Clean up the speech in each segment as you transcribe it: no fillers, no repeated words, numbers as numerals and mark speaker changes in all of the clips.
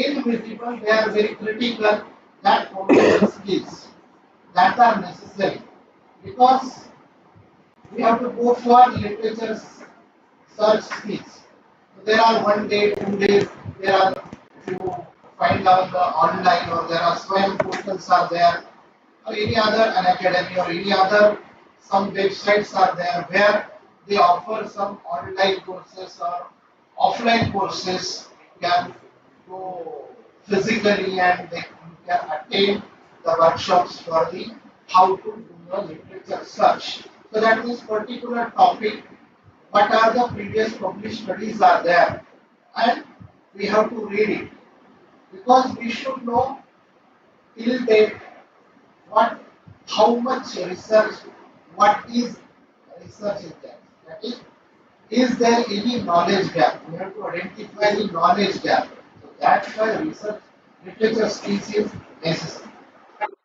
Speaker 1: invisible, they are very critical, that foundation skills that are necessary, because we have to go for literature search skills. So there are 1 day, 2 days, there are, if you find out the online, or there are swim portals are there, or any other an academy, or any other some websites are there where they offer some online courses or offline courses. You can go physically and you can attend the workshops for the how to do the literature search. So that this particular topic, what are the previous published studies are there, and we have to read it, because we should know till date what, how much research, what is research is there. That is there any knowledge gap? We have to identify the knowledge gap. So that's why research literature skills is necessary.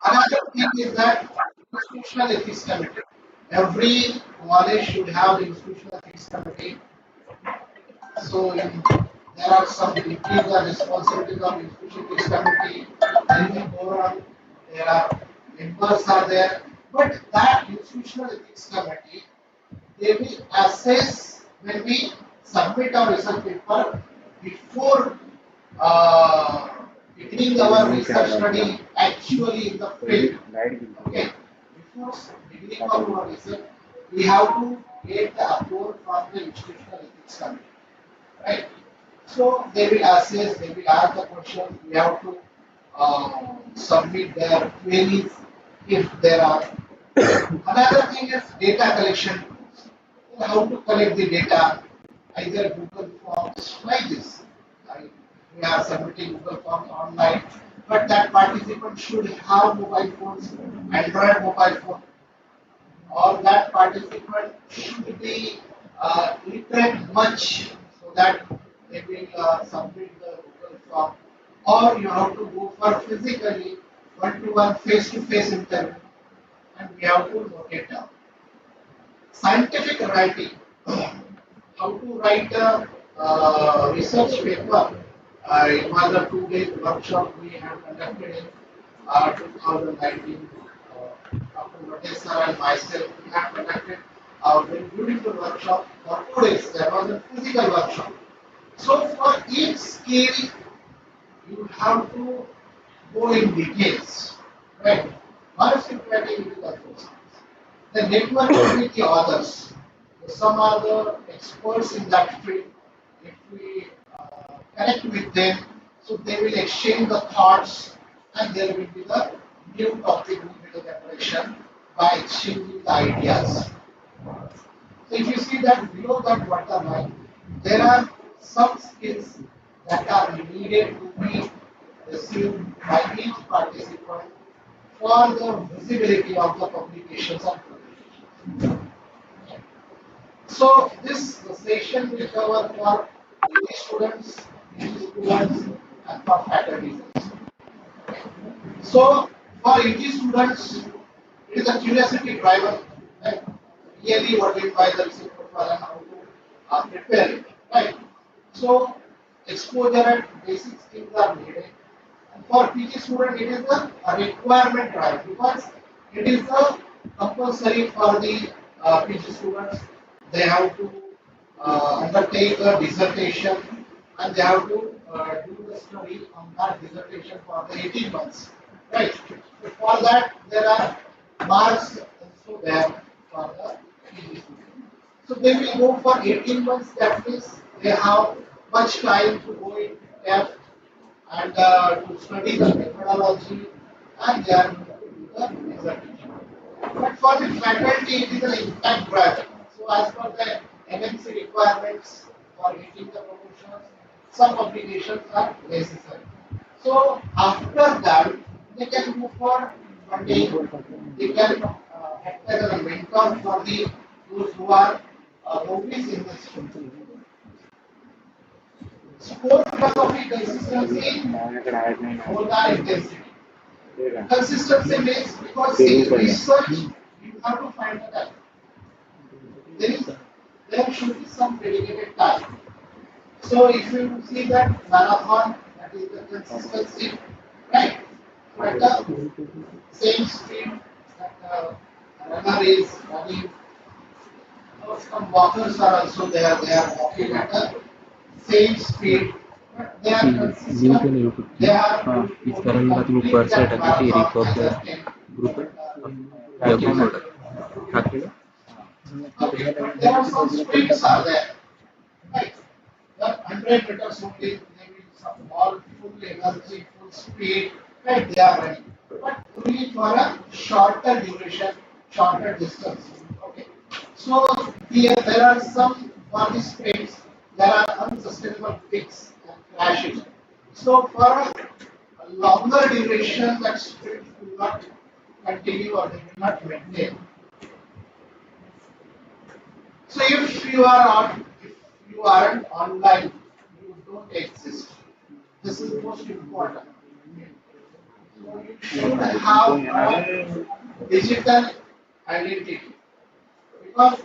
Speaker 1: Another thing is that institutional ethics committee. Every college should have the institutional ethics committee. So there are some duties and responsibilities of institutional ethics committee. There is a forum, there are members are there. But that institutional ethics committee, they will assess when we submit our research paper before uh, beginning our research study actually in the field. Okay, before beginning of our research, we have to get the approval from the institutional ethics committee, right? So they will assess, they will ask the questions. We have to submit their queries if there are. Another thing is data collection tools. How to collect the data, either Google Forms like this. Like we are submitting Google Forms online, but that participant should have mobile phones, Android mobile phone, or that participant should be literate much, so that they will submit the Google form, or you have to go for physically one-to-one face-to-face interview, and we have to note it down. Scientific writing, how to write a research paper. It was a 2 day workshop we have conducted in 2019. Dr. Vatesh sir and myself, we have conducted a very beautiful workshop for 2 days. There was a physical workshop. So for each skill, you have to go in details, right? Manuscript writing is the first. The network with the others. Some are the experts in that field. If we connect with them, so they will exchange the thoughts, and there will be the new topic will be the generation by exchanging the ideas. So if you see that below that waterline, there are some skills that are needed to be received by each participant for the visibility of the publications and publications. So this session will cover for PG students, and for faculty. So for ET students, it is a curiosity driver, right? Really what we by the research profile and how to prepare it, right? So exposure and basic skills are needed. And for PG student, it is a requirement drive, because it is a compulsory for the PG students. They have to undertake a dissertation, and they have to do the study on that dissertation for the 18 months. Right. So for that, there are marks also there for the PG student. So they will go for 18 months. That means they have much time to go in depth and to study the methodology, and they are going to do the dissertation. But for the faculty, it is an impact driver. So as per the MNC requirements for getting the promotions, some publications are necessary. So after that, they can go for funding. They can act as a mentor for the those who are novice in this field. Core philosophy consistency more than intensity. Consistency means, because in research you have to find the time. There is there should be some dedicated time. So if you see that marathon, that that is the consistency, right? So at the same speed that the runner is running, some walkers are also there. They are walking at the same speed, but they are
Speaker 2: link
Speaker 1: consistent.
Speaker 2: है YouTube की,
Speaker 1: They are
Speaker 2: हाँ
Speaker 1: going
Speaker 2: इस
Speaker 1: to
Speaker 2: कारण मला तुम्ही
Speaker 1: complete
Speaker 2: purse
Speaker 1: that
Speaker 2: टाकी ती
Speaker 1: marathon
Speaker 2: report
Speaker 1: as a 10
Speaker 2: group
Speaker 1: kilometer.
Speaker 2: जब order Thackeray
Speaker 1: Okay, but there are some sprints are there, right? The 100 meters only, they will some all full energy, full speed, right? They are running, but only for a shorter duration, shorter distance. Okay, so here there are some for the sprints, there are unsustainable peaks and crashes. So for a longer duration, that sprint will not continue or they will not maintain. So if you are on, if you aren't online, you don't exist. This is most important. So you should have a digital identity because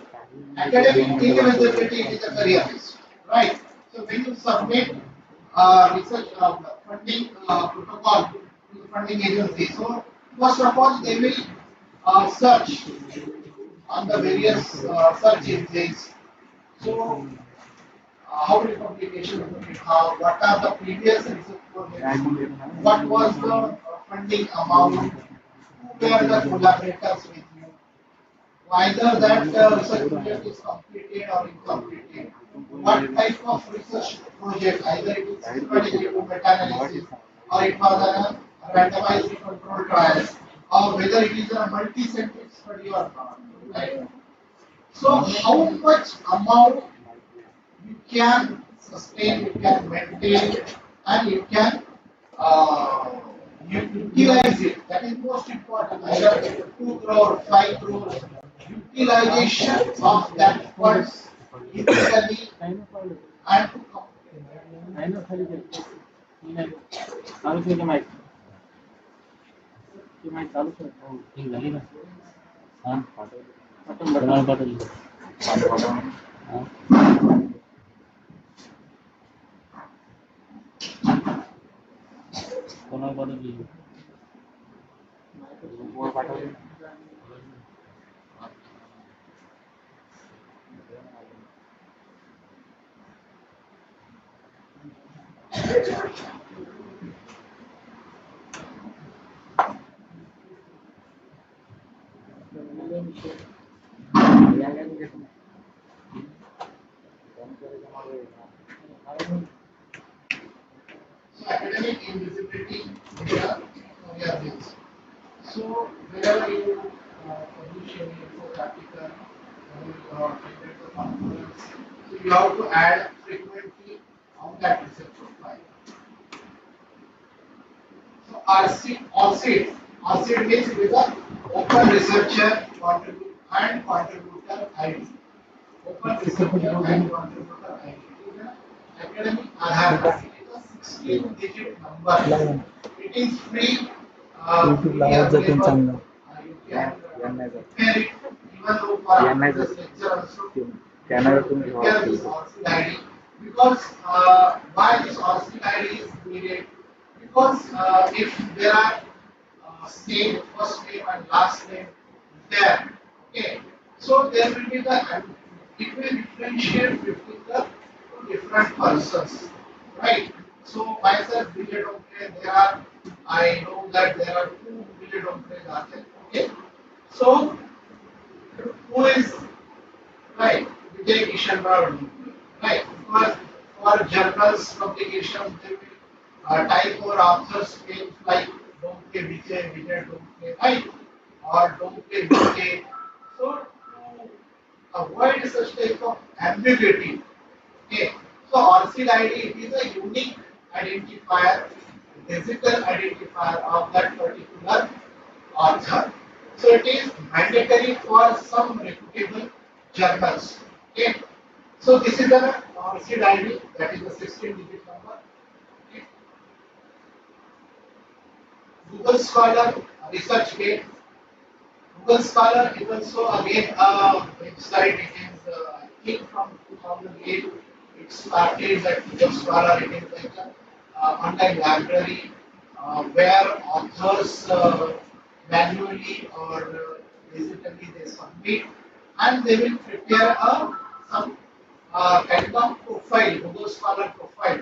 Speaker 1: academic invisibility is a career risk, right? So when you submit research funding protocol to the funding agency, so first of all they will search on the various search engines. So how many publications do we have? What are the previous research projects? What was the funding amount? Who were the collaborators with you? Whether that research project is completed or incompleted? What type of research project? Either it is systematic meta-analysis or it was a randomized control trial or whether it is a multi-centric study or not. Right? So how much amount you can sustain, you can maintain, and you can uh, utilize it. That is most important. Either 2 crore, 5 crore, utilization of that funds ethically and
Speaker 2: चालू ठेव माहिती ती माहिती चालू ठेव ठीक झाली ना हां पाठवलं पाठवलं हां कोणाला पाठवली वर पाठवली
Speaker 1: so academic invisibility is a career risk. So wherever you publish any research article, or you attended the conference, so you have to add frequently on that research profile. So RC means it is a open researcher and contributor ID. Open researcher and contributor ID. It is an academic Aadhaar card. It is a 16-digit number. It is free.
Speaker 2: YouTube ला आवाज जाते चांगला
Speaker 1: You can prepare it even though for after this lecture also.
Speaker 2: Camera तुम्ही
Speaker 1: Prepare this RC ID because why this RC ID is needed? Because if there are same first name and last name there, okay, so there will be the it will differentiate between the two different persons, right? So myself, Vijay Domkre, there are I know that there are two Vijay Domkres are there, okay. So who is right? Vijay Kishan Rao, right? Because for journals publications, they will type or authors names like Domke Vijay, Vijay Domke, right? Or Domke Vijay. So to avoid such type of ambiguity, okay. So RCID ID it is a unique identifier, digital identifier of that particular author. So it is mandatory for some reputable journals. Okay. So this is an RCID ID that is the 16-digit number. Okay. Google Scholar ResearchGate. Google Scholar is also again a website. It is I think from 2008 it started that Google Scholar. It is like online library where authors manually or digitally they submit and they will prepare some kind of profile, Google Scholar profile.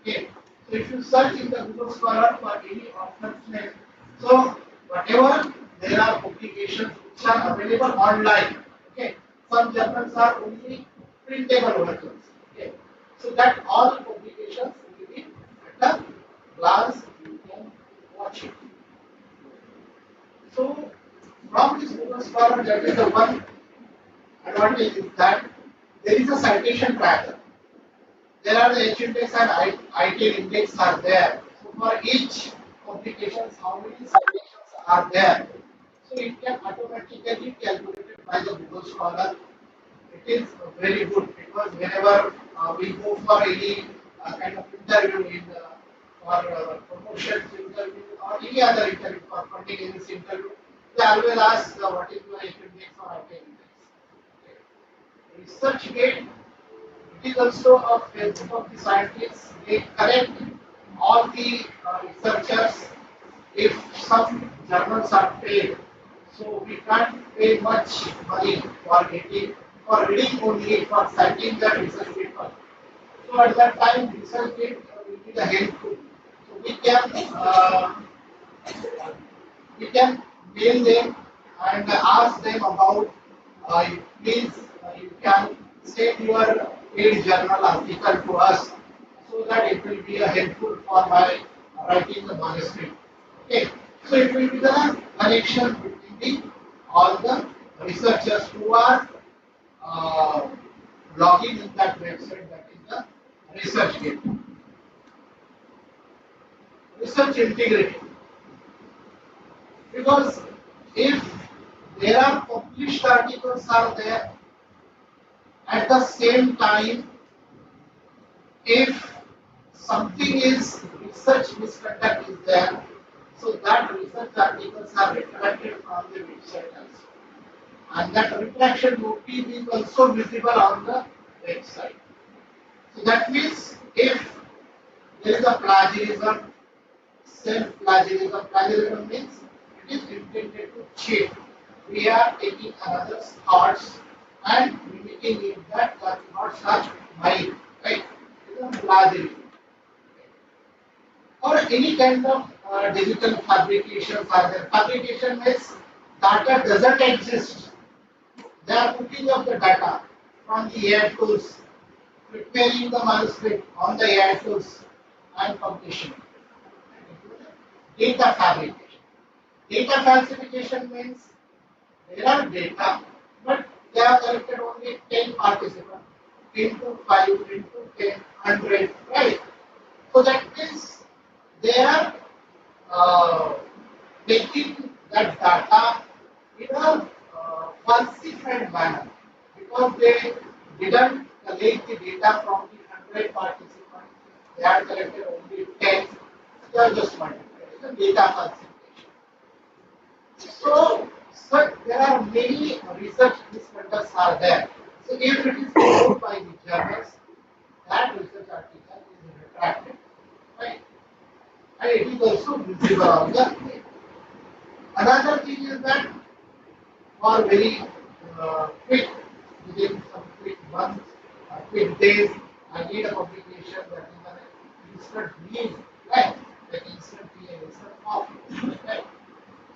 Speaker 1: Okay. So if you search in the Google Scholar for any author's name, so whatever there are publications which are available online. Okay. Some journals are only printable versions. Okay. So that all publications will be at a glance you can watch it. So from this Google Scholar, that is the one advantage is that there is a citation tracker. There are the H-index and ITL index are there. So for each publications, how many citations are there? So it can automatically calculated by the Google Scholar. It is very good because whenever we go for any kind of interview in for promotions interview or any other interview for funding in this interview, they always ask what is your H-index or ITL index. Okay. Research gate it is also a Facebook of the scientists. They correct all the researchers if some journals are paid. So we can't pay much money for getting for reading only for citing the research paper. So at that time, research paper will be the helpful. So we can mail them and ask them about please you can send your paid journal article to us so that it will be helpful for my writing the manuscript. Okay, so it will be the connection between all the researchers who are uh, logging in that website that is the ResearchGate. Research integrity. Because if there are published articles are there at the same time, if something is research misconduct is there, so that research articles are retracted from the website also. And that retraction notice is also visible on the website. So that means if there is a plagiarism, self-plagiarism, plagiarism means it is intended to cheat. We are taking another's thoughts and mimicking it that the thoughts are mine, right? It is a plagiarism. Or any kind of digital fabrications are there. Fabrication means data doesn't exist. They are putting up the data from the AI tools, preparing the manuscript on the AI tools and publishing. Data fabrication. Data falsification means there are data, but they have collected only 10 participants into 5, into 10, 100, right? So that means they are uh, taking that data in a falsified manner because they didn't collect the data from the 100 participants. They had collected only 10. They are just multiplied. It's a data falsification. So there are many research misconducts are there. So if it is found by the journals, that research article is retracted, right? And it is also visible on the web. Another thing is that for very quick, within some quick months, quick days, I need a publication that is an instant need, right? Like instant tea and instant coffee, right?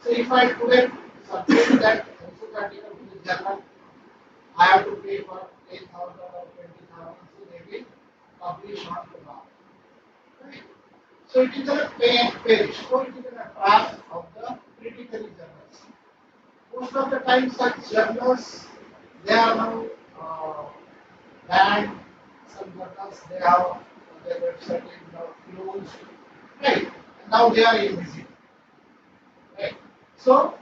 Speaker 1: So if I today submit that research article to the journal, I have to pay for 10,000 or 20,000, so they will publish on tomorrow. Right? So it is a pay and perish. So it is a trap of the critical journals. Most of the time, such journals they are now banned. Some journals they have their website is now closed. Right? And now they are invisible. Right? So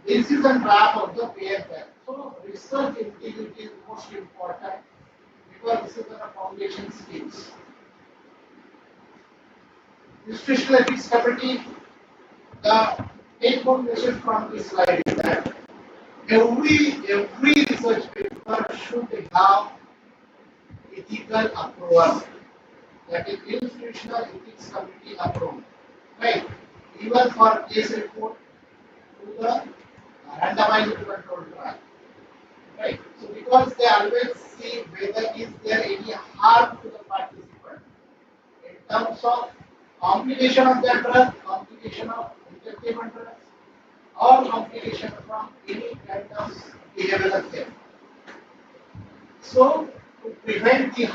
Speaker 1: this is a trap of the pay and perish. So research integrity is most important because this is a foundation skills. Institutional Ethics Committee, the take home message from this slide is that every research paper should have ethical approval. That is institutional ethics committee approved, right? Even for case report to the randomized controlled trial, right? So because they always see whether is there any harm to the participant in terms of complication of the drug, complication of injectable drugs, or complication from any kind of behavioral therapy. So to prevent the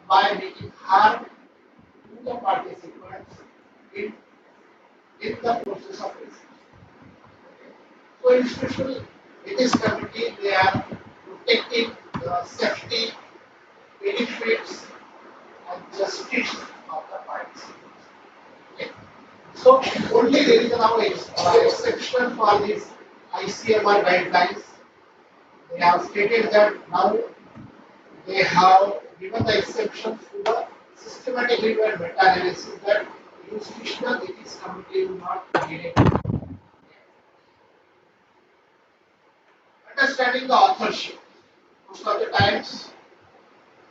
Speaker 1: by making harm to the participants in, in the process of research. So institutional ethics committee they are protecting the safety, benefits, and justice of the participants. Okay. So only there is now exception for these ICMR guidelines. They have stated that now they have given the exceptions to the systematic review and meta-analysis that institutional ethics committee will not create. Understanding the authorship. Most of the times,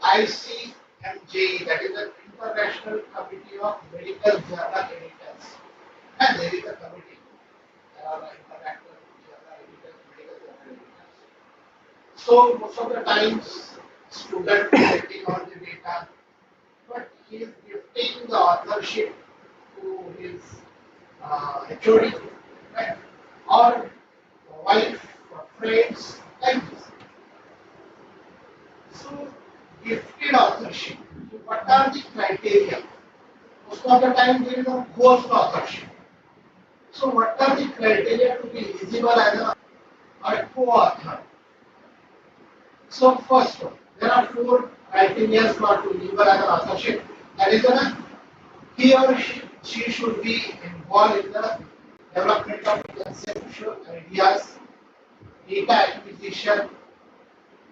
Speaker 1: ICMJ, that is the International Committee of Medical Journal Editors, and there is a committee. There are the International Journal Editors, Medical Journal Editors. So most of the times, student is getting all the data, but he is gifting the authorship to his HOD, right? Or wife or friends, like this. So, gifted authorship. So, what are the criteria? Most of the time, there is a ghost authorship. So, what are the criteria to be eligible as a co-author? So, first one, there are four criteria for to eligible as an authorship. That is, he or she should be involved in the development of conceptual ideas, data acquisition,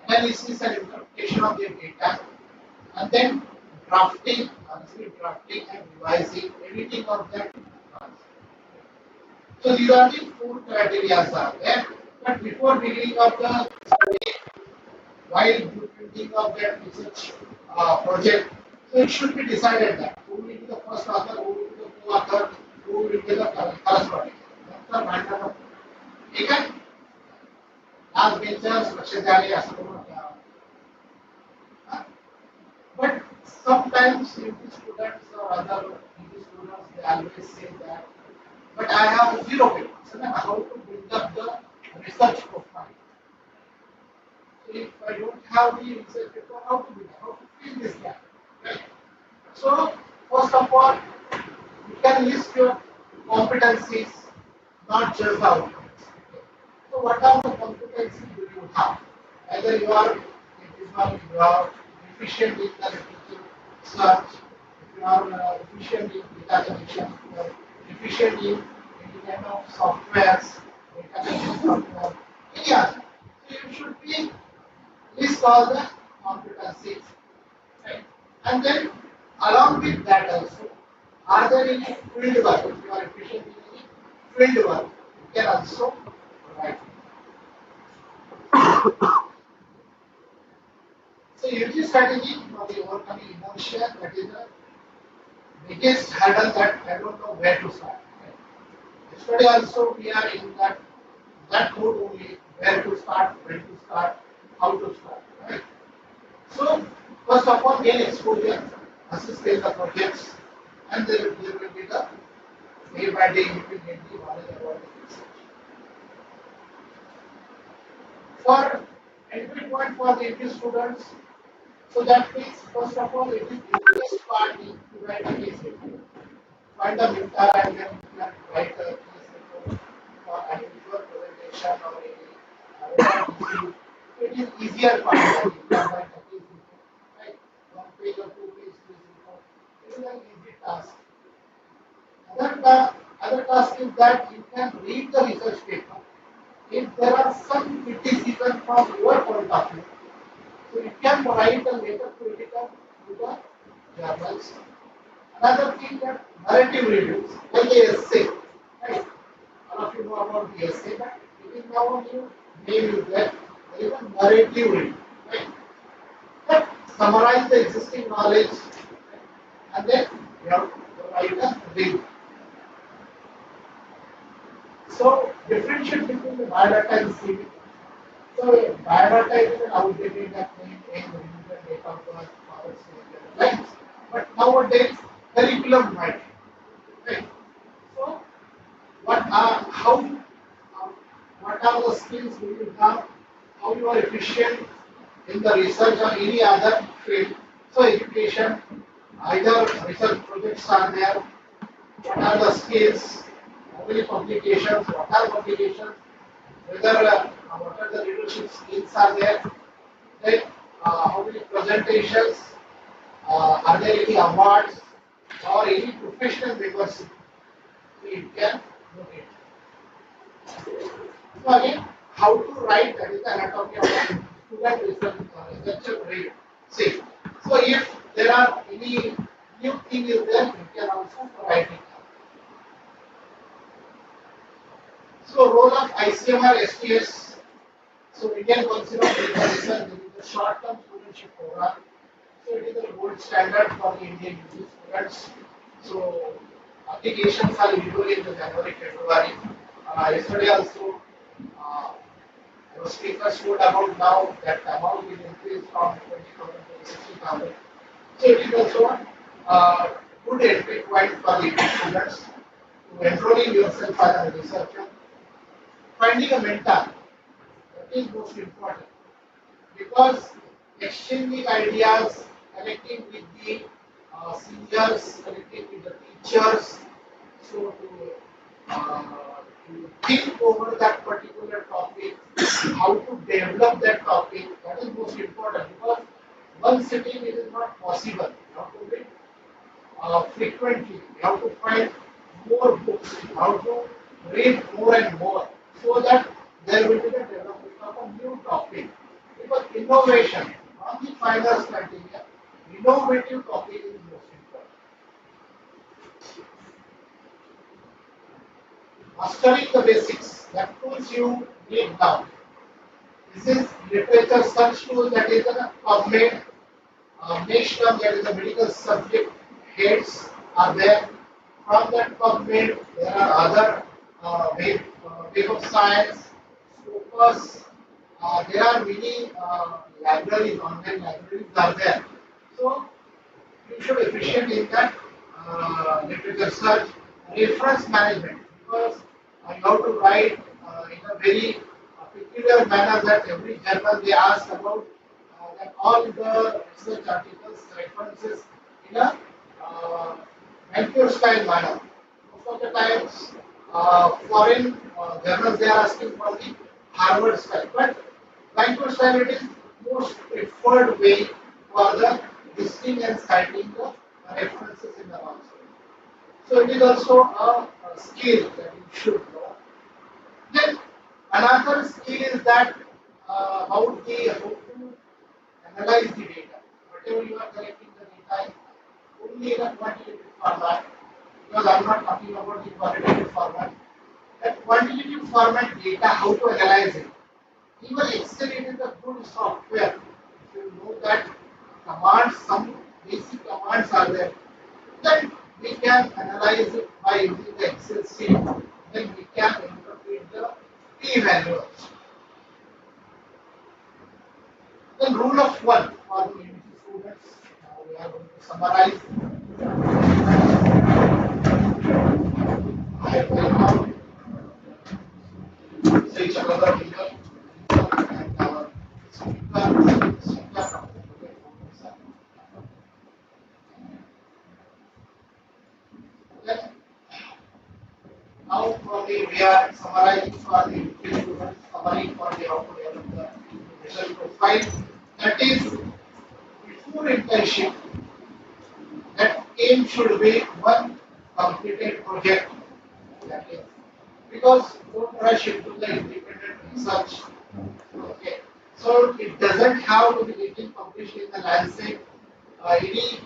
Speaker 1: analysis and interpretation of their data, and then drafting, honestly drafting and revising, editing of that. So these are the four criteria are there. But before beginning of the study, while blueprinting of that research project, so it should be decided that who will be the first author, who will be the co-author, who will be the corresponding. That's the matter. ठीक है? Last benchers लक्ष्य झाले असं करून but sometimes UP students or other UP students they always say that, but I have zero papers. So then how to build up the research profile? So if I don't have the research paper, how to build up? How to fill this gap? Right? So first of all, you can list your competencies, not just the outcomes. So what are the competencies do you have? Either you are individual, you are efficient in the literature search, if you are efficient in data collection, you are efficient in any kind of softwares, data collection software, any other. So you should be list all the competencies, right? And then along with that also, are there any field work? If you are efficient in any field work, you can also provide. So UG strategy for the overcoming inertia, that is the biggest hurdle that I don't know where to start. Right? Yesterday also we are in that mode only, where to start, when to start, how to start. Right? So first of all, gain exposure, assist in the projects, and there will be the day by day you will get the knowledge about the research. For entry point for the MD students, so that means first of all it is easiest part is to write a case report. Find the mentor and then you can write a case report for an individual presentation or any issue. It is easier part that you can write a case report. Right? 1 page or 2 page case report. It is an easy task. Other task is that you can read the research paper. If there are some criticism from your point of view, so you can write a letter critical to the journals. Another thing that narrative reviews, like a essay, right? All of you know about the essay, but it is now a new name is that there is a narrative review, right? That summarize the existing knowledge, right? And then You have to provide a link. So differentiate between the biodata and CV. So biodata is an outdated that name, age, religion, date of birth, father's name, right? But nowadays curriculum matters, right? So how, what are the skills do you have? How you are efficient in the research or any other field? So education, either research projects are there. What are the skills? How many publications? What are publications? Whether what are the leadership skills are there? Then how many presentations? Are there any awards or any professional membership? So you can look it. So again, how to write that is the anatomy of a student researcher rate. See, so if there are any new thing is there, you can also write it. So role of ICMR STS. So Indian Council of Medical Research, there is a short-term studentship program. So it is a gold standard for the Indian UG students. So applications are usually in the January, February. Yesterday also, our speaker showed about now that the amount is increased from 20,000 to 60,000. So it is also a good entry point for the students to enrolling yourself as a researcher. Finding a mentor, that is most important because exchanging ideas, connecting with the seniors, connecting with the teachers, so to think over that particular topic, how to develop that topic, that is most important because one sitting it is not possible. You have to read frequently. You have to find more books. You have to read more and more so that there will be the development of a new topic. Because innovation, not the finance criteria, innovative topic is most important. Mastering the basics, that tools you need now. This is literature search tool that is a PubMed, next term that is a medical subject heads are there. From that PubMed, there are other web of science, Scopus. There are many libraries, online libraries are there. So you should efficient in that literature search, reference management because you have to write in a very peculiar manner that every journal they ask about that all the research articles references in a uh, mature style manner. Most of the times, foreign journals they are asking for the Harvard style, but mature style it is most preferred way for the listing and citing the references in the answer. So it is also a skill that you should know. Then another skill is that how to analyze the data. Whatever you are collecting the data is only in a quantitative format because I am not talking about the qualitative format. That quantitative format data, how to analyze it. Even Excel it is a good software. If you know that commands, some basic commands are there, then we can analyze it by using the Excel sheet. Then we can interpret the p-values. Then rule of one for the UG students. Now we are going to summarize. I will now say each another here and our speaker from the then now probably we are summarizing for the UG students, summary for the how to develop the result profile. That is before internship that aim should be one completed project that is because don't rush into the independent research. Okay. So it doesn't have to be getting published in the Lancet, any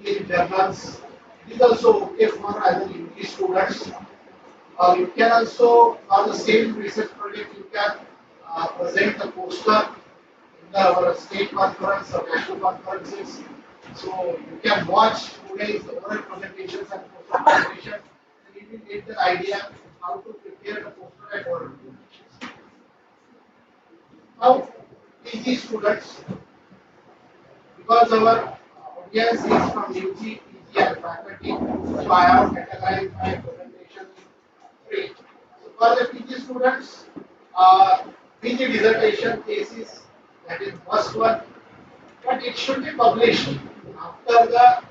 Speaker 1: English journals. It is also okay for as an English students. You can also for the same research project you can present a poster in our state conference or national conferences. So you can watch today is oral presentations and poster presentation. So you will get the idea how to prepare the poster and oral presentations. Now, PG students, because our audience is from UG, PG and faculty, so I have categorized my presentation in three. So for the PG students, PG dissertation thesis, that is first one, but it should be published after the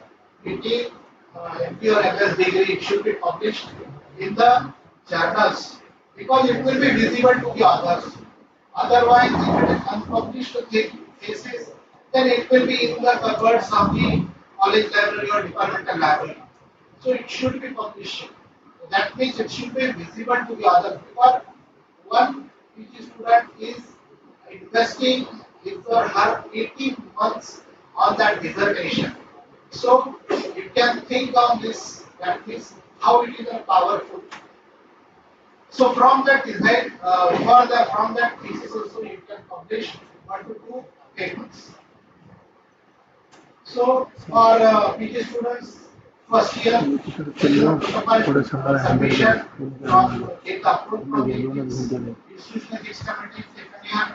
Speaker 1: PG, MP or MS degree. It should be published in the journals because it will be visible to the others. Otherwise, if it is unpublished thesis, then it will be in the cupboards of the college library or departmental library. So it should be published. That means it should be visible to the others because one PG student is investing his or her 18 months on that dissertation. So you can think on this, that means how it is powerful. So from that design, from that thesis also you can publish 1 to 2 papers. So for PG students, first year,
Speaker 2: थोड़ा छोटा handle
Speaker 1: submission from
Speaker 2: करो
Speaker 1: data approved from the
Speaker 2: गेलो ना भूल गए
Speaker 1: institutional ethics committee, second year,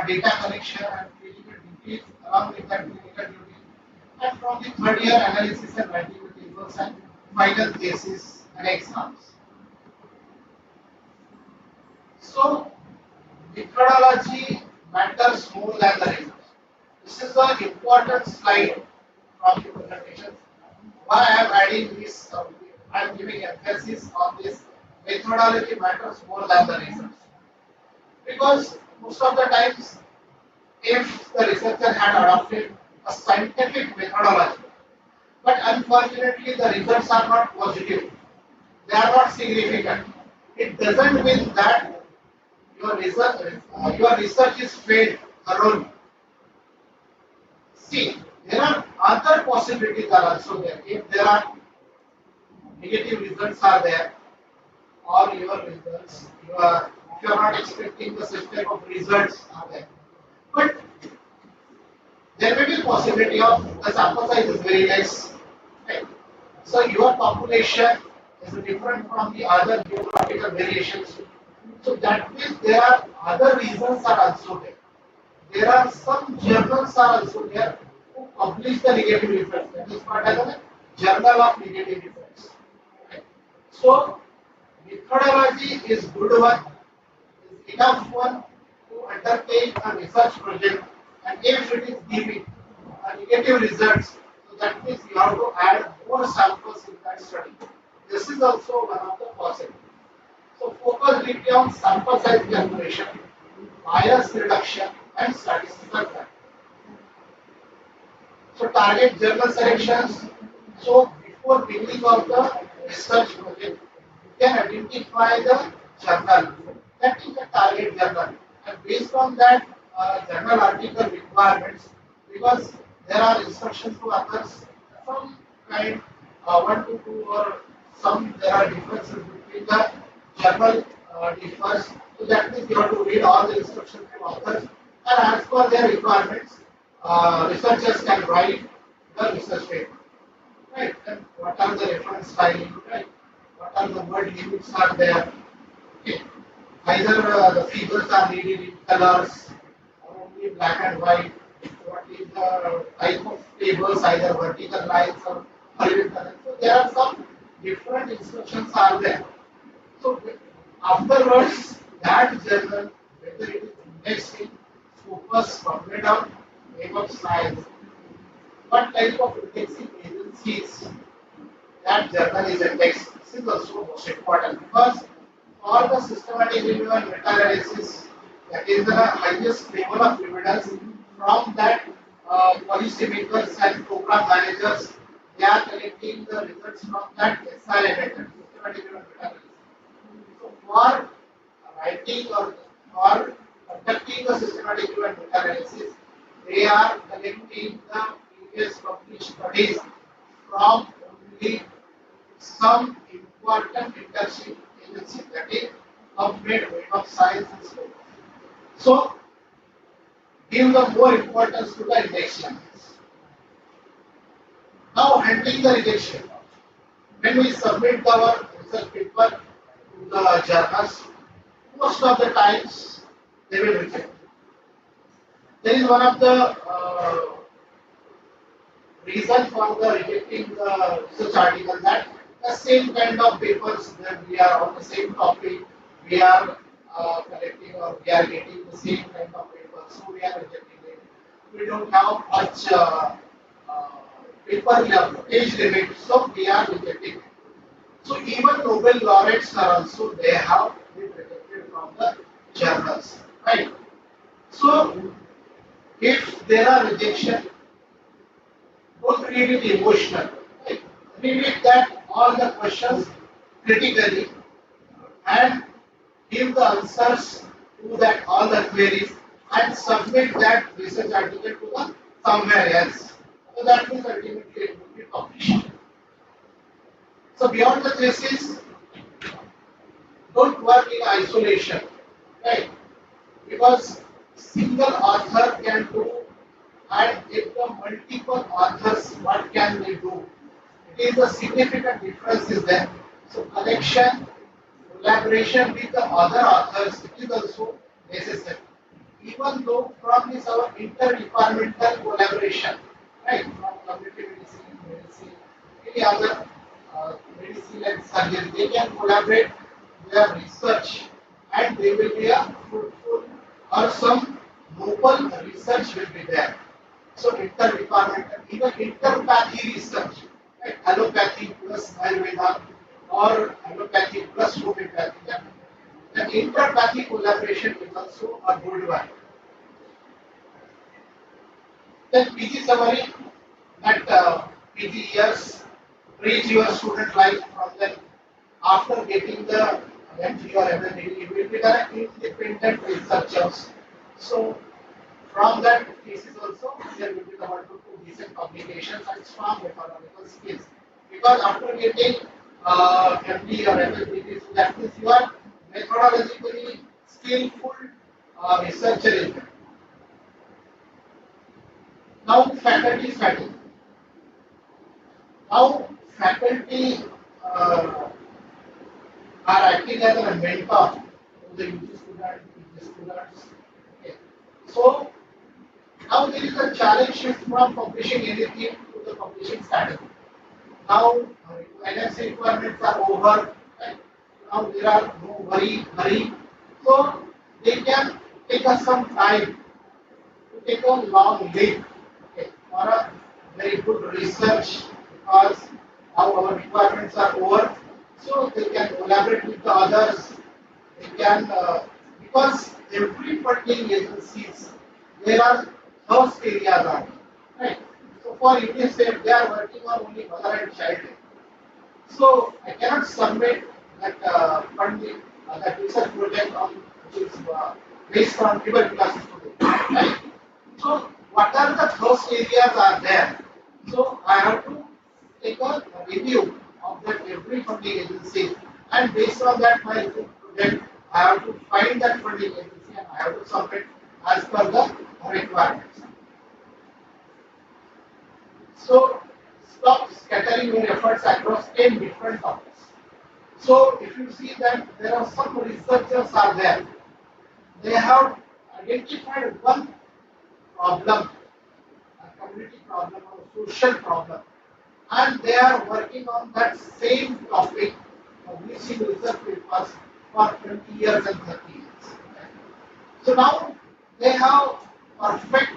Speaker 1: data collection and critical duties along with that clinical duty. And from the third year, analysis and writing the papers and final thesis and exams. So, methodology matters more than the results. This is an important slide from the presentation. Why I am adding this, I am giving emphasis on this. Methodology matters more than the results. Because most of the times, if the researcher had adopted a scientific methodology, but unfortunately the results are not positive, they are not significant. It doesn't mean that your research is failed thoroughly. See, there are other possibilities are also there. If there are negative results are there, or your results, if you are not expecting the such type of results are there. But there may be possibility of the sample size is very less. Right? So your population is different from the other geographical variations. So that means there are other reasons are also there. There are some journals are also there who publish the negative results. That is called as a journal of negative results. Right? So methodology is good one, is enough one to undertake a research project, and if it is giving negative results, so that means you have to add more samples in that study. This is also one of the possibilities. So focus will be on sample size calculation, bias reduction, and statistical factor. So target journal selections. So before beginning of the research project, you can identify the journal. That is the target journal. And based on that journal article requirements, because there are instructions to others, some kind 1 to 2 or some there are differences between the journal differs. So that means you have to read all the instructions to authors, and as per their requirements, researchers can write the research paper. Right? And what are the reference styling? Right? What are the word limits are there? Okay. Either the figures are needed in colors or only black and white. What is the type of tables, either vertical lines or horizontal? So there are some different instructions are there. So afterwards, that journal, whether it is indexed in Scopus, PubMed, Web of Science, what type of indexing agencies that journal is indexed. This is also most important because for the systematic review and meta-analysis, that is the highest level of evidence from that policymakers and program managers, they are collecting the results from that SRA method, systematic review and meta-analysis. So for writing or for conducting the systematic review and meta-analysis, they are collecting the previous published studies from only some important internship agency, that is PubMed, Web of Science and so on. So give the more importance to the index journals. Now handling the rejection. When we submit our research paper to the journals, most of the times they will reject. There is one of the reason for the rejecting the research article that the same kind of papers that we are on the same topic, we are collecting or we are getting the same kind of papers, so we are rejecting it. We don't have much uh, paper page limit, so we are rejecting it. So even Nobel laureates are also they have been rejected from the journals, right? So if there are rejection, don't read it emotional. Right? Read it that all the questions critically and give the answers to that all the queries and submit that research article to the somewhere else. So that means ultimately it will be published. So beyond the thesis, don't work in isolation, right? Because single author can do, and if the multiple authors, what can they do? It is a significant difference is there. So connection, collaboration with the other authors it is also necessary. Even though from this our interdepartmental collaboration, right? From community medicine, any other medicine and surgery, they can collaborate their research and they will be a fruitful or some noble research will be there. So interdepartmental, even interpathy research, right? Allopathy plus Ayurveda or allopathy plus homeopathy. The interpathy collaboration is also a good one. Then PG summary that PG years reach your student life from then after getting the MG or MLD, you will be the independent researchers. So from that thesis also there will be the one to two decent publications and strong methodological skills. Because after getting MD or MLD, so that means you are methodologically skillful researcher is there. Now faculty strategy. Now faculty uh, are acting as a mentor to the UG student, PG students. Okay. So now there is a challenge shift from publishing anything to the publishing strategy. Now NMC requirements are over. Right? Now there are no hurry. So they can take us some time to take a long leap, okay, for a very good research because now our requirements are over. So they can collaborate with the others. They can because every funding agencies there are those areas are right. So for UNICEF they are working on only mother and child. So I cannot submit that funding that research project on which is based on tuberculosis today, right? So what are the first areas are there? So I have to take a review of that every funding agency and based on that my research project I have to find that funding agency and I have to submit as per the requirements. So stop scattering your efforts across 10 different topics. So if you see that there are some researchers are there, they have identified one problem, a community problem or social problem, and they are working on that same topic, publishing research papers for 20 years and 30 years. So now they have perfect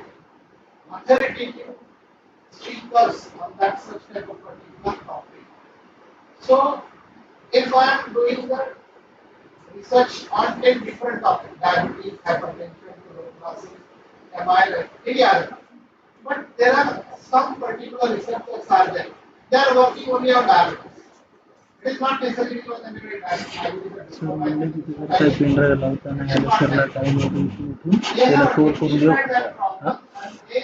Speaker 1: authoritative speakers on that such type of particular topic. So if I am doing the research on 10 different topics, diabetes, hypertension, tuberculosis, MI, any other. But there are some particular researchers are there. They are working only on diabetes. It is not necessarily because they may diabetes
Speaker 2: So Monday की ticket का pin रहा लाता है ना sir ला time हो गई थी
Speaker 1: they
Speaker 2: तेरा
Speaker 1: have
Speaker 2: 4
Speaker 1: identified that
Speaker 2: हाँ
Speaker 1: problem and they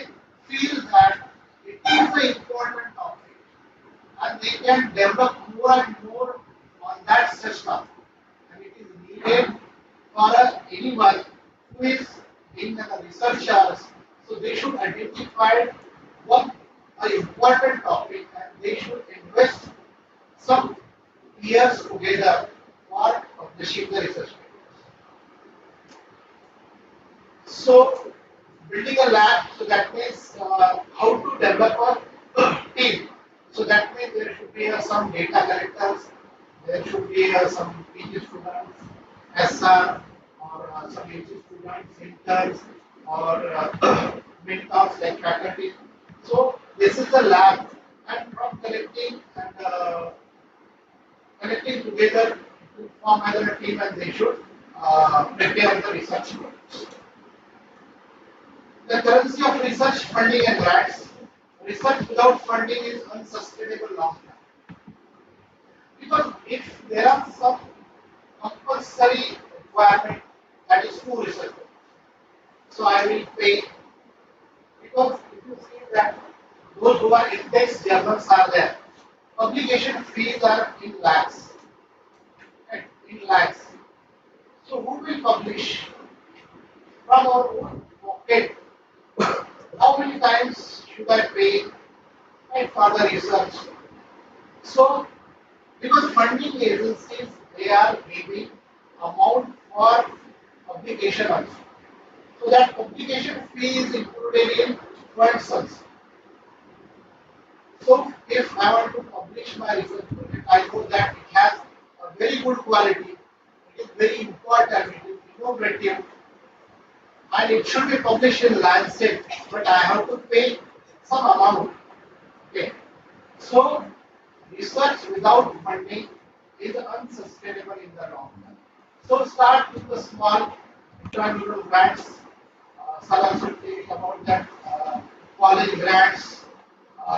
Speaker 1: feel that it is an important topic and they can develop more and more on that system. And it is needed for anyone who is in the researchers. So they should identify one important topic and together for publishing the research papers. So, building a lab, so that means how to develop a team. So that means there should be some data collectors, there should be some PG students, SR, or some AG students, interns, or mentors like faculty. So this is the lab, and from collecting together to form either a team, and they should prepare the research projects. The currency of research funding and grants. Research without funding is unsustainable long term. Because if there are some compulsory requirement that is to research, so I will pay, because if you see that those who are index journals are there, publication fees are in lakhs, right? In lakhs. So who will publish from our own pocket? How many times should I pay, right, for the research? So, because funding agencies, they are giving amount for publication also. So that publication fee is included in funds also. So if I want to publish my research project, I know that it has a very good quality, it is very important, it is innovative, and it should be published in Lancet, but I have to pay some amount. Okay. So research without funding is unsustainable in the long run. So start with the small internal grants. Sir also telling about that college grants,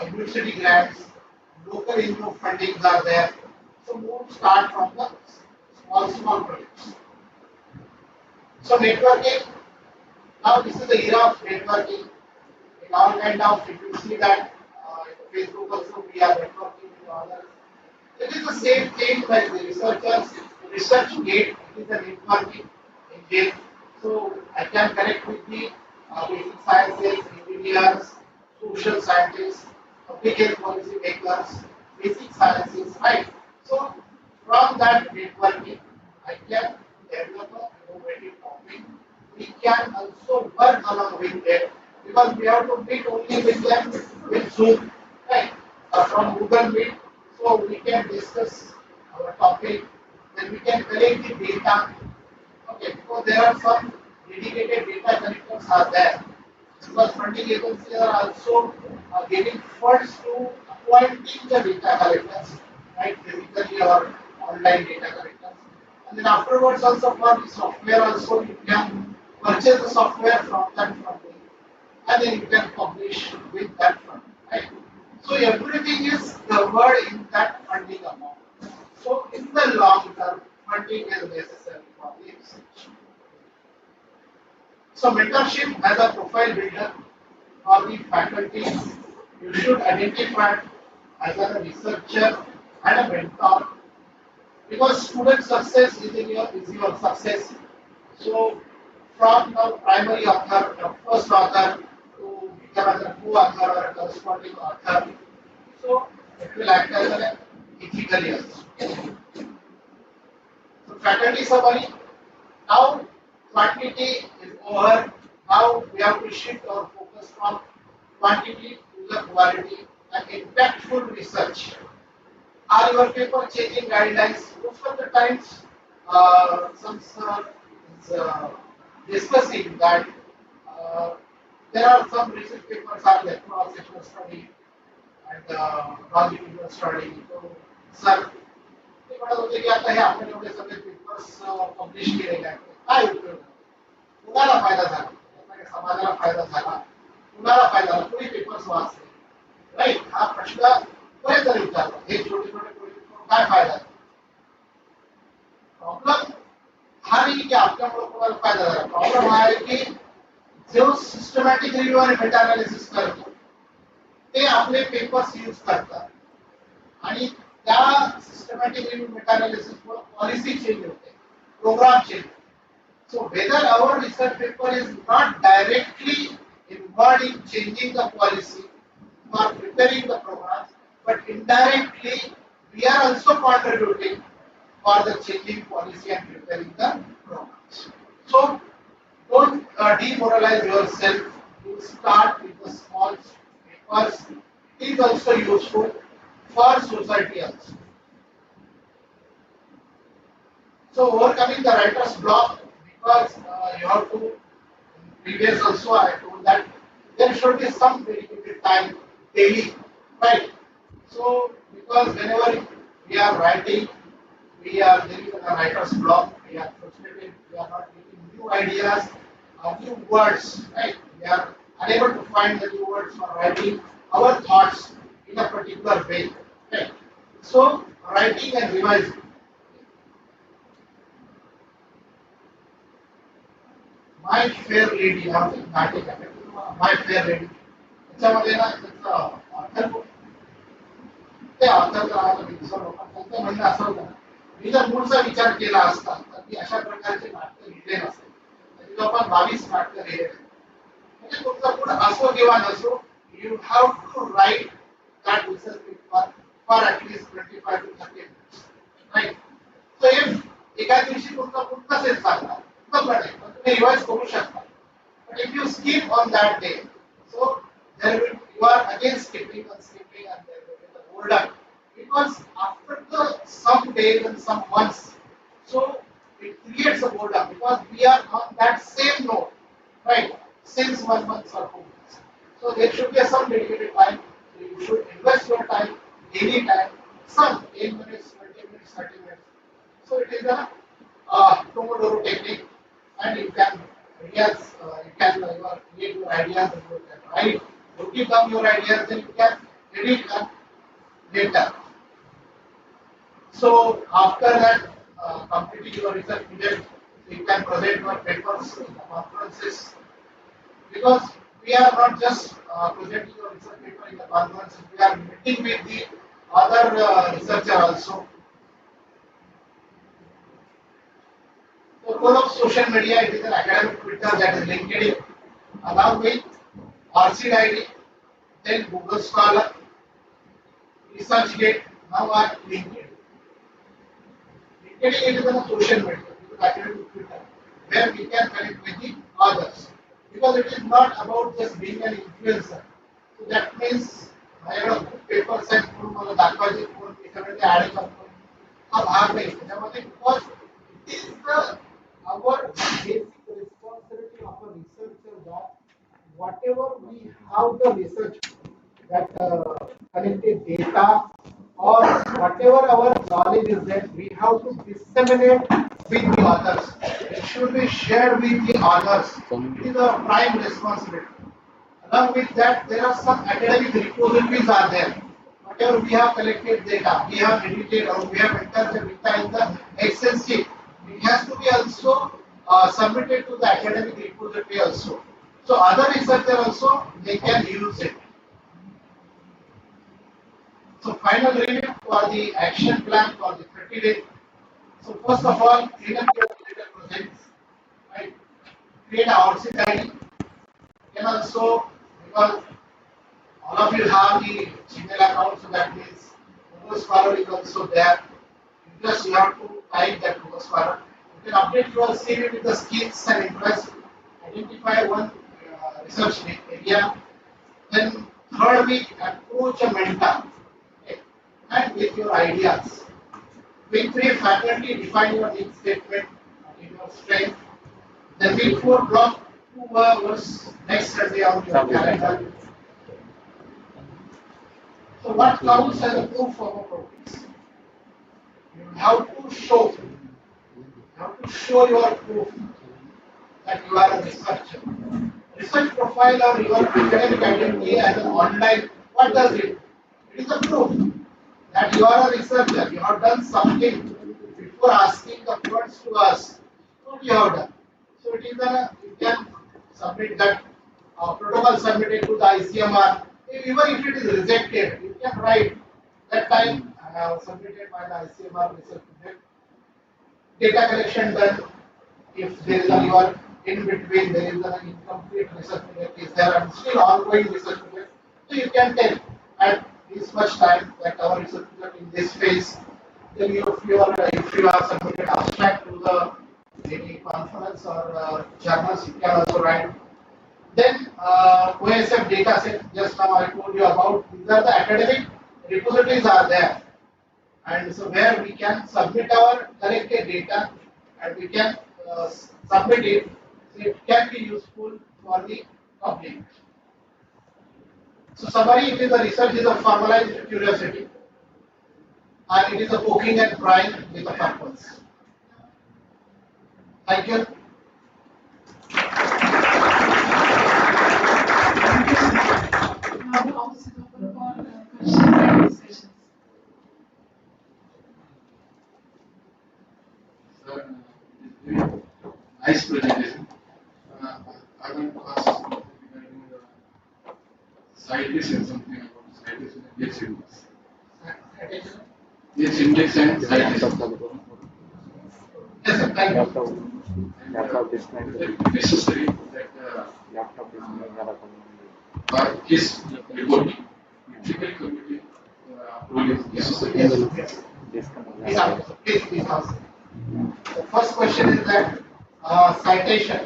Speaker 1: university grants, local NGO fundings are there. So move start from the small projects. So networking. Now this is the era of networking. In all kind of, if you see that in Facebook also we are networking with others. It is the same thing like the researchers, research gate is a networking engine. So I can connect with the basic sciences, engineers, social scientists, public health policy makers, basic sciences, right? So from that networking, I can develop a innovative topic. We can also work along with them because we have to meet only with them with Zoom, right? From Google Meet, so we can discuss our topic, then we can collect the data. Okay, because there are some dedicated data collectors are there. Because funding agencies are also giving funds to appointing the data collectors, right? Physically or online data collectors. And then afterwards also for the software also you can purchase the software from that funding and then you can publish with that funding, right? So everything is covered in that funding amount. So in the long term, funding is necessary for the research. So mentorship as a profile builder for the faculty, you should identify as a researcher and a mentor because student success is your success. So from the primary author, the first author to become as a co-author or a corresponding author, so it will act as an ethical also. So faculty summary. Now quantity is over. Now we have to shift our focus from quantity to the quality and impactful research. Are your paper changing guidelines? Most of the times, some sir is discussing that uh, there are some research papers are there, cross-sectional study and longitudinal study. So, sir, ते म्हणत होते की आता हे आपण एवढे सगळे papers publish केलेले आहेत काय उपयोग कुणाला फायदा झाला याचा समाजाला फायदा झाला कुणाला फायदा झाला कुणी पेपर्स वाचले राईट हा प्रश्न बरेच जण विचारतात हे छोटे छोटे प्रोजेक्ट काय फायदा प्रॉब्लेम हा नाही की आपल्यामुळे कोणाला फायदा झाला प्रॉब्लेम हा आहे की जो सिस्टमॅटिक रिव्ह्यू आणि मेटा अनालिसिस करतो ते आपले पेपर्स यूज करतात आणि त्या सिस्टमॅटिक रिव्ह्यू मेटा अनालिसिस मुळे पॉलिसी चेंज होते program change so whether our research paper is not directly involved in changing the policy or preparing the programs but indirectly we are also contributing for the changing policy and preparing the programs. So don't demoralize yourself. You start with the small papers. It is also useful for society also. So overcoming the writer's block because you have to. Previous also I told that there should be some dedicated time daily, right? So because whenever we are writing, we are there is a writer's block. We are frustrated. We are not getting new ideas, new words, right? We are unable to find the new words for writing our thoughts in a particular way, right? So writing and revising. My Fair Lady, हा नाटक आहे. My Fair Lady. त्याच्यामध्ये ना त्याचं author ते author नावाचं दुसरं लोक त्यांचं म्हणणं असं होतं मी जर मूळचा विचार केला असता तर मी अशा प्रकारचे नाटक लिहिले नसते. त्याची आपण 22 नाटकं लिहिले. म्हणजे तुमचा मूड असो किंवा नसो you have to write that research paper for at least 25 to 30 minutes. Right. So if एका दिवशी तुमचा मूड नसेल चांगला तर पण तुम्ही रिवाइज करू शकता. But if you skip on that day, so there will you are again skipping and there will be the boredom because after the some days and some months, so it creates a boredom because we are on that same note, right? Since 1 month or 2 months, so there should be some dedicated time. You should invest your time, daily time, some 10 minutes, 20 minutes, 30 minutes. So it is a Pomodoro technique, and you can create your ideas and you can write, you give them your ideas, then you can edit them later. So after that, completing your research project, you can present your papers in the conferences because we are not just presenting your research paper in the conferences, we are meeting with the other researcher also. So role of social media, it is an academic Twitter that is LinkedIn, along with RCD ID, then Google Scholar, ResearchGate, now are LinkedIn. LinkedIn it is a social media, it is academic Twitter, where we can connect with the others. Because it is not about just being an influencer. So that means माझ्याकडे खूप papers आहेत म्हणून मला दाखवायचे कोण त्याच्यामध्ये add करतो हा भाग नाही त्याच्यामध्ये because it is the our basic responsibility of a researcher that whatever we have the research that collected data or whatever our knowledge is that we have to disseminate with the others. It should be shared with the others. It is a prime responsibility. Along with that, there are some academic repositories are there. Whatever we have collected data, we have edited or we have entered the data in the Excel sheet. It has to be also submitted to the academic repository also. So other researchers also they can use it. So final review for the action plan for the 30 days. So first of all, clean up your related projects. Right? Create a outset ID. Can also because all of you have the Gmail account, so that means Google Scholar is also there. Just you have to type that Google Scholar. You can update your CV with the skills and interests. Identify one research area. Then third week, approach a mentor. Okay. And with your ideas. Week 3, faculty define your needs statement and your strength. Then week 4, block 2 hours next Sunday on your calendar. So what counts as a proof of a progress? You have to show. You have to show your proof that you are a researcher. Research profile or your academic identity as an online, what does it? It is a proof that you are a researcher. You have done something before asking the funds to us. What you have done. So it is you can submit that protocol submitted to the ICMR. Even if it is rejected, you can write that time I have submitted by the ICMR research project. Data collection done. If there is a you are in between, there is an incomplete research project is there and still ongoing research project. So you can tell at this much time that our research project in this phase then if you are submitted abstract to the any conference or journals, you can also write. Then OSF data set, just now I told you about, these are the academic repositories are there. And so where we can submit our collected data and we can submit it, so it can be useful for the public. So summary, it is a research is a formalized curiosity and it is a poking and prying with a purpose. Thank you.
Speaker 3: Now the house is open for questions and discussions.
Speaker 4: Sir, nice presentation. I want to ask regarding the citation, something about citation and H index. H index and citation.
Speaker 1: Yes, sir, thank you.
Speaker 4: Is it necessary that for case reporting, ethical committee approval is necessary?
Speaker 1: Yes, yes. Please answer. Please answer. The first question is that citation.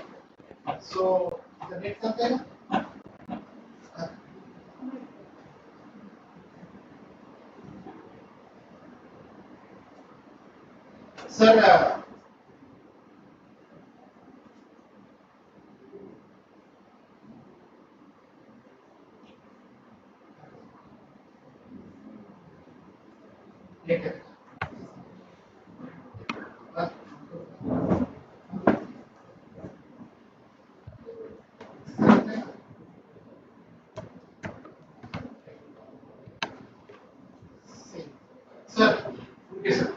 Speaker 1: So the next something. Sir, later. Uh, Sir, okay, sir.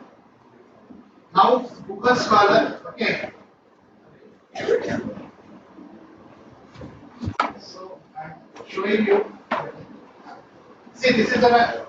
Speaker 1: Now Google Scholar, okay. So I'm showing you. See, this is a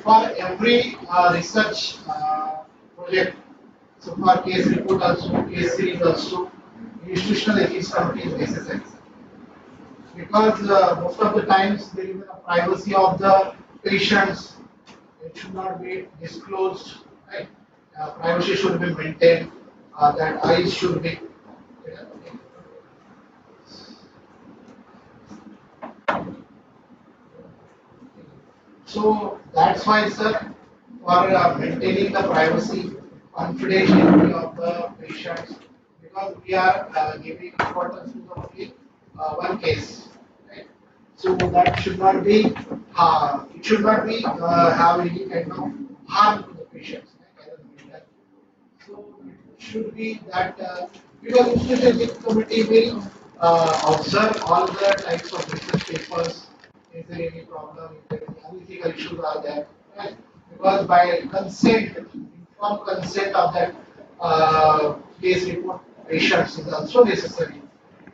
Speaker 1: for every research project. So for case report also, case series also, institutional ethics committee is necessary. Because most of the times there is a privacy of the patients, it should not be disclosed, right? Privacy should be maintained, that eyes should be. So that's why, sir, for maintaining the privacy, confidentiality of the patients, because we are giving importance to the only one case, right? So that should not be, it should not be have any kind of harm to the patients, like either mental. So it should be that because institutional committee will observe all the types of research papers. Is there any problem? Is there any unethical issues are there? Right? Because by consent, informed consent of that case report patients is also necessary.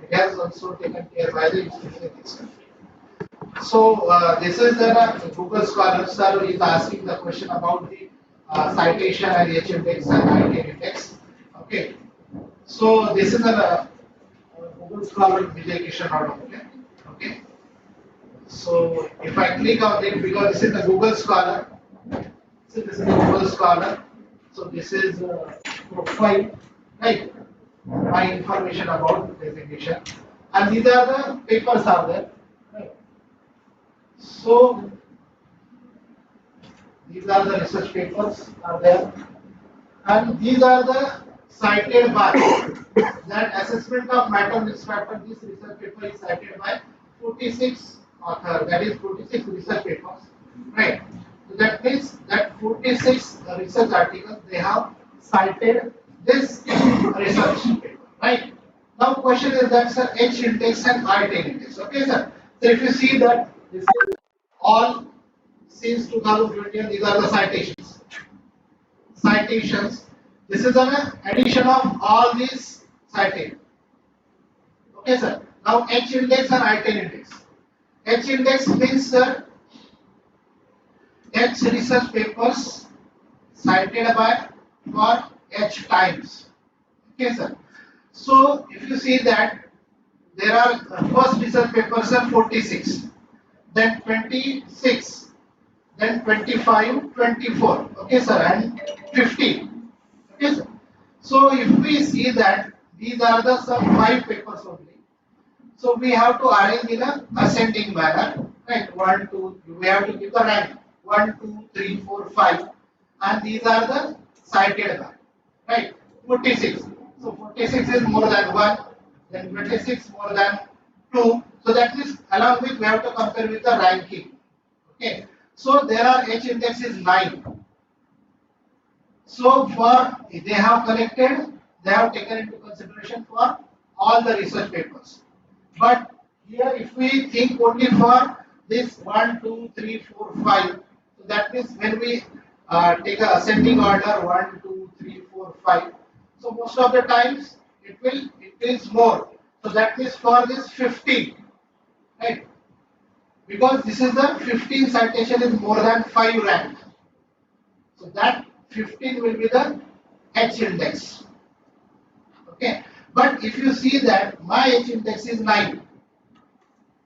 Speaker 1: It has also taken care by the institutional ethics committee. So this is the Google Scholar sir is asking the question about the citation and H index and IT index. Okay. So this is a Google Scholar Vijay Kishan order. Okay. So if I click on it, because this is the Google Scholar. So this is the Google Scholar. So this is profile, right? My information about designation, and these are the papers are there. Right? So these are the research papers are there, and these are the cited by that assessment of matter risk factor. This research paper is cited by 46 author. That is 46 research papers, right? So that means that 46 research articles they have cited this research paper, right? Now question is that sir H index and I index. Okay, sir. So if you see that this is all since 2020, and these are the citations. Citations. This is an addition of all these citations. Okay, sir. Now H index and I-10 index. H index means, sir, H research papers cited by for H times. Okay, sir. So if you see that there are first research papers are 46, then 26, then 25, 24. Okay, sir, and 50. Okay, sir. So if we see that these are the some 5 papers only. So we have to arrange in a ascending manner, right? 1, 2, we have to give the rank 1, 2, 3, 4, 5, and these are the cited by, right? 46. So 46 is more than 1, then 26 more than 2. So that is along with we have to compare with the ranking. Okay. So there are H index is 9. So for they have collected, they have taken into consideration for all the research papers. But here, if we think only for this 1, 2, 3, 4, 5, so that means when we take a ascending order 1, 2, 3, 4, 5, so most of the times it will increase more. So that means for this 15, right? Because this is the 15 citation is more than 5 rank. So that 15 will be the H index. Okay. But if you see that my H index is 9.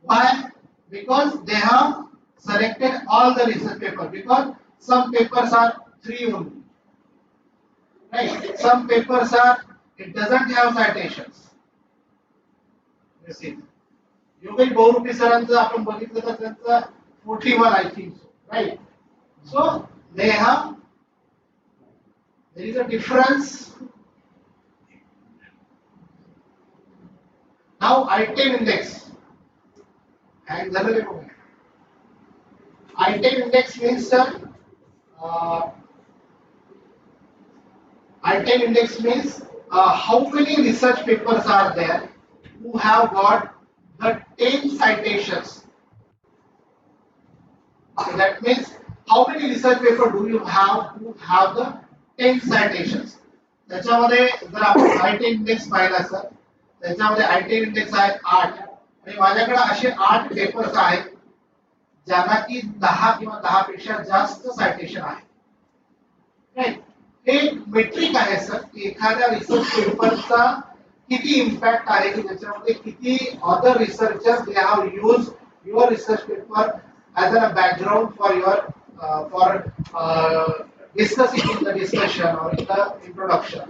Speaker 1: Why? Because they have selected all the research papers. Because some papers are 3 only. Right? Some papers are, it doesn't have citations. You see. Yogesh Bahurupi सरांचं आपण बघितलं तर त्यांचं 41 I think so, right? So they have, there is a difference. Now I-10 index. And I-10 index means, sir, I-10 index means how many research papers are there who have got the 10 citations. So that means how many research paper do you have who have the 10 citations? त्याच्यामध्ये जर आपण I-10 index पाहिला sir, त्याच्यामध्ये I-10 index आहे 8 आणि माझ्याकडे असे 8 papers आहेत ज्यांना की 10 किंवा 10 पेक्षा जास्त सायटेशन आहे. राईट. हे मेट्रिक आहे सर की एखाद्या रिसर्च पेपरचा किती इम्पॅक्ट आहे की त्याच्यामध्ये किती other researchers they have use your research paper as a background for your discussing in the discussion or in the introduction.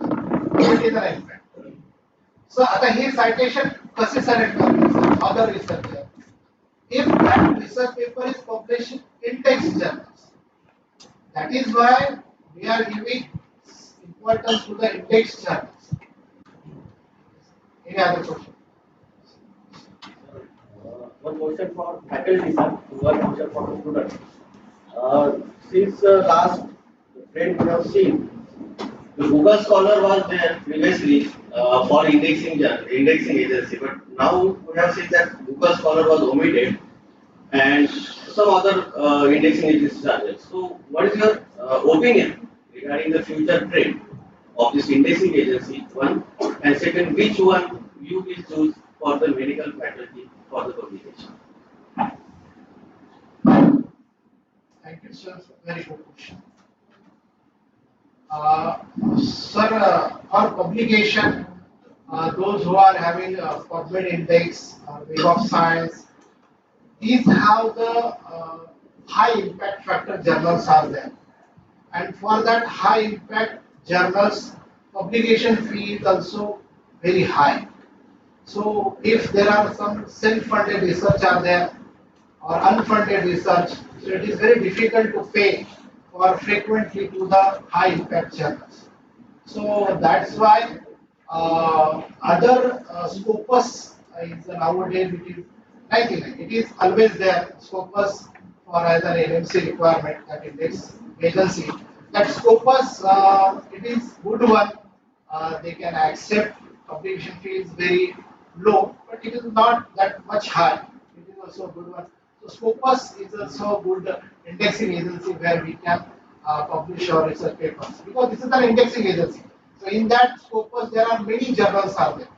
Speaker 1: It is an impact. So आता हे citation कसे select करायचे other researcher? If that research paper is published in text journals, that is why we are giving importance to the index journals. Any other question?
Speaker 5: One question for faculty, sir. One question for the student. Since last trend we have seen, the Google Scholar was there previously for indexing agency, but now we have seen that Google Scholar was omitted and some other indexing agencies are there. So, what is your opinion regarding the future trend of this indexing agency? One, and second, which one you will choose for the medical faculty for the publication?
Speaker 1: Thank you, sir. Very good question. Sir, for publication, those who are having PubMed Index, Web of Science, these have the high impact factor journals are there. And for that high impact journals, publication fee is also very high. So if there are some self-funded research are there or unfunded research, so it is very difficult to pay for frequently to the high impact journals. So that's why other Scopus is nowadays it is 99. It is always there. Scopus for either NMC requirement that index agency. That Scopus it is good one. They can accept publication fee is very low, but it is not that much high. It is also a good one. So Scopus is also a good indexing agency where we can publish our research papers because this is an indexing agency. So in that Scopus there are many journals are there,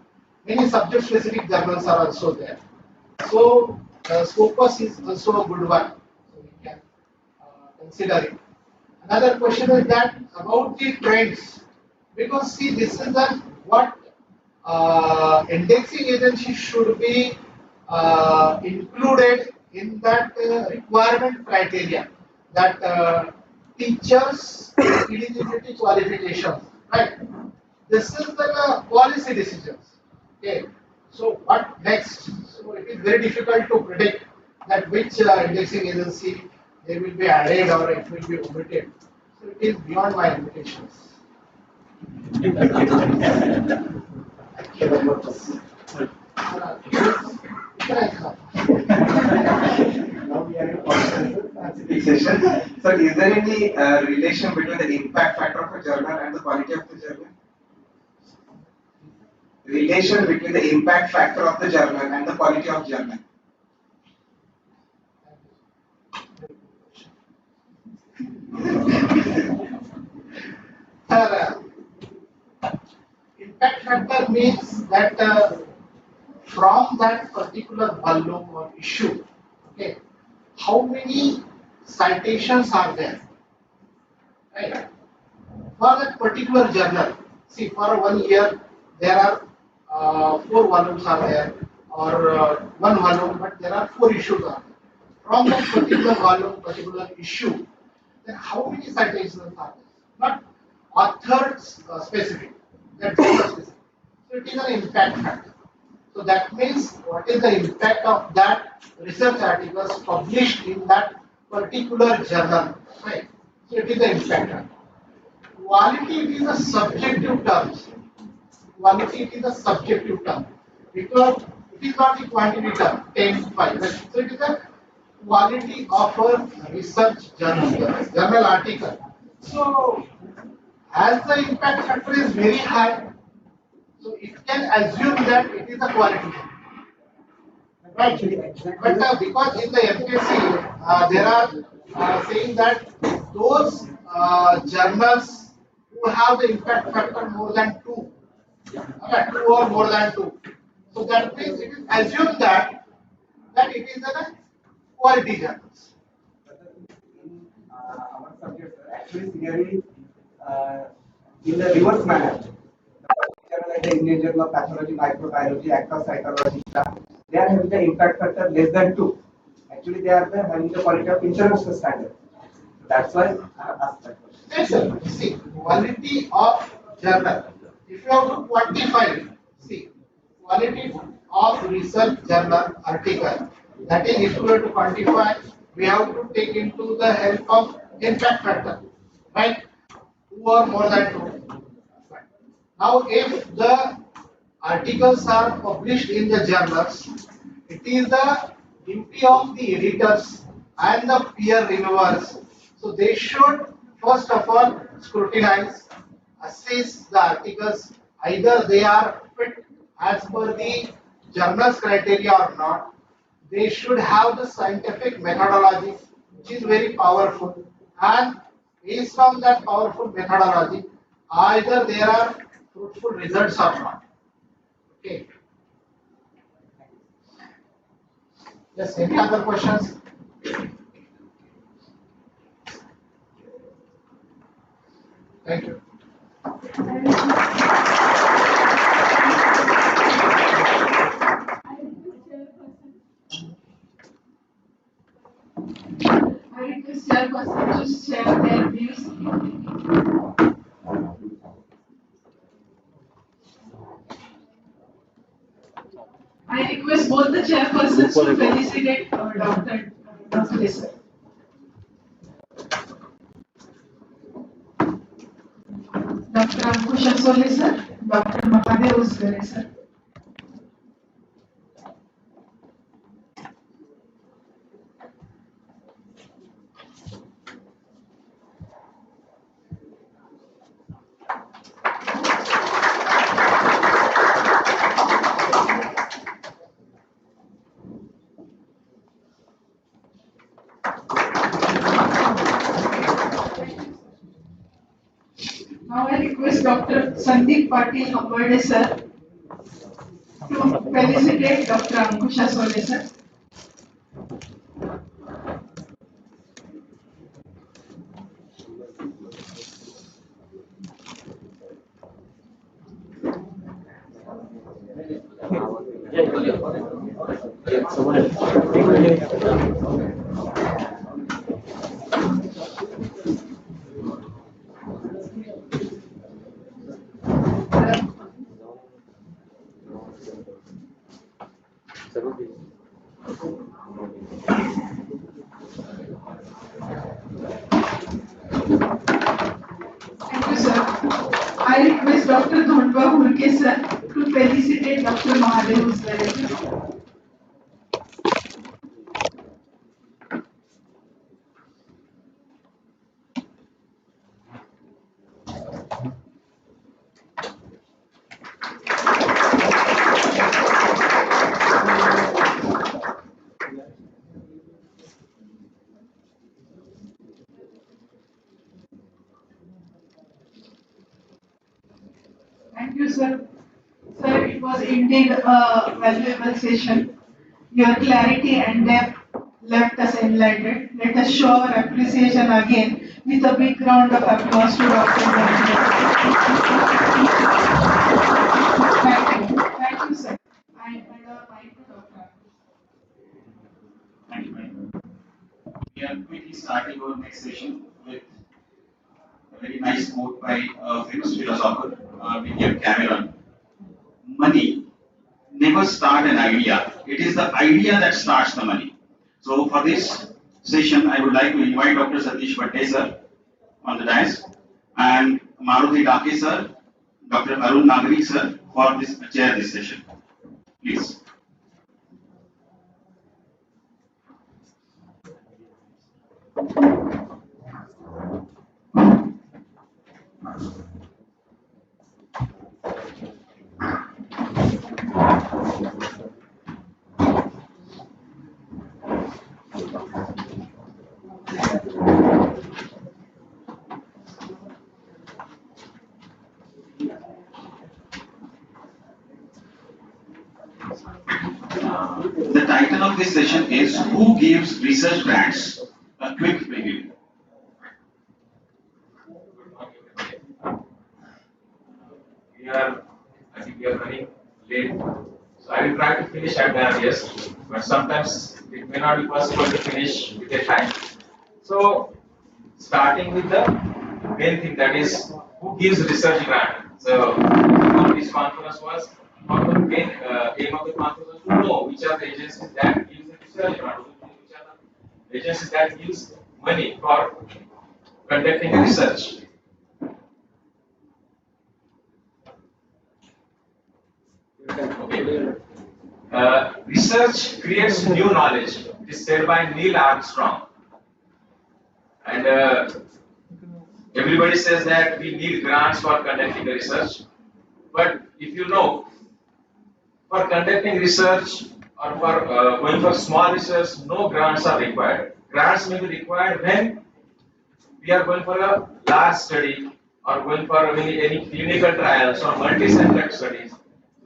Speaker 1: many subject specific journals are also there. So Scopus is also a good one. So we can consider it. Another question is that about the trends, because see this is the what indexing agency should be included in that requirement criteria that teachers eligibility qualifications, right? This is the policy decisions. Okay, so what next? So it is very difficult to predict that which indexing agency they will be added or it will be omitted. So it is beyond my limitations.
Speaker 6: Now we are in scientific session. So, is there any relation between the impact factor of a journal and the quality of the journal? Relation between the impact factor of the journal and the quality of journal.
Speaker 1: Sir, impact factor means that from that particular volume or issue, okay, how many citations are there, right? For that particular journal, see, for 1 year there are 4 volumes are there, or 1 volume, but there are 4 issues are there. From that particular volume, particular issue, then how many citations are there? Not author specific, that journal specific. So it is an impact factor. So that means what is the impact of that research articles published in that particular journal, right? So it is the impact factor. Quality it is a subjective term. Quality it is a subjective term because it is not a quantity term, 10, 5. Right? So it is a quality of a research journal article. So as the impact factor is very high, so it can assume that it is a quality. Right. But because in the MPSC there are saying that those journals who have the impact factor more than 2, okay, 2 or more than 2. So that means it is assumed that it is a quality journals.
Speaker 6: In our subject, actually, theory uh, in the reverse manner. Like the Indian Journal of Pathology, Microbiology, Active Cytology, they are having the impact factor less than 2. Actually, they are having the quality of international standard. So that's why I asked that question.
Speaker 1: Yes, sir. See, quality of journal. If you have to quantify, see, quality of research journal article. That is, if you have to quantify, we have to take into the help of impact factor, right? 2 or more than 2. Now, if the articles are published in the journals, it is the duty of the editors and the peer reviewers. So they should first of all scrutinize, assess the articles, either they are fit as per the journal's criteria or not. They should have the scientific methodology, which is very powerful, and based on that powerful methodology, either there are fruitful results or not. Okay. Yes, any other questions? Thank you.
Speaker 3: I request chairperson to share their views. I request both the chairpersons to felicitate Dr. Desai. Dr. Ankush Asole sir, Dr. Mahadev Usgare sir. Now I request Dr. Sandeep Patil Hamberde sir to felicitate Dr. Ankusha Sole sir. Thank you sir. I request Dr. Dhondwa Hurke sir to felicitate Dr. Mahadev Usdare sir. Thank you, sir. Sir, it was indeed a valuable session. Your clarity and depth left us enlightened. Let us show our appreciation again with a big round of applause to Dr. Thank you. Thank you, sir. I hand over mic to Dr.
Speaker 7: Thank you, ma'am. We are quickly starting our next session with a very nice quote by a famous philosopher, William Cameron. Money never start an idea. It is the idea that starts the money. So for this session, I would like to invite Dr. Satish Bhatte sir on the dais and Maruti Dake sir, Dr. Arun Nagari sir for this chair this session. Please. The title of this session is Who Gives Research Grants? A quick preview.
Speaker 8: I think we are running late. So I will try to finish at the earliest, but sometimes it may not be possible to finish with a time. So starting with the main thing, that is who gives research grant. So what this conference was, one of the main aim of the conference was to know which are the agencies that gives the research grant, which are the agencies that gives money for conducting research. Okay. Research creates new knowledge. It is said by Neil Armstrong. And everybody says that we need grants for conducting the research. But if you know, for conducting research or for going for small research, no grants are required. Grants may be required when we are going for a large study or going for any clinical trials or multi-centered studies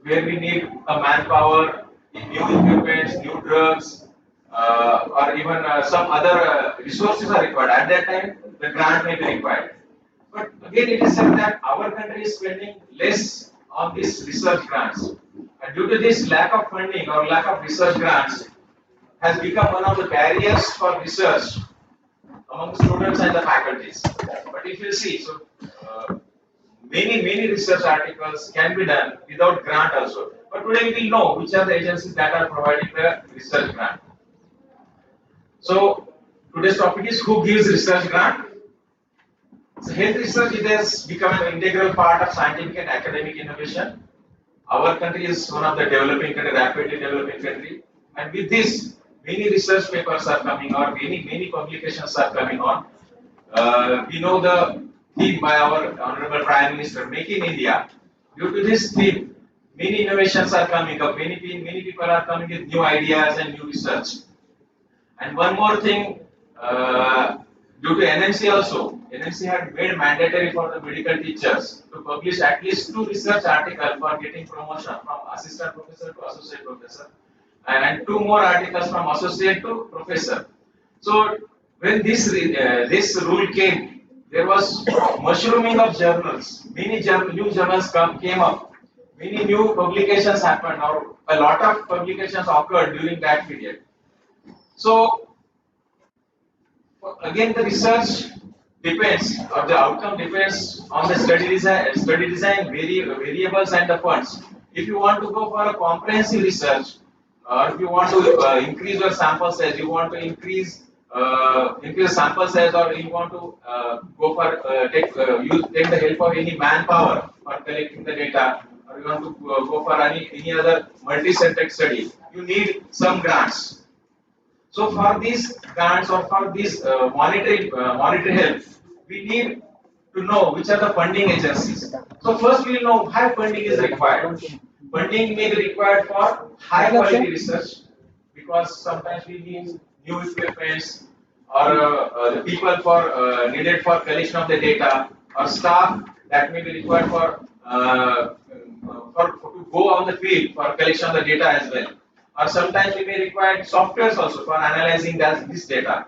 Speaker 8: where we need a manpower, new equipments, new drugs, or even some other resources are required. At that time, the grant may be required. But again, it is said that our country is spending less on these research grants. And due to this lack of funding or lack of research grants, has become one of the barriers for research among students and the faculties. But if you see, so many research articles can be done without grant also. But today we will know which are the agencies that are providing the research grant. So today's topic is who gives research grant. So health research it has become an integral part of scientific and academic innovation. Our country is one of the developing country, rapidly developing country, and with this, many research papers are coming out, many publications are coming on. We know the theme by our Honorable Prime Minister, Make in India. Due to this theme, many innovations are coming up, many people are coming with new ideas and new research. And one more thing, due to NMC also, NMC had made mandatory for the medical teachers to publish at least 2 research articles for getting promotion from assistant professor to associate professor, and 2 more articles from associate to professor. So when this rule came, there was mushrooming of journals. Many new journals came up. Many new publications happened, or a lot of publications occurred during that period. So again, the research depends, or the outcome depends on the study design variables and the funds. If you want to go for a comprehensive research, or if you want to increase your sample size, you want to increase sample size, or you want to go for take the help of any manpower for collecting the data, or you want to go for any other multi-centric study, you need some grants. So for these grants, or for this monetary help, we need to know which are the funding agencies. So first we will know how funding is required. Funding may be required for high quality research, because sometimes we need new equipments, or the people needed for collection of the data, or staff that may be required to go on the field for collection of the data as well. Or sometimes we may require softwares also for analyzing this data.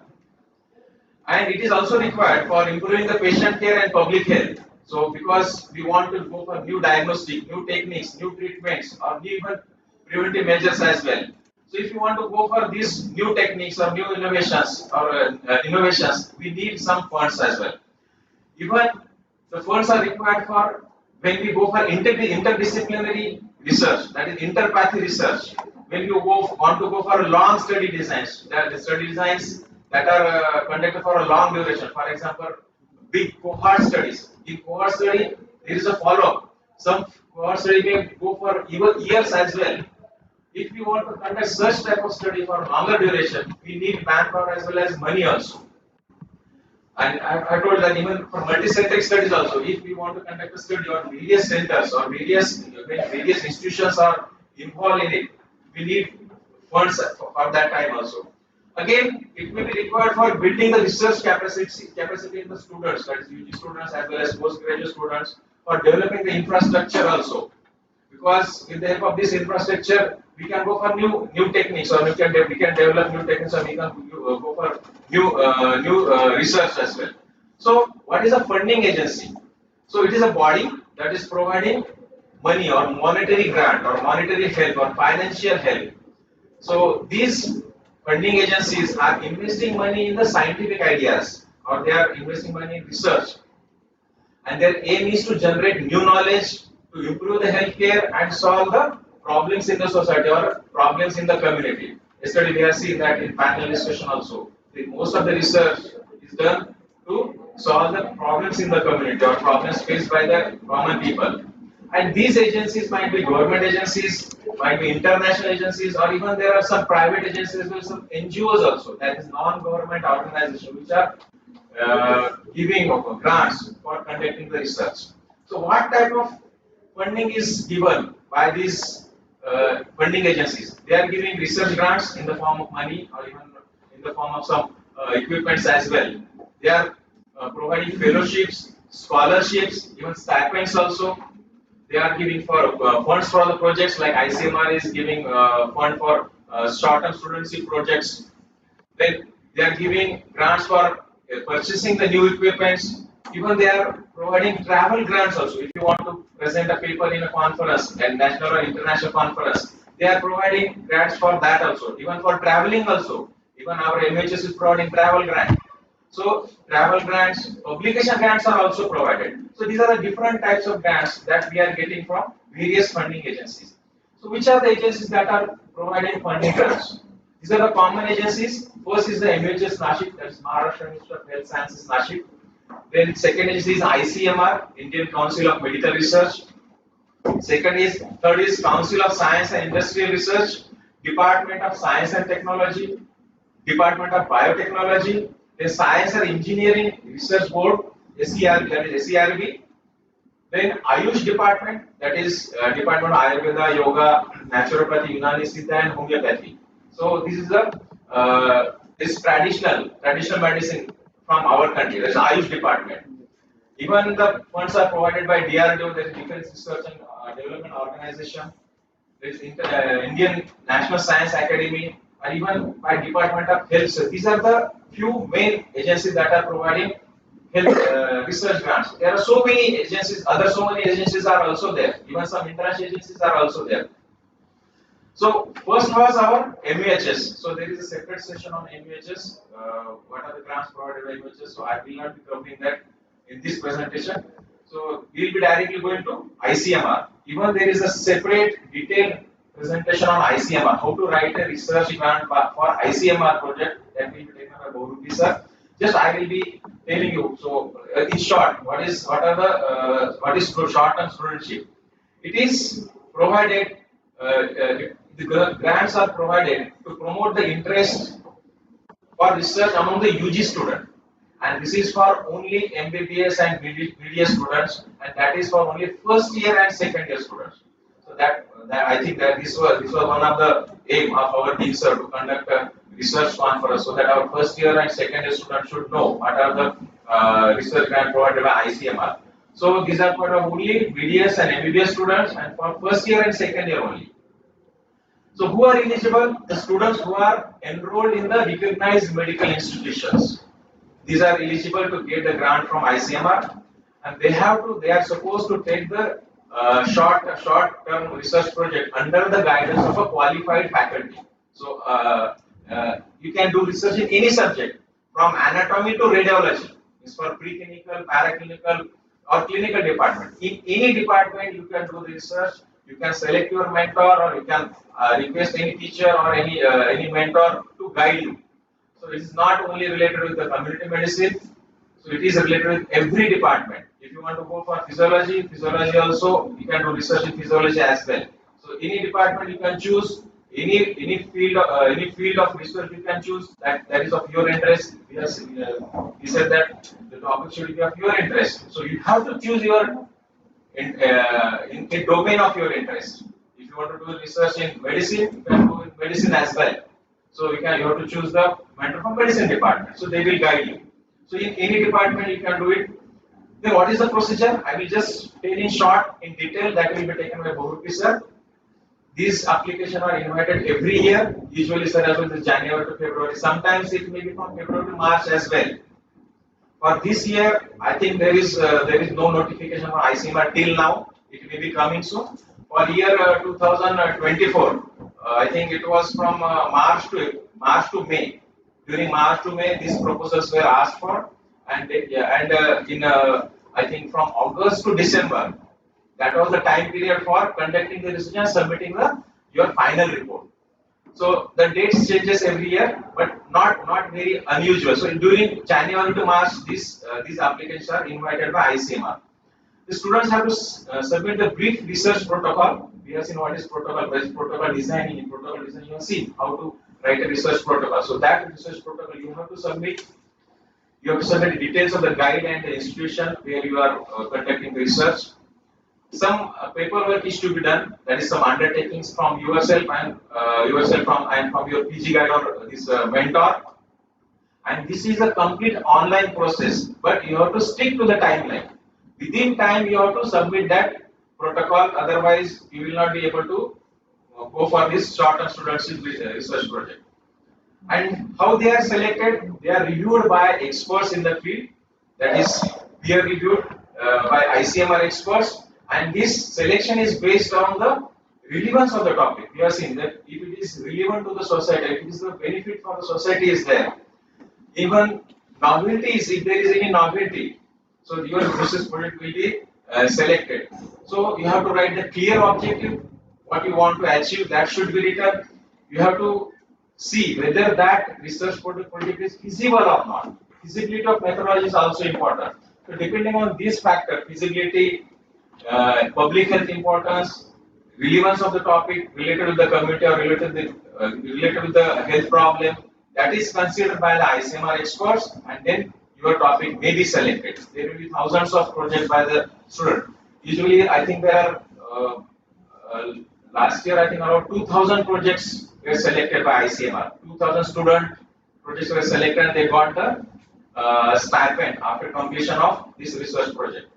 Speaker 8: And it is also required for improving the patient care and public health. So because we want to go for new diagnostic, new techniques, new treatments, or new even preventive measures as well. So if you want to go for these new techniques or new innovations, we need some funds as well. Even the funds are required for when we go for interdisciplinary research, that is interpathy research. When you want to go for long study designs, the study designs that are conducted for a long duration. For example, big cohort studies. In cohort study, there is a follow-up. Some cohort study may go for even years as well. If we want to conduct such type of study for longer duration, we need manpower as well as money also. And I told that even for multi-centric studies also, if we want to conduct a study on various centers or various institutions are involved in it, we need funds for that time also. Again, it may be required for building the research capacity in the students, that is UG students as well as postgraduate students, for developing the infrastructure also. Because with the help of this infrastructure, we can go for new techniques, or we can develop new techniques, or we can go for new research as well. So, what is a funding agency? So, it is a body that is providing money or monetary grant or monetary help or financial help. So, these funding agencies are investing money in the scientific ideas, or they are investing money in research, and their aim is to generate new knowledge to improve the healthcare and solve the problems in the society or problems in the community. Yesterday we have seen that in panel discussion also. Most of the research is done to solve the problems in the community or problems faced by the common people. And these agencies might be government agencies, might be international agencies, or even there are some private agencies, there are some NGOs also, that is non-government organizations, which are giving grants for conducting the research. So what type of funding is given by these funding agencies? They are giving research grants in the form of money, or even in the form of some equipments as well. They are providing fellowships, scholarships, even stipends also. They are giving for funds for the projects, like ICMR is giving fund for short-term studentship projects. Then they are giving grants for purchasing the new equipments. Even they are providing travel grants also. If you want to present a paper in a conference, a national or international conference, they are providing grants for that also. Even for traveling also. Even our MHS is providing travel grant. So travel grants, publication grants are also provided. So these are the different types of grants that we are getting from various funding agencies. So which are the agencies that are providing funding grants? These are the common agencies. First is the MHS Nashik, that is Maharashtra Institute of Health Sciences Nashik. Then second is ICMR, Indian Council of Medical Research. Third is Council of Science and Industrial Research, Department of Science and Technology, Department of Biotechnology, the Science and Engineering Research Board, SERB, that is SERB. Then Ayush Department, that is Department of Ayurveda, Yoga, Naturopathy, Unani Siddha, and Homeopathy. So this is this traditional medicine from our country. That's the Ayush department. Even the funds are provided by DRDO, there is Defense Research and Development Organization, there is Indian National Science Academy, or even by Department of Health. So these are the few main agencies that are providing health research grants. There are so many agencies, so many agencies are also there. Even some international agencies are also there. So first was our MUHS. So there is a separate session on MUHS. What are the grants provided by MUHS? So I will not be covering that in this presentation. So we will be directly going to ICMR. Even there is a separate detailed presentation on ICMR. How to write a research grant for ICMR project that will be taken by Borupi sir. Just I will be telling you. So in short, what is short-term studentship? It is provided. The grants are provided to promote the interest for research among the UG student, and this is for only MBBS and BDS students, and that is for only first year and second year students. So that I think that this was one of the aim of our team sir to conduct a research conference so that our first year and second year students should know what are the research grants provided by ICMR. So these are for only BDS and MBBS students, and for first year and second year only. So who are eligible? The students who are enrolled in the recognized medical institutions. These are eligible to get the grant from ICMR, and they are supposed to take the short-term research project under the guidance of a qualified faculty. So you can do research in any subject, from anatomy to radiology. It's for preclinical, paraclinical, or clinical department. In any department, you can do the research. You can select your mentor, or you can request any teacher or any mentor to guide you. So it is not only related with the community medicine. So it is related with every department. If you want to go for physiology also you can do research in physiology as well. So any department you can choose, any field of research you can choose that is of your interest. We said that the topic should be of your interest. So you have to choose your in the domain of your interest. If you want to do research in medicine, you can do in medicine as well. So you have to choose the mentor from medicine department. So they will guide you. So in any department you can do it. Then what is the procedure? I will just tell in short, in detail, that will be taken by Borupi sir. These applications are invited every year. Usually sir as well is January to February. Sometimes it may be from February to March as well. For this year, I think there is no notification for ICMR till now. It may be coming soon. For year 2024, I think it was from March to May. During March to May, these proposals were asked for, and I think from August to December, that was the time period for conducting the research and submitting your final report. So the dates changes every year, but not very unusual. So during January to March, these applications are invited by ICMR. The students have to submit the brief research protocol. We have seen what is protocol. What is protocol designing? In protocol design, you have seen how to write a research protocol. So that research protocol you have to submit. You have to submit details of the guide and the institution where you are conducting the research. Some paperwork is to be done. That is some undertakings from yourself and from your PG guide or this mentor. And this is a complete online process, but you have to stick to the timeline. Within time, you have to submit that protocol. Otherwise, you will not be able to go for this short-term studentship research project. And how they are selected? They are reviewed by experts in the field. That is peer reviewed by ICMR experts. And this selection is based on the relevance of the topic. We have seen that if it is relevant to the society, if it is the benefit for the society is there. Even novelties, if there is any novelty, so your research project will be selected. So you have to write the clear objective, what you want to achieve, that should be written. You have to see whether that research project is feasible or not. Feasibility of methodology is also important. So depending on this factor, feasibility, public health importance, relevance of the topic related with the community or related with the health problem, that is considered by the ICMR experts, and then your topic may be selected. There will be thousands of projects by the student. Usually, I think there are last year I think around 2,000 projects were selected by ICMR. 2,000 student projects were selected, and they got the stipend after completion of this research project.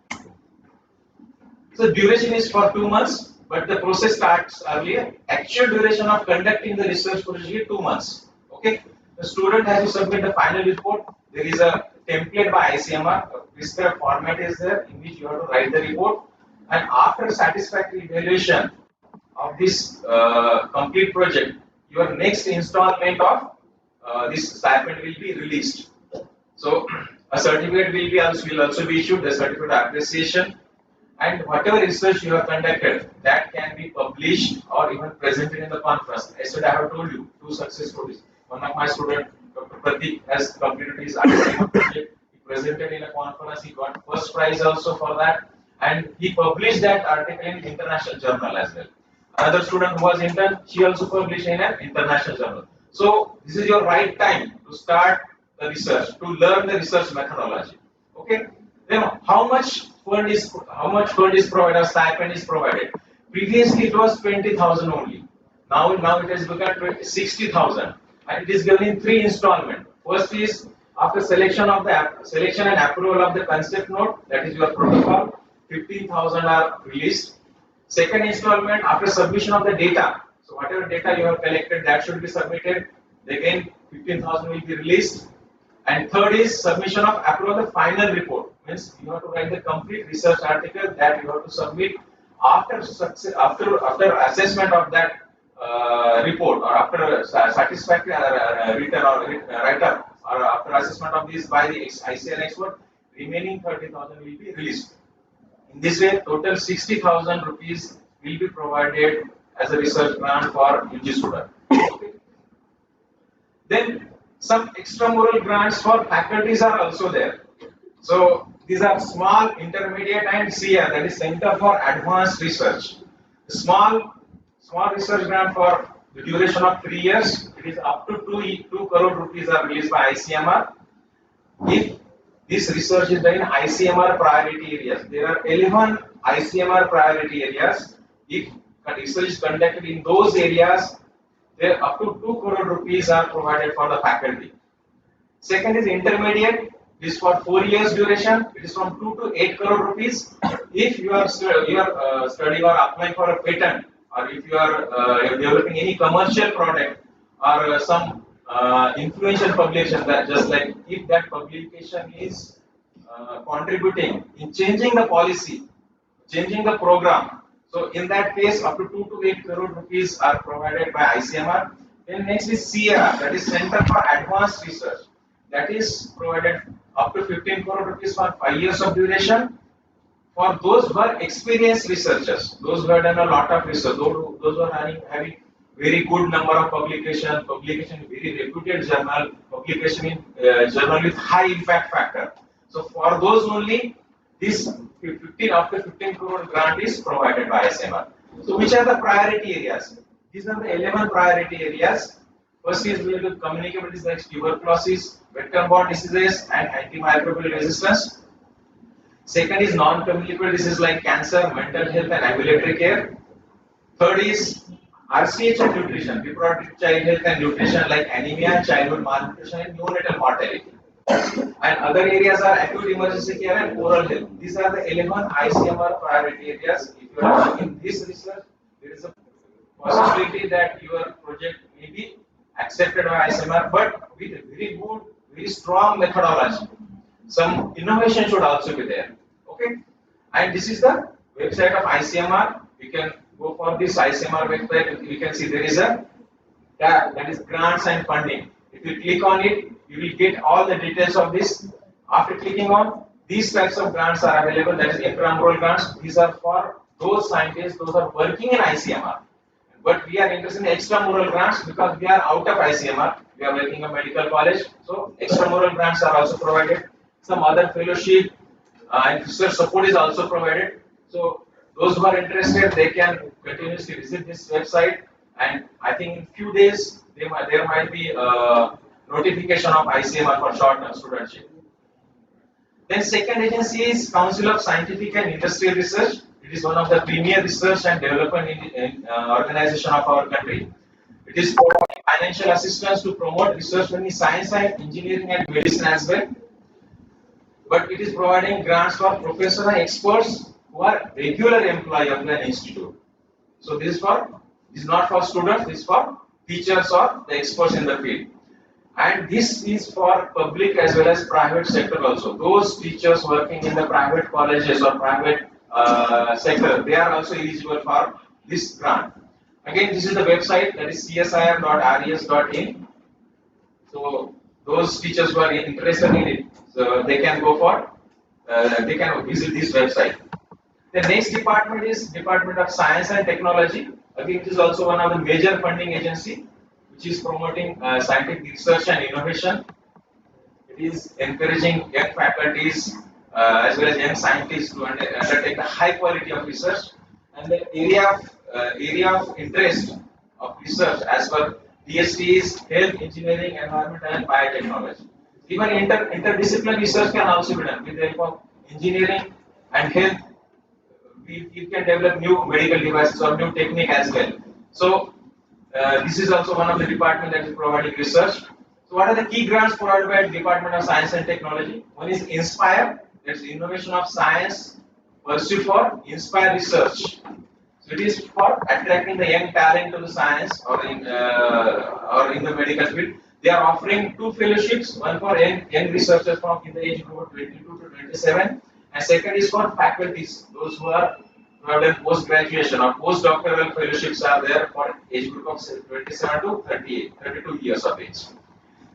Speaker 8: So duration is for 2 months, but the process starts earlier. Actual duration of conducting the research project is 2 months. Okay, the student has to submit the final report. There is a template by ICMR. A prescribed format is there in which you have to write the report. And after satisfactory evaluation of this complete project, your next installment of this stipend will be released. So a certificate will also be issued, the certificate of appreciation, and whatever research you have conducted that can be published or even presented in the conference. Yesterday I have told you 2 success stories. One of my students, Dr. Pratik, has completed his academic project. He presented in a conference. He got first prize also for that, and he published that article in international journal as well. Another student who was intern, she also published in an international journal. So this is your right time to start the research, to learn the research methodology. Okay. Then how much fund is provided, stipend is provided. Previously it was 20,000 only. Now it has become 60,000, and it is given in 3 installments. First is after selection and approval of the concept note, that is your protocol, 15,000 are released. Second installment after submission of the data. So whatever data you have collected, that should be submitted. Again 15,000 will be released. And third is submission of approval of the final report. Means you have to write the complete research article that you have to submit after assessment of that report, or after satisfactory written or write-up, or after assessment of this by the ICL expert. Remaining 30,000 will be released. In this way, total 60,000 rupees will be provided as a research grant for UG student. Okay. Then some extramural grants for faculties are also there. So these are small, intermediate, and CR, that is Center for Advanced Research. Small research grant for the duration of 3 years. It is up to 2 crore rupees are released by ICMR. If this research is done in ICMR priority areas, there are 11 ICMR priority areas. If research is conducted in those areas, there up to 2 crore rupees are provided for the faculty. Second is intermediate. This for 4 years duration. It is from 2 to 8 crore rupees. If you are studying or applying for a patent, or if you are developing any commercial product or some influential publication, that just like if that publication is contributing in changing the policy, changing the program. So in that case, up to 2 to 8 crore rupees are provided by ICMR. Then next is CR, that is Center for Advanced Research. That is provided up to 15 crore rupees for 5 years of duration. For those who are experienced researchers, those who have done a lot of research, those who are having very good number of publication in very reputed journal, publication in journal with high impact factor. So for those only, this 15 crore grant is provided by ICMR. So which are the priority areas? These are the 11 priority areas. First is related to communicable disease like tuberculosis, vector-borne diseases, and antimicrobial resistance. Second is non-communicable diseases like cancer, mental health, and ambulatory care. Third is RCH and nutrition, reproductive child health and nutrition like anemia, childhood malnutrition, and neonatal mortality. And other areas are acute emergency care and oral health. These are the 11 ICMR priority areas. If you are doing this research, there is a possibility that your project may be accepted by ICMR, but with a very good, very strong methodology. Some innovation should also be there. Okay, and this is the website of ICMR. You can go for this ICMR website. You can see there is a tab that is grants and funding. If you click on it, you will get all the details of this. After clicking on, these types of grants are available. That is intramural grants. These are for those scientists, those are working in ICMR. But we are interested in extramural grants because we are out of ICMR. We are working in a medical college. So extramural grants are also provided. Some other fellowship and research support is also provided. So those who are interested, they can continuously visit this website. And I think in few days there might be a notification of ICMR for short-term studentship. Then second agency is Council of Scientific and Industrial Research. It is one of the premier research and development organization of our country. It is for financial assistance to promote research in science and engineering and medicine as well. but it is providing grants for professors and experts who are regular employee of an institute. So this is not for students, this is for teachers or the experts in the field. And this is for public as well as private sector also. Those teachers working in the private colleges or private sector, they are also eligible for this grant. Again, this is the website, that is csir.res.in. So those teachers who are interested in it, so they can go for, they can visit this website. The next department is Department of Science and Technology. Again, it is also one of the major funding agency which is promoting scientific research and innovation. It is encouraging young faculties as well as young scientists to undertake a high quality of research. And the area of interest of research as per DST is health, engineering, environmental, and biotechnology. Even interdisciplinary research can also be done with the help of engineering and health. We can develop new medical devices or new technique as well. So this is also one of the department that is providing research. So what are the key grants provided by the Department of Science and Technology? One is Inspire, that's innovation of science, pursuit for Inspire research. So it is for attracting the young talent to the science or in the medical field. They are offering 2 fellowships, one for young researchers from in the age group of 22 to 27, and second is for faculties, those who have done post graduation or postdoctoral fellowships are there for age group of 27 to 32 years of age.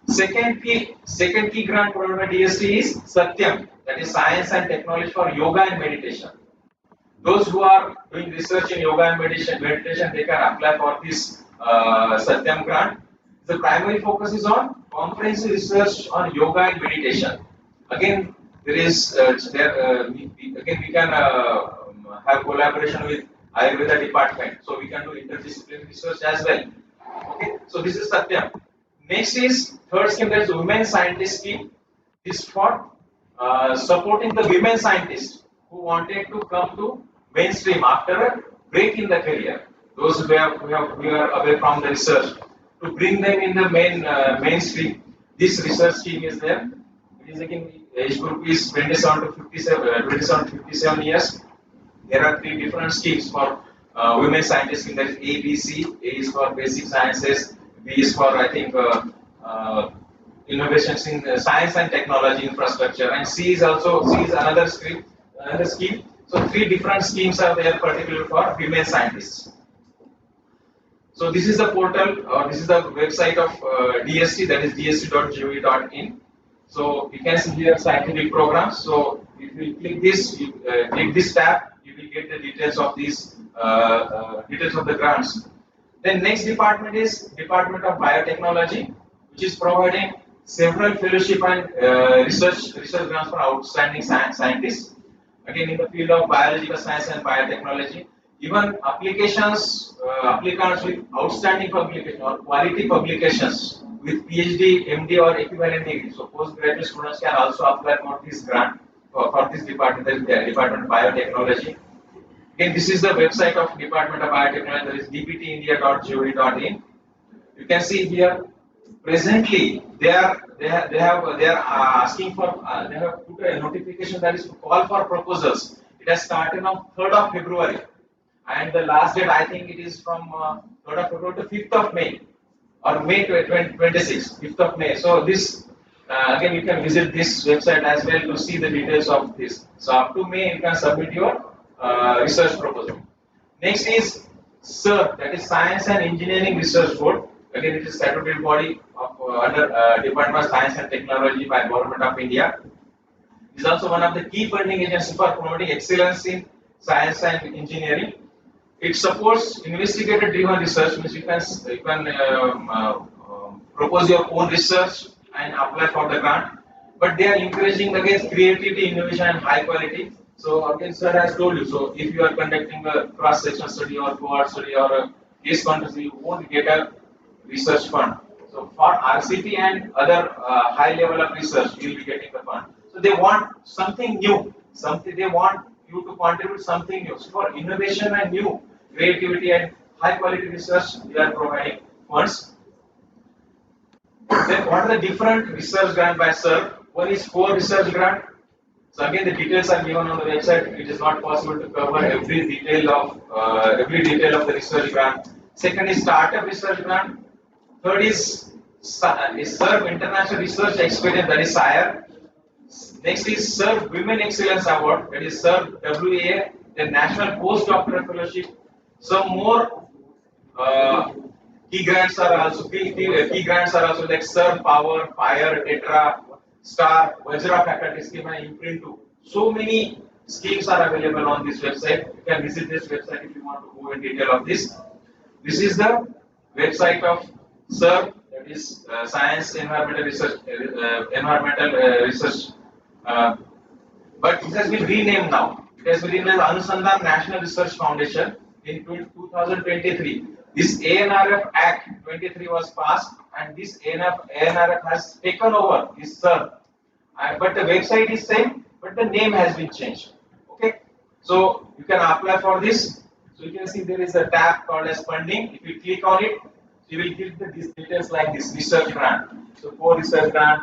Speaker 8: Second key grant provided by DST is Satyam, that is science and technology for yoga and meditation. Those who are doing research in yoga and meditation, they can apply for this Satyam grant. The primary focus is on comprehensive research on yoga and meditation. Again, there is we can have collaboration with Ayurveda department, so we can do interdisciplinary research as well. Okay, so this is Satyam. Next is third scheme, that is Women Scientist Scheme. This is for supporting the women scientists who wanted to come to mainstream after a break in the career. Those who are away from the research, to bring them in the mainstream. This research scheme is there. It is again age group is 27 to 57 years. There are 3 different schemes for women scientists. That is A, B, C. A is for basic sciences. B is for I think innovations in science and technology infrastructure, and C is another scheme. So 3 different schemes are there, particularly for women scientists. So this is the portal, or this is the website of DST, that is dst.gov.in. So you can see here scientific programs. So if you click this tab, you will get the details of these details of the grants. Then next department is Department of Biotechnology, which is providing several fellowship and research grants for outstanding scientists. Again, in the field of biological science and biotechnology, even applicants with outstanding publication or quality publications with PhD, MD or equivalent degree. So postgraduate students can also apply for this grant for this department, the Department of Biotechnology. Again, this is the website of Department of Biotechnology, that is dptindia.gov.in. You can see here presently they are asking for they have put a notification, that is call for proposals. It has started on 3rd of February, and the last date I think it is from 3rd of February to 5th of May or May 26th, 5th of May. So this again you can visit this website as well to see the details of this. So up to May you can submit your research proposal. Next is SIR, that is Science and Engineering Research Board. Again, it is statutory body of under Department of Science and Technology by Government of India. It is also one of the key funding agencies for promoting excellence in science and engineering. It supports investigator-driven research, means you can propose your own research and apply for the grant. But they are encouraging against creativity, innovation, and high quality. So again, sir has told you. So if you are conducting a cross-section study or cohort study or a case conference, you won't get a research fund. So for RCT and other high level of research, you will be getting the fund. So they want something new. They want you to contribute something new. So for innovation and new creativity and high quality research, they are providing funds. Then what are the different research grant by SIR? One is core research grant. So again, the details are given on the website. It is not possible to cover every detail of the research grant. Second is startup research grant. Third is Serve International Research Experience, that is SIRE. Next is Serve Women Excellence Award, that is Serve WA, the National Postdoctoral Fellowship. Some more key grants are also like Serve Power, Fire, Tetra, Star, Vajra Faculty Scheme, and Imprint 2. So many schemes are available on this website. You can visit this website if you want to go in detail of this. This is the website of SERV, that is Science Environmental Research, but it has been renamed now. It has been renamed Anusandhan National Research Foundation in 2023. This ANRF Act 23 was passed, and this ANRF has taken over this SERV. But the website is same, but the name has been changed. Okay, so you can apply for this. So you can see there is a tab called as funding. If you click on it, you will get these details like this research grant. So core research grant,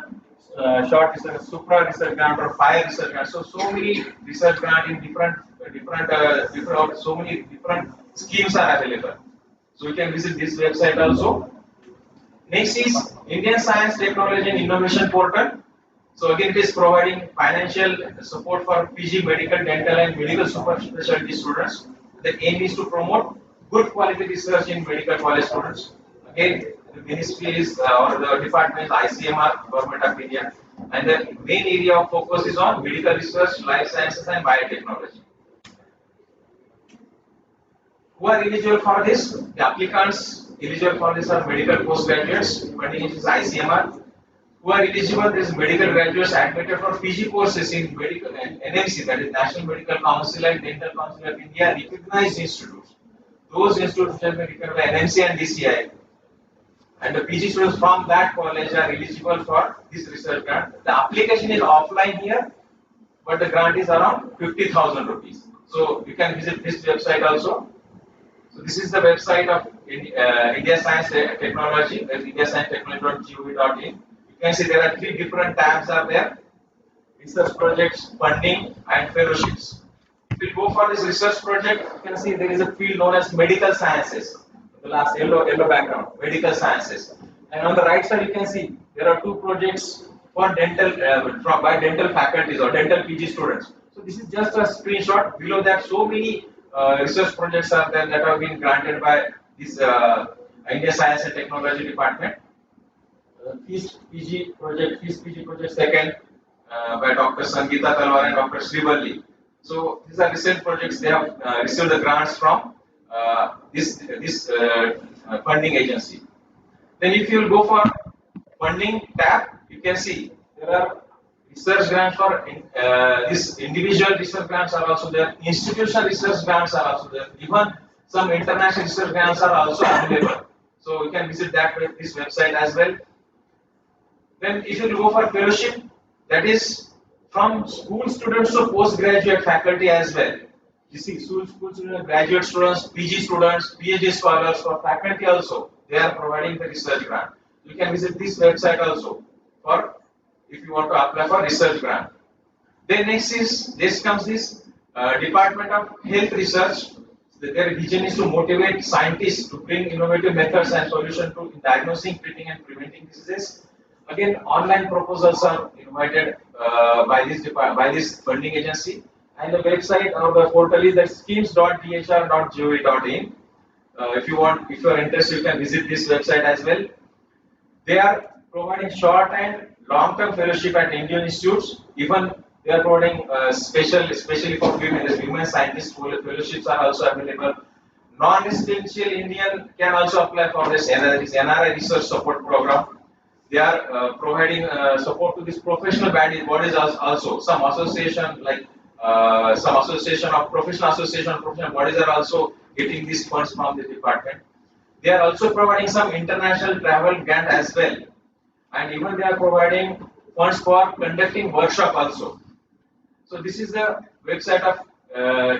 Speaker 8: short research, supra research grant, or fire research grant. So many research grant in different so many different schemes are available. So you can visit this website also. Next is Indian Science, Technology and Innovation Portal. So again, it is providing financial support for PG medical, dental and medical super specialty students. The aim is to promote good quality research in medical college students. Again, the ministry is or the department ICMR, Government of India, and the main area of focus is on medical research, life sciences and biotechnology. Who are eligible for this? The applicants eligible for this are medical postgraduates, funding is ICMR. Who are eligible? This medical graduates admitted for PG courses in medical NMC, that is National Medical Council and Dental Council of India recognized institutes. Those institutes have been recognized by NMC and DCI. And the PG students from that college are eligible for this research grant. The application is offline here, but the grant is around 50,000 rupees. So you can visit this website also. So this is the website of India Science Technology, that is indiascienceTechnology.gov.in. You can see there are 3 different tabs are there: research projects, funding, and fellowships. If we go for this research project, you can see there is a field known as medical sciences. The last yellow background, medical sciences. And on the right side, you can see there are 2 projects for dental by dental faculties or dental PG students. So this is just a screenshot. Below that, so many research projects are there that have been granted by this India Science and Technology Department. FEAST PG project second by Dr. Sangeeta Talwar and Dr. Srivalli. So these are recent projects. They have received the grants from this funding agency. Then if you will go for funding tab, you can see there are research grants for this individual research grants are also there. Institutional research grants are also there. Even some international research grants are also available. So you can visit this website as well. Then if you go for fellowship, that is from school students to postgraduate faculty as well. You see, school students, graduate students, PG students, PhD scholars, for faculty also, they are providing the research grant. You can visit this website also for if you want to apply for research grant. Then next comes this Department of Health Research. Their vision is to motivate scientists to bring innovative methods and solutions to diagnosing, treating, and preventing diseases. Again, online proposals are invited by this funding agency, and the website or the portal is that schemes.dhr.gov.in. If you are interested, you can visit this website as well. They are providing short and long-term fellowship at Indian institutes. Even they are providing especially for women. The women scientists fellowships are also available. Non-residential Indian can also apply for this NRI research support program. They are providing support to this professional bodies also. Some association like some association of professional bodies are also getting these funds from the department. They are also providing some international travel grant as well, and even they are providing funds for conducting workshop also. So this is the website of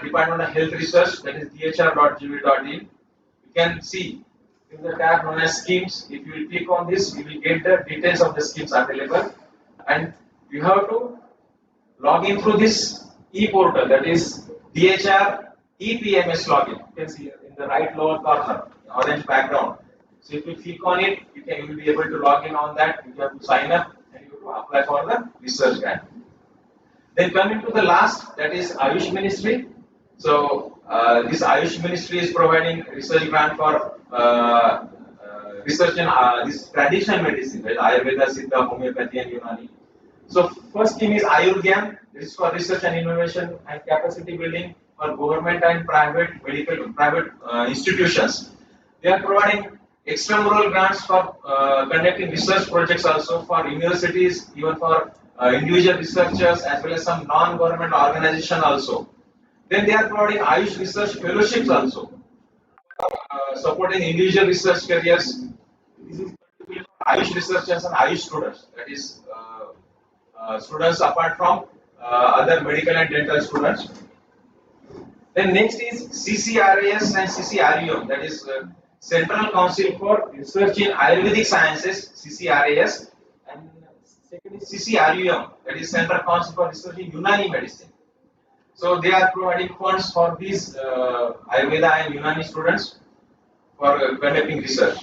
Speaker 8: Department of Health Research, that is dhr.gov.in. You can see in the tab known as schemes. If you will click on this, you will get the details of the schemes available, and you have to log in through this e-portal, that is DHR EPMS login. You can see in the right lower corner, orange background. So if you click on it, you will be able to log in on that. You have to sign up and you have to apply for the research grant. Then coming to the last, that is Ayush Ministry. So this Ayush Ministry is providing research grant for research in this traditional medicine, right? Ayurveda, Siddha, Homeopathy, and Unani. So first thing is Ayurgyan. This is for research and innovation and capacity building for government and private institutions. They are providing extramural grants for conducting research projects also for universities, even for individual researchers as well as some non-government organization also. Then they are providing Ayush research fellowships also, supporting individual research careers. This is particularly for Ayush researchers and Ayush students. That is students apart from other medical and dental students. Then next is CCRAS and CCRUM, that is Central Council for Research in Ayurvedic Sciences, CCRAS, and second is CCRUM, that is Central Council for Research in Unani Medicine. So they are providing funds for these Ayurveda and Unani students for conducting research.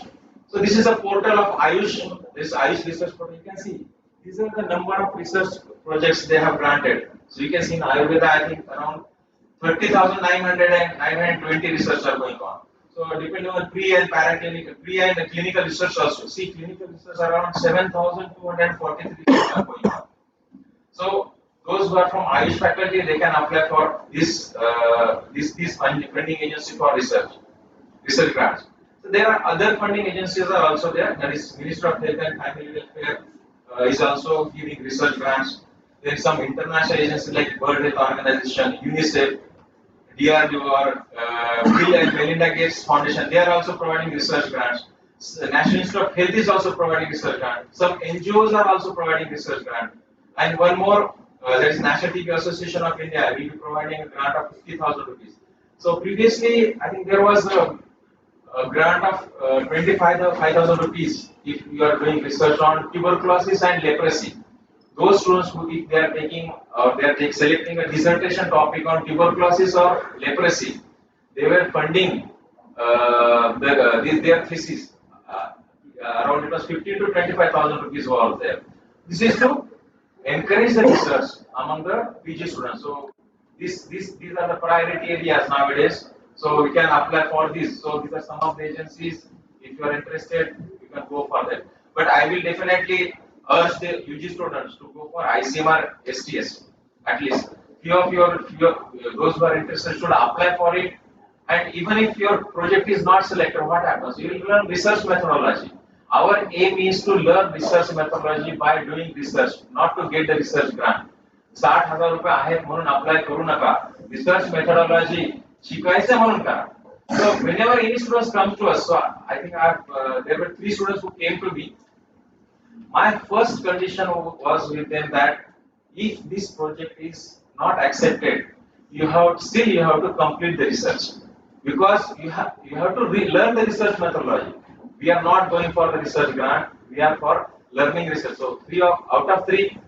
Speaker 8: So this is a portal of Ayush, this Ayush research portal. You can see these are the number of research projects they have granted. So you can see in Ayurveda, I think around 30,900 and 920 research are going on. So depending on pre and clinical research also. See, clinical research around 7,243 research are going on. So those who are from Ayush faculty, they can apply for this funding agency for research grants. So there are other funding agencies are also there. That is Ministry of Health and Family Welfare is also giving research grants. There is some international agencies like World Health Organization, UNICEF, DRDO, or Bill and Melinda Gates Foundation. They are also providing research grants. National Institute of Health is also providing research grants. Some NGOs are also providing research grants. And one more, that is National TB Association of India, will be providing a grant of 50,000 rupees. So previously, I think there was a grant of 25,000 rupees if you are doing research on tuberculosis and leprosy. Those students who, if they are taking or they are selecting a dissertation topic on tuberculosis or leprosy, they were funding their thesis. Around it was 15 to 25,000 rupees was there. This is to encourage the research among the PG students. So these are the priority areas nowadays. So we can apply for this. So these are some of the agencies. If you are interested, you can go for that. But I will definitely urge the UG students to go for ICMR STS. At least few of those who are interested should apply for it. And even if your project is not selected, what happens? You will learn research methodology. Our aim is to learn research methodology by doing research, not to get the research grant. 60,000 रुपये आहेत म्हणून apply करू नका. Research methodology शिकायचं म्हणून करा. So whenever any students come to us, so I think there were 3 students who came to me. My first condition was with them that if this project is not accepted, you have to complete the research, because you have to learn the research methodology. We are not going for the research grant. We are for learning research. So out of 3,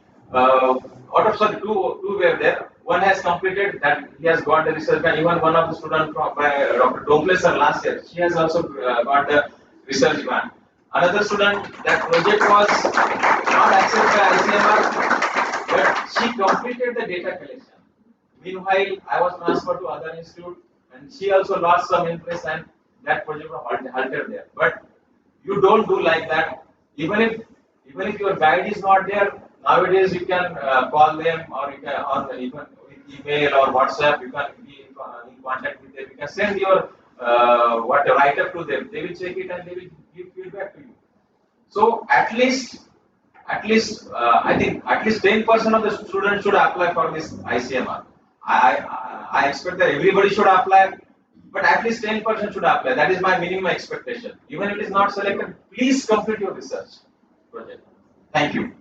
Speaker 8: two were there. One has completed that. He has got the research grant. Even one of the students from Dr. Domple sir last year, she has also got the research grant. Another student, that project was not accepted by ICMR, but she completed the data collection. Meanwhile, I was transferred to other institute, and she also lost some interest, and that project was halted there. But you don't do like that. Even if your guide is not there, nowadays you can call them, or you can even with email or WhatsApp, you can be in contact with them. You can send your write up to them. They will check it and they will give feedback to you. So at least I think at least 10% of the students should apply for this ICMR. I expect that everybody should apply, but at least 10% should apply. That is my minimum expectation. Even if it is not selected, please complete your research project. Thank you.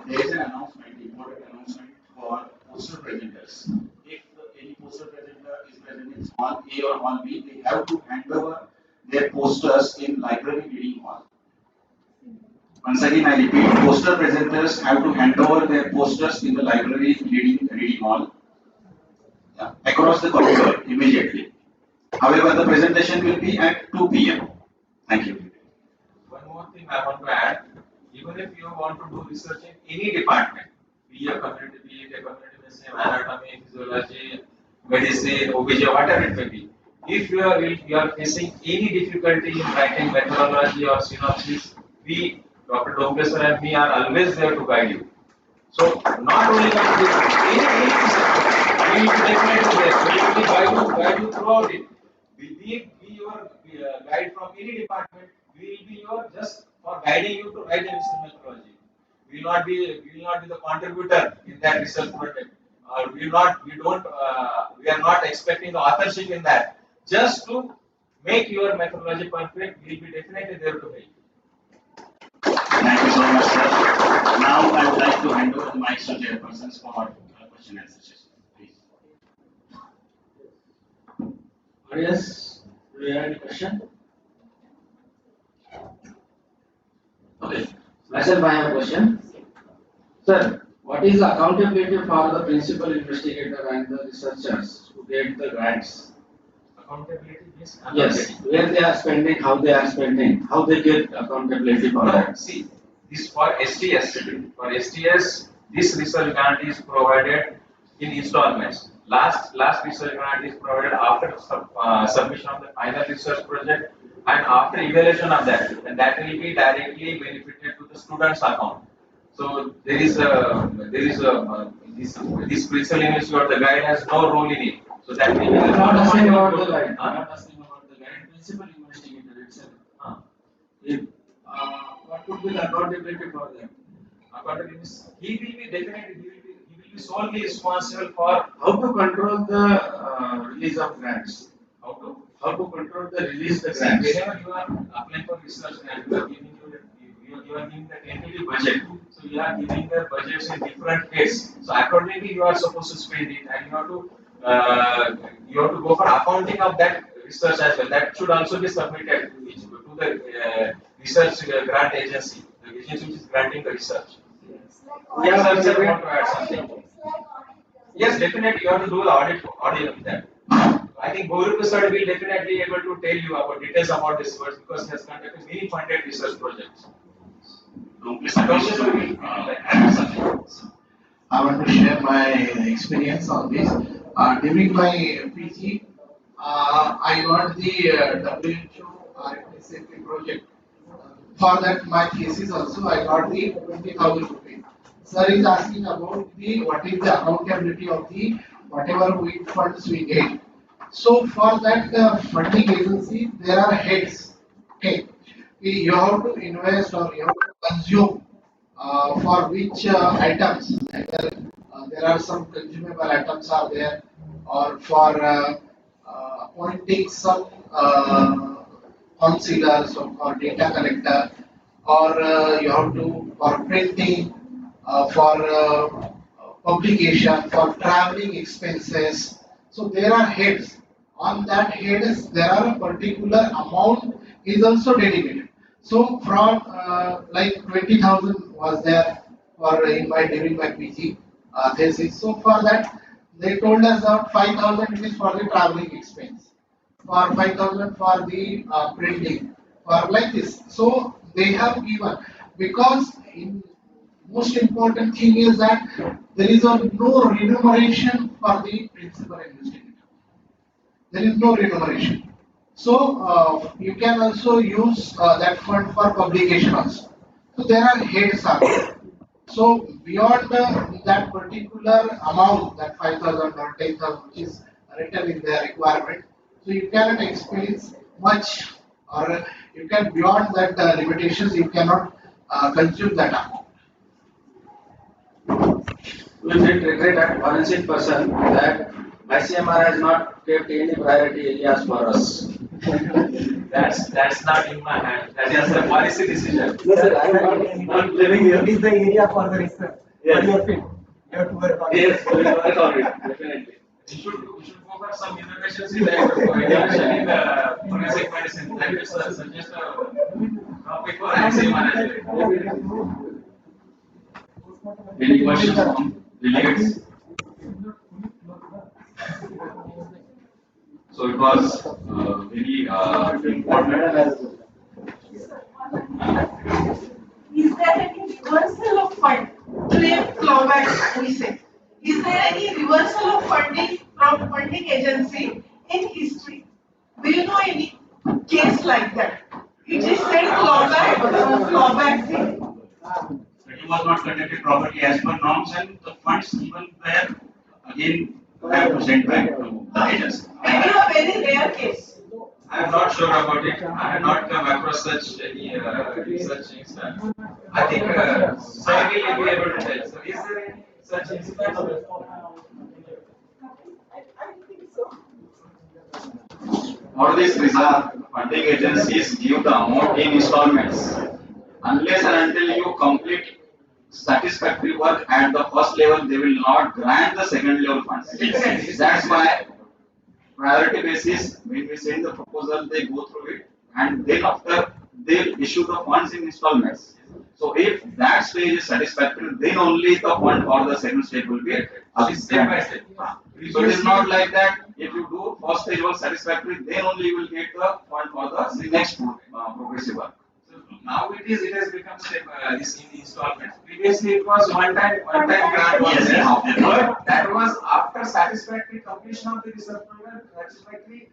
Speaker 7: There is an announcement, important announcement for poster presenters. If any poster presenter is present in hall A or hall B, they have to hand over their posters in library reading hall. Once again, I repeat, poster presenters have to hand over their posters in the library reading hall across the corridor immediately. However, the presentation will be at 2 p.m. Thank you.
Speaker 8: One more thing I want to add, even if you want to do research in any department, be a community medicine, anatomy, physiology, medicine, OBJ, whatever it may be, if you are facing any difficulty in writing methodology or synopsis, we, Dr. Domkeswar and me are always there to guide you. So not only on this, any research, we will definitely there. We will guide you throughout it. We will be your guide from any department. We will be your just for guiding you to write a research methodology. We will not be the contributor in that research project. Or we are not expecting the authorship in that. Just to make your methodology perfect, we will be definitely there to help.
Speaker 7: Thank you so much, sir. Now I would like to hand over the mics to chairpersons for question and answer session. Please.
Speaker 5: Yes, do you have any question? Okay, myself, I have a question. Sir, what is the accountability for the principal investigator and the researchers to get the grants?
Speaker 8: Accountability is
Speaker 5: Yes, where they are spending, how they are spending, how they get accountability for that.
Speaker 8: See, this for STS. For STS, this research grant is provided in installments. Last research grant is provided after submission of the final research project and after evaluation of that, and that will be directly benefited to the student's account. So there is this principal university or the guide has no role in it. So that will be
Speaker 5: I'm not asking about the guide. I'm not asking about the guide. Principal investigator itself. If, what would be the accountability for that?
Speaker 8: According to he will be definitely he will be solely responsible for
Speaker 5: How to control the release of grants?
Speaker 8: how to
Speaker 5: Control the release the
Speaker 8: see,
Speaker 5: grants?
Speaker 8: whenever you are applying for research grant, you are giving the tentative budget. So you are giving the budgets in different phases. So accordingly, you are supposed to spend it, and you have to go for accounting of that research as well. That should also be submitted to the research grant agency, the agency which is granting the research. Yes, sir, want to add something? Yes, definitely you have to do the audit of that. I think Gaurav sir will definitely able to tell you about details about this work because he has conducted many funded research projects.
Speaker 1: I want to share my experience on this. During my PG, I got the WHO RFSAP project. For that, my thesis also, I got the 20,000 rupees. Sir is asking about the what is the accountability of the whatever funds we get. So for that funding agency, there are heads. Okay, you have to invest or you have to consume for which items. Either there are some consumable items are there, or for appointing some counselors or data collector, or you have to for printing, for publication, for traveling expenses. So there are heads. On that heads, there are a particular amount is also dedicated. So from like 20,000 was there for in my during my PG thesis. So for that, they told us that 5,000 is for the traveling expense, for 5,000 for the printing, for like this. So they have given because in most important thing is that there is no remuneration for the principal investigator. There is no remuneration. So you can also use that fund for publication also. So there are heads are there. So beyond that particular amount, that 5,000 or 10,000, which is written in their requirement, so you cannot experience much, or you can beyond that limitations, you cannot consume that amount.
Speaker 5: We did regret at forensic person that ICMR has not kept any priority areas for us.
Speaker 8: That's not in my hand. That is the policy decision.
Speaker 6: No, sir, I am not living here. It is the area for the research.
Speaker 5: Yes.
Speaker 6: For your field. You have to work on it.
Speaker 5: Yes, we will work on it, definitely.
Speaker 8: We should go for some innovations in the innovation in forensic medicine. That is suggest topic for essay management.
Speaker 7: Any questions from delegates? So it was very important.
Speaker 3: Is there any reversal of fund? Claim clawback, we say. Is there any reversal of funding from funding agency in history? Do you know any case like that? It is said clawback thing.
Speaker 7: It was not conducted properly as per norms, and the funds given were again have to send back to the agency.
Speaker 3: Maybe a very rare case.
Speaker 8: I am not sure about it. I have not come across such any such instance. I think Sir will be able to tell. So, is there any such instance?
Speaker 7: All these reserve funding agencies give the amount in installments. Unless and until you complete satisfactory work at the first level, they will not grant the second level funds. That's why priority basis, when we send the proposal, they go through it, and then after they issue the funds in installments. So if that stage is satisfactory, then only the fund for the second stage will be
Speaker 8: Step by step.
Speaker 7: So it is not like that. If you do first stage was satisfactory, then only you will get the fund for the next progressive work.
Speaker 8: So now it has become step this in installments. Previously it was one time grant was
Speaker 7: Yes,
Speaker 8: there,
Speaker 7: yes.
Speaker 8: but that was after satisfactory completion of the research program, satisfactory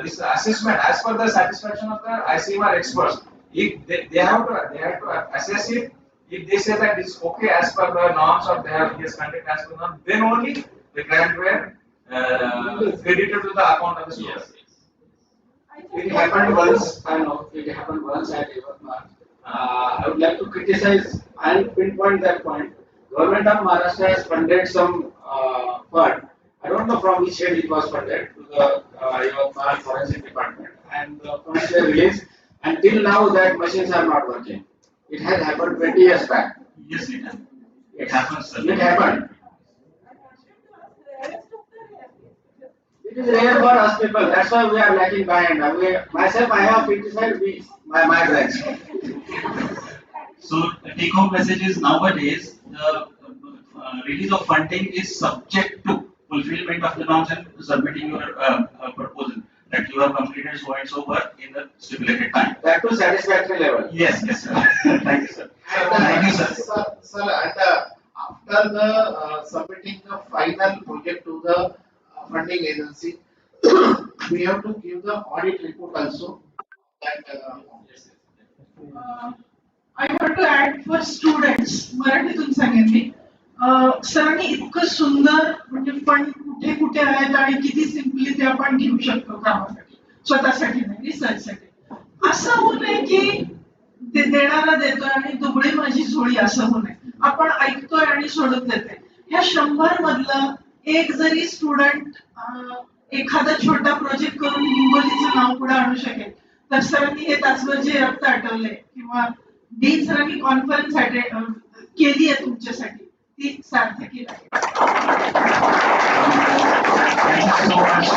Speaker 8: this assessment as per the satisfaction of the ICMR experts. If they have to assess it. If they say that it's okay as per the norms or they have yes conduct as per norms, then only the grant were credited to the account of the student.
Speaker 9: It happened once, I know, it happened once at Yavatmal. I would like to criticize and pinpoint that point. Government of Maharashtra has funded some fund. I don't know from which head it was funded to the Yavatmal Forensic Department, and the funds were released. Until now, that machines are not working. It had happened 20 years back.
Speaker 7: Yes, it happens. Sir.
Speaker 9: It happened. It is rare for us people. That's why we are lacking behind. Myself, I have 55 weeks. My branch.
Speaker 7: So the take-home message is nowadays the release of funding is subject to fulfillment of the norms and submitting your proposal that you have completed so and so work in the stipulated time.
Speaker 9: That to satisfactory level.
Speaker 7: Yes, yes, sir. Thank you, sir. Thank you, sir.
Speaker 1: Sir, and after the submitting the final project to the funding agency, we have to give the audit report also.
Speaker 3: I want to add for students, मराठीतून सांगेन मी. सरांनी इतकं सुंदर म्हणजे fund कुठे कुठे आहेत आणि किती सिम्पली ते आपण घेऊ शकतो कामासाठी, स्वतःसाठी नाही, रिसर्चसाठी. असं होऊ नये की ते देणारा देतोय आणि दुबळी माझी झोळी, असं होऊ नये. आपण ऐकतोय आणि सोडून देतोय. ह्या 100 मधलं एक जरी स्टुडंट एखादा छोटा प्रोजेक्ट करून हिंगोलीचं नाव पुढे आणू शकेल तर सरांनी हे तासभर जे रक्त आठवले किंवा डीन सरांनी कॉन्फरन्स केली आहे तुमच्यासाठी ती सार्थकी आहे.
Speaker 7: Thank you so much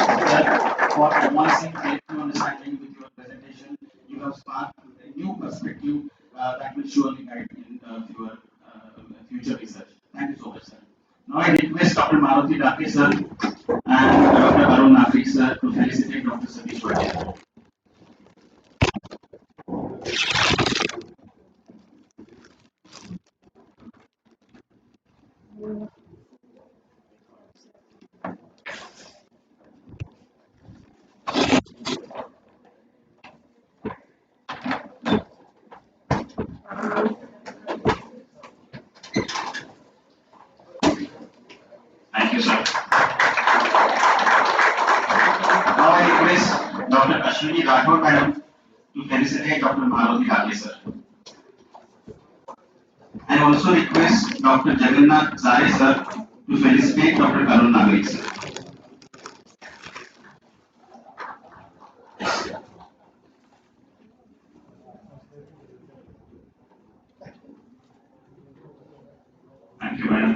Speaker 7: for advancing collective understanding with your presentation. You have sparked a new perspective that will surely guide in your future research. Thank you so much, sir. Now I request Dr. Maruti Dake sir and Dr. Arun Nafik sir to felicitate Dr. Satish Patel. Thank you, sir. Now I request Dr. Ashwini Rathod madam to felicitate Dr. Maruti Dake sir. I also request Dr. Jagannath Zare sir to felicitate Dr. Arun Nafik sir. Thank you, madam.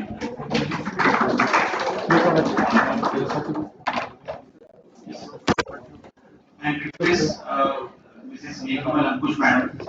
Speaker 7: And request Mrs. Neelkamal Ankush madam to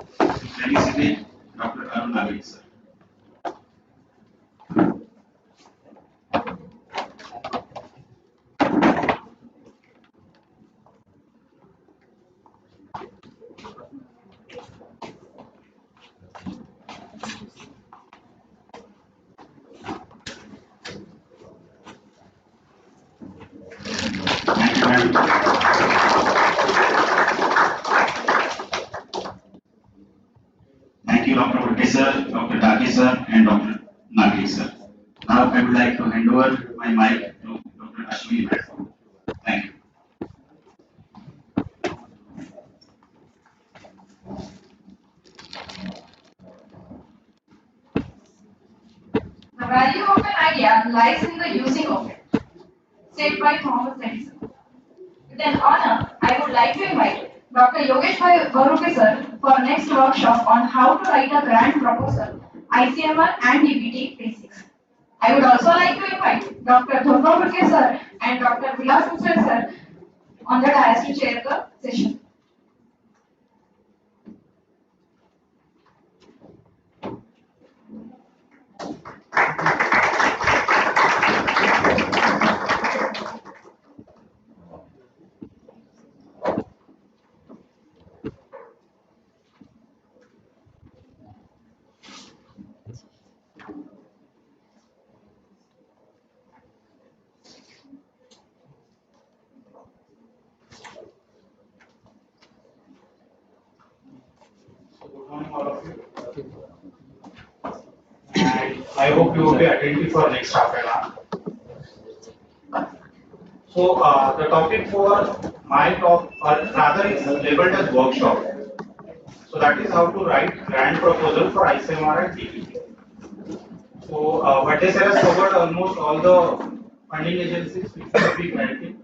Speaker 7: Thank you, Dr. Bhatte sir, Dr. Dake sir, and Dr. Nagri sir. Now I would like to hand over my mic to Dr. Ashwini Bhatt. Thank you.
Speaker 10: The value of an idea lies in the using of it, said by Thomas Edison. With an honor, I would like to invite Dr. Yogesh Bharuke sir for next workshop on how to write a grant proposal, ICMR and DBT basics. I would also like to invite Dr. Dhurva Bhurke sir and Dr. Vilas Misra sir on the dais to chair the session.
Speaker 11: Good morning, all of you. And I hope you will be attentive for next half an hour. So, the topic for my talk, or rather, is labeled as workshop. So, that is how to write grant proposal for ICMR and DBT. So, Bhatte sir has covered almost all the funding agencies which will be granting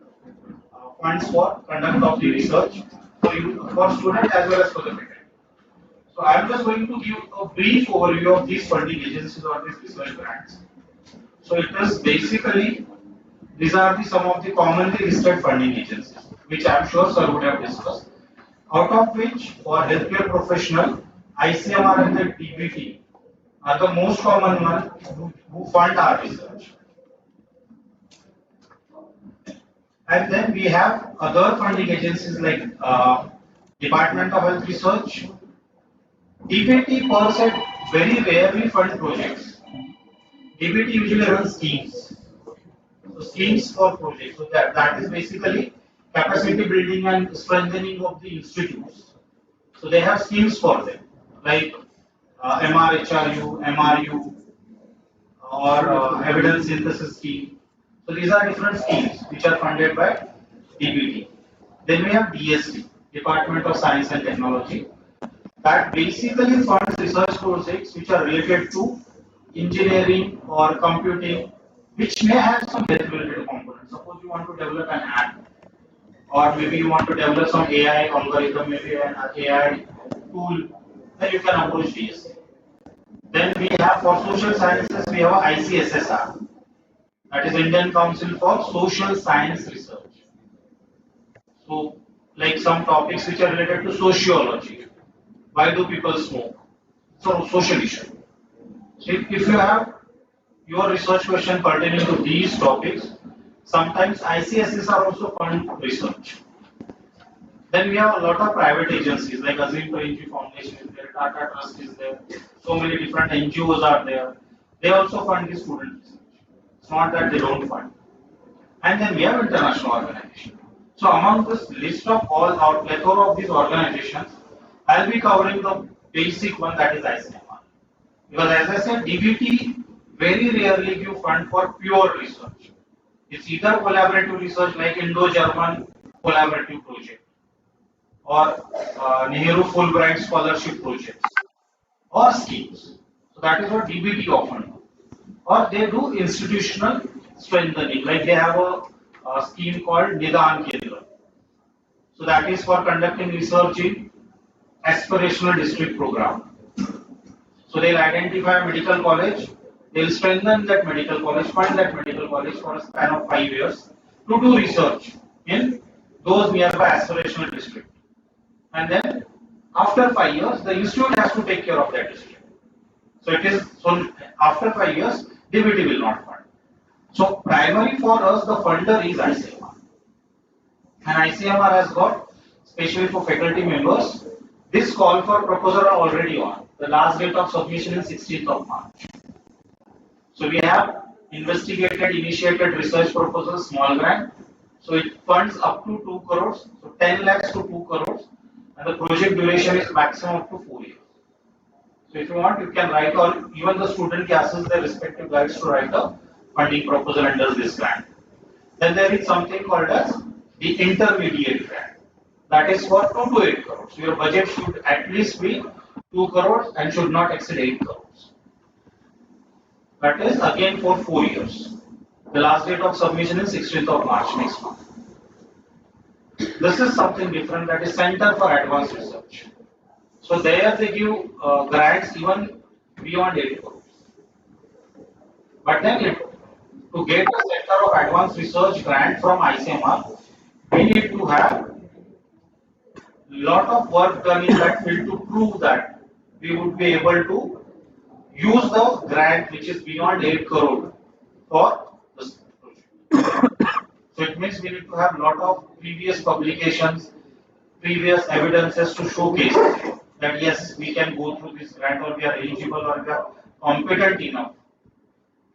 Speaker 11: funds for conduct of the research for students as well as for the faculty. So I am just going to give a brief overview of these funding agencies or these research grants. So it is basically, these are some of the commonly listed funding agencies, which I am sure sir would have discussed. Out of which, for healthcare professional, ICMR and the DBT are the most common one who fund our research. And then we have other funding agencies like Department of Health Research. DBT per se very rarely fund projects. DBT usually runs schemes. So schemes for projects. So that is basically capacity building and strengthening of the institutes. So they have schemes for them, like MRHRU, MRU, or evidence synthesis scheme. So these are different schemes which are funded by DBT. Then we have DST, Department of Science and Technology, that basically funds research projects which are related to engineering or computing, which may have some health related components. Suppose you want to develop an app, or maybe you want to develop some AI algorithm, maybe an AI tool, then you can approach DST. Then we have, for social sciences, we have ICSSR, that is Indian Council for Social Science Research. So, like some topics which are related to sociology. Why do people smoke? So, social issue. So, if you have your research question pertaining to these topics, sometimes ICSSR also fund research. Then we have a lot of private agencies like Azim Premji Foundation is there, Tata Trust is there, so many different NGOs are there. They also fund the student research. It's not that they don't fund. And then we have international organizations. So among this list of all our plethora of these organizations, I'll be covering the basic one, that is ICMR. Because as I said, DBT very rarely give fund for pure research. It's either collaborative research like Indo-German collaborative project, or Nehru Fulbright scholarship projects, or schemes. So that is what DBT often do. Or they do institutional strengthening, like they have a scheme called Nidan Kendra. So that is for conducting research in aspirational district program. So they'll identify a medical college, they'll strengthen that medical college, fund that medical college for a span of 5 years to do research in those nearby aspirational districts. And then after 5 years, the institute has to take care of that district. So it is, so after 5 years, DBT will not fund. So primary for us, the funder is ICMR. And ICMR has got, especially for faculty members, this call for proposal are already on. The last date of submission is 16th of March. So we have investigated, initiated research proposal, small grant. So it funds up to 2 crores, so 10 lakhs to 2 crores, and the project duration is maximum up to 4 years. So if you want, you can write, or even the student can assist their respective guides to write a funding proposal under this grant. Then there is something called as the intermediate grant. That is for 2 to 8 crores. So your budget should at least be 2 crores and should not exceed 8 crores. That is again for 4 years. The last date of submission is 16th of March next month. This is something different, that is Center for Advanced Research. So there they give grants even beyond 8 crores. But then to get a Center of Advanced Research grant from ICMR, we need to have lot of work done in that field to prove that we would be able to use the grant which is beyond 8 crore for this project. So it means we need to have lot of previous publications, previous evidences to showcase that yes, we can go through this grant, or we are eligible, or we are competent enough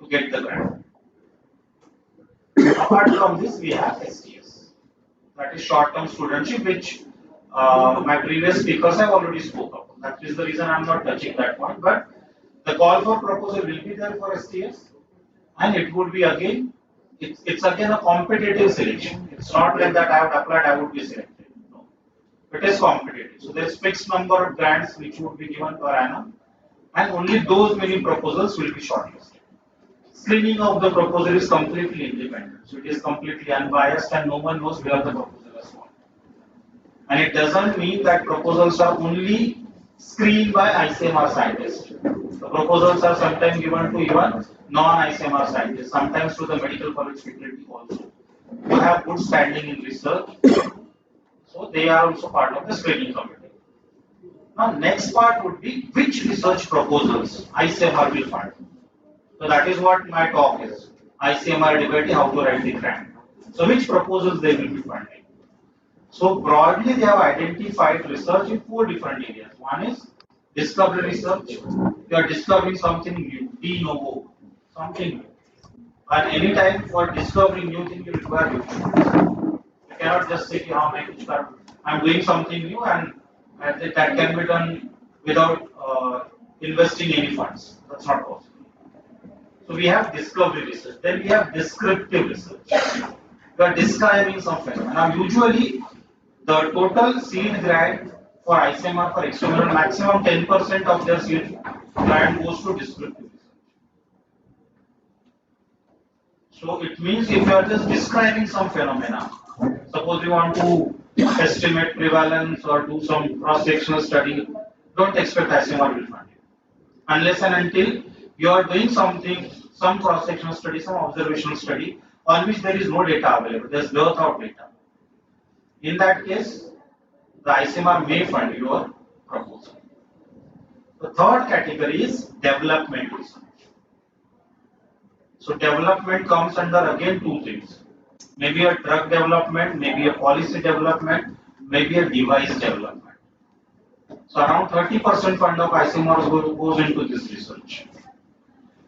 Speaker 11: to get the grant. Apart from this, we have STS, that is short-term studentship, which my previous speakers have already spoke of. That is the reason I am not touching that point. But the call for proposal will be there for STS, and it would be again, it's again a competitive selection. It's not like that I have applied, I would be selected. No, it is competitive. So there's fixed number of grants which would be given per annum, and only those many proposals will be shortlisted. Screening of the proposal is completely independent, so it is completely unbiased, and no one knows where the proposal has gone. And it doesn't mean that proposals are only screened by ICMR scientists. The proposals are sometimes given to even non-ICMR scientists, sometimes to the medical college faculty also, who have good standing in research. So they are also part of the screening committee. Now next part would be which research proposals ICMR will fund. So that is what my talk is. ICMR debating how to write the grant. So which proposals they will be funding. So broadly they have identified research in 4 different areas. One is discovery research. You are discovering something new, de novo, something new. And any time for discovering new thing you require research. You cannot just say I am doing something new, and that can be done without investing any funds. That's not possible. So we have discovery research. Then we have descriptive research. We are describing some phenomena. Now usually the total seed grant for ICMR for experimental, maximum 10% of their seed grant goes to descriptive research. So it means if you are just describing some phenomena, suppose you want to estimate prevalence or do some cross-sectional study, don't expect ICMR will fund you. Unless and until you are doing something, some cross-sectional study, some observational study, on which there is no data available, there is dearth of data. In that case, the ICMR may fund your proposal. The third category is development research. So development comes under again 2 things. Maybe a drug development, maybe a policy development, maybe a device development. So around 30% fund of ICMR goes into this research.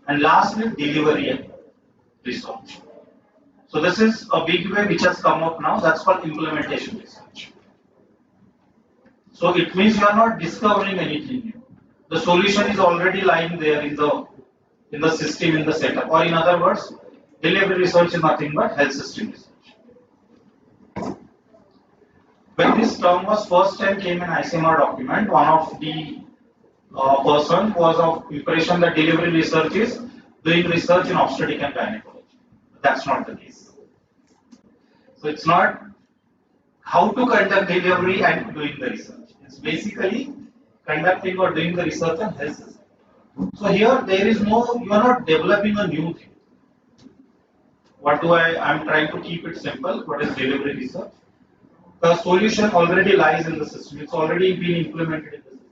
Speaker 11: And lastly, delivery research. So this is a big way which has come up now, that's called implementation research. So it means you are not discovering anything new. The solution is already lying there in the system, in the setup. Or in other words, delivery research is nothing but health system research. When this term was first time came in ICMR document, one of the person was of impression that delivery research is doing research in obstetric and gynecology. That's not the case. So it's not how to conduct delivery and doing the research. It's basically conducting or doing the research on health system. So here there is no, you are not developing a new thing. I'm trying to keep it simple. What is delivery research? The solution already lies in the system. It's already been implemented in the system.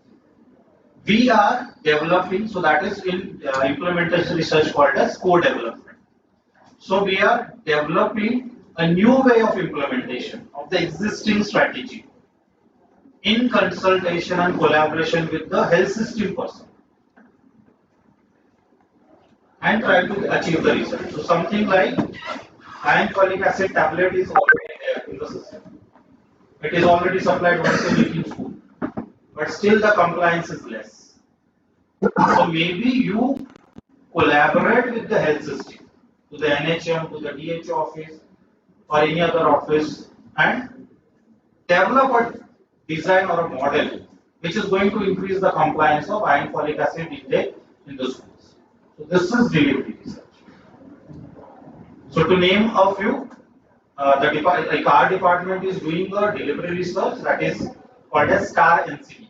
Speaker 11: We are developing, so that is in implementation research called as co-development. So we are developing a new way of implementation of the existing strategy in consultation and collaboration with the health system person and try to achieve the result. So something like iron folic acid tablet is already there in the system. It is already supplied once a week in school, but still the compliance is less. So maybe you collaborate with the health system, to the NHM, to the DHO office, or any other office, and develop a design or a model which is going to increase the compliance of iron folic acid intake in the schools. So this is delivery research. So to name a few, like our department is doing a delivery research that is called as STAR NCD,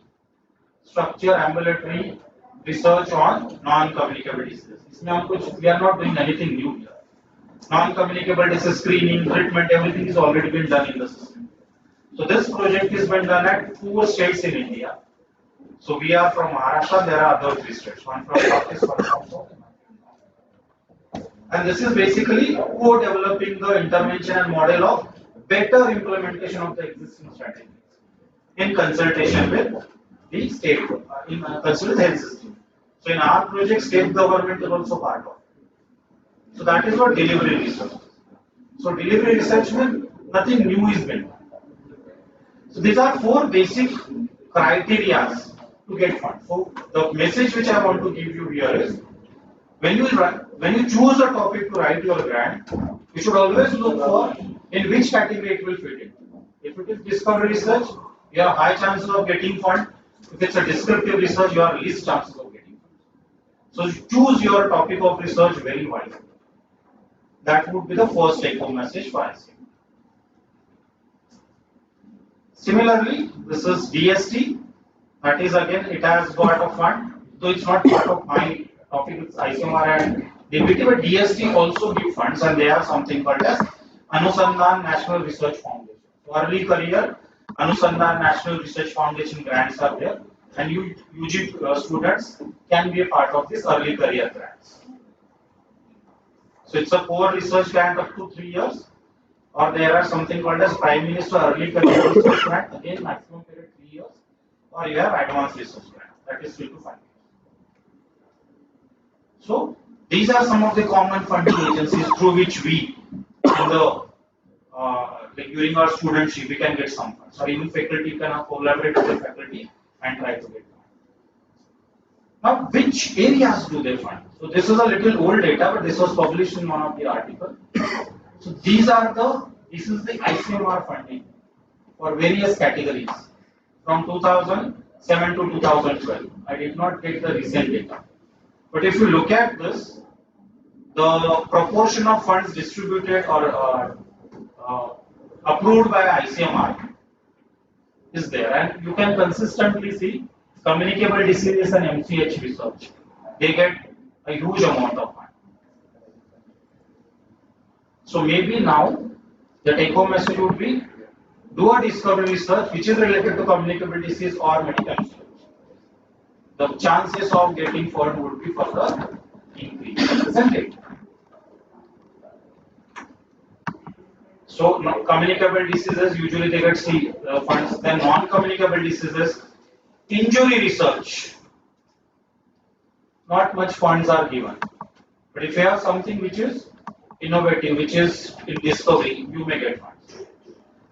Speaker 11: Structure Ambulatory Research on Non-Communicable Diseases. We are not doing anything new here. Non-communicable disease screening, treatment, everything is already been done in the system. So this project is been done at 4 states in India. So we are from Maharashtra, there are other 3 states, one from Northeast, one from South. And this is basically co-developing the intervention and model of better implementation of the existing strategies in consultation with the state, in consultation with the health system. So in our project, state government is also part of it. So that is what delivery research is. So delivery research means nothing new is built. So these are 4 basic criteria to get funds. So the message which I want to give you here is, when you choose a topic to write your grant, you should always look for in which category it will fit in. If it is discovery research, you have high chances of getting fund. If it's a descriptive research, you have least chances of getting fund. So choose your topic of research very wisely. That would be the first take-home message for us. Similarly, this is DST. That is again, it has got a fund, though it's not part of my topic, it's ICMR and DBT, but DST also give funds, and they have something called as Anusandhan National Research Foundation. So early career Anusandhan National Research Foundation grants are there, and UG students can be a part of this early career grants. So it's a core research grant up to 3 years, or there are something called as Prime Minister Early Career Research Grant, again maximum period 3 years, or you have Advanced Research Grant, that is 3 to 5 years. So these are some of the common funding agencies through which we, in the like during our studentship, we can get some funds, or even faculty can collaborate with the faculty and try to get funds. Now, which areas do they fund? So this is a little old data, but this was published in one of the articles. So this is the ICMR funding for various categories from 2007 to 2012. I did not get the recent data. But if you look at this, the proportion of funds distributed or approved by ICMR is there, and you can consistently see communicable diseases and MCH research. They get a huge amount of funds. So maybe now the take-home message would be, do a discovery research which is related to communicable disease or medical research. The chances of getting fund would be further increased, isn't it? So communicable diseases, usually they get funds. Then non-communicable diseases, injury research, not much funds are given. But if you have something which is innovative, which is in discovery, you may get funds.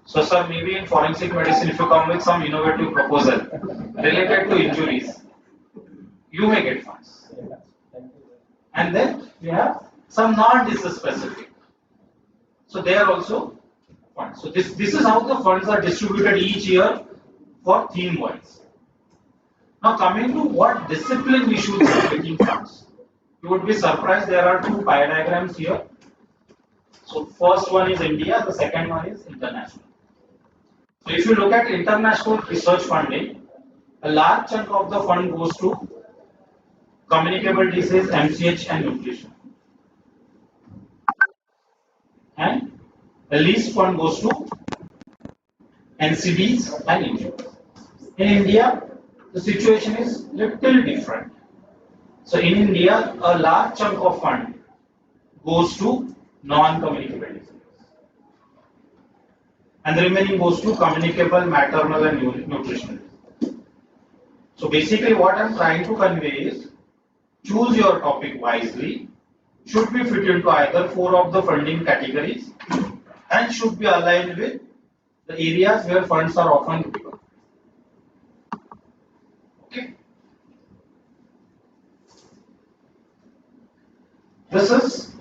Speaker 11: So sir, maybe in forensic medicine, if you come with some innovative proposal related to injuries, you may get funds. And then you have some non-disease specific. So they are also funds. So this is how the funds are distributed each year for theme wise. Now coming to what discipline we should be getting funds. You would be surprised, there are 2 pie diagrams here. So first one is India, the second one is international. So if you look at international research funding, a large chunk of the fund goes to communicable disease, MCH and nutrition. And the least fund goes to NCDs and injuries. In India, the situation is little different. So in India, a large chunk of fund goes to non-communicable diseases, and the remaining goes to communicable, maternal and nutritional. So basically what I am trying to convey is, choose your topic wisely, should be fit into either 4 of the funding categories, and should be aligned with the areas where funds are often given. Okay. This is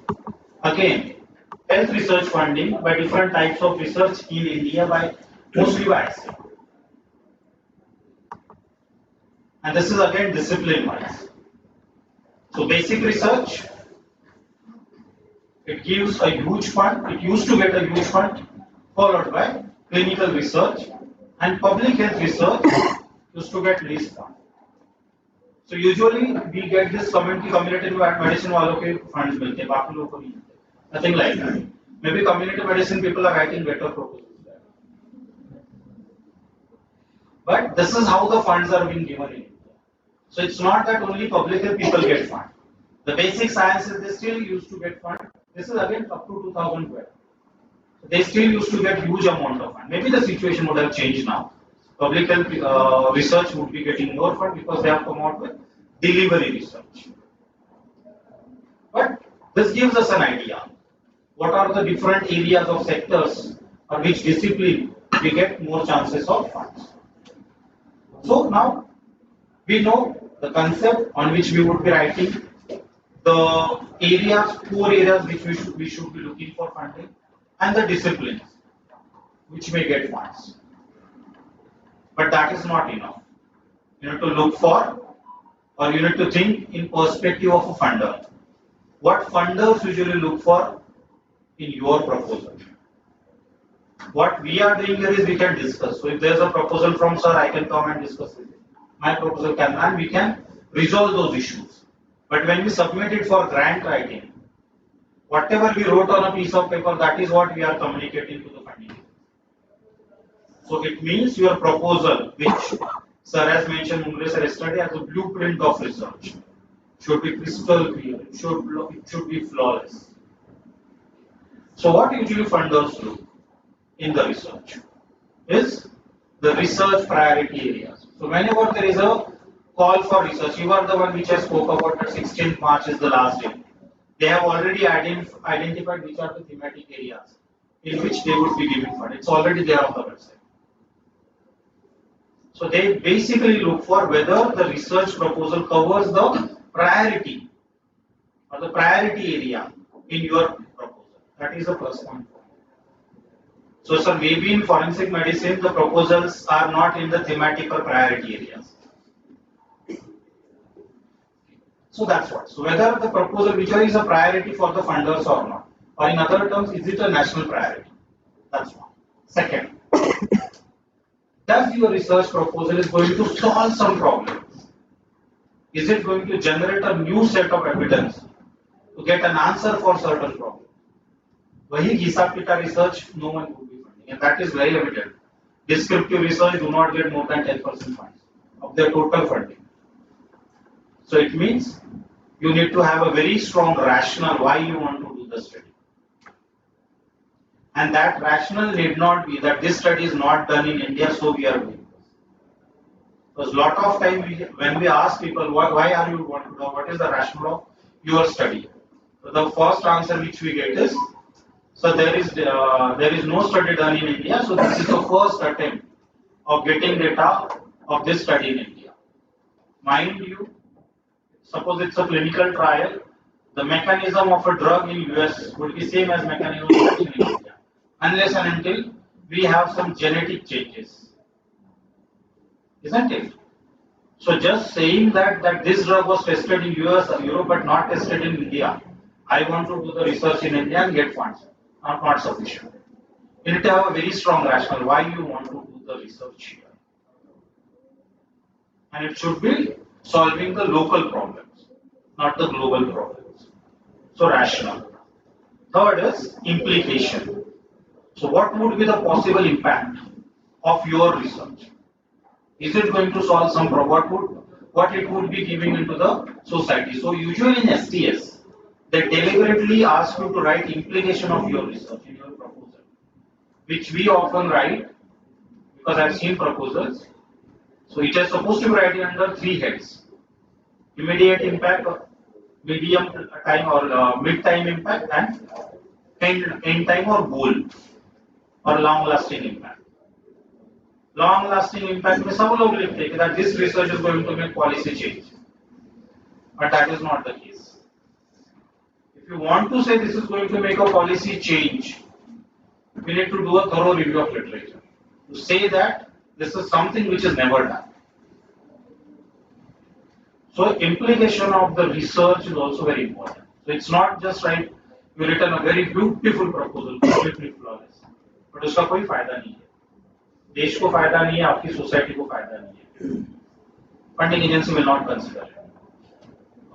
Speaker 11: again health research funding by different types of research in India by mostly by accident. And this is again discipline wise. So basic research, it gives a huge fund, it used to get a huge fund, followed by clinical research, and public health research used to get least fund. So usually we get this community medicine वालों के funds मिलते हैं, बाकी लोगों को नहीं मिलते. Nothing like that. Maybe community medicine people are writing better proposals there. But this is how the funds are being given in India. So it's not that only public health people get fund. The basic sciences they still used to get fund. This is again up to 2012. They still used to get huge amount of fund. Maybe the situation would have changed now. Public health research would be getting more fund because they have come out with delivery research. But this gives us an idea. What are the different areas of sectors or which discipline we get more chances of funds? So now we know the concept on which we would be writing, the areas, core areas which we should be looking for funding, and the disciplines which may get funds. But that is not enough. You need to look for, or you need to think in perspective of a funder. What funders usually look for in your proposal? What we are doing here is we can discuss. So if there is a proposal from sir, I can come and discuss with you. My proposal can, and we can resolve those issues. But when we submit it for grant writing, whatever we wrote on a piece of paper, that is what we are communicating to the funding. So it means your proposal, which sir has mentioned yesterday as a blueprint of research, should be crystal clear. It should be flawless. So what usually funders look in the research is the research priority areas. So whenever there is a call for research, you are the one which I spoke about that 16th March is the last day. They have already identified which are the thematic areas in which they would be giving fund. It's already there on the website. So they basically look for whether the research proposal covers the priority or the priority area in your proposal. That is the first point. So sir, maybe in forensic medicine the proposals are not in the thematic or priority areas. So that's what. So whether the proposal which is a priority for the funders or not, or in other terms, is it a national priority? That's one. Second, does your research proposal is going to solve some problems? Is it going to generate a new set of evidence to get an answer for certain problem? Wahi Gisa-Pita research, no one would be funding, and that is very evident. Descriptive research do not get more than 10% funds of their total funding. So it means you need to have a very strong rationale why you want to do the study. And that rationale need not be that this study is not done in India, so we are doing this. Because a lot of time when we ask people why are you want to know, what is the rationale of your study? So the first answer which we get is, so there is no study done in India, so this is the first attempt of getting data of this study in India. Mind you, suppose it's a clinical trial, the mechanism of a drug in US would be same as mechanism of in India, unless and until we have some genetic changes, isn't it? So just saying that this drug was tested in US or Europe but not tested in India, I want to do the research in India and get funds, not sufficient. You need to have a very strong rationale why you want to do the research here. And it should be solving the local problems, not the global problems. So rational. Third is implication. So what would be the possible impact of your research? Is it going to solve some problem? What it would be giving into the society? So usually in STS, they deliberately ask you to write implication of your research in your proposal, which we often write because I've seen proposals. So it is supposed to be writing under 3 heads: immediate impact, medium time or mid time impact, and end time or goal. or long lasting impact. Long lasting impact में सब लोग लिखते हैं that this research is going to make policy change, but that is not the case. If you want to say this is going to make a policy change, we need to do a thorough review of literature to say that this is something which is never done. So implication of the research is also very important. So it's not just right, you written a very beautiful proposal, completely flawless, but उसका कोई फायदा नहीं है, देश को फायदा नहीं है, आपकी सोसाइटी को फायदा नहीं है. Funding agency will not consider it.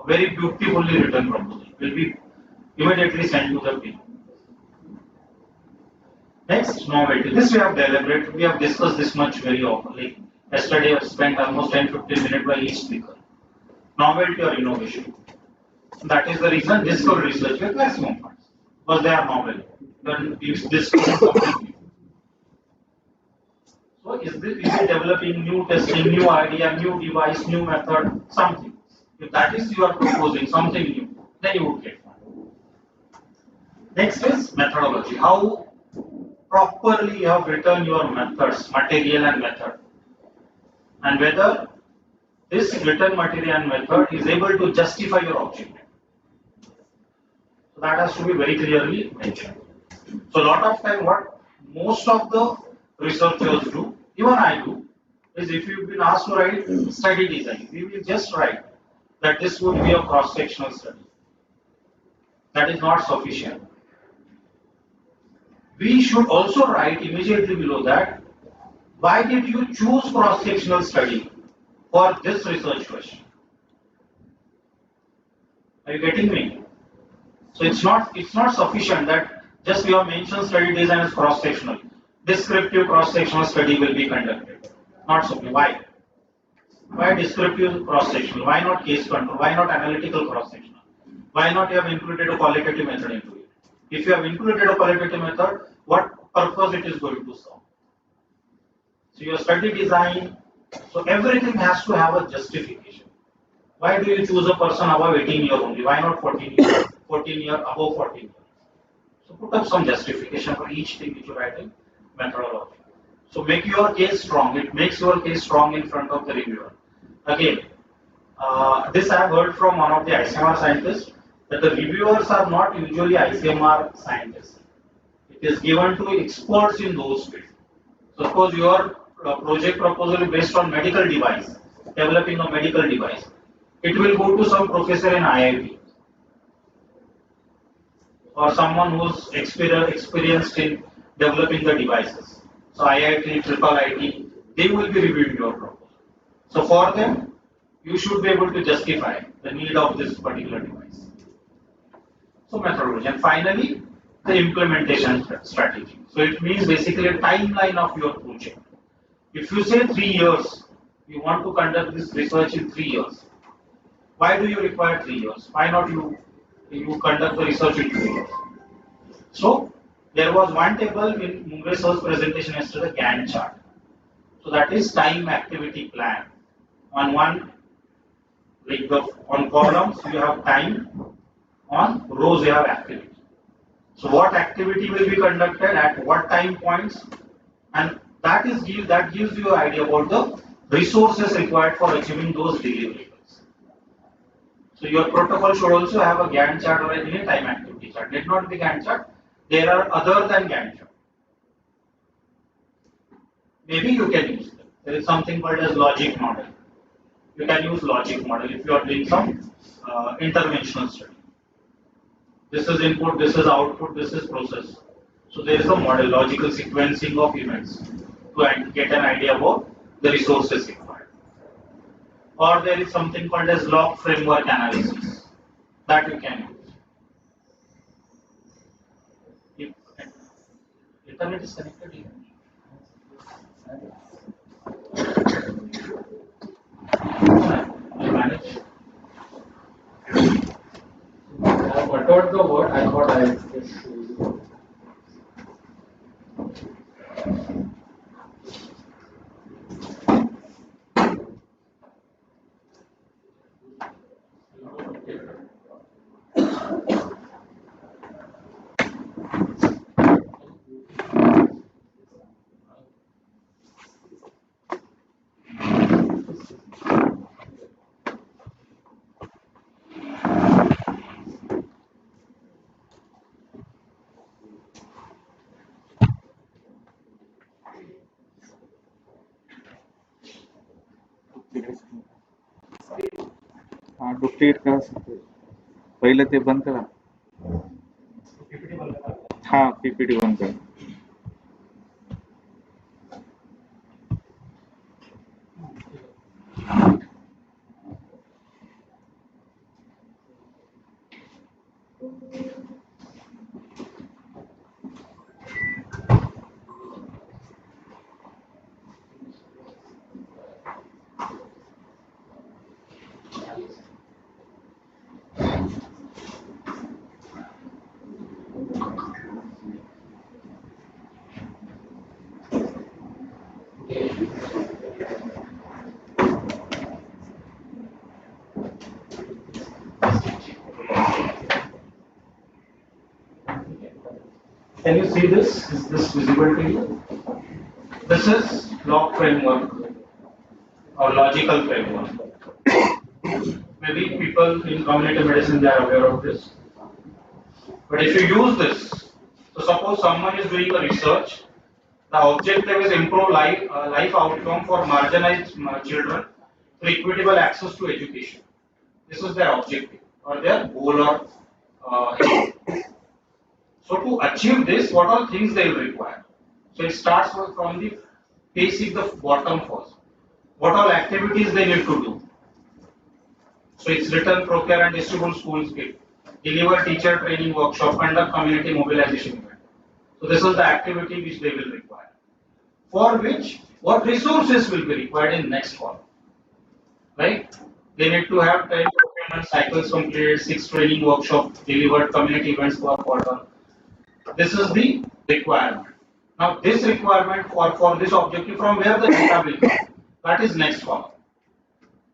Speaker 11: A very beautifully written proposal will be immediately sent to the people. Next, novelty. This we have deliberated, we have discussed this much very often. Like yesterday, I spent almost 10-15 minutes by each speaker. Novelty or innovation. That is the reason this could research with maximum funds, because they are novel. Then this could be something new. So is it developing new testing, new idea, new device, new method, something? If that is you are proposing something new, then you would get fund. Next is methodology. How properly you have written your methods, material and method, and whether this written material and method is able to justify your objective. So that has to be very clearly mentioned. So a lot of time what most of the researchers do, even I do, is if you've been asked to write study design, we will just write that this would be a cross-sectional study. That is not sufficient. We should also write immediately below that, why did you choose cross-sectional study for this research question? Are you getting me? So it's not sufficient that just we have mentioned study design as cross-sectional. Descriptive cross-sectional study will be conducted. Not so. Why? Why descriptive cross-sectional? Why not case control? Why not analytical cross-sectional? Why not you have included a qualitative method into it? If you have included a qualitative method, what purpose it is going to serve? So your study design, so everything has to have a justification. Why do you choose a person above 18 years only? Why not 14 years, 14 years, above 14 years? So put up some justification for each thing which you write in methodology. So make your case strong. It makes your case strong in front of the reviewer. Again, this I have heard from one of the ICMR scientists, that the reviewers are not usually ICMR scientists. It is given to experts in those fields. Suppose your project proposal is based on medical device, developing a medical device. It will go to some professor in IIT or someone who's experienced in developing the devices. So IIT, triple IT, they will be reviewing your proposal. So for them, you should be able to justify the need of this particular device. So methodology. And finally, the implementation strategy. So it means basically a timeline of your project. If you say 3 years, you want to conduct this research in 3 years. Why do you require 3 years? Why not you conduct the research in 2 years? So there was one table in Mumbai sir's presentation yesterday, Gantt chart. So that is time activity plan. On one, like on columns you have time, on rows you have activity. So what activity will be conducted at what time points, and that gives you an idea about the resources required for achieving those deliverables. So your protocol should also have a Gantt chart or any time activity chart. Need not be Gantt chart. There are other than Gantt chart. Maybe you can use them. There is something called as logic model. You can use logic model if you are doing some interventional study. This is input, this is output, this is process. So there is a model, logical sequencing of events to get an idea about the resources required. Or there is something called as log framework analysis that you can use. If internet is connected here. You manage.
Speaker 9: I uttered the word, I thought I would just show you.
Speaker 12: Duplicate करा सकते पहिलं ते बंद करा हा PPT बंद करा
Speaker 11: Can you see this? Is this visible to you? This is block framework or logical framework. Maybe people in community medicine they are aware of this. But if you use this, so suppose someone is doing a research, the objective is improve life outcome for marginalized children through equitable access to education. This is their objective or their goal or aim. So to achieve this, what all things they will require? So it starts from the basic, the bottom first. What all activities they need to do? So it's written, procure and distribute school kit, deliver teacher training workshop, conduct community mobilization event. So this is the activity which they will require. For which, what resources will be required in next column? Right? They need to have 10 procurement cycles completed, 6 training workshops delivered, community events per quarter. This is the requirement. Now this requirement for this objective from where the data will come? That is next column.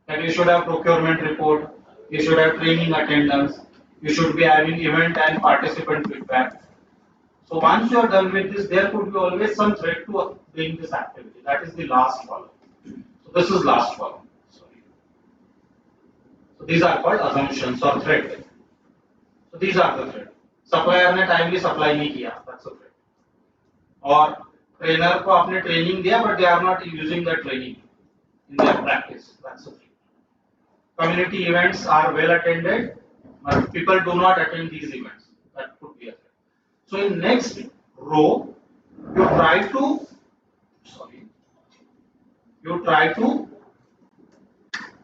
Speaker 11: That you should have procurement report, you should have training attendance, you should be having event and participant feedback. So once you are done with this, there could be always some thread to doing this activity. That is the last column. So this is last column. Sorry. So these are called assumptions or thread. So these are the thread. Supplier ने timely supply नहीं किया, that's a thread. और trainer को आपने training दिया, but they are not using the training in their practice. That's a thread. Community events are well attended, but people do not attend these events. That could be a thread. So in next row, you try to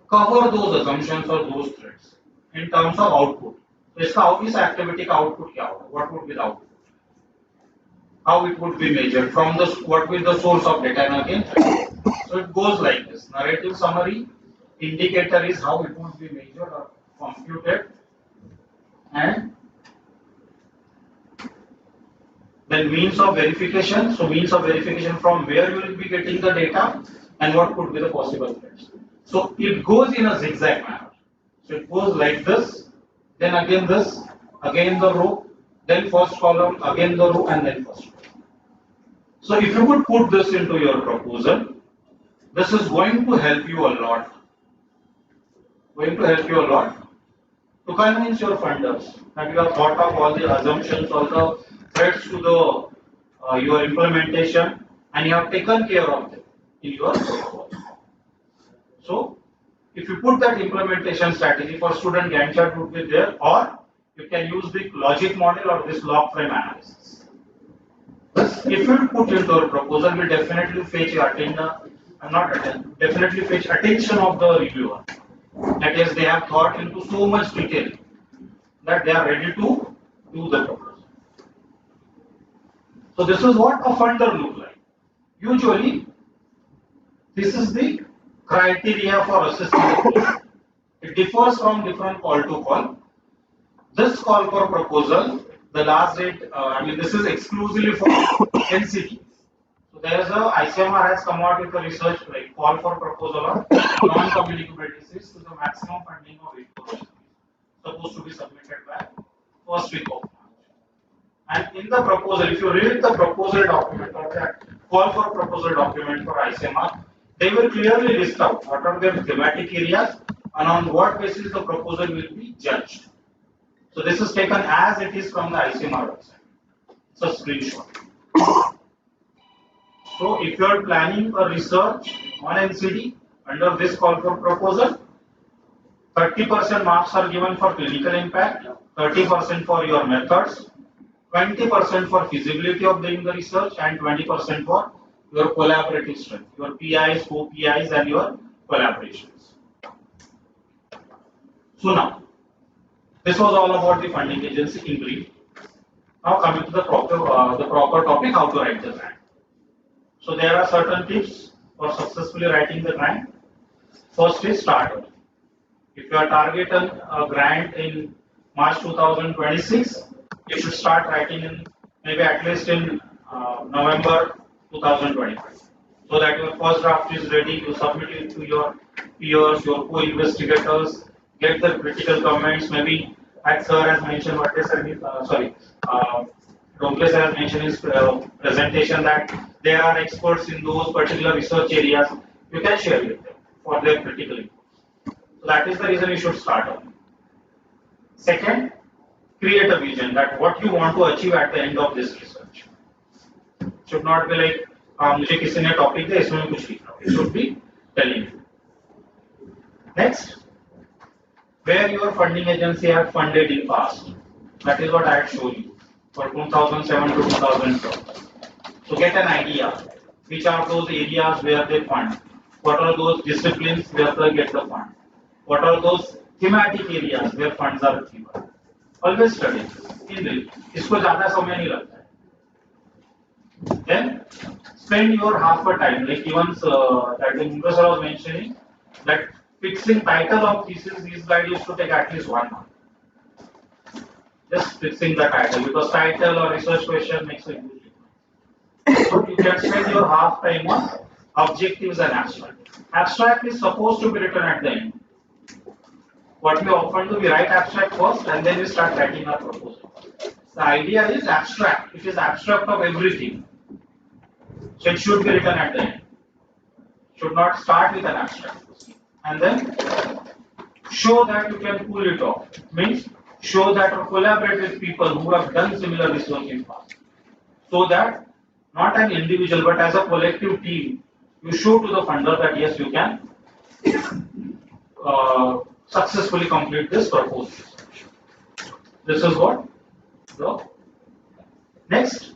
Speaker 11: cover those assumptions or those threads in terms of output. So इस activity का output क्या होगा? What would be the output? How it would be measured from the what will the source of data and again. So it goes like this: narrative summary, indicator is how it would be measured or computed, and then means of verification. So means of verification from where you will be getting the data and what could be the possible threads. So it goes in a zigzag manner. So it goes like this, then again this, again the row, then first column, again the row, and then first row. So if you could put this into your proposal, this is going to help you a lot. To convince your funders that you have thought of all the assumptions, all the threats to the your implementation, and you have taken care of them in your proposal. So if you put that implementation strategy for student Gantt chart would be there, or you can use the logic model or this log frame analysis. This, if you put into a proposal, will definitely fetch definitely fetch attention of the reviewer. That is, they have thought into so much detail that they are ready to do the proposal. So this is what a funder look like. Usually, this is the criteria for assessment. It differs from different call to call. This call for proposal, the last date, this is exclusively for NCT. So there is a ICMR has come out with a research like call for proposal of non-communicable disease to the maximum funding of 8 crores, supposed to be submitted by first week of March. And in the proposal, if you read the proposal document or that call for proposal document for ICMR, they will clearly list out what are their thematic areas and on what basis the proposal will be judged. So this is taken as it is from the ICMR website. It's a screenshot. So if you are planning a research on NCD under this call for proposal, 30% marks are given for clinical impact, 30% for your methods, 20% for feasibility of doing the research, and 20% for your collaborative strength, your PIs, co-PIs, and your collaborations. So now, this was all about the funding agency in brief. Now coming to the proper topic, how to write the grant. So there are certain tips for successfully writing the grant. First is start early. If you are targeting a grant in March 2026, you should start writing in maybe at least in November 2025. So that your first draft is ready, you submit it to your peers, your co-investigators, get the critical comments. Maybe as sir has mentioned, what is Douglas has mentioned in his presentation that there are experts in those particular research areas. You can share with them for their critical input. So that is the reason you should start on. Second, create a vision that what you want to achieve at the end of this research. Should not be like मुझे किसी ने topic दिया इसमें कुछ लिखना. It should be telling you. Next, where your funding agency have funded in past. That is what I had shown you for 2007 to 2012. So get an idea which are those areas where they fund. What are those disciplines where they get the fund? What are those thematic areas where funds are given? Always study in brief. इसको ज़्यादा समय नहीं लगता है. Then spend your half a time, like even that the professor was mentioning that fixing title of thesis, these guide used to take at least 1 month. Just fixing the title because title or research question makes a huge difference. So you can spend your half time on objectives and abstract. Abstract is supposed to be written at the end. What we often do, we write abstract first and then we start writing our proposal. The idea is abstract. It is abstract of everything. So it should be written at the end. Should not start with an abstract. And then show that you can pull it off. Means show that or collaborate with people who have done similar research in past. So that not an individual but as a collective team, you show to the funder that yes, you can successfully complete this proposed research. This is what the next.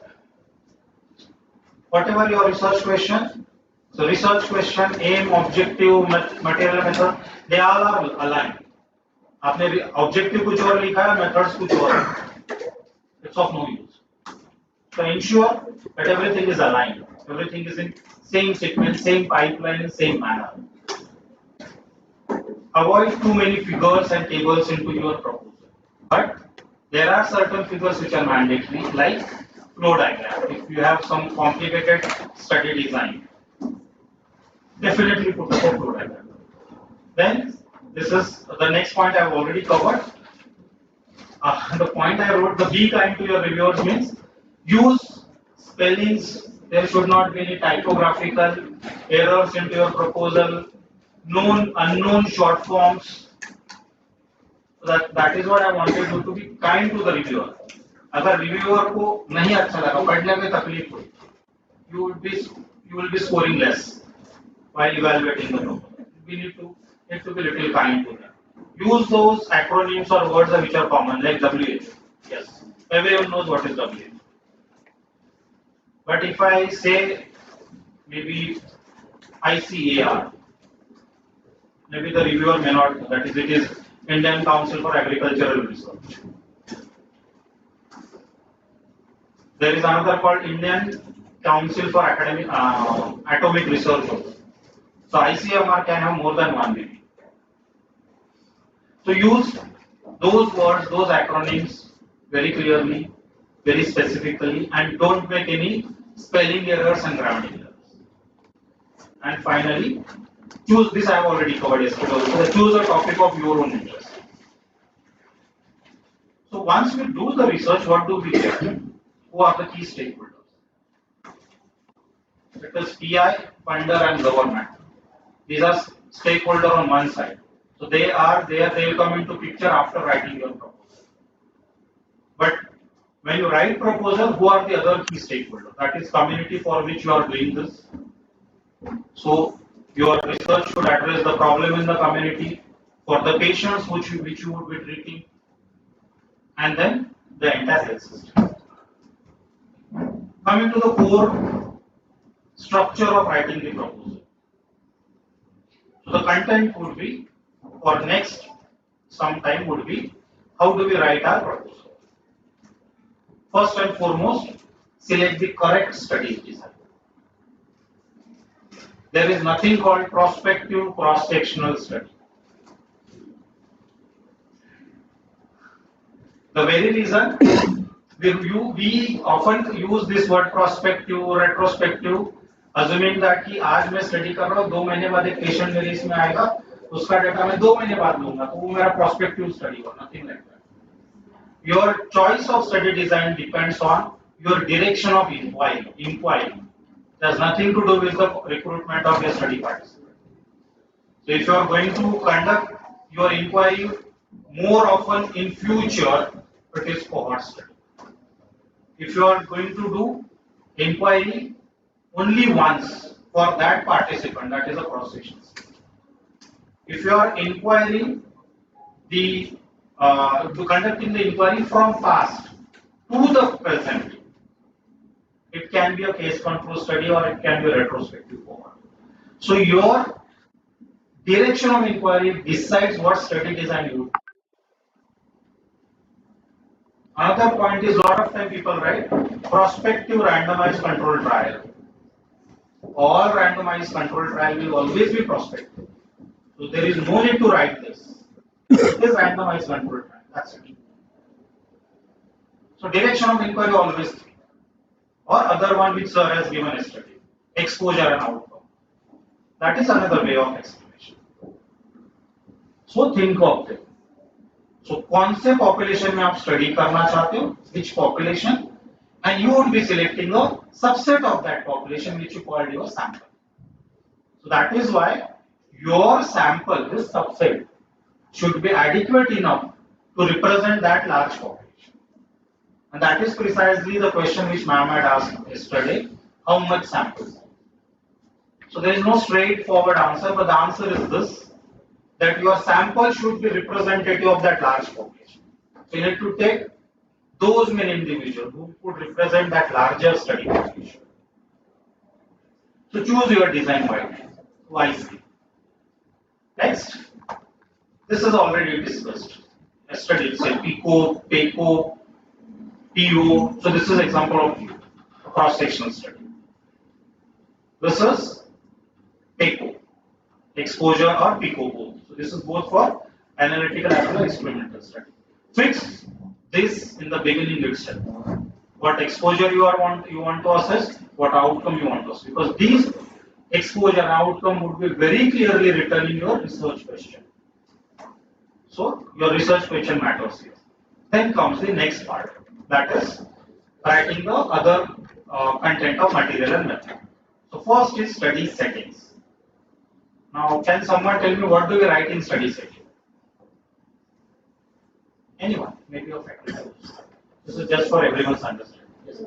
Speaker 11: Whatever your research question, so research question, aim, objective, material, method, they all are aligned. आपने objective कुछ और लिखा है, methods कुछ और है. It's of no use. So ensure that everything is aligned. Everything is in same sequence, same pipeline, same manner. Avoid too many figures and tables into your proposal. But there are certain figures which are mandatory, like flow diagram. If you have some complicated study design, definitely put up a flow diagram. Then this is the next point I have already covered. The point I wrote, the be kind to your reviewers means use spellings. There should not be any typographical errors into your proposal. Known, unknown short forms. That is what I wanted you to be kind to the reviewer. अगर reviewer को नहीं अच्छा लगा, पढ़ने में तकलीफ हुई, you will be scoring less while evaluating the proposal. We need to be little kind to them. Use those acronyms or words which are common, like WHO. Yes, everyone knows what is WHO. But if I say maybe ICAR, maybe the reviewer may not know. That is, it is Indian Council for Agricultural Research. There is another called Indian Council for Atomic Research. So ICMR can have more than one maybe. So use those words, those acronyms very clearly, very specifically, and don't make any spelling errors and grammatical errors. And finally, choose this. I have already covered yesterday. So choose a topic of your own interest. So once we do the research, what do we get? Who are the key stakeholders? It is PI, funder, and government. These are stakeholders on one side. So they are there. They will come into picture after writing your proposal. But when you write proposal, who are the other key stakeholders? That is community for which you are doing this. So your research should address the problem in the community. for the patients which you would be treating, and then the entire health system. Coming to the core structure of writing the proposal. So the content would be, for next some time would be, how do we write our proposal? First and foremost, select the correct study design. There is nothing called prospective cross-sectional study. The very reason we often use this word prospective, retrospective, assuming that कि आज मैं study कर रहा हूँ 2 महीने बाद एक patient मेरे इसमें आएगा उसका डेटा मैं 2 महीने बाद लूंगा तो वो मेरा prospective study हो, nothing like that. Your choice of study design depends on your direction of inquiry. It has nothing to do with the recruitment of your study participant. So if you are going to conduct your inquiry more often in future, it is cohort study. If you are going to do inquiry only once for that participant, that is a cross-section study. If you are inquiring to conducting the inquiry from past to the present, it can be a case control study or it can be a retrospective cohort. So your direction of inquiry decides what study design you do. Another point is, a lot of time people write prospective randomized control trial. All randomized control trial will always be prospective. So there is no need to write this. It is randomized control trial. That's it. So direction of inquiry always three. Or other one which sir has given yesterday, exposure and outcome. That is another way of explanation. So think of it. So कौन से population में आप study करना चाहते हो, which population, and you would be selecting a subset of that population which you called your sample. So that is why your sample, this subset, should be adequate enough to represent that large population. And that is precisely the question which ma'am had asked yesterday, how much samples? So there is no straightforward answer, but the answer is this, that your sample should be representative of that large population. So you need to take those many individuals who could represent that larger study population. So choose your design wisely. Next, this is already discussed. Yesterday, say PICO, PECO, PO. So this is example of cross-sectional study. This is PECO, exposure or PICO both. So this is both for analytical as well as experimental study. Fix this in the beginning itself. What exposure you want to assess, what outcome you want to assess. Because these exposure and outcome would be very clearly written in your research question. So your research question matters here. Then comes the next part. That is writing the other content of material and method. So first is study settings. Now can someone tell me what do we write in study setting? Anyone? Maybe your faculty. This is just for everyone's understanding. Yes.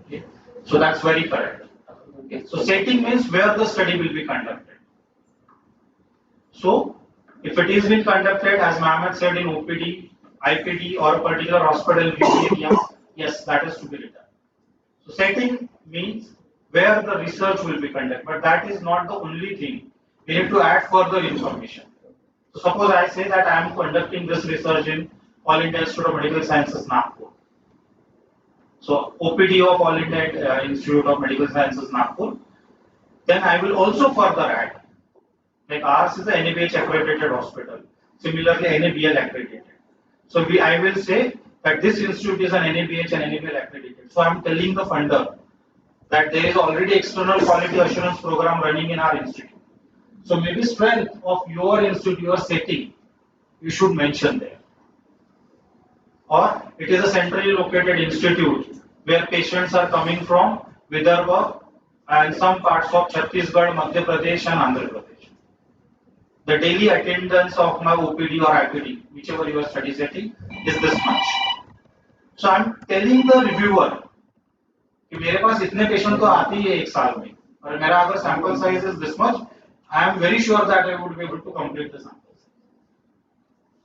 Speaker 11: Okay. So that's very correct. Okay. So setting means where the study will be conducted. So if it is being conducted, as ma'am had said, in OPD, IPD or a particular hospital area, yes, that is to be written. So setting means where the research will be conducted, but that is not the only thing. We need to add further information. So suppose I say that I am conducting this research in All India Institute of Medical Sciences, Nagpur. So OPD of All India Institute of Medical Sciences, Nagpur. Then I will also further add, like ours is the NABH accredited hospital. Similarly, NABL accredited. So I will say that this institute is an NABH and NABL accredited. So I am telling the funder that there is already external quality assurance program running in our institute. So maybe strength of your institute, your setting, you should mention there. Or it is a centrally located institute where patients are coming from Vidarbha and some parts of Chhattisgarh, Madhya Pradesh and Andhra Pradesh. The daily attendance of my OPD or IPD, whichever your study setting, is this much. So I am telling the reviewer, कि मेरे पास इतने patient तो आते ही है एक साल में, और मेरा अगर sample size is this much, I am very sure that I would be able to complete the sample.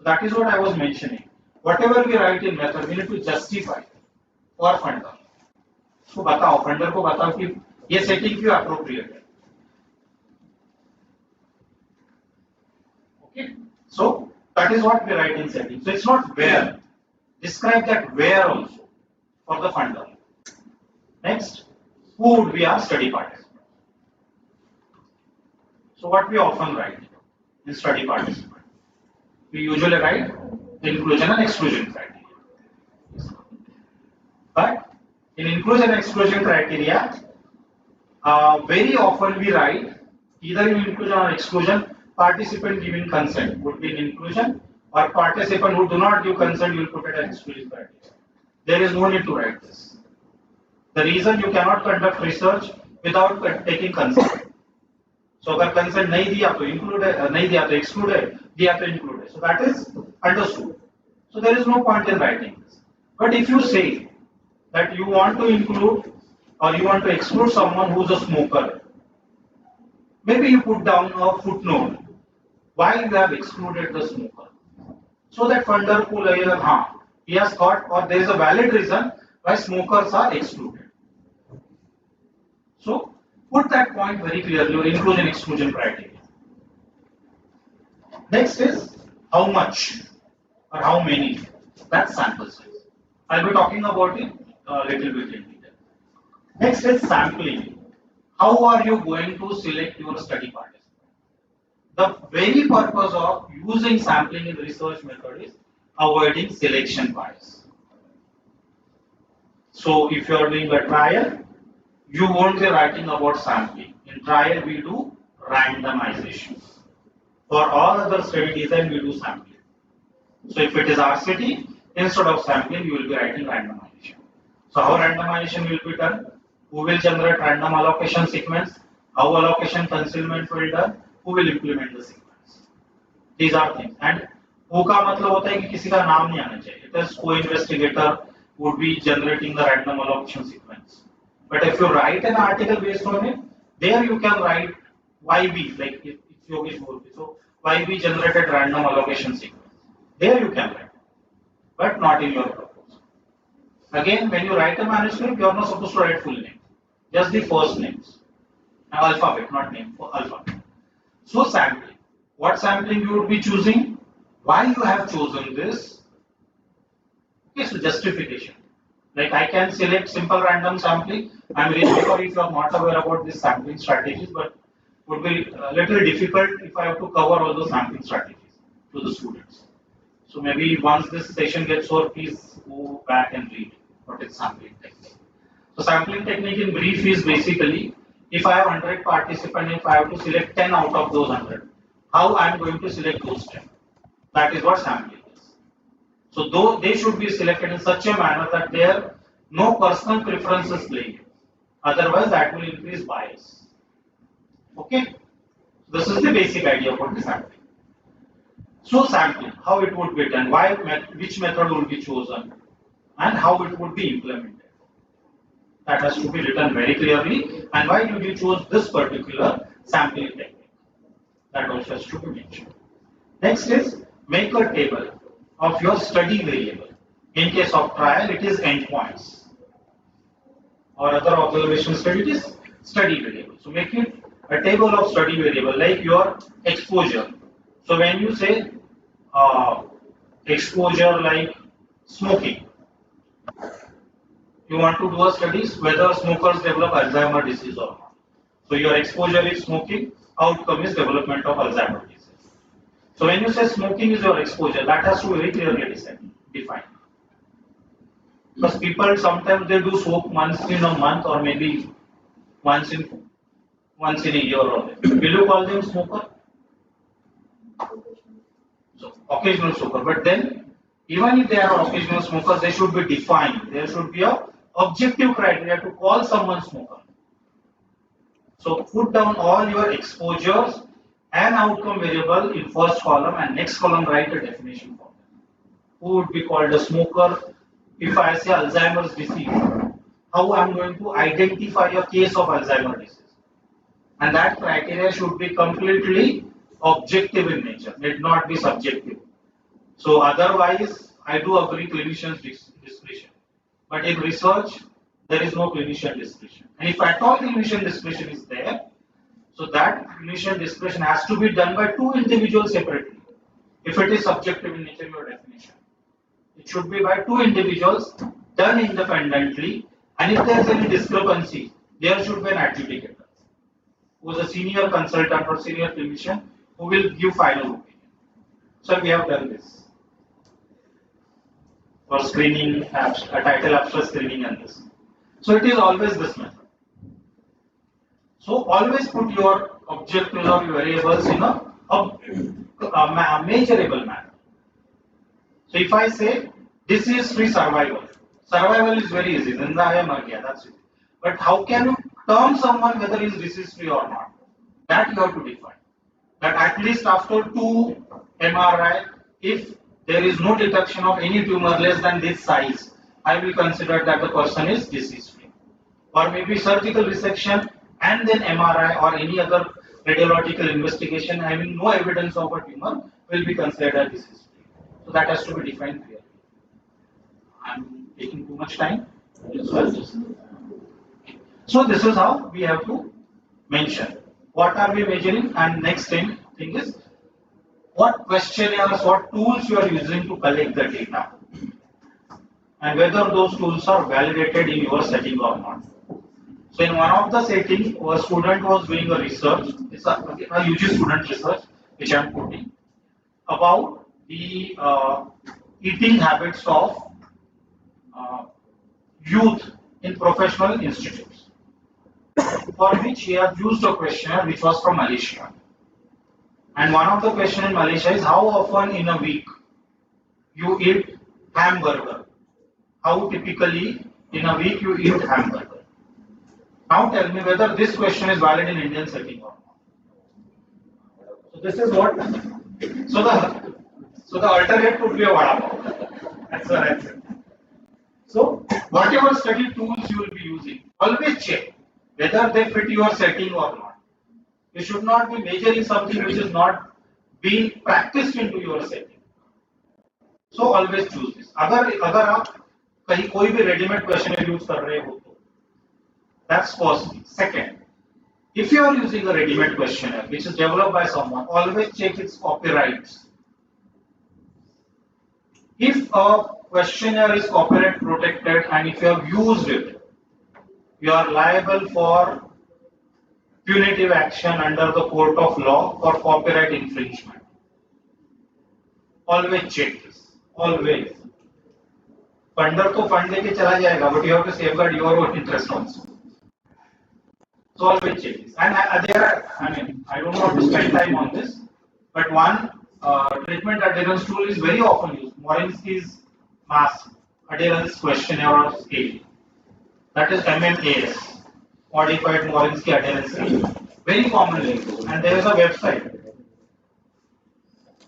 Speaker 11: That is what I was mentioning. Whatever we write in method, we need to justify for funder. So बताओ, funder को बताओ कि ये setting क्यों appropriate है. Okay, so that is what we write in setting. So it's not where. Describe that where also for the funder. Next, who would be our study participant? So what we often write in study participant? We usually write inclusion and exclusion criteria. But in inclusion and exclusion criteria, very often we write either in inclusion or exclusion, participant giving consent would be in inclusion, or participant who do not give consent, you will put it as exclusion criteria. There is no need to write this. The reason you cannot conduct research without taking consent. So अगर consent नहीं दिया तो include है, नहीं दिया तो exclude है, दिया तो include है. So that is understood. So there is no point in writing this. But if you say that you want to include or you want to exclude someone who is a smoker, maybe you put down a footnote why you have excluded the smoker, so that funder को लगेगा हाँ, he has thought or there is a valid reason why smokers are excluded. So put that point very clearly, your inclusion exclusion criteria. Next is how much or how many. That's sample size. I'll be talking about it a little bit in detail. Next is sampling. How are you going to select your study participant? The very purpose of using sampling in research method is avoiding selection bias. So if you are doing a trial, you won't be writing about sampling. In trial, we do randomization. For all other study design, we do sampling. So if it is RCT, instead of sampling, you will be writing randomization. So how randomization will be done? Who will generate random allocation sequence? How allocation concealment will be done? Who will implement the sequence? These are things. And who का मतलब होता है कि किसी का नाम नहीं आना चाहिए. It is co-investigator would be generating the random allocation sequence. But if you write an article based on it, there you can write YB, like it's Yogesh Bhurvi. So YB generated random allocation sequence. There you can write, but not in your proposal. Again, when you write a manuscript, you are not supposed to write full name, just the first names, alphabet, not name, alphabet. So sampling. What sampling you would be choosing? Why you have chosen this? Okay, so justification. Like I can select simple random sampling. I'm really sorry if you are not aware about this sampling strategies, but would be a little difficult if I have to cover all the sampling strategies to the students. So maybe once this session gets over, please go back and read what is sampling technique. So sampling technique in brief is basically, if I have 100 participants, if I have to select 10 out of those 100, how I am going to select those 10? That is what sampling is. So though they should be selected in such a manner that there no personal preferences play. Otherwise, that will increase bias. Okay, this is the basic idea about the sampling. So sampling, how it would be done, why, which method will be chosen, and how it would be implemented. That has to be written very clearly. And why did you choose this particular sampling technique? That also has to be mentioned. Next is make a table of your study variable. In case of trial, it is endpoints. Or other observation study, it is study variable. So make it a table of study variable like your exposure. So when you say exposure like smoking, you want to do a studies whether smokers develop Alzheimer's disease or not. So your exposure is smoking, outcome is development of Alzheimer's disease. So when you say smoking is your exposure, that has to be very clearly defined. Because people sometimes they do smoke once in a month or maybe once in a year or will you call them smoker? So occasional smoker, but then even if they are occasional smokers, they should be defined. There should be a objective criteria to call someone smoker. So put down all your exposures and outcome variable in first column and next column write a definition for them. Who would be called a smoker? If I say Alzheimer's disease, how I'm going to identify a case of Alzheimer's disease. And that criteria should be completely objective in nature, need not be subjective. So otherwise, I do agree clinician's discretion. But in research, there is no clinician discretion. And if at all clinician discretion is there, so that clinician discretion has to be done by two individuals separately. If it is subjective in nature, your definition. It should be by two individuals done independently. And if there is any discrepancy, there should be an adjudicator who is a senior consultant or senior clinician who will give final opinion. So we have done this for screening, a title abstract screening and this. So it is always this method. So always put your objectives or your variables in a measurable manner. So if I say disease-free survival, survival is very easy. Zinda hai, mar gaya, that's it. But how can you term someone whether he is disease-free or not? That you have to define. That at least after 2 MRI, if there is no detection of any tumor less than this size, I will consider that the person is disease-free. Or maybe surgical resection and then MRI or any other radiological investigation having no evidence of a tumor will be considered as disease-free. So that has to be defined clearly. I'm taking too much time. So this is how we have to mention. What are we measuring? And next thing is what questionnaires, what tools you are using to collect the data, and whether those tools are validated in your setting or not. So in one of the settings, a student was doing a research, it's a UG student research, which I am putting, about the eating habits of youth in professional institutes, for which he has used a questionnaire which was from Malaysia. And one of the questions in Malaysia is how often in a week you eat hamburger. How typically in a week you eat hamburger. Now tell me whether this question is valid in Indian setting or not. So this is what. So the alternate could be a vada pav. That's the answer. So whatever study tools you will be using, always check whether they fit your setting or not. You should not be measuring something which is not being practiced into your setting. So always choose this. अगर आप कहीं कोई भी ready-made questionnaire use कर रहे हो तो, that's first thing. Second, if you are using a ready-made questionnaire which is developed by someone, always check its copyrights. If a questionnaire is copyright protected and if you have used it, you are liable for punitive action under the court of law for copyright infringement. Always check this. Always. Funder to fund deke chala jayega, but you have to safeguard your own interest also. So always check this. And I don't want to spend time on this, but one treatment adherence tool is very often used. Morinsky's mass adherence questionnaire or scale. That is MMAS, modified Morinsky adherence scale. Very commonly used. And there is a website.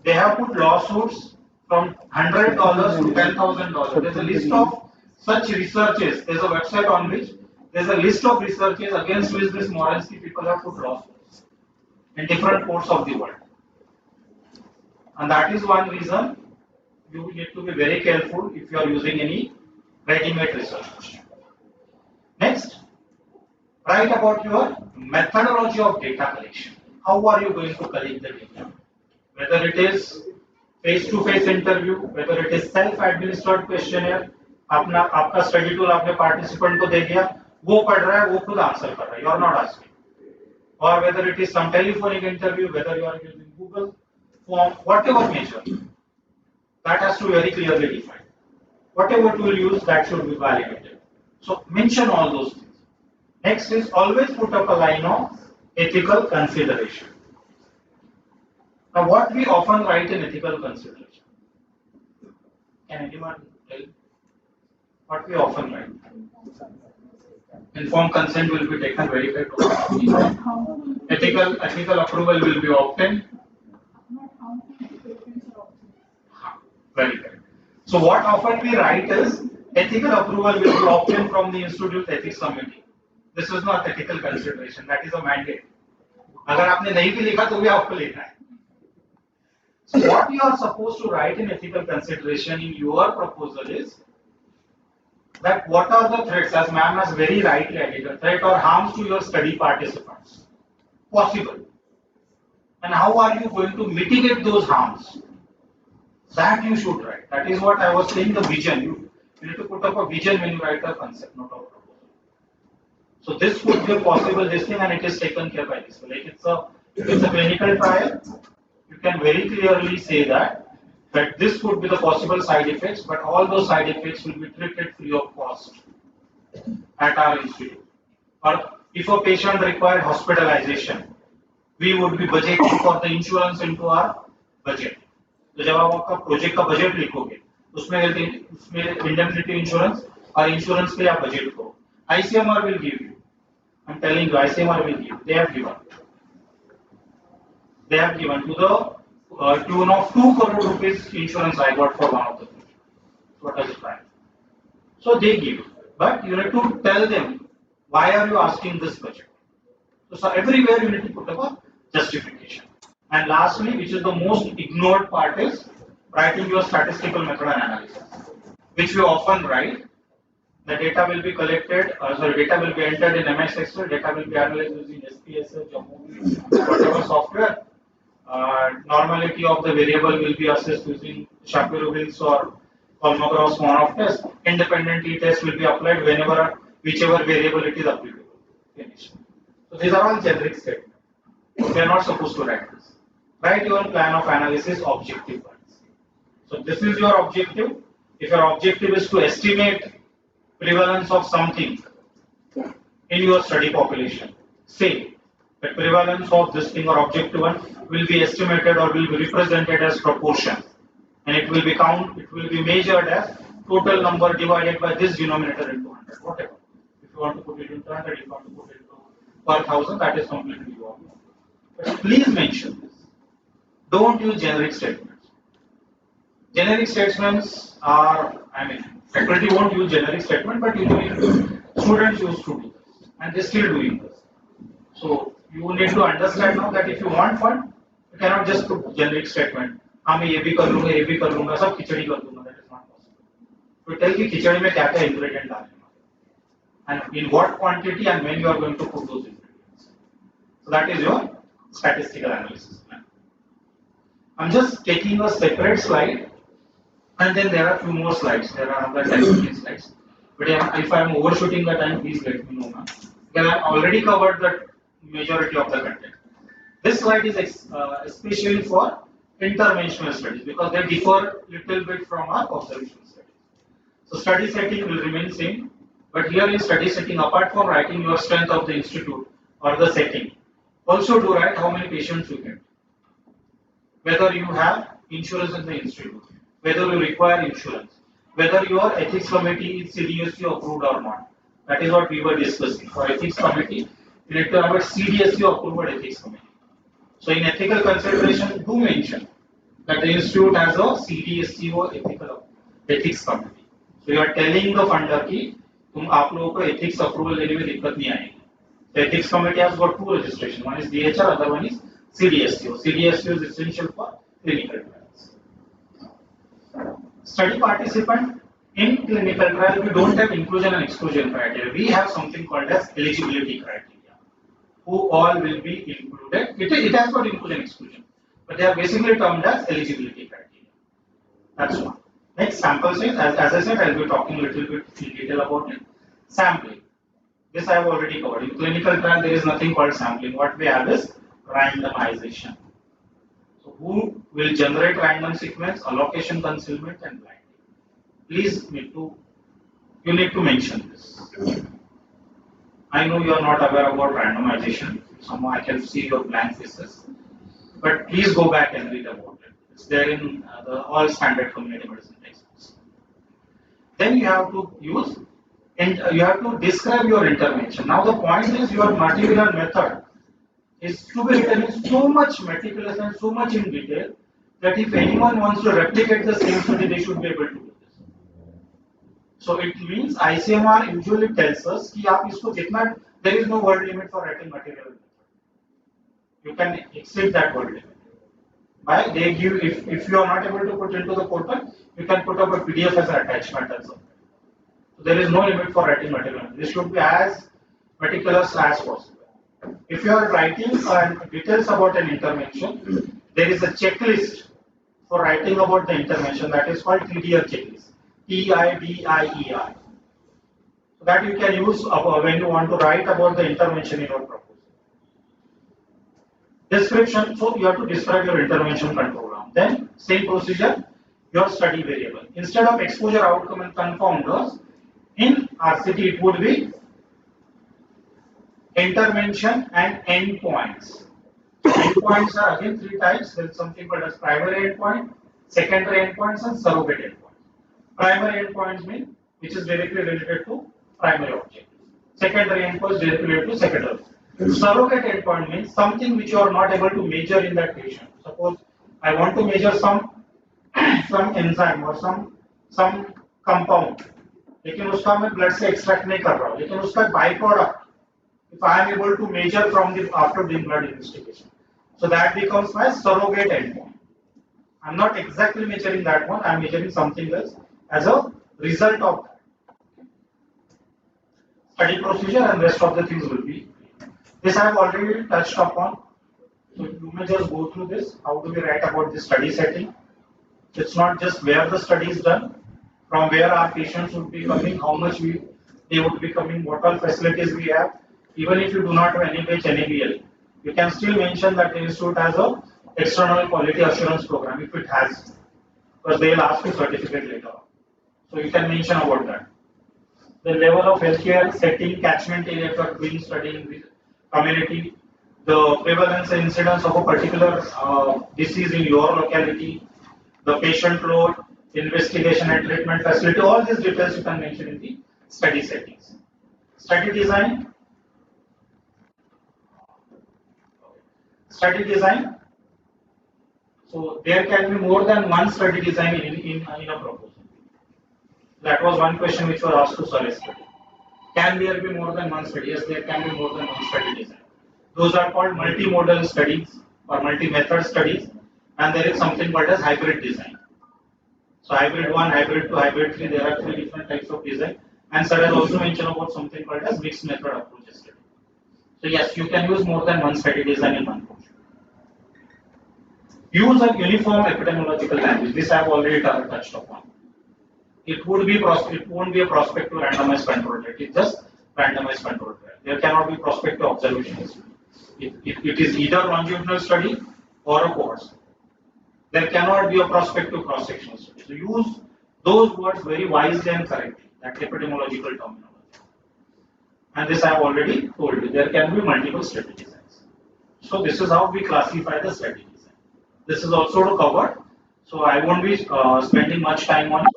Speaker 11: They have put lawsuits from $100 to $10,000. There's a list of such researches. There's a website on which there's a list of researches against which this Morinsky people have put lawsuits in different ports of the world. And that is one reason you need to be very careful if you are using any ready-made research. Next, write about your methodology of data collection. How are you going to collect the data? Whether it is face-to-face interview, whether it is self-administered questionnaire, आपका study tool आपने participant को दे दिया, वो पढ़ रहा है, वो खुद answer कर रहा है, you are not asking. Or whether it is some telephonic interview, whether you are using Google form, whatever measure, that has to be very clearly defined. Whatever tool you use, that should be validated. So mention all those things. Next is always put up a line of ethical consideration. Now, what we often write in ethical consideration? Can anyone tell what we often write? Informed consent will be taken, verified. Ethical approval will be obtained. Very good. So what often we write is Ethical approval will be obtained from the institute ethics committee. This is not ethical consideration. That is a mandate. अगर आपने नहीं भी लिखा तो भी आपको लिखना है. So what you are supposed to write in ethical consideration in your proposal is that what are the threats, as ma'am has very rightly added, threat or harms to your study participants possible, and how are you going to mitigate those harms? That you should write. That is what I was saying. The vision. You need to put up a vision when you write a concept, not a proposal. So this could be a possible this thing, and it is taken care by this. Like if it's a clinical trial, you can very clearly say that this could be the possible side effects, but all those side effects will be treated free of cost at our institute. Or if a patient required hospitalization, we would be budgeting for the insurance into our budget. तो जब आप आपका project का budget लिखोगे उसमें indemnity insurance और insurance के लिए आप बजट करो. ICMR will give you. I'm telling you, ICMR will give. They have given. They have given to the tune of 2 crore rupees insurance I got for one of the projects. What does it mean? So they give, but you need to tell them why are you asking this budget. So everywhere you need to put up a justification. And lastly, which is the most ignored part, is writing your statistical method and analysis, which we often write. The data will be collected, data will be entered in MS Excel, data will be analyzed using SPSS, whatever software. Normality of the variable will be assessed using Shapiro-Wilks or Kolmogorov Smirnov test. Independent t-test will be applied whenever, whichever variable it is applicable. Finished. So these are all generic statements. We are not supposed to write this. Write your plan of analysis objective ones. So this is your objective. If your objective is to estimate prevalence of something in your study population, say the prevalence of this thing or objective one will be estimated or will be represented as proportion, and it will be measured as total number divided by this denominator into 100, whatever. If you want to put it into 100, if you want to put it into per 1000, that is completely your own. But please mention this. Don't use generic statements. Generic statements are, faculty won't use generic statement, but usually students used to do this, and they're still doing this. So you need to understand now that if you want fund, you cannot just put generic statement. हाँ मैं ये भी कर लूँगा, सब खिचड़ी कर दूँगा. That is not possible. So tell कि खिचड़ी में क्या-क्या ingredient डालना and in what quantity and when you are going to put those ingredients. So that is your statistical analysis plan. I'm just taking a separate slide, and then there are a few more slides. There are another 10-15 slides. But if I am overshooting the time, please let me know, ma'am. Because I have already covered the majority of the content. This slide is especially for interventional studies because they differ little bit from our observational studies. So study setting will remain same, but here in study setting, apart from writing your strength of the institute or the setting, also to write how many patients you get, whether you have insurance in the institute, whether you require insurance, whether your ethics committee is CDSU approved or not. That is what we were discussing. For ethics committee, you need to have a CDSU approved ethics committee. So in ethical consideration, do mention that the institute has a CDSU ethics committee. So you are telling the funder कि आप लोगों को ethics approval लेने में दिक्कत नहीं आएगी. The ethics committee has got two registrations. One is DHR, other one is CDSU. CDSU is essential for clinical trials. Study participant in clinical trial, we don't have inclusion and exclusion criteria. We have something called as eligibility criteria. Who all will be included? It has got inclusion and exclusion, but they are basically termed as eligibility criteria. That's one. Next, sample size. As I said, I'll be talking a little bit in detail about it. Sampling. This I have already covered. In clinical trial, there is nothing called sampling. What we have is randomization. So, who will generate random sequence, allocation, concealment, and blinding? Please you need to mention this. I know you are not aware about randomization. Somehow I can see your blank faces, but please go back and read about it. It's there in the all standard community medicine textbooks. Then you have to use and you have to describe your intervention. Now the point is your material method is to be written in so much meticulous and so much in detail that if anyone wants to replicate the same study, they should be able to do this. So it means ICMR usually tells us कि आप इसको जितना there is no word limit for writing material. You can exceed that word limit. By they give if you are not able to put into the portal, you can put up a PDF as an attachment and so. So there is no limit for writing material. This should be as meticulous as possible. If you are writing details about an intervention, there is a checklist for writing about the intervention that is called TDIER checklist. TIDIER. So that you can use when you want to write about the intervention in your proposal. Description, so you have to describe your intervention control ground. Then same procedure, your study variable. Instead of exposure, outcome and confounders, in RCT it would be intervention and endpoints. Endpoints are again three types. There is something called as primary endpoint, secondary endpoints, and surrogate endpoints. Primary endpoints mean which is directly related to primary object. Secondary endpoints directly related to secondary. Surrogate endpoint means something which you are not able to measure in that patient. Suppose I want to measure some enzyme or some compound, लेकिन उसका मैं blood से extract नहीं कर रहा हूँ, लेकिन उसका byproduct, if I am able to measure from the after doing blood investigation, so that becomes my surrogate endpoint. I'm not exactly measuring that one, I'm measuring something else as a result of that. Study procedure and rest of the things will be. This I have already touched upon. So you may just go through this. How do we write about the study setting? It's not just where the study is done, from where our patients would be coming, how much they would be coming, what all facilities we have. Even if you do not have NABH, NABL, you can still mention that the institute has a external quality assurance program if it has, because they will ask you certificate later on. So you can mention about that. The level of healthcare setting, catchment area for doing study in the community, the prevalence and incidence of a particular disease in your locality, the patient load, investigation and treatment facility, all these details you can mention in the study settings. Study design. Study design. So there can be more than one study design in a proposal. That was one question which was asked to Sir yesterday. Can there be more than one study? Yes, there can be more than one study design. Those are called multimodal studies or multi-method studies, and there is something called as hybrid design. So hybrid 1, hybrid 2, hybrid 3, there are 3 different types of design. And Sir has also mentioned about something called as mixed method approach study. So yes, you can use more than one study design in one project. Use a uniform epidemiological language. This I have already touched upon. It won't be a prospective randomized control trial. It's just randomized control trial. There cannot be prospective observations. It is either longitudinal study or a cohort study. There cannot be a prospective cross-sectional study. So use those words very wisely and correctly. That epidemiological terminology. And this I have already told you. There can be multiple study designs. So this is how we classify the study design. This is also covered. So I won't be spending much time on it.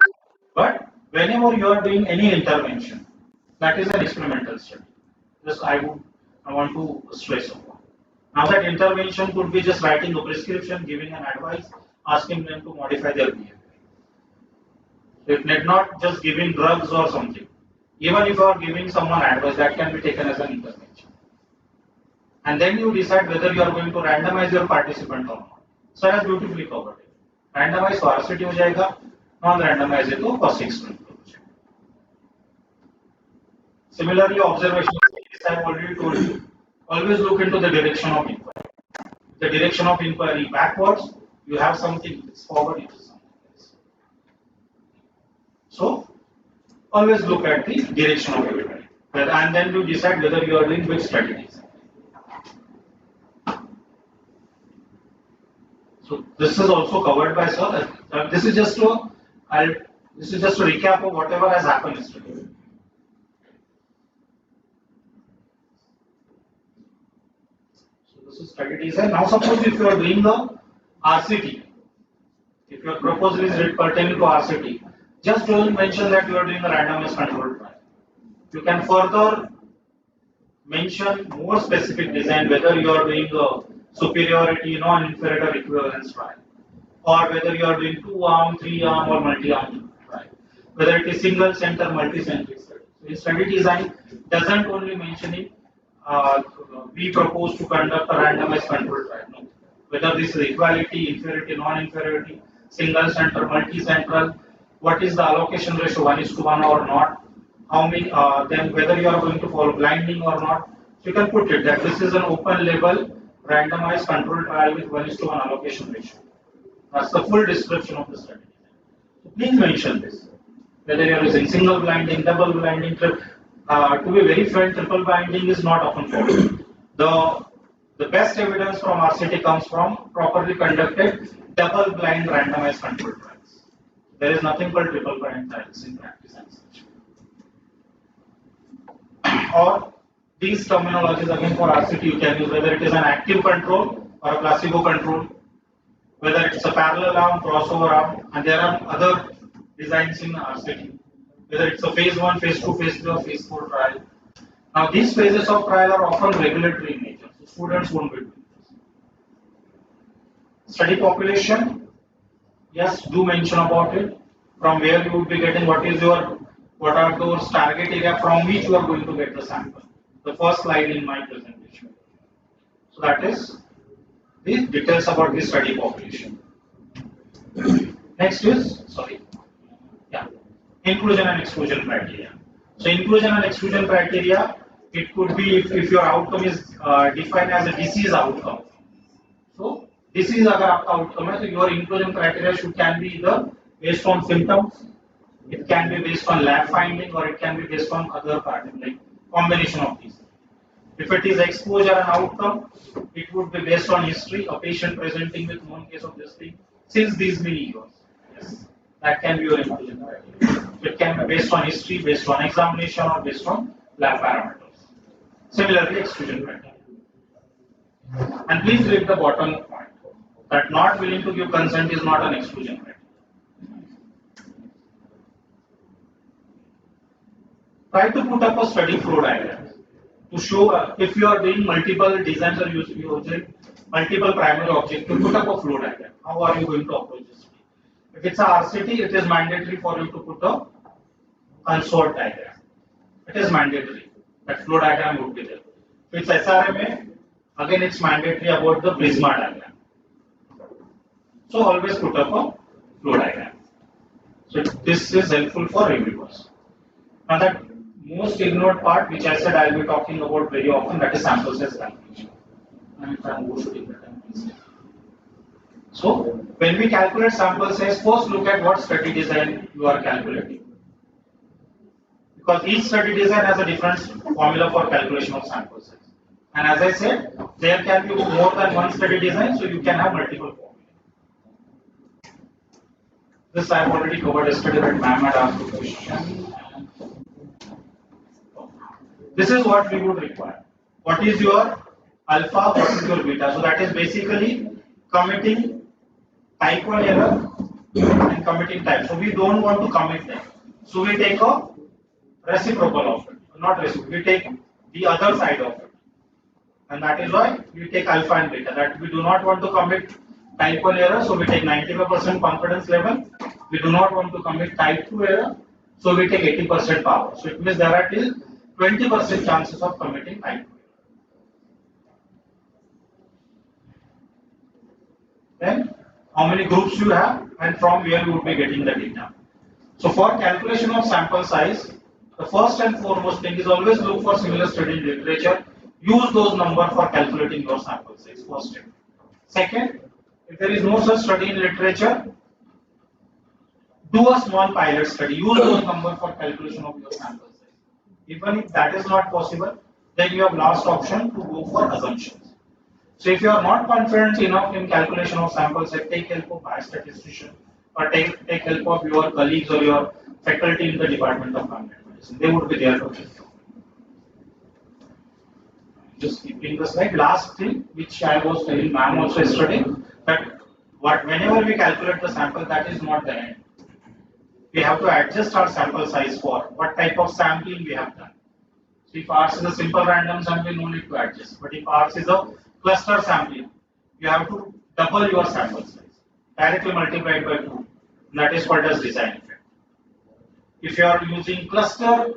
Speaker 11: But whenever you are doing any intervention, that is an experimental study. This I want to stress upon. Now that intervention could be just writing a prescription, giving an advice, asking them to modify their behavior. It need not just giving drugs or something. Even if you are giving someone advice, that can be taken as an intervention. And then you decide whether you are going to randomize your participant or not. Sir has beautifully covered it. Randomize for RCT हो जाएगा, non-randomize it to for 6 months. Similarly, observation, I have already told you, always look into the direction of inquiry. The direction of inquiry backwards, you have something, it's forward, it is something else. So, always look at the direction of inquiry. And then you decide whether you are doing which study design. So, this is also covered by Sir. This is just a recap of whatever has happened yesterday. This is study design. Now suppose if you are doing the RCT, if your proposal is pertaining to RCT, just don't mention that you are doing a randomized control trial. You can further mention more specific design, whether you are doing a superiority, non-inferiority equivalence trial, or whether you are doing 2-arm, 3-arm or multi-arm trial. whether it is single center, multi-centric study. So in study design doesn't only mentioning we propose to conduct a randomized control trial. No. Whether this is equality, inferiority, non-inferiority, single center, multi-central, what is the allocation ratio 1:1 or not, how many, then whether you are going to follow blinding or not. So you can put it that this is an open label randomized control trial with 1:1 allocation ratio. That's the full description of the study. So please mention this. Whether you are using single blinding, double blinding, to be very frank, triple blinding is not often followed. The best evidence from RCT comes from properly conducted double blind randomized control trials. There is nothing called triple blind trials in practice and such. Or these terminologies again for RCT you can use whether it is an active control or a placebo control, whether it's a parallel arm, crossover arm, and there are other designs in RCT, whether it's a phase 1, phase 2, phase 3 or phase 4 trial. Now these phases of trial are often regulatory in nature, so students won't be doing this. Study population, yes, do mention about it, from where you would be getting what are those target area from which you are going to get the sample. The first slide in my presentation. So that is the details about the study population. Next is, inclusion and exclusion criteria. So inclusion and exclusion criteria, it could be if your outcome is defined as a disease outcome. So disease agar aapka outcome hai, so your inclusion criteria can be either based on symptoms, it can be based on lab finding, or it can be based on other parameters, like combination of these. If it is exposure and outcome, it would be based on history, a patient presenting with one case of this thing since these many years. Yes, that can be your inclusion criteria. It can be based on history, based on examination, or based on lab parameters. Similarly, exclusion criteria. And please read the bottom point that not willing to give consent is not an exclusion criteria. Try to put up a study flow diagram to show if you are doing multiple designs or using multiple primary objects, to put up a flow diagram. How are you going to approach this? If it's a RCT, it is mandatory for you to put a consort diagram. It is mandatory. That flow diagram would be there. If it's SRMA, again it's mandatory about the Prisma diagram. So always put up a flow diagram. So this is helpful for reviewers. Now that most ignored part, which I said I'll be talking about very often, that is sample size calculation. And if I'm shooting the time, please. So when we calculate sample size, first look at what study design you are calculating. Because each study design has a different formula for calculation of sample size. And as I said, there can be more than one study design, so you can have multiple formulas. This I have already covered yesterday, but ma'am had asked a question. This is what we would require. What is your alpha, what is your beta? So that is basically committing type 1 error and committing type. So we don't want to commit them. So we take a reciprocal of it. Not reciprocal, we take the other side of it. And that is why we take alpha and beta. That we do not want to commit type 1 error, so we take 95% confidence level. We do not want to commit type 2 error, so we take 80% power. So it means there are till 20% chances of committing type 2 error. Then how many groups you have and from where you would be getting the data. So for calculation of sample size, the first and foremost thing is always look for similar study in literature. Use those numbers for calculating your sample size. First step. Second, if there is no such study in literature, do a small pilot study. Use those numbers for calculation of your sample size. Even if that is not possible, then you have last option to go for assumptions. So if you are not confident enough in calculation of sample size, take help of biostatistician or take help of your colleagues or your faculty in the Department of Family Medicine. They would be there to help you. Just keeping the slide. Last thing, which I was telling ma'am also yesterday, that whenever we calculate the sample, that is not the end. We have to adjust our sample size for what type of sampling we have done. So if ours is a simple random sampling, no need to adjust. But if ours is a cluster sampling, you have to double your sample size, directly multiplied by 2. And that is called as design effect. if you are using cluster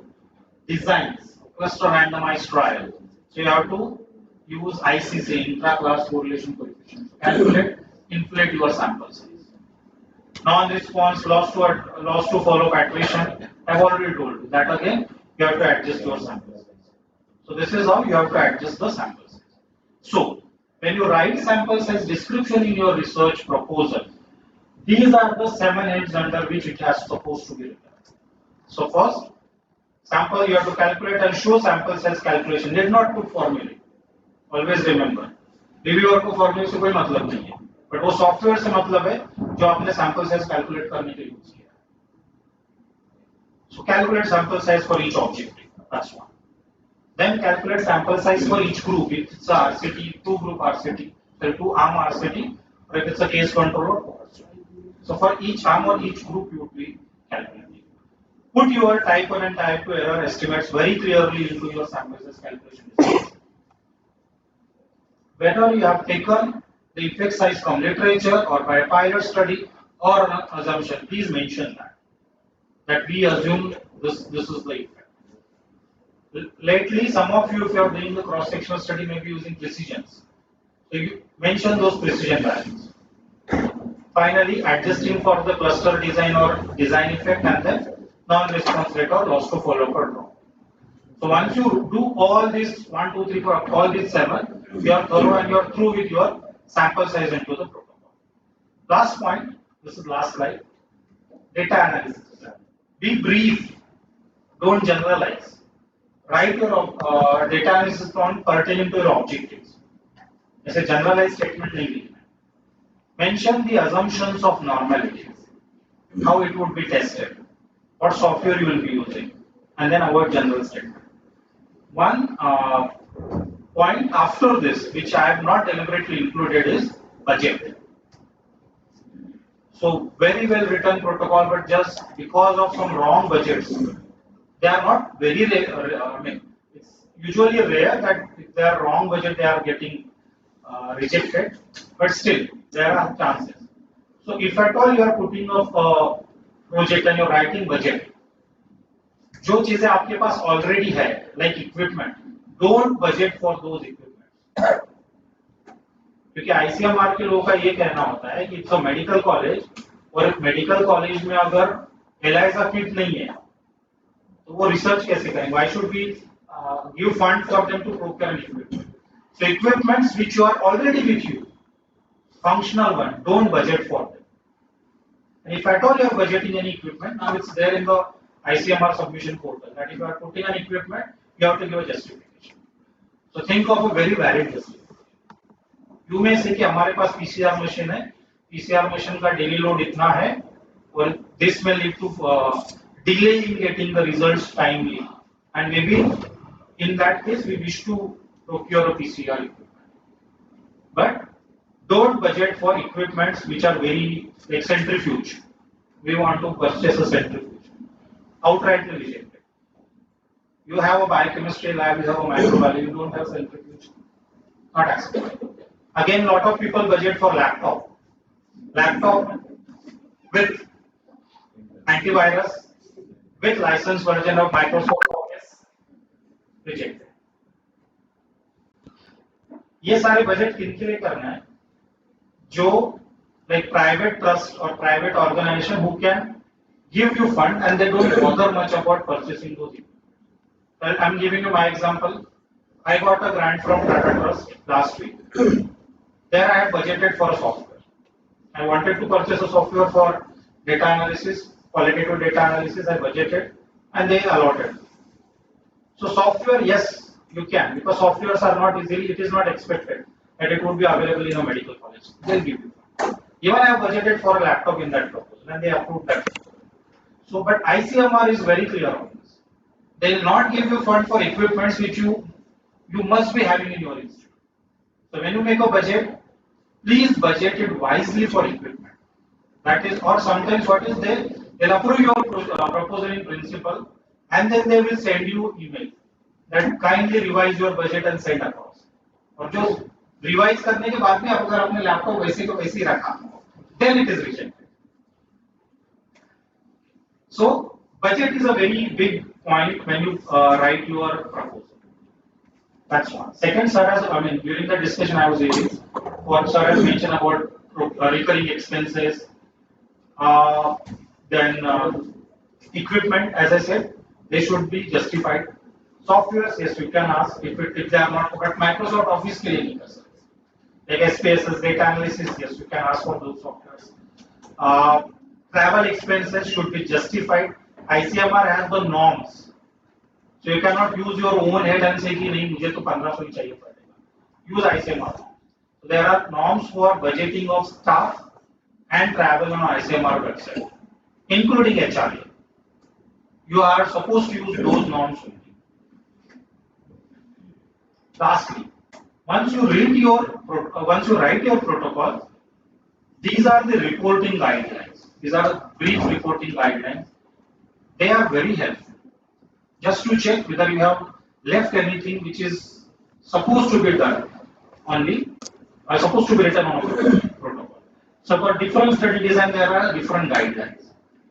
Speaker 11: designs, cluster randomized trial, so you have to use ICC, intra-class correlation coefficient, to calculate, inflate your sample size. Non-response, loss to follow attrition, I've already told you that again, you have to adjust your sample size. So this is how you have to adjust the sample size. So when you write sample size description in your research proposal, these are the 7 heads under which it has supposed to be written. So first, sample you have to calculate and show sample size calculation. Did not put formula. Always remember. Reviewer को फॉर्मूले से कोई मतलब नहीं है, but वो software से मतलब है जो आपने सैंपल साइज कैलकुलेट करने के लिए यूज किया. So calculate sample size for each objective. That's one. Then calculate sample size for each group. If it's a RCT, 2 group RCT, so 2 arm RCT, or if it's a case controller, 4 RCT. So for each arm or each group, you would be calculating. Put your type 1 and type 2 error estimates very clearly into your sample size calculation. Whether you have taken the effect size from literature or by a pilot study or an assumption, please mention that we assume this is the effect. Lately, some of you, if you are doing the cross-sectional study, may be using precisions. So you mention those precision values. Finally, adjusting for the cluster design or design effect and then non-response rate or loss to follow or drop. So once you do all these 1, 2, 3, 4, all these 7, you are thorough and you are through with your sample size into the protocol. Last point, this is last slide. Data analysis. Be brief, don't generalize. Write your data analysis plan pertaining to your objectives. It's a generalized statement. Mention the assumptions of normality, how it would be tested, what software you will be using, and then avoid general statement. One point after this, which I have not deliberately included, is budget. So very well written protocol, but just because of some wrong budgets, they are not very rare. I mean, it's usually rare that if they are wrong budget, they are getting rejected. But still, there are chances. So if at all you are putting up a project and you are writing budget, जो चीजें आपके पास already है, like equipment, don't budget for those equipment. क्योंकि ICMR के लोगों का ये कहना होता है कि it's a medical college और एक मेडिकल कॉलेज में अगर एलाइजा किट नहीं है तो वो रिसर्च कैसे करेंगे? Why should we give fund for them to procure equipment? So equipments which you are already with you, functional one, don't budget for them. And if at all you are budgeting any equipment, now it's there in the ICMR submission portal that if you are putting an equipment, you have to give a justification. So think of a very valid justification. You may say कि हमारे पास PCR machine है, PCR machine का daily load इतना है, और this may lead to delay in getting the results timely, and maybe in that case we wish to procure a PCR equipment. But don't budget for equipments which are very like centrifuge. We want to purchase a centrifuge. Outrightly rejected. You have a biochemistry lab, you have a microbiology, you don't have centrifuge. Not acceptable. Again, lot of people budget for laptop. Laptop with antivirus, with licensed version of Microsoft Office, rejected. ये सारे budget किनके लिए करना है? जो like private trust or private organization who can give you fund and they don't bother much about purchasing those equipment. Well, I'm giving you my example. I got a grant from Tata Trust last week. There I had budgeted for a software. I wanted to purchase a software for data analysis, qualitative data analysis. I budgeted and they allotted. So software, yes, you can, because softwares are not easily, it is not expected that it would be available in a medical college. They'll give you. Even I have budgeted for a laptop in that proposal and they approved that. So, but ICMR is very clear on this. They will not give you fund for equipments which you must be having in your institute. So when you make a budget, please budget it wisely for equipment. That is, or sometimes what is there, they'll approve your proposal in principle and then they will send you email that kindly revise your budget and send across. और जो revise करने के बाद में आप अगर अपने laptop वैसे को वैसे ही रखा, then it is rejected. So Budget is a very big point when you write your proposal. That's one. Second, sir has, I mean, during the discussion I was hearing, what sir has mentioned about recurring expenses, uh, then equipment, as I said, they should be justified. Softwares, yes, you can ask if they are not, but Microsoft Office के लिए नहीं कर सकते. Like SPSS, data analysis, yes, you can ask for those softwares. Uh, Travel expenses should be justified. ICMR has the norms. So you cannot use your own head and say कि नहीं मुझे तो 1500 ही चाहिए पड़ेगा. Use ICMR. So there are norms for budgeting of staff and travel on ICMR website, including HRA. You are supposed to use those norms only. Lastly, once you write your protocol, these are the reporting guidelines. These are the brief reporting guidelines. They are very helpful. Just to check whether you have left anything which is supposed to be done only, or supposed to be written on a protocol. So for different study design, there are different guidelines.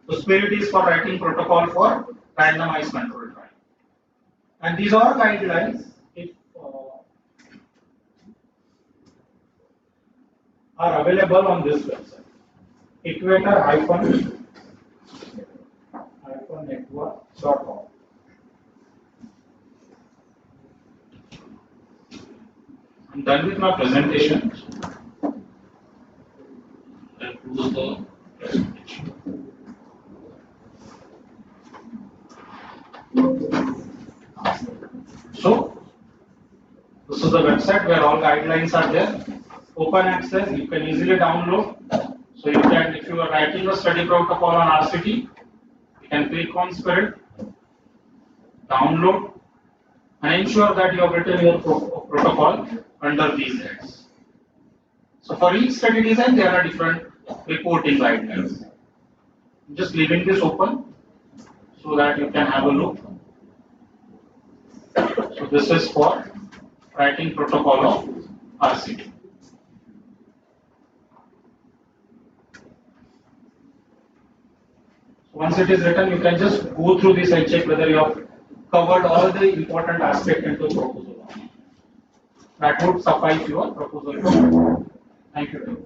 Speaker 11: The spirit is for writing protocol for randomized control trial. And these are guidelines if are available on this website. equator-network.com. I'm done with my presentation. I'll close the presentation. So, this is the website where all guidelines are there. Open access, you can easily download. So you can, if you are writing a study protocol on RCT, you can click on Spirit, download, and ensure that you have written your protocol under these heads. So for each study design, there are different reporting guidelines. I'm just leaving this open so that you can have a look. So this is for writing protocol of RCT. Once it is written, you can just go through this and check whether you have covered all the important aspects into proposal. That would suffice your proposal. Thank you very much.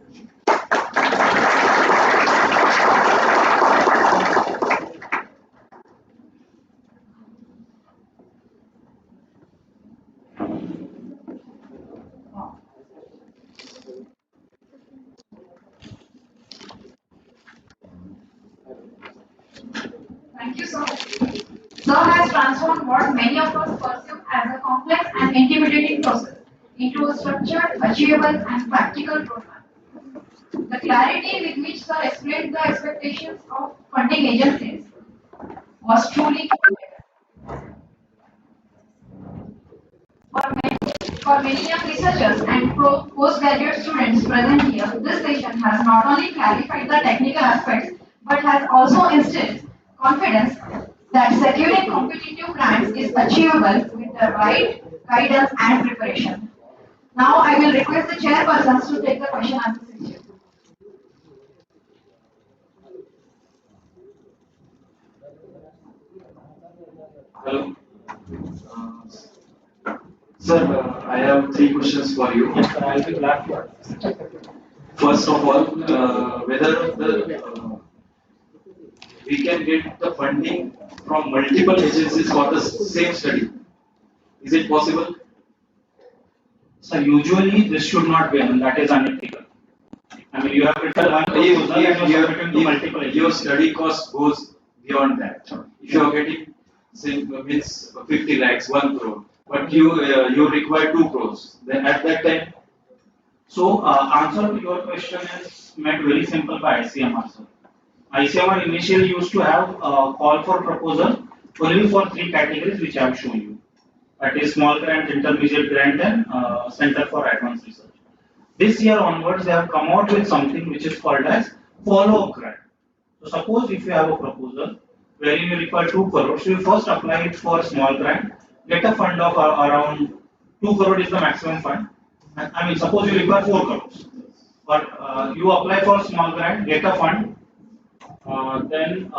Speaker 10: Thank you, sir. Sir has transformed what many of us perceive as a complex and intimidating process into a structured, achievable, and practical roadmap. The clarity with which Sir explained the expectations of funding agencies was truly commendable. For many young researchers and postgraduate students present here, this session has not only clarified the technical aspects but has also instilled confidence that securing competitive grants is achievable with the right guidance and preparation. Now I will request the chairpersons to take the question answer session.
Speaker 13: Hello. Sir, I have three questions for you.
Speaker 11: Yes, sir, I'll be glad to.
Speaker 13: First of all, whether we can get the funding from multiple agencies for the same study. Is it possible?
Speaker 11: So usually this should not be done. That is unethical. I mean, you have written one proposal and you are submitting to multiple agencies.
Speaker 13: Your study cost goes beyond that. If you are getting, say, means 50 lakhs, 1 crore, but you require 2 crores, then at that time.
Speaker 11: So answer to your question is made very simple by ICMR, sir. ICMR initially used to have a call for proposal only for 3 categories which I have shown you. That is small grant, intermediate grant, and Center for Advanced Research. This year onwards, they have come out with something which is called as follow-up grant. So suppose if you have a proposal wherein you require 2 crores, you first apply it for small grant, get a fund of around 2 crore is the maximum fund. I mean, suppose you require 4 crores, but you apply for small grant, get a fund, then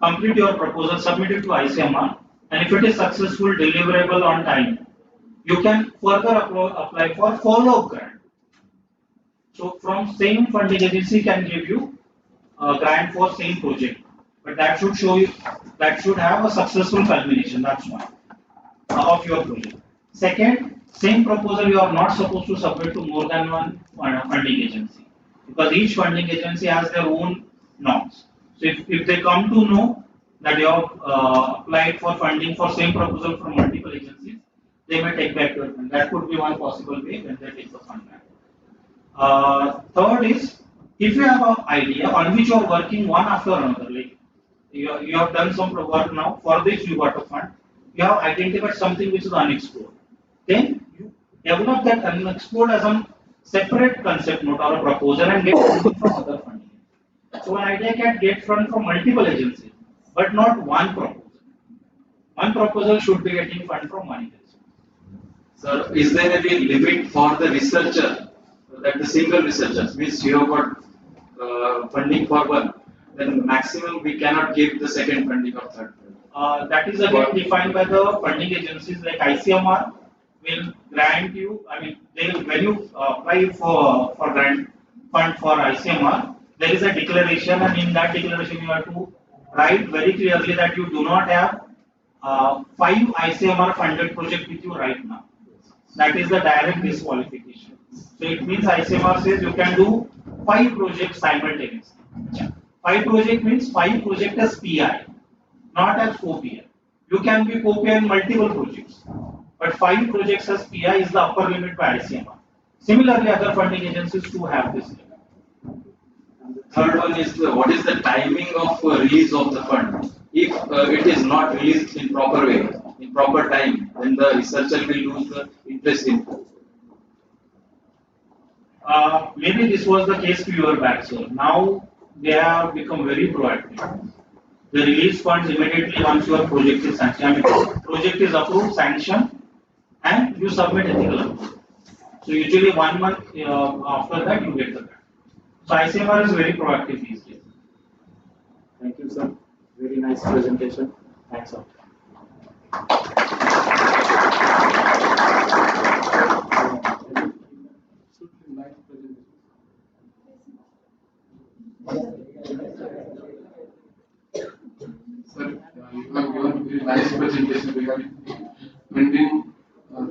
Speaker 11: complete your proposal, submit it to ICMR, and if it is successful, deliverable on time, you can further apply for follow-up grant. So from same funding agency can give you a grant for same project, but that should show you that should have a successful culmination. That's one of your project. Second, same proposal you are not supposed to submit to more than one funding agency because each funding agency has their own norms. So if they come to know that you have applied for funding for same proposal from multiple agencies, they may take back your fund. That could be one possible way when they take the fund back. Third is, if you have an idea on which you are working one after another, like you have done some work now, for this you got a fund, you have identified something which is unexplored. Then you develop that unexplored as a separate concept note or a proposal and get funding from other funding. So an idea can get fund from multiple agencies, but not one proposal. One proposal should be getting fund from one agency.
Speaker 13: Sir, is there any limit for the researcher? That the single researchers means you have got funding for one, then maximum we cannot give the second funding or third funding.
Speaker 11: That is again defined by the funding agencies like ICMR will grant you. I mean, they will, when you apply for grant fund for ICMR, there is a declaration, and in that declaration you have to write very clearly that you do not have 5 ICMR funded projects with you right now. That is the direct disqualification. So it means ICMR says you can do 5 projects simultaneously. 5 project means 5 projects as PI, not as co-PI. You can be co-PI in multiple projects, but 5 projects as PI is the upper limit by ICMR. Similarly, other funding agencies too have this limit.
Speaker 13: Third one is what is the timing of release of the fund? If it is not released in proper way, in proper time, then the researcher will lose the interest in.
Speaker 11: Maybe this was the case few years back, sir. Now they have become very proactive. They release funds immediately once your project is sanctioned. I mean, project is approved, sanctioned, and you submit ethical approval. So usually 1 month after that you get the grant. So ICMR is very proactive these days.
Speaker 2: Thank you, sir. Very nice presentation. Thanks, sir.
Speaker 4: Sir, you have given very nice presentation regarding funding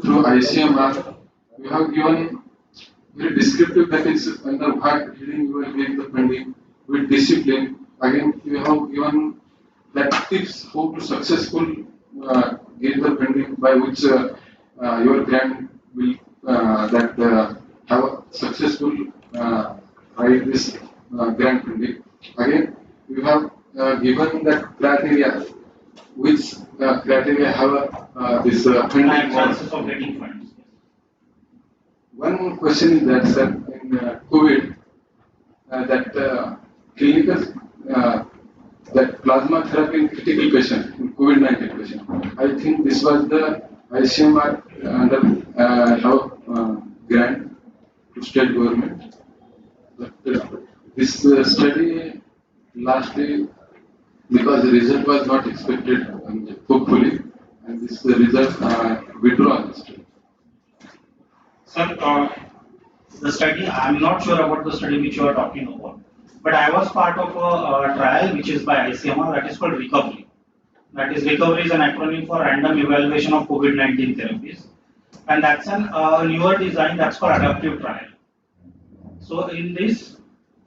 Speaker 4: through ICMR. You have given very descriptive, that is under what heading you will get the funding with discipline. Again, you have given that tips how to successful get the funding by which your grant will have a successful write this grant funding. Again, you have given that criteria, which criteria have this funding.
Speaker 11: Chances of getting funds.
Speaker 4: One question is that, sir, in COVID, that clinical, that plasma therapy in critical patient, in COVID-19 patient, I think this was the ICMR under grant to state government. But this study lastly, because the result was not expected, hopefully, and this result withdrawn.
Speaker 11: Sir, the study, I'm not sure about the study which you are talking about, but I was part of a trial which is by ICMR that is called Recovery. That is, Recovery is an acronym for Random Evaluation of COVID-19 Therapies, and that's a newer design that's called Adaptive Trial. So in this,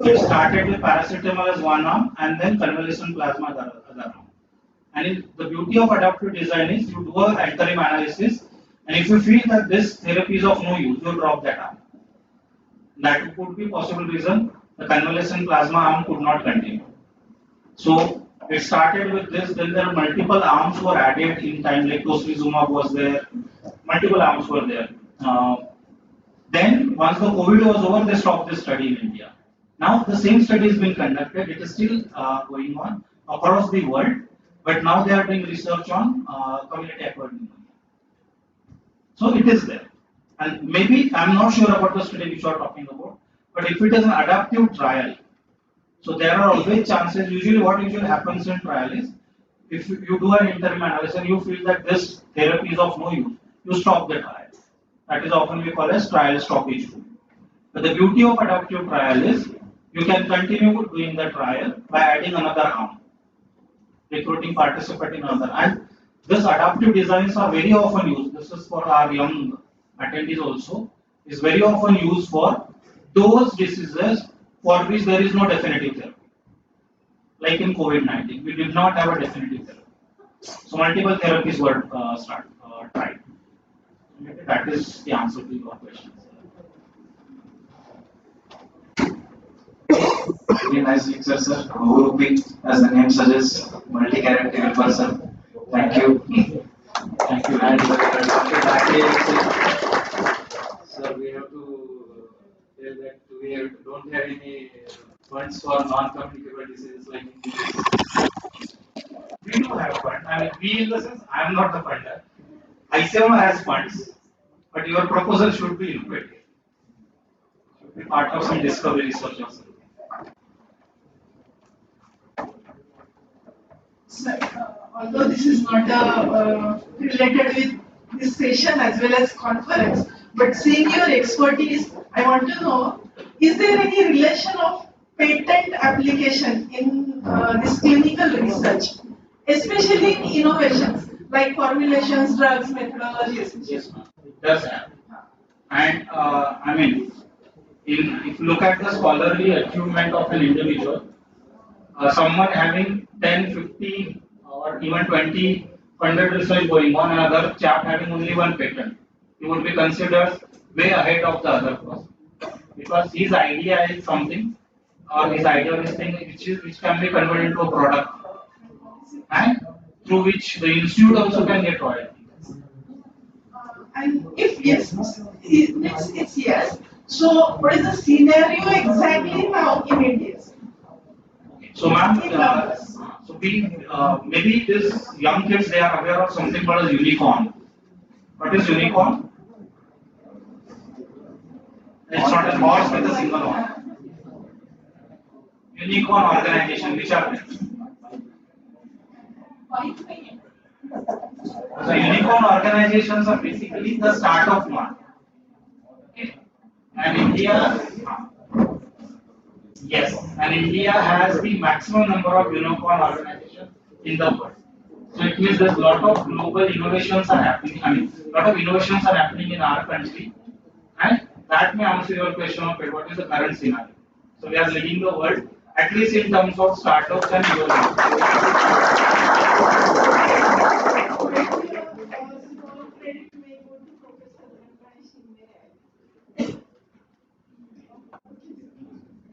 Speaker 11: it started with paracetamol as one arm and then convalescent plasma as other arm. And the beauty of adaptive design is you do an interim analysis, and if you feel that this therapy is of no use, you drop that arm. That could be possible reason the convalescent plasma arm could not continue. So it started with this, then there are multiple arms were added in time, like tocilizumab was there, multiple arms were there. Then once the COVID was over, they stopped this study in India. Now the same study is being conducted, it is still going on across the world, but now they are doing research on community acquired pneumonia. So it is there. And maybe, I'm not sure about the study which you are talking about, but if it is an adaptive trial, So there are always chances. Usually, what usually happens in trial is, if you do an interim analysis and you feel that this therapy is of no use, you stop the trial. That is often we call as trial stoppage rule. But the beauty of adaptive trial is you can continue doing the trial by adding another arm, recruiting participant in another. And this adaptive designs are very often used. This is for our young attendees also. Is very often used for those diseases for which there is no definitive therapy. Like in COVID-19, we did not have a definitive therapy. So multiple therapies were tried. That is the answer to your question.
Speaker 13: Very nice lecture, sir. Grouping, as the name suggests, multi-character person. Thank you.
Speaker 11: Thank you.
Speaker 13: And Dr. Dake, sir, we have to tell that don't have any funds for non-communicable diseases like
Speaker 11: We do have fund. I mean, we in the sense, I am not the funder. ICMR has funds, but your proposal should be innovative. Should be part of some discovery research or something.
Speaker 3: Sir, although this is not related with this session as well as conference, but seeing your expertise, I want to know, is there any relation of patent application in this clinical research, especially in innovations like formulations, drugs, methodologies?
Speaker 11: Yes, ma'am. It does have. And I mean, if you look at the scholarly achievement of an individual, someone having 10, 50, or even 20 funded research going on, another chap having only one patent, he would be considered way ahead of the other person. Because his idea is something, or his idea is thing which can be converted into a product, and through which the institute also can get royalty.
Speaker 3: And if yes, it's yes. So what is the scenario exactly now in India?
Speaker 11: So, ma'am, so maybe these young kids, they are aware of something called as unicorn. What is unicorn? It's not a horse with a single horn. Unicorn organization, which are there? So unicorn organizations are basically the start of one. Okay. And India, yes, and India has the maximum number of unicorn organizations in the world. So it means there's a lot of global innovations are happening. I mean, a lot of innovations are happening in our country, and that may answer your question of what is the current scenario. So we are leading the world, at least in terms of startups and innovation.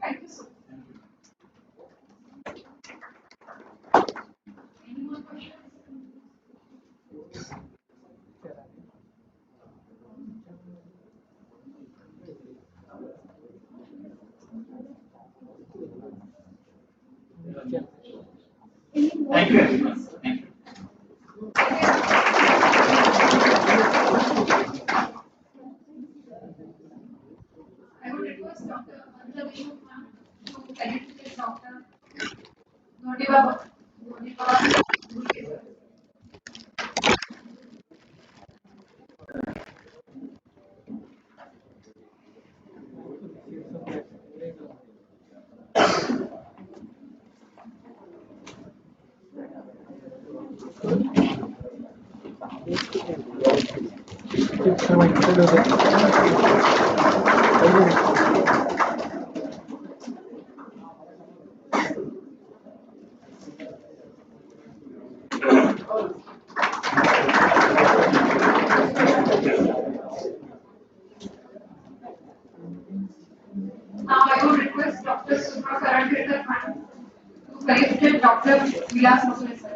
Speaker 3: Thank you so much.
Speaker 10: Any more questions?
Speaker 11: Thank you, everyone. Thank you.
Speaker 10: I would request Dr. Anjali Vishnu to identify Dr. Nodiba. Now I would request Dr. Subha Karantkar to felicit Dr. Vilas Masule sir.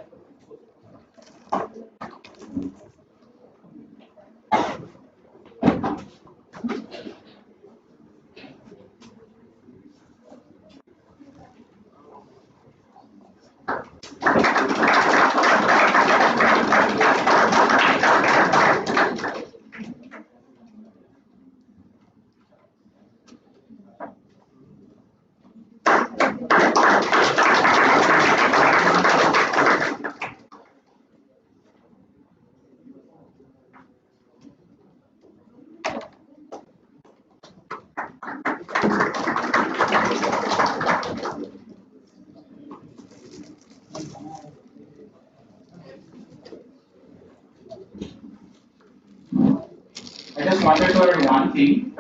Speaker 11: I just wanted to add one thing.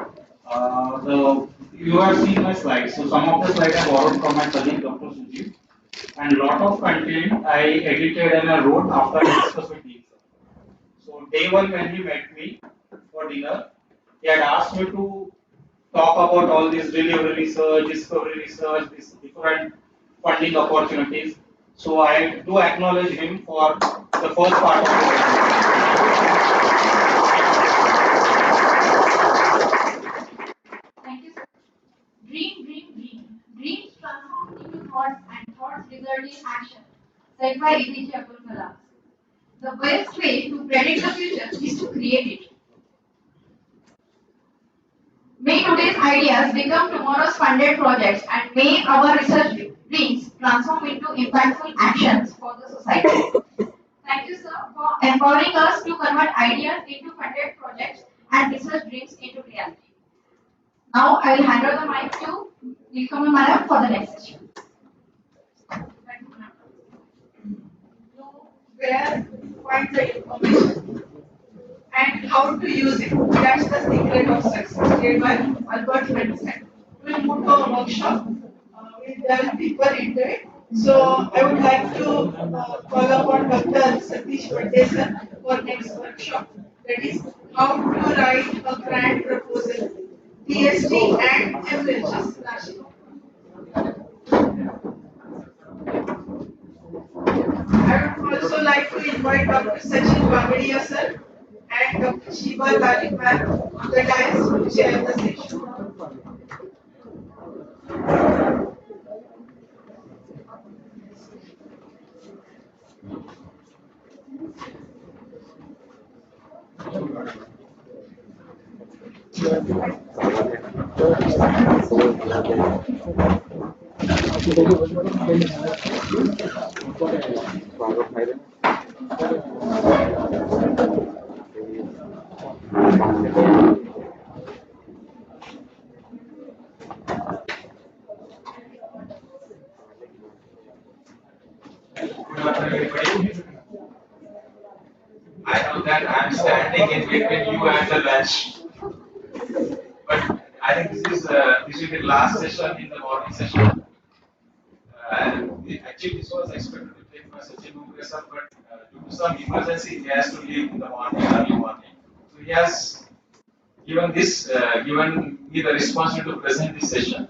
Speaker 11: You have seen my slides. So some of the slides I borrowed from my colleague Dr. Sujeet, and lot of content I edited and I wrote after I discussed with him. So day one when he met me for dinner, he had asked me to talk about all this delivery research, discovery research, these different funding opportunities. So I do acknowledge him for the first part of the presentation.
Speaker 10: Thank you, sir. Dream, dream, dream. Dreams transform into thoughts and thoughts result in action. Said by APJ Abdul Kalam. The best way to predict the future is to create it. May today's ideas become tomorrow's funded projects and may our research dreams transform into impactful actions for the society. Thank you, sir, for empowering us to convert ideas into funded projects and research dreams into reality. Now I will hand over the mic to Nilkama Madam for the next session.
Speaker 3: Know where to find the information and how to use it. That's the secret of success. Led by Albert Einstein. We'll move to a workshop. We'll delve deeper into it. So I would like to call upon Dr. Satish Vandesan for next workshop. That is how to write a grant proposal, DST and MLHS. I would also like to invite Dr. Sachin Bagadia sir and Dr. Shiva Lalit ma'am on the dais to chair the session.
Speaker 8: Good afternoon, everybody. I know that I'm standing in between you and the lunch, but I think this will be the last session in the morning session. Actually, this was expected to take by Sachin Mumbre sir, but due to some emergency, he has to leave in the morning, early morning. So he has given me the responsibility to present this session.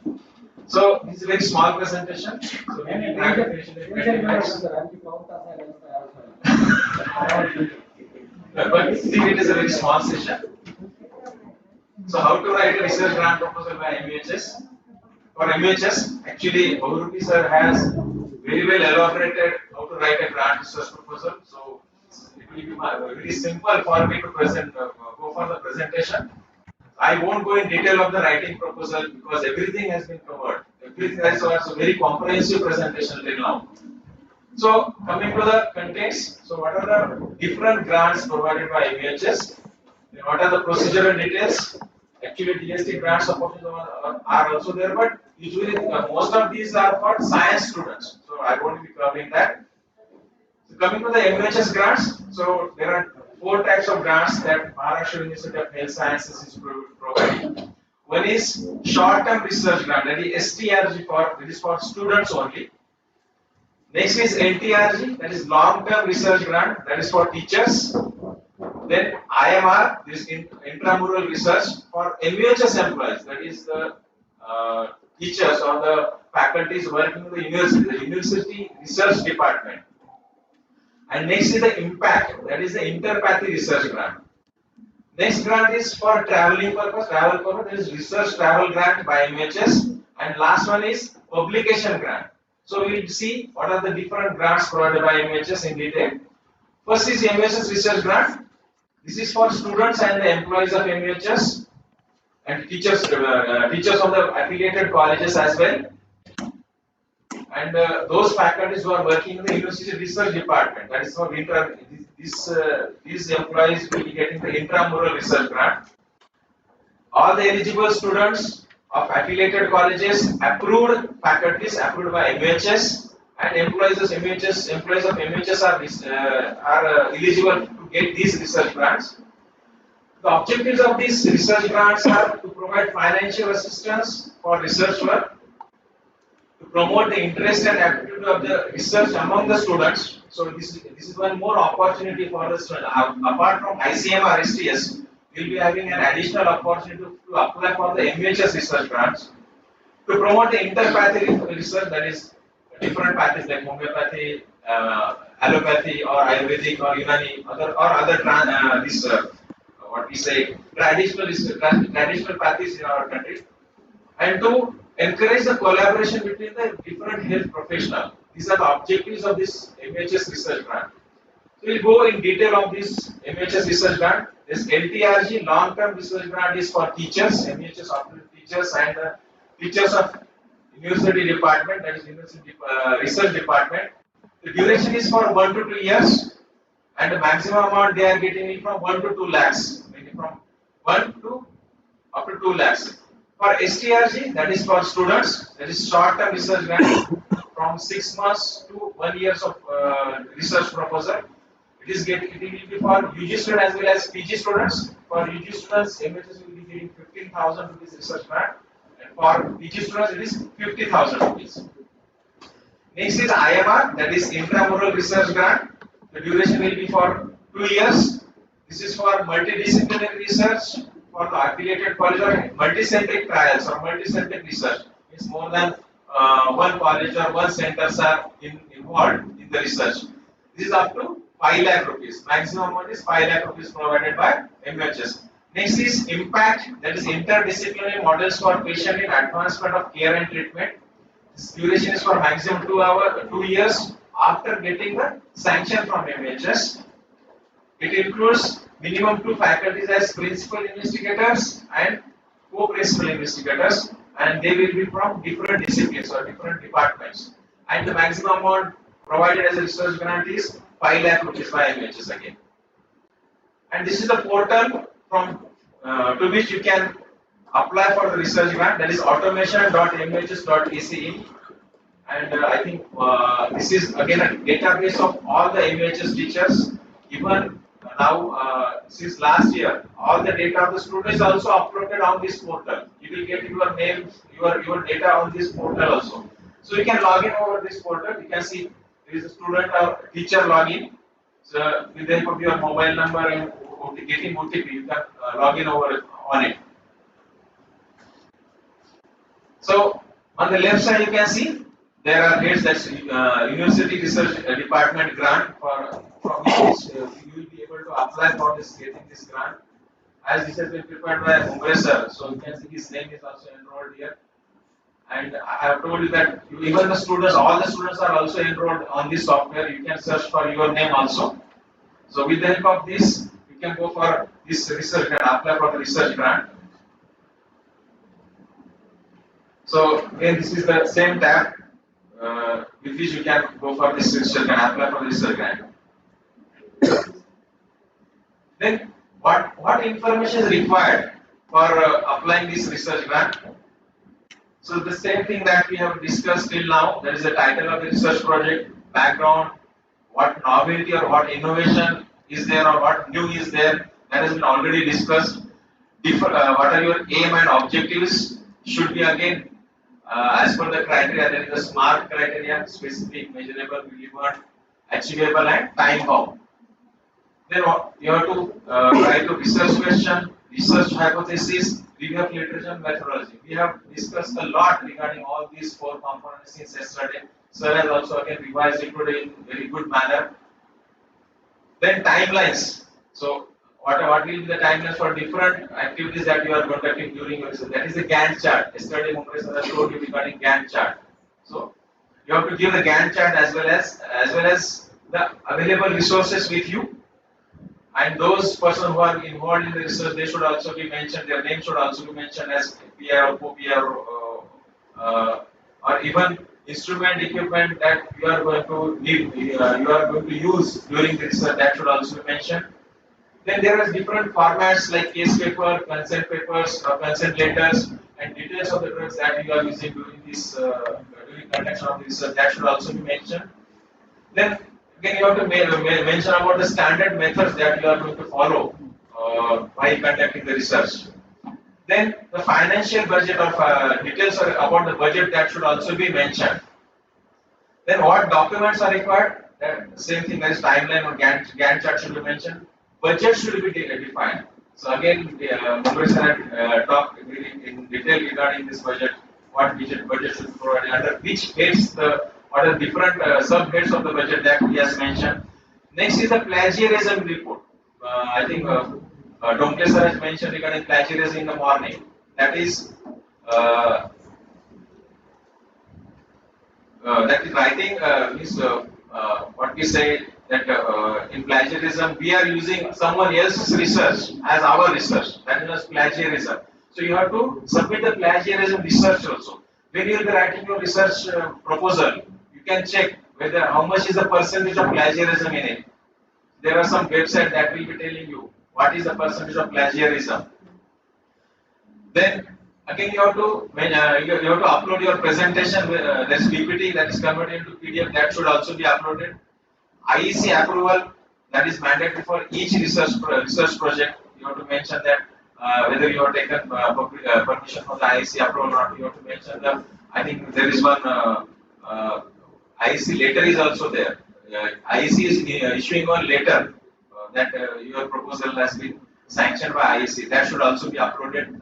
Speaker 8: So this is a very small presentation. So we will try to finish it in 20 minutes. But still, it is a very small session. So how to write a research grant proposal by MUHS? For MUHS, actually, Bahrupi sir has very well elaborated how to write a grant research proposal. So it will be very simple for me to present, go for the presentation. I won't go in detail of the writing proposal because everything has been covered. Everything has a very comprehensive presentation till now. So coming to the contents, so what are the different grants provided by MUHS? Then what are the procedural details? Actually, DST grants opportunities are also there, but usually most of these are for science students. So I won't be covering that. So coming to the MUHS grants, so there are 4 types of grants that Maharashtra University of Health Sciences is providing. One is short-term research grant, that is STRG that is for students only. Next is LTRG, that is long-term research grant, that is for teachers. Then IMR, this intramural research for MUHS employees, that is the teachers or the faculties working in the university research department. And next is the impact, that is the interpathy research grant. Next grant is for traveling purpose, that is research travel grant by MUHS. And last one is publication grant. So we will see what are the different grants provided by MUHS in detail. First is MUHS research grant. This is for students and the employees of MUHS and teachers of the affiliated colleges as well. And those faculties who are working in the university research department, that is for these employees will be getting the intramural research grant. All the eligible students of affiliated colleges, approved faculties approved by MUHS, and employees of MHS are eligible to get these research grants. The objectives of these research grants are to provide financial assistance for research work, to promote the interest and aptitude of the research among the students. So this is one more opportunity for the student. Apart from ICM or STS, we will be having an additional opportunity to apply for the MHS research grants. To promote the interpathy research, that is different pathies like homeopathy, allopathy, or Ayurvedic, or Unani, what we say traditional pathies in our country, and to encourage the collaboration between the different health professionals. These are the objectives of this MHS research grant. So we'll go in detail of this MHS research grant. This LTRG long-term research grant is for teachers, MHS operated teachers, and teachers of university department, that is university research department. The duration is for 1 to 2 years, and the maximum amount they are getting is from 1 to 2 lakhs, meaning from 1 to up to 2 lakhs. For STRG, that is for students, that is short-term research grant from 6 months to 1 year of research proposal. It will be for UG students as well as PG students. For UG students, MHS will be giving 15,000 rupees research grant, and for PG students, it is 50,000 rupees. Next is IMR, that is intramural research grant. The duration will be for 2 years. This is for multidisciplinary research for the affiliated college or multicentric trials or multicentric research. It's more than one college or one centers are involved in the research. This is up to 5 lakh rupees. Maximum amount is 5 lakh rupees provided by MHS. Next is IMPACT, that is interdisciplinary models for patient in advancement of care and treatment. This duration is for maximum 2 years after getting the sanction from MHS. It includes minimum 2 faculties as principal investigators and co-principal investigators, and they will be from different disciplines or different departments. And the maximum amount provided as a research grant is 5 lakh rupees by MHS again. And this is the portal from to which you can apply for the research grant, that is automation.mhs.ac. And I think this is again a database of all the MHS teachers. Even now, since last year, all the data of the students also uploaded on this portal. You will get your name, your data on this portal also. So you can log in over this portal. You can see there is a student or teacher login. So with the help of your mobile number and getting OTP, you can log in on it. So on the left side, you can see there are dates, that's University Research Department grant from which you will be able to apply for getting this grant. As this has been prepared by Hingoli sir, so you can see his name is also enrolled here. And I have told you that even the students, all the students are also enrolled on this software. You can search for your name also. So with the help of this, you can go for this research grant, apply for the research grant. So again, this is the same tab with which you can go for this research grant, apply for the research grant. Then what information is required for applying this research grant? So the same thing that we have discussed till now, that is the title of the research project, background, what novelty or what innovation is there or what new is there, that has been already discussed. What are your aim and objectives should be again as per the criteria. There is a SMART criteria, specific, measurable, relevant, achievable, and time bound. Then you have to write a research question, research hypothesis, review of literature and methodology. We have discussed a lot regarding all these 4 components since yesterday. Sir has also again revised it today in very good manner. Then timelines. So what will be the timelines for different activities that you are conducting during your research? That is the Gantt chart. Yesterday Hingoli sir has told you regarding Gantt chart. So you have to give the Gantt chart as well as the available resources with you. And those persons who are involved in the research, they should also be mentioned. Their name should also be mentioned as PR, co-PR, or even instrument equipment that you are going to need, you are going to use during the research. That should also be mentioned. Then there are different formats like case paper, consent papers, consent letters, and details of the drugs that you are using during this during conduction of the research, that should also be mentioned. Then again you have to mention about the standard methods that you are going to follow while conducting the research. Then the financial budget of details about the budget, that should also be mentioned. Then what documents are required? That same thing, there is timeline or Gantt chart should be mentioned. Budget should be defined. So again, Mumbai sir had talked in detail regarding this budget. What budget should be provided under which heads, what are different sub-heads of the budget that he has mentioned. Next is the plagiarism report. I think Domke sir has mentioned regarding plagiarism in the morning. That is writing means what we say that in plagiarism we are using someone else's research as our research. That is plagiarism. So you have to submit the plagiarism research also. When you will be writing your research proposal, you can check whether how much is the percentage of plagiarism in it. There are some websites that will be telling you what is the percentage of plagiarism. Then again you have to upload your presentation. There's PPT that is converted into PDF, that should also be uploaded. IEC approval, that is mandatory for each research project. You have to mention that whether you have taken permission from the IEC approval or not. You have to mention that. I think there is one IEC letter is also there. IEC is issuing one letter that your proposal has been sanctioned by IEC. That should also be uploaded.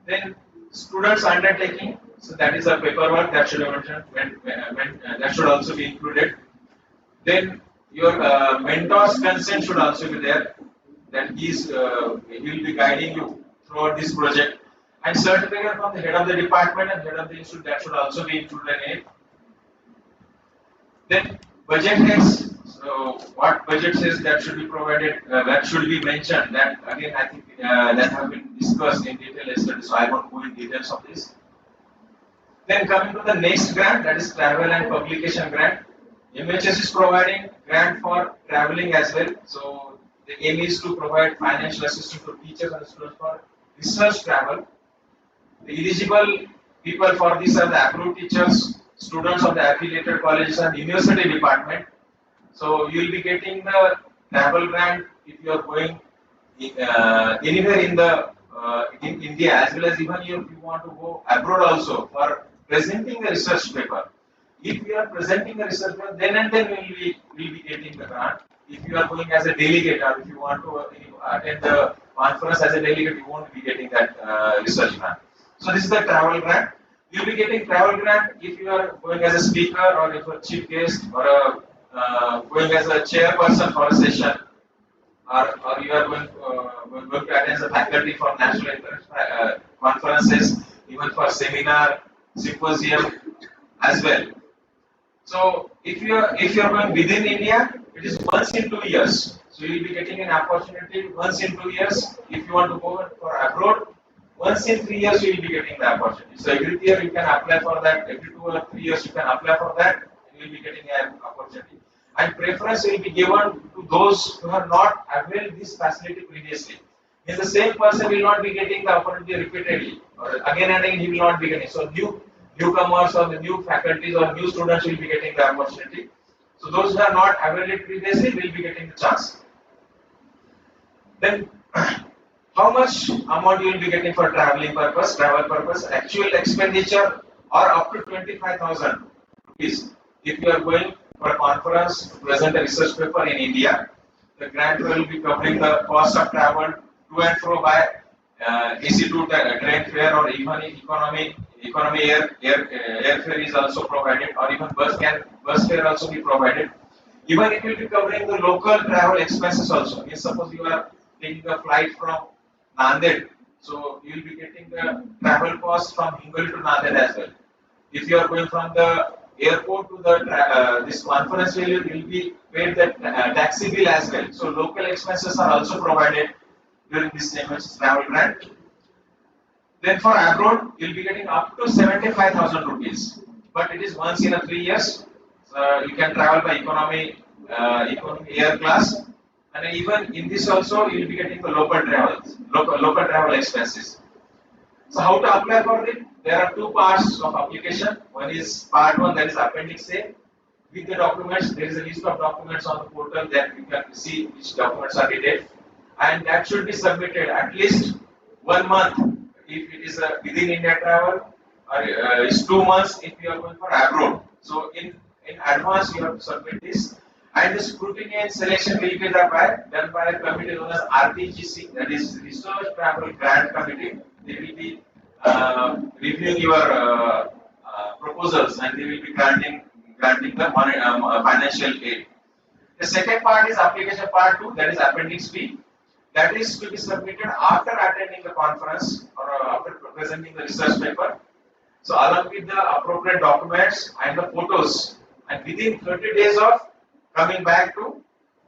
Speaker 8: Then students undertaking, so that is a paperwork that should be mentioned. That should also be included. Then your mentor's consent should also be there. That he will be guiding you throughout this project. And certificate from the head of the department and head of the institute, that should also be included in it. Then budget heads. So what budget says that should be provided, that should be mentioned. That again I think that have been discussed in detail yesterday, so I won't go in details of this. Then coming to the next grant, that is travel and publication grant. MHS is providing grant for traveling as well. So the aim is to provide financial assistance to teachers and students for research travel. The eligible people for this are the approved teachers, students of the affiliated colleges and university department. So you will be getting the travel grant if you are going anywhere in India, as well as even if you want to go abroad also for presenting the research paper. If you are presenting the research paper, then and then you will be getting the grant. If you are going as a delegate or if you want to attend the conference as a delegate, you won't be getting that research grant. So this is the travel grant. You will be getting travel grant if you are going as a speaker or if you are chief guest or going as a chairperson for a session, or you are going to attend as a faculty for national conferences, even for seminar, symposium as well. So if you are going within India, it is once in 2 years. So you will be getting an opportunity once in 2 years. If you want to go for abroad, once in 3 years you will be getting the opportunity. So every year you can apply for that. Every 2 or 3 years you can apply for that. You will be getting an opportunity. And preference will be given to those who have not availed this facility previously. Means the same person will not be getting the opportunity repeatedly, or again and again he will not be getting. So newcomers or the new faculties or new students will be getting the opportunity. So those who have not availed it previously will be getting the chance. Then how much amount you will be getting for travel purpose, actual expenditure or up to 25,000 rupees. If you are going for a conference to present a research paper in India, the grant will be covering the cost of travel to and fro by institute, train fare, or even economy airfare is also provided, or even bus fare also be provided. Even it will be covering the local travel expenses also. Means suppose you are taking a flight from Nanded, so you will be getting the travel cost from Hingoli to Nanded as well. If you are going from the airport to the this conference, you will be paid the taxi bill as well. So local expenses are also provided during this travel grant. Then for abroad, you will be getting up to 75,000 rupees, but it is once in 3 years. So you can travel by economy air class, and even in this also you will be getting the local travel expenses. So how to apply for it? There are two parts of application. One is part one, that is appendix A. With the documents, there is a list of documents on the portal that you can see which documents are needed, and that should be submitted at least 1 month if it is within India travel, or is 2 months if you are going for abroad. So in advance you have to submit this, and the scrutiny and selection will be done by a committee known as RTGC, that is Research Travel Grant Committee. They will be reviewing your proposals, and they will be granting the money, financial aid. The second part is application part 2, that is appendix B. That is to be submitted after attending the conference or after presenting the research paper. So along with the appropriate documents and the photos, and within 30 days of coming back to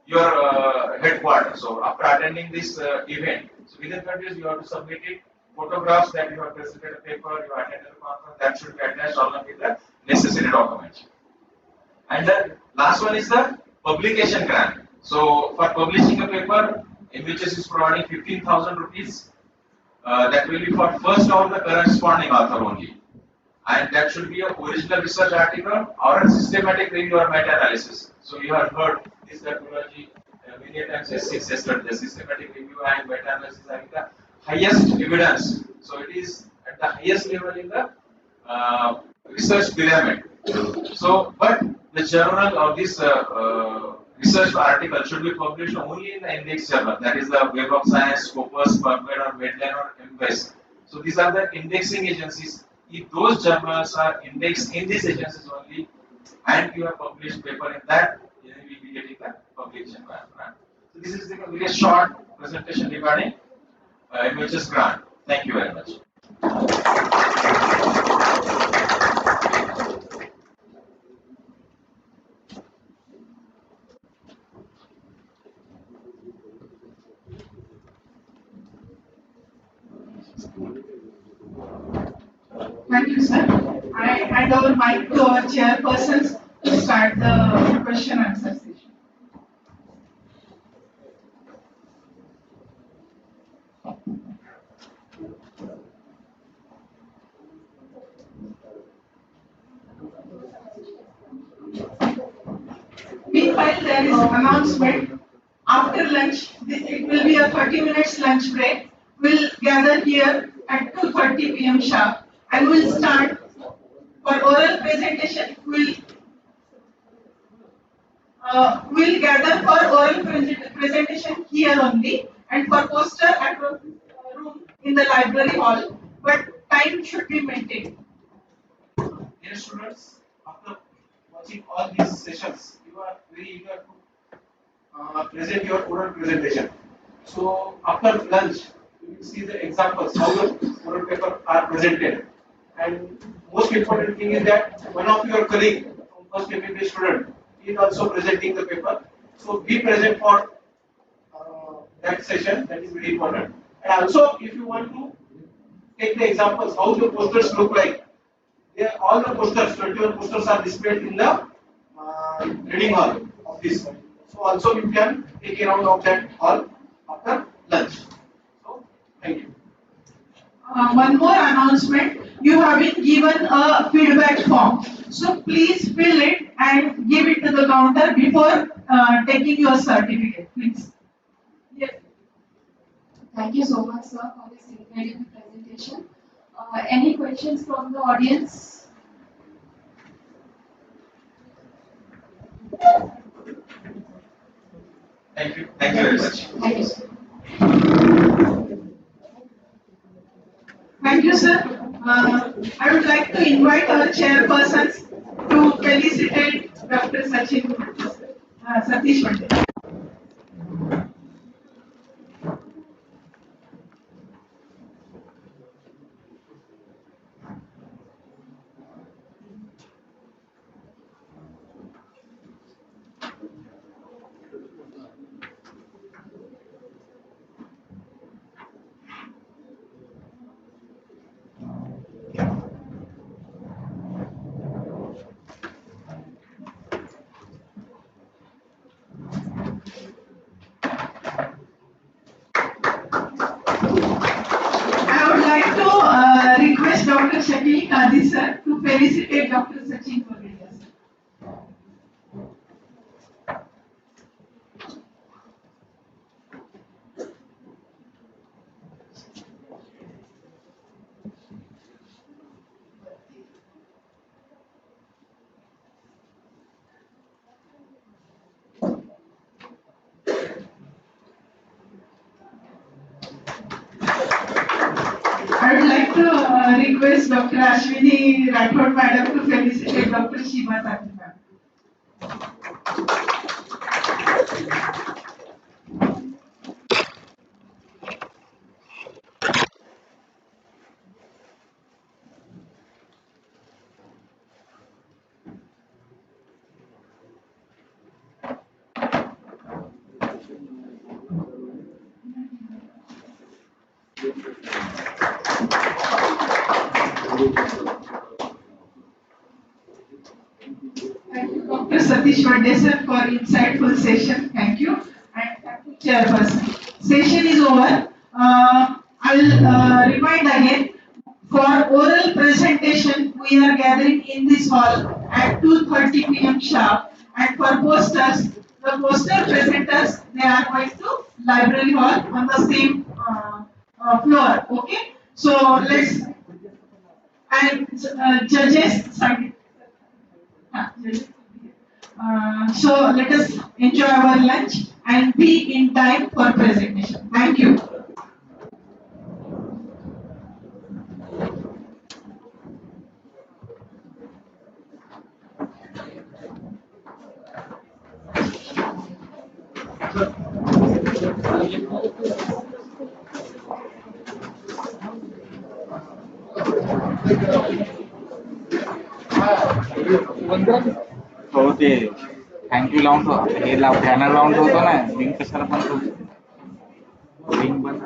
Speaker 8: your headquarters. So after attending this event, so within 30 days you have to submit it. Photographs that you have presented a paper, you attended the conference, that should be attached along with the necessary documents. And the last one is the publication grant. So for publishing a paper, MHS is providing 15,000 rupees. That will be for first or the corresponding author only. And that should be an original research article or a systematic review or meta-analysis. So you have heard this terminology many times. The systematic review and meta-analysis having the highest evidence. So it is at the highest level in the research pyramid. So, but the journal or this research article should be published only in the index journal. That is the Web of Science, Scopus, PubMed, or Medline, or MBase. So these are the indexing agencies. If those journals are indexed in these agencies only, and you have published paper in that, then you will be getting the publication grant. So this is the very short presentation regarding MHS grant. Thank you very much.
Speaker 3: Thank you, sir. I hand over mic to our chairpersons to start the question answer session. Meanwhile, there is announcement. After lunch, it will be a 30 minutes lunch break. We'll gather here at 2:30 p.m. sharp, and we'll start for oral presentation. We'll gather for oral presentation here only, and for poster at room in the library hall. But time should be maintained.
Speaker 11: Dear students, after watching all these sessions, you are very eager to present your oral presentation. So after lunch, you will see the examples how the oral paper are presented. And most important thing is that one of your colleague from first MBA student is also presenting the paper. So be present for that session. That is very important. And also, if you want to take the examples how the posters look like. All the posters, 21 posters are displayed in the reading hall of this. So also you can take a round of that hall after lunch. So thank you.
Speaker 3: One more announcement. You have been given a feedback form. So please fill it and give it to the counter before taking your certificate, please. Yes.
Speaker 10: Thank you so much, sir, for this incredible presentation. Any questions from the audience?
Speaker 8: Thank you. Thank you very much.
Speaker 10: Thank you, sir.
Speaker 3: Thank you, sir. I would like to invite our chairpersons to felicitate Dr. Satish Pandit. Dr. Shakil Qadi sir to felicitate Dr. Sachin Pagadia sir. I would like to request Dr. Ashwini Rathod madam to felicitate Dr. Shiva Tati ma'am. Thank you, Dr. Satish Vande sir, for insightful session. Thank you. And thank you, Chairperson. Session is over. I'll remind again, for oral presentation, we are gathering in this hall at 2:30 p.m. sharp. And for posters, the poster presenters, they are going to library hall on the same floor. Okay. So let's, and judges, sorry. So let us enjoy our lunch and be in time for presentation. Thank you.
Speaker 12: हो ते thank you लावून ठेव हे लाव banner लावून ठेवतो ना link कशाला पण ठेवतो लिंक बंद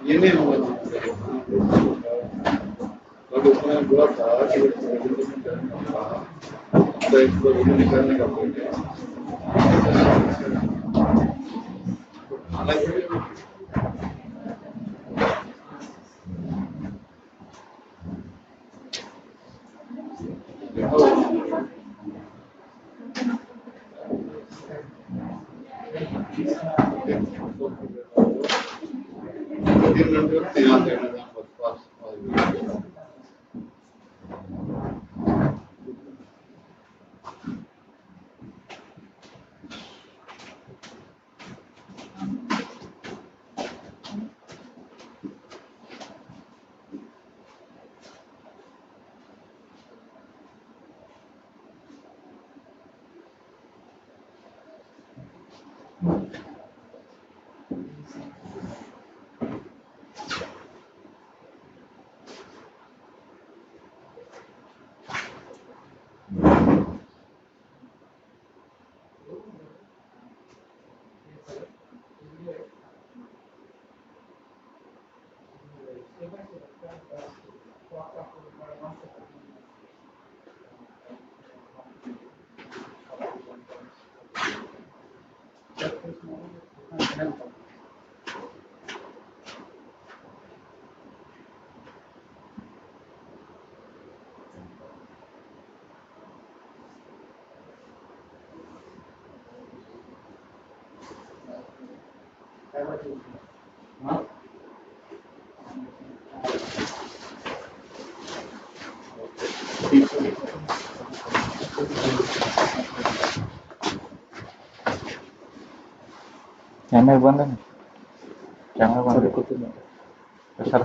Speaker 14: Viene
Speaker 12: कॅमेरा बंद आहे ना कॅमेरा बंद कशाला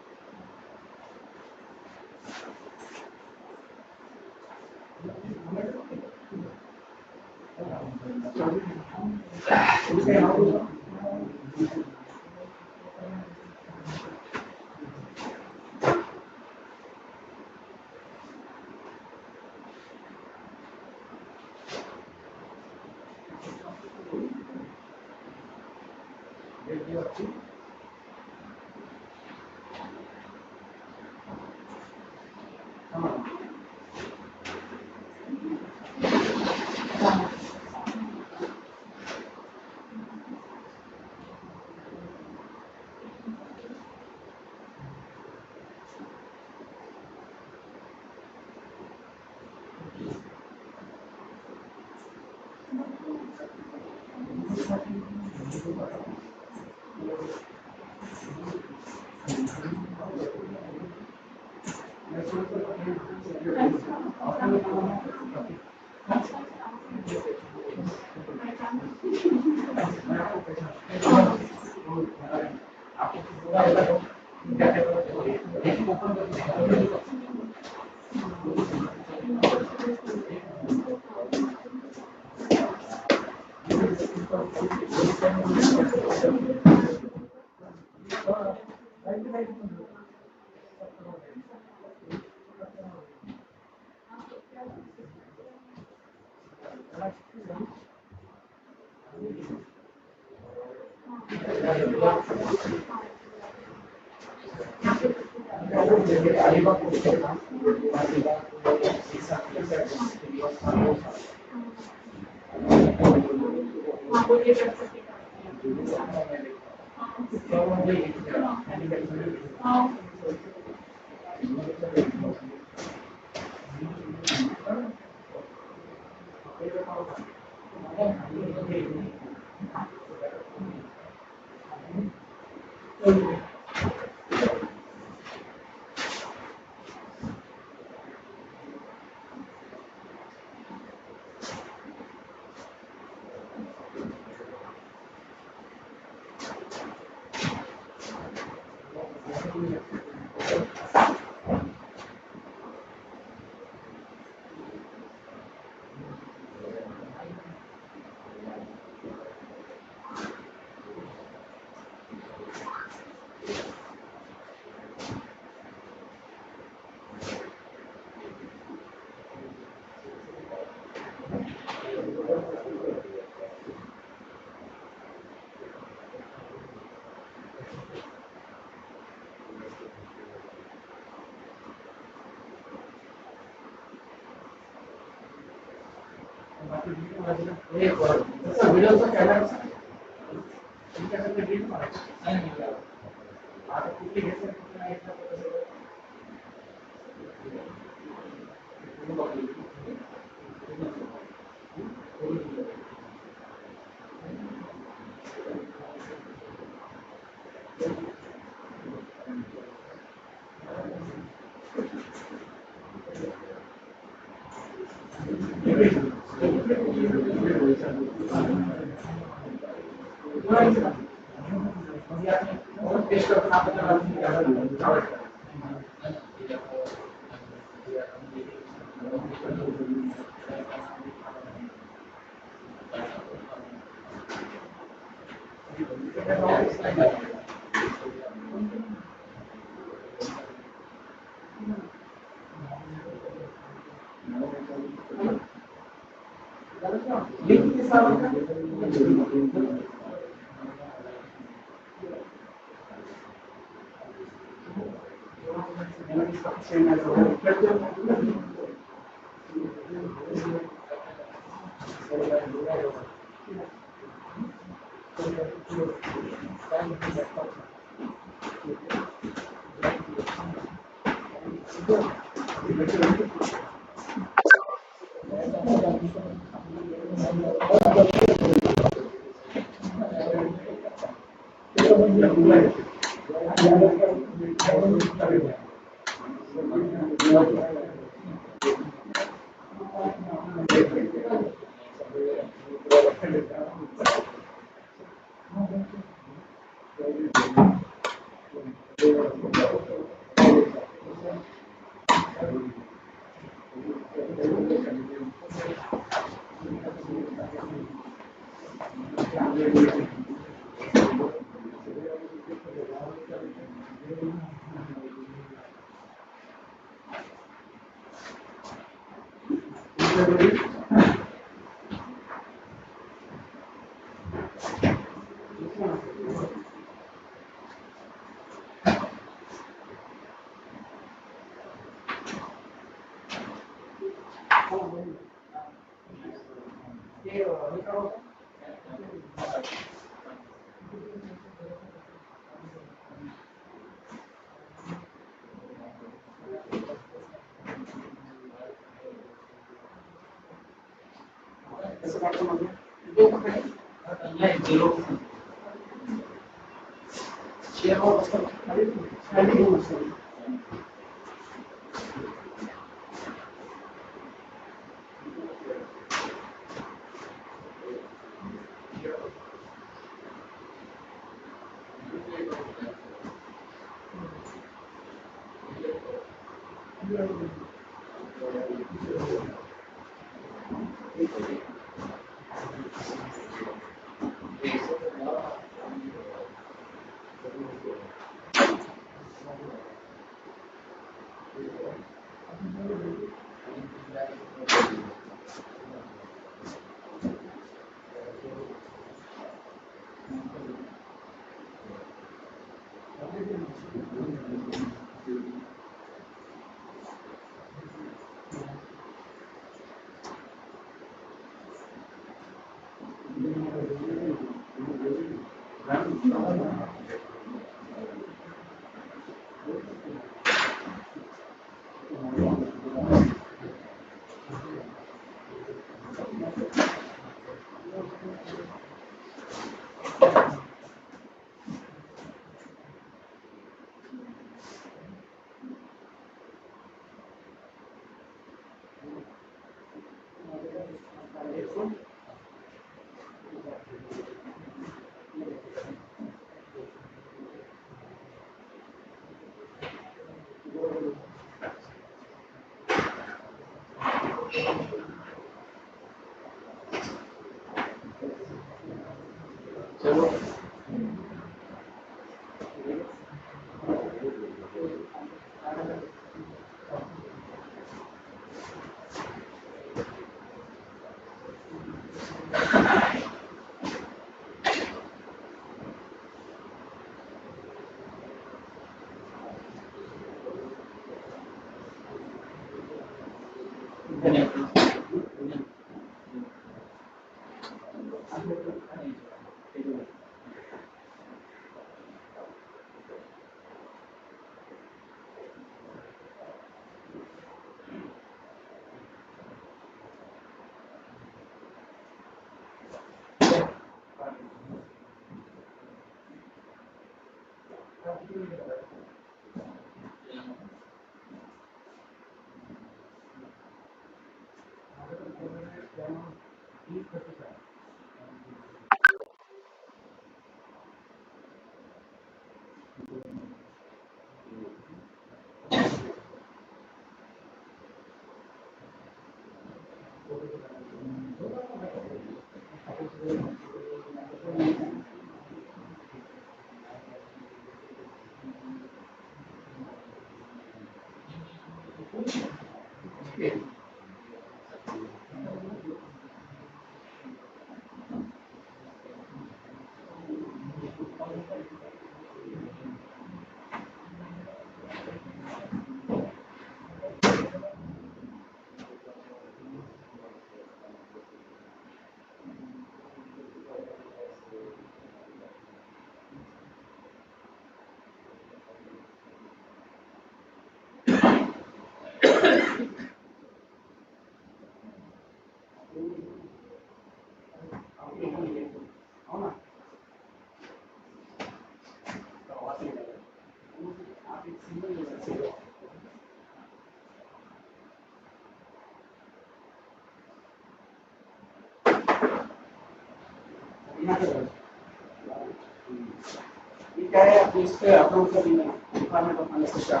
Speaker 6: ठीक आहे लिस्ट अपलोड करून department of anaesthesia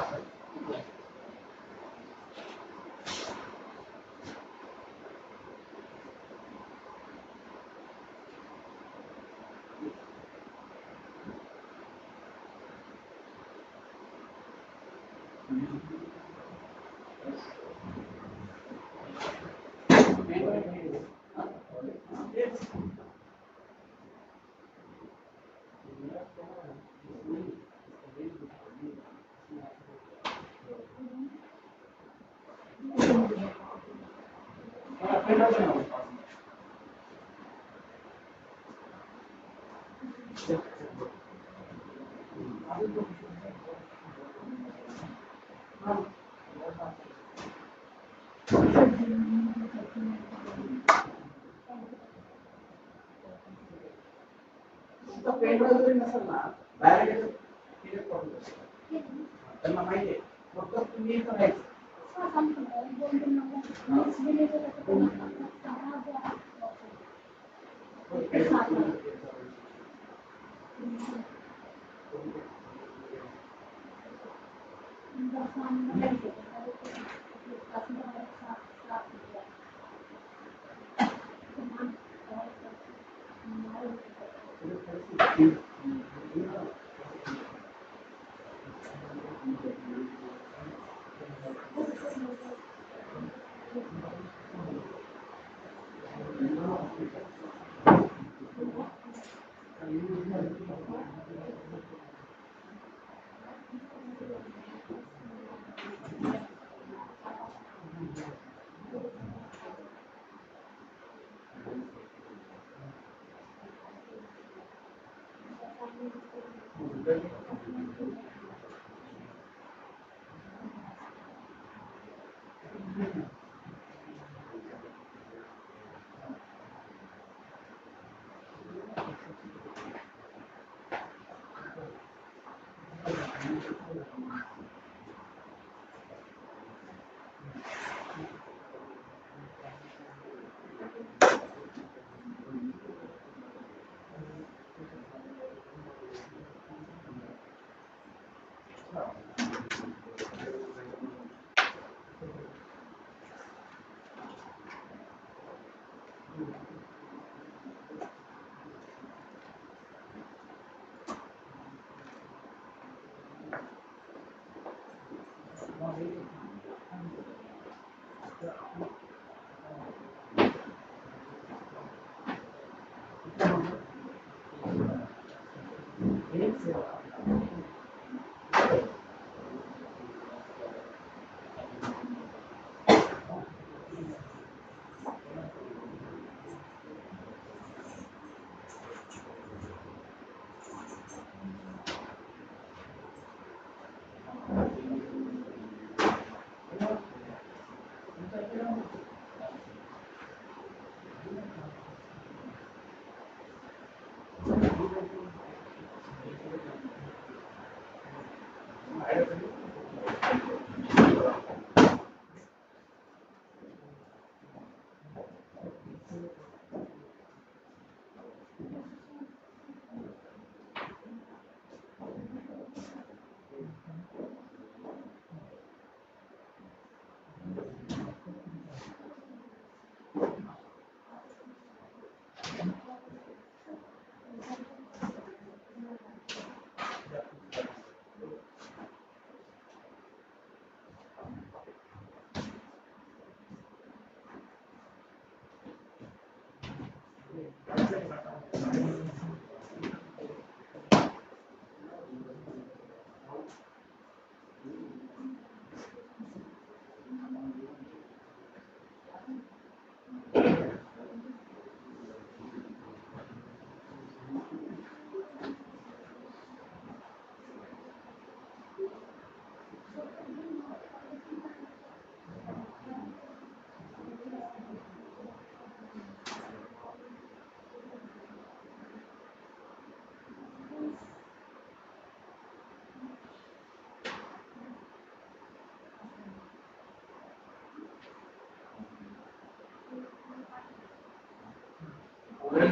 Speaker 6: pen drive जरी नसेल ना डायरेक्ट सिलेक्ट करून त्यांना माहिती आहे फक्त तुम्ही करायचं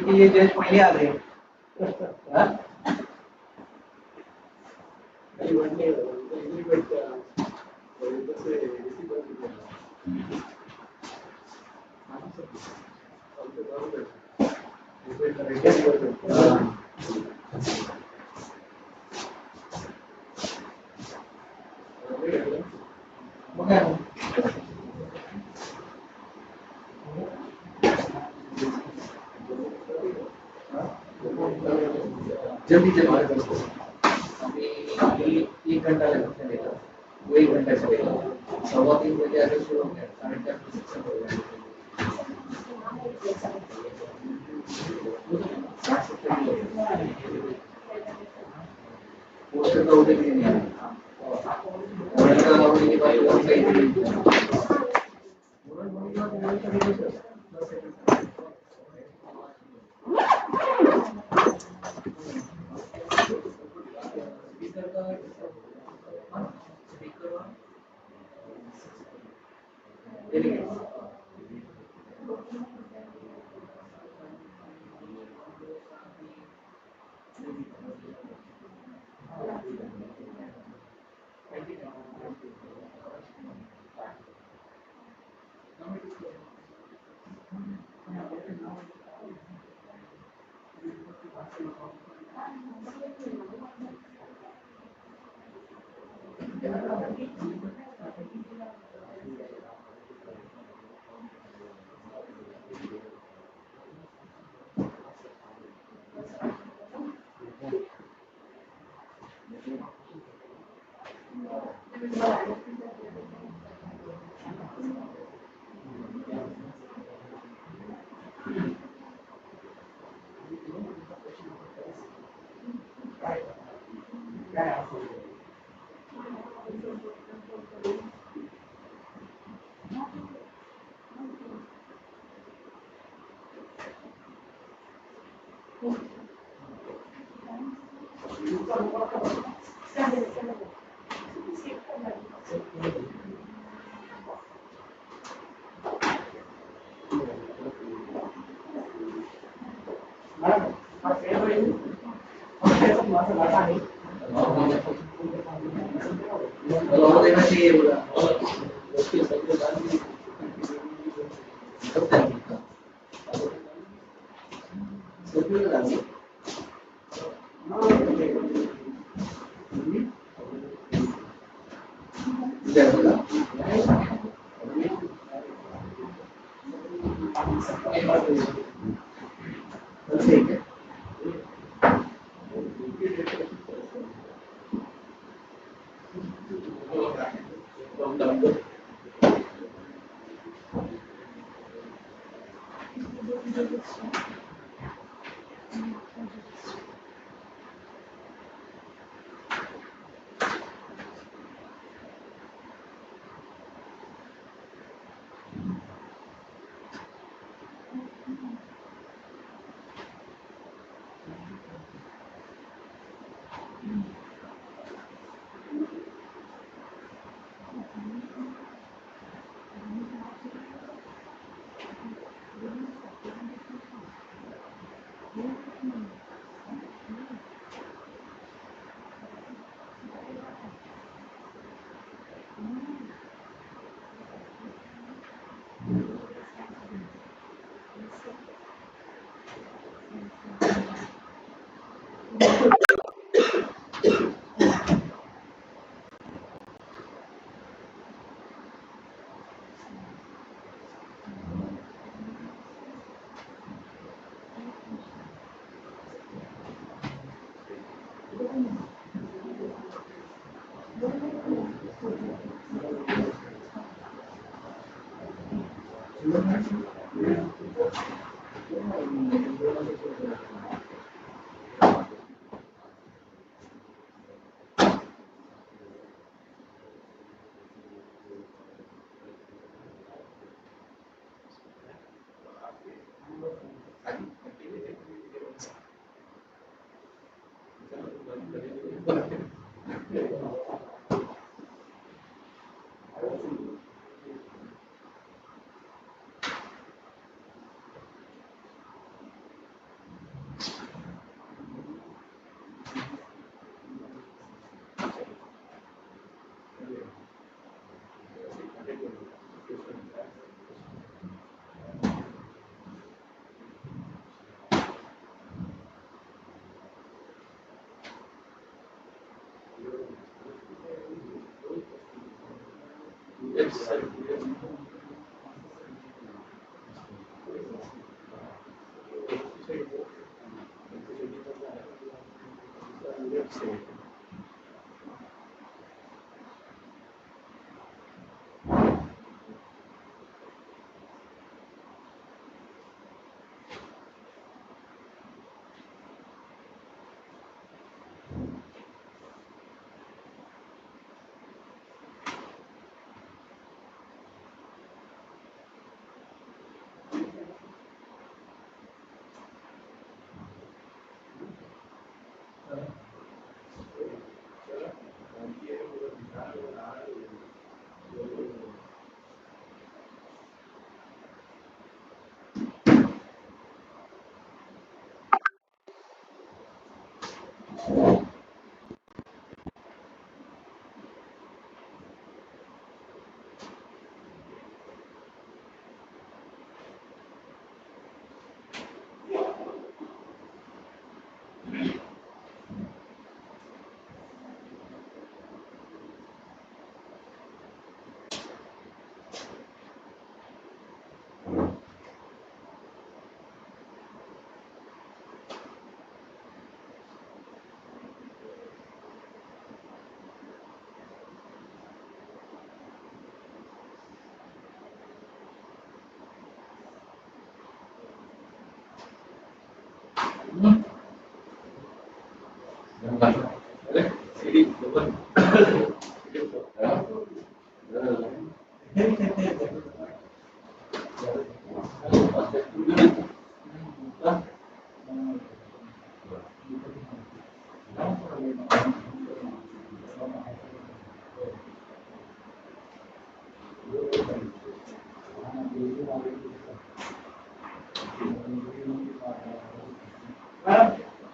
Speaker 6: की ये जज पहले आ गए हाँ? जल्दी जल्दी अभी अभी 1 घंटा लगेगा वो 1 घंटा चलेगा 2:15 बजे अगर शुरू हो गया 4:30 बजे शिक्षण हो गया पोस्टर का उधर भी नहीं आया और इनका होने के बाद वो सही नहीं देना चाहिए बोला ठीक है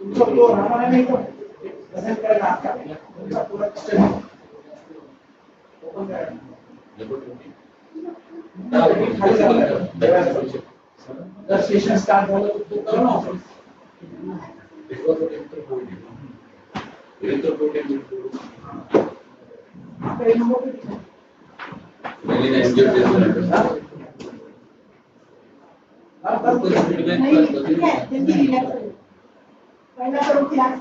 Speaker 6: तुमचा तो राहणार नाही का बदल करायला आता तुमचा पुरा सिस्टम ओपन करायला खाली झालं जर सेशन स्टार्ट झालं तर तो करा ना ऑफिस पहिला करून क्लास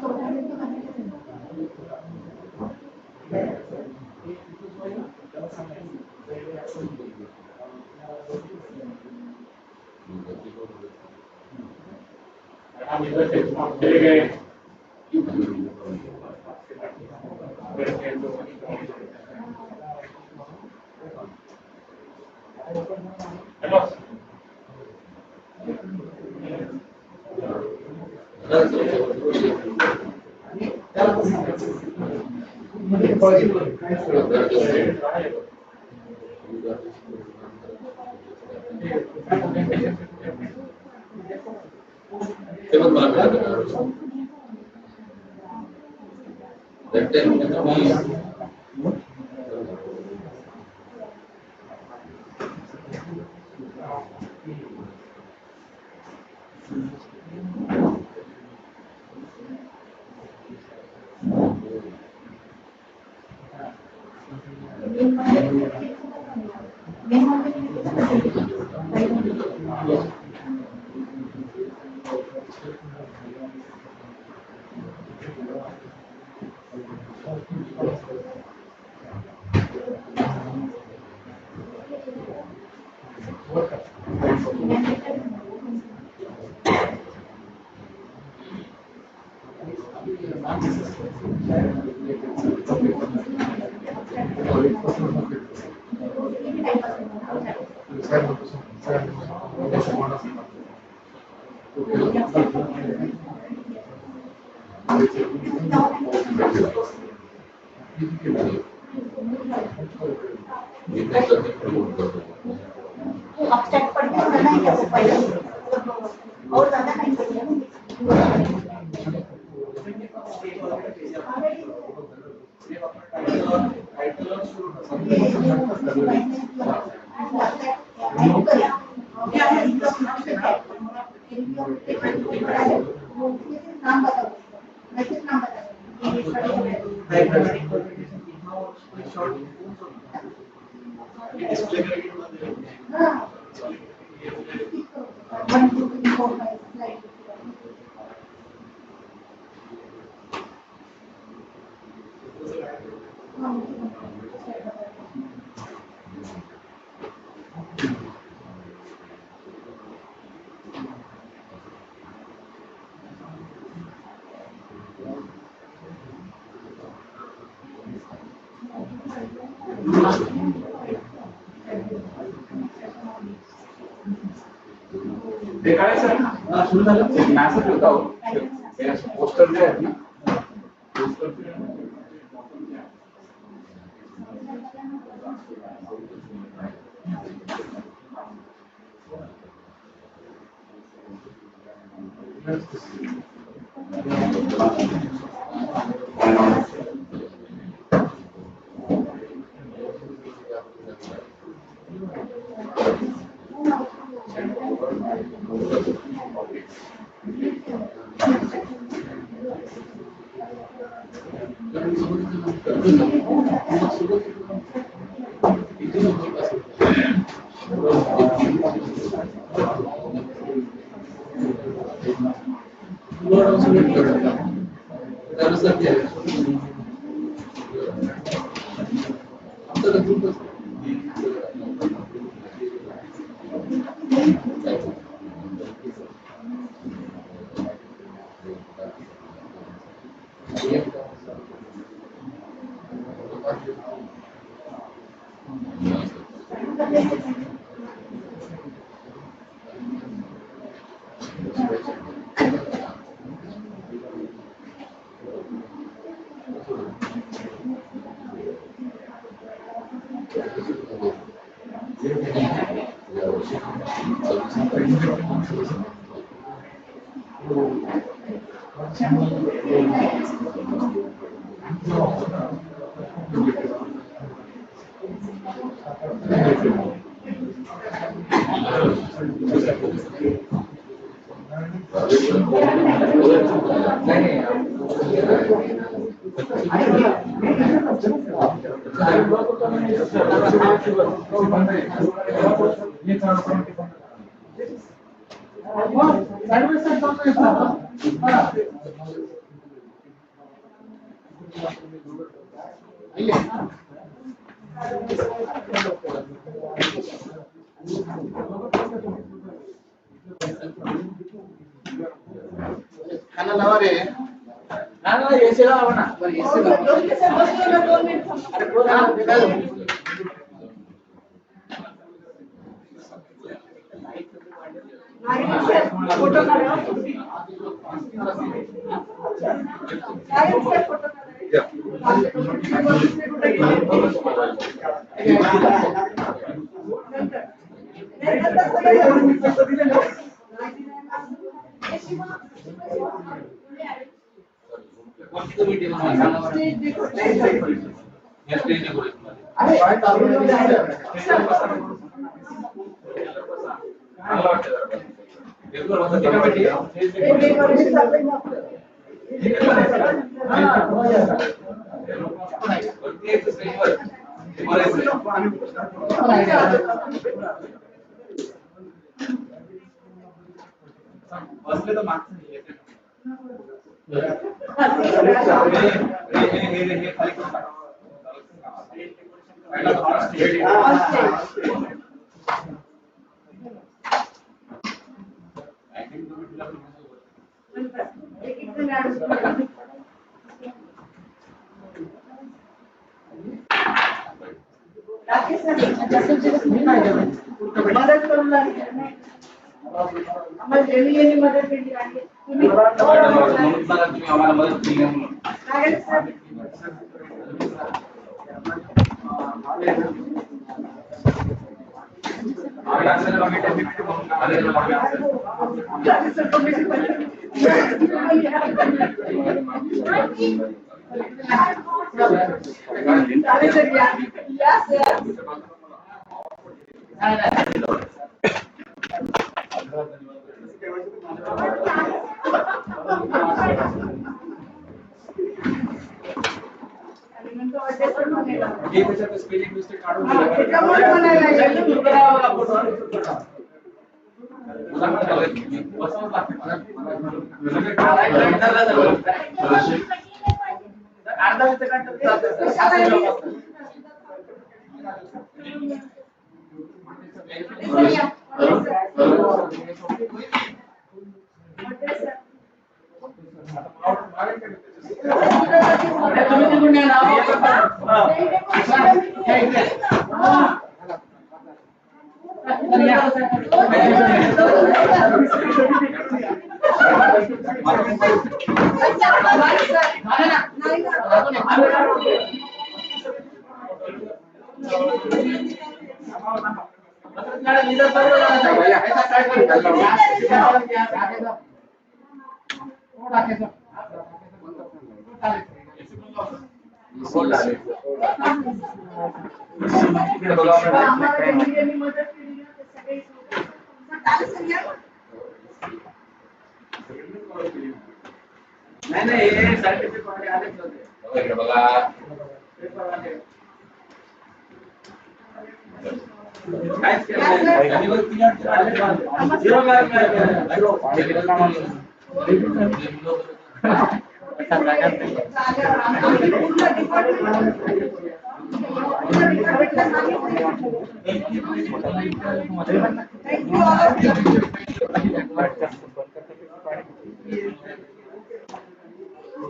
Speaker 14: अपसेट पड़ गया होगा ना क्या वो पहले और ज्यादा नहीं चाहिए नाम बताओ, मैसेज नाम
Speaker 12: ते काय सर सुरू झालं मॅसेज होता पोस्टर जे आहेत ना
Speaker 1: खाना लावा रे
Speaker 12: ना एसी लावा ना एसी
Speaker 14: फोटो
Speaker 12: बसले तर मागचं
Speaker 14: मदत करून लागली आम्हाला जेवढी मदत केली आहे तुम्ही
Speaker 12: आम्हाला मदत केली म्हणून
Speaker 9: स्पेलिंग मिस्टेक काढून नाही हे सर्टिफिकेट वाले आलेच नव्हते इकडे बघा काहीच केलं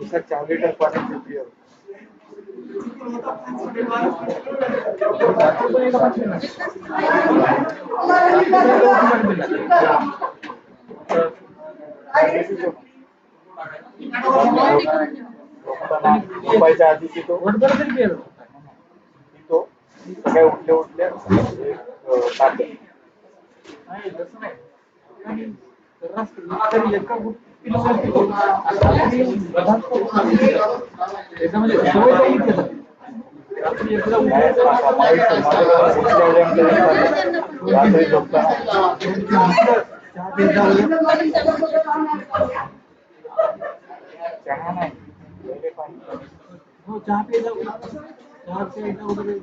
Speaker 12: सर 4 लीटर पानी पियो झोपायच्या आधी पितो पितो सकाळी उठले उठले ताक नाही तसं नाही तरी एका त्याच्यामध्ये सवय जाईल रात्री झोपताना चहा नाही हो चहा पे जाऊ चहा वगैरे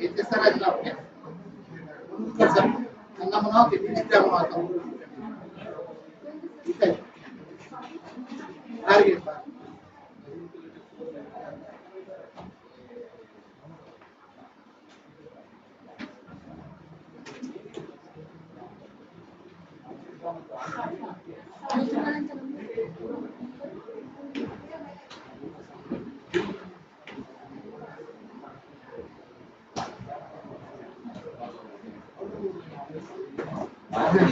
Speaker 1: इथे सर आहेत ना आपले सर त्यांना म्हणा की तिथे आपण आता ठीक आहे टार्गेट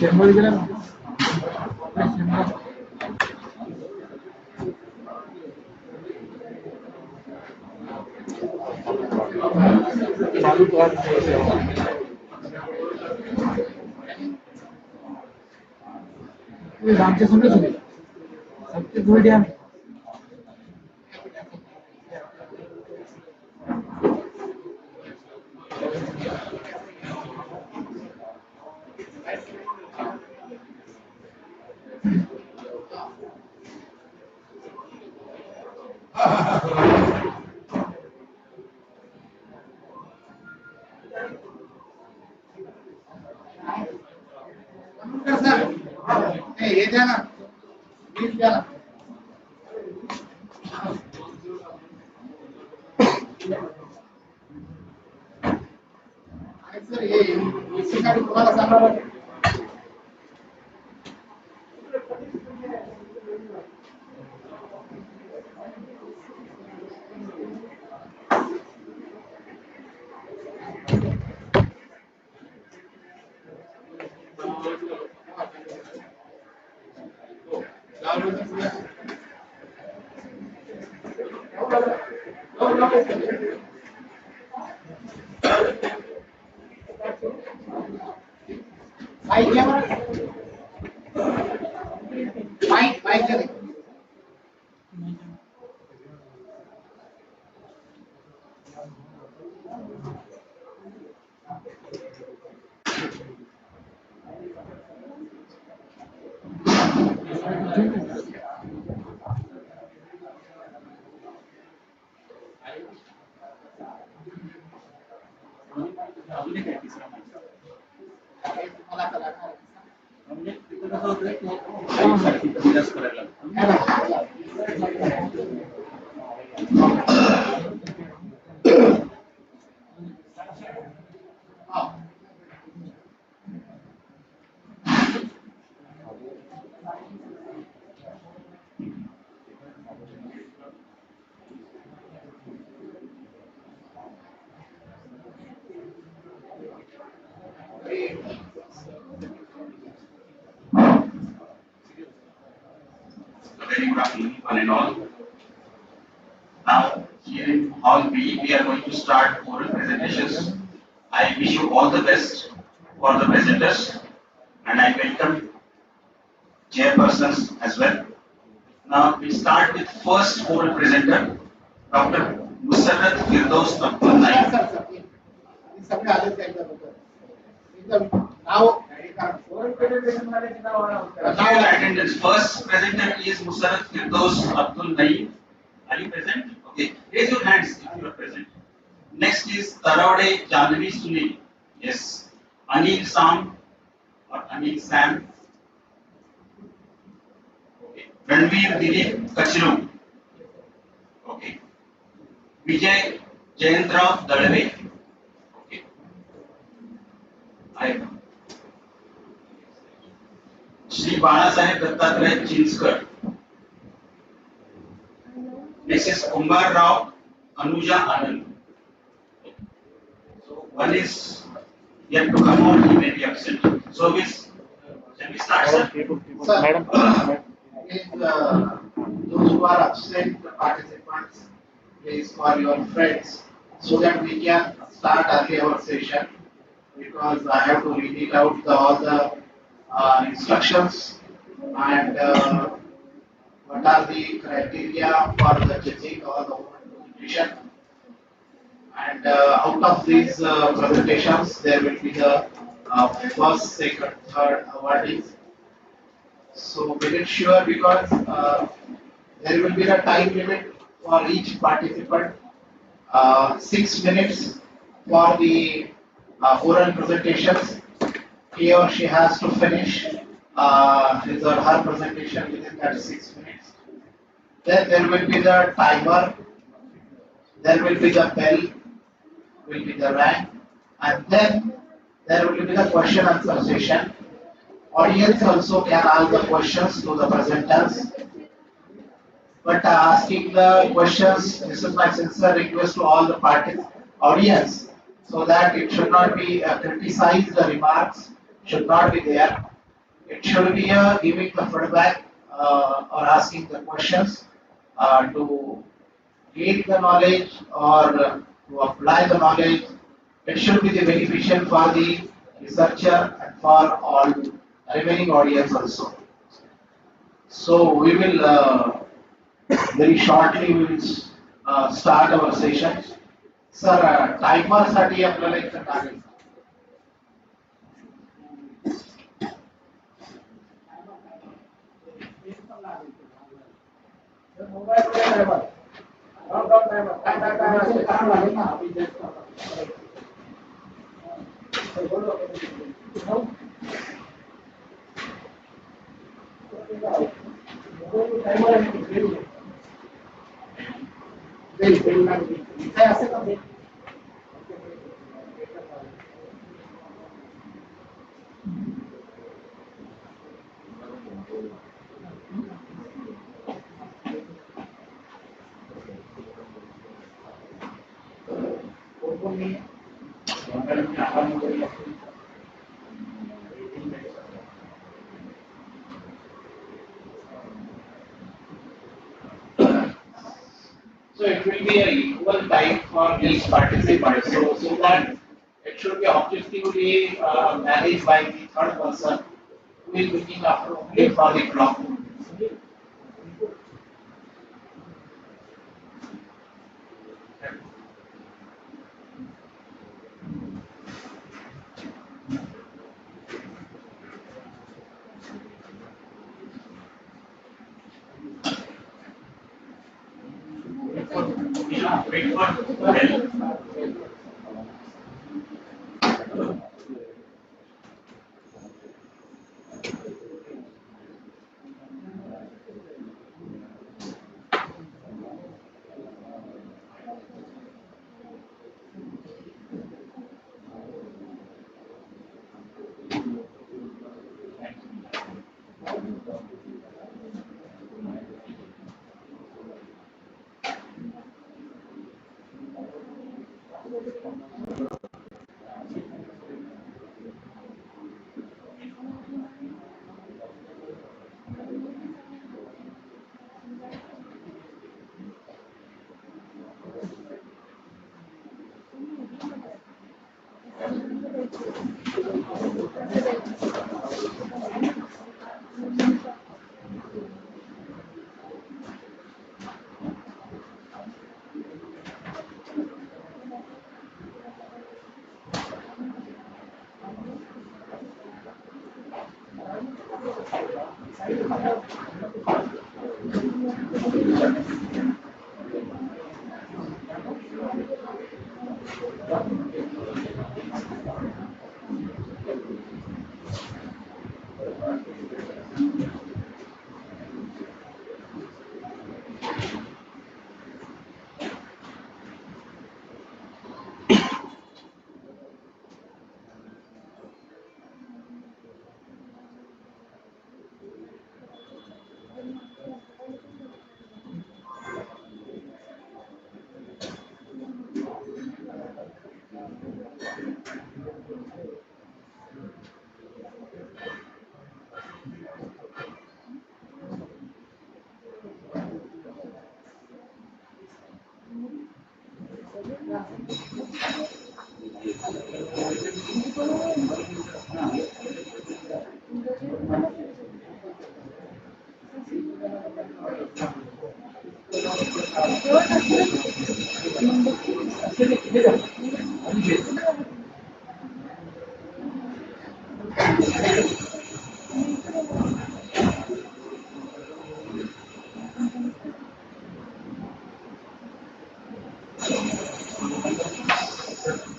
Speaker 12: शंभर गेला ना चालू आमच्या समजच होते सबसे जोर द्या
Speaker 1: हे द्या ना प्लीज द्या ना त्यासाठी तुम्हाला सांगणार आहे. माइक घ्या बरं. माइक घ्या.
Speaker 7: Very good afternoon, one and all. Now, here in Hall B, we are going to start oral presentations. I wish you all the best for the presenters, and I welcome chairpersons as well. Now, we start with first oral presenter, Dr. Musarrat Firdaus Abdul Naik.
Speaker 1: सगळे आले एकदा बघा. एकदम नाव
Speaker 7: Now, attendance. First presenter is Musarrat Firdaus Abdul Naik. Are you present? Okay. Raise your hands if you are present. Next is Tarawade Janvi Sunil. Yes. Anil Sam or Anil Sam. Okay. Ranveer Dilip Kachru. Okay. Vijay Jayendra Dalve. Okay. Shri Banasaheb Dattatray Chinskar. Mrs. Kumbar Rao Anuja Anand. So one is yet to come out, he may be absent. So can we start, sir?
Speaker 1: Sir, please, those who are absent participants, please call your friends so that we can start early our session, because I have to read it out all the instructions and what are the criteria for the judging or the presentation. And out of these presentations, there will be the first, second, third awardees. So make it sure, because there will be a time limit for each participant. 6 minutes for the oral presentations. He or she has to finish his or her presentation within that 6 minutes. Then there will be the timer. There will be the bell. Will be the rank, and then there will be the question answer session. Audience also can ask the questions to the presenters, but asking the questions, this is my sincere request to all the audience, so that it should not be criticized, the remarks should not be there. It should be giving the feedback or asking the questions to gain the knowledge or to apply the knowledge. It should be the beneficial for the researcher and for all remaining audience also. So we will very shortly we will start our session. Sir, timer साठी आपल्याला एक लागेल.
Speaker 11: So it will be an equal time for each participant. So that it should be objectively managed by the third person who is looking after only for the clock.
Speaker 8: Yeah, wait for help.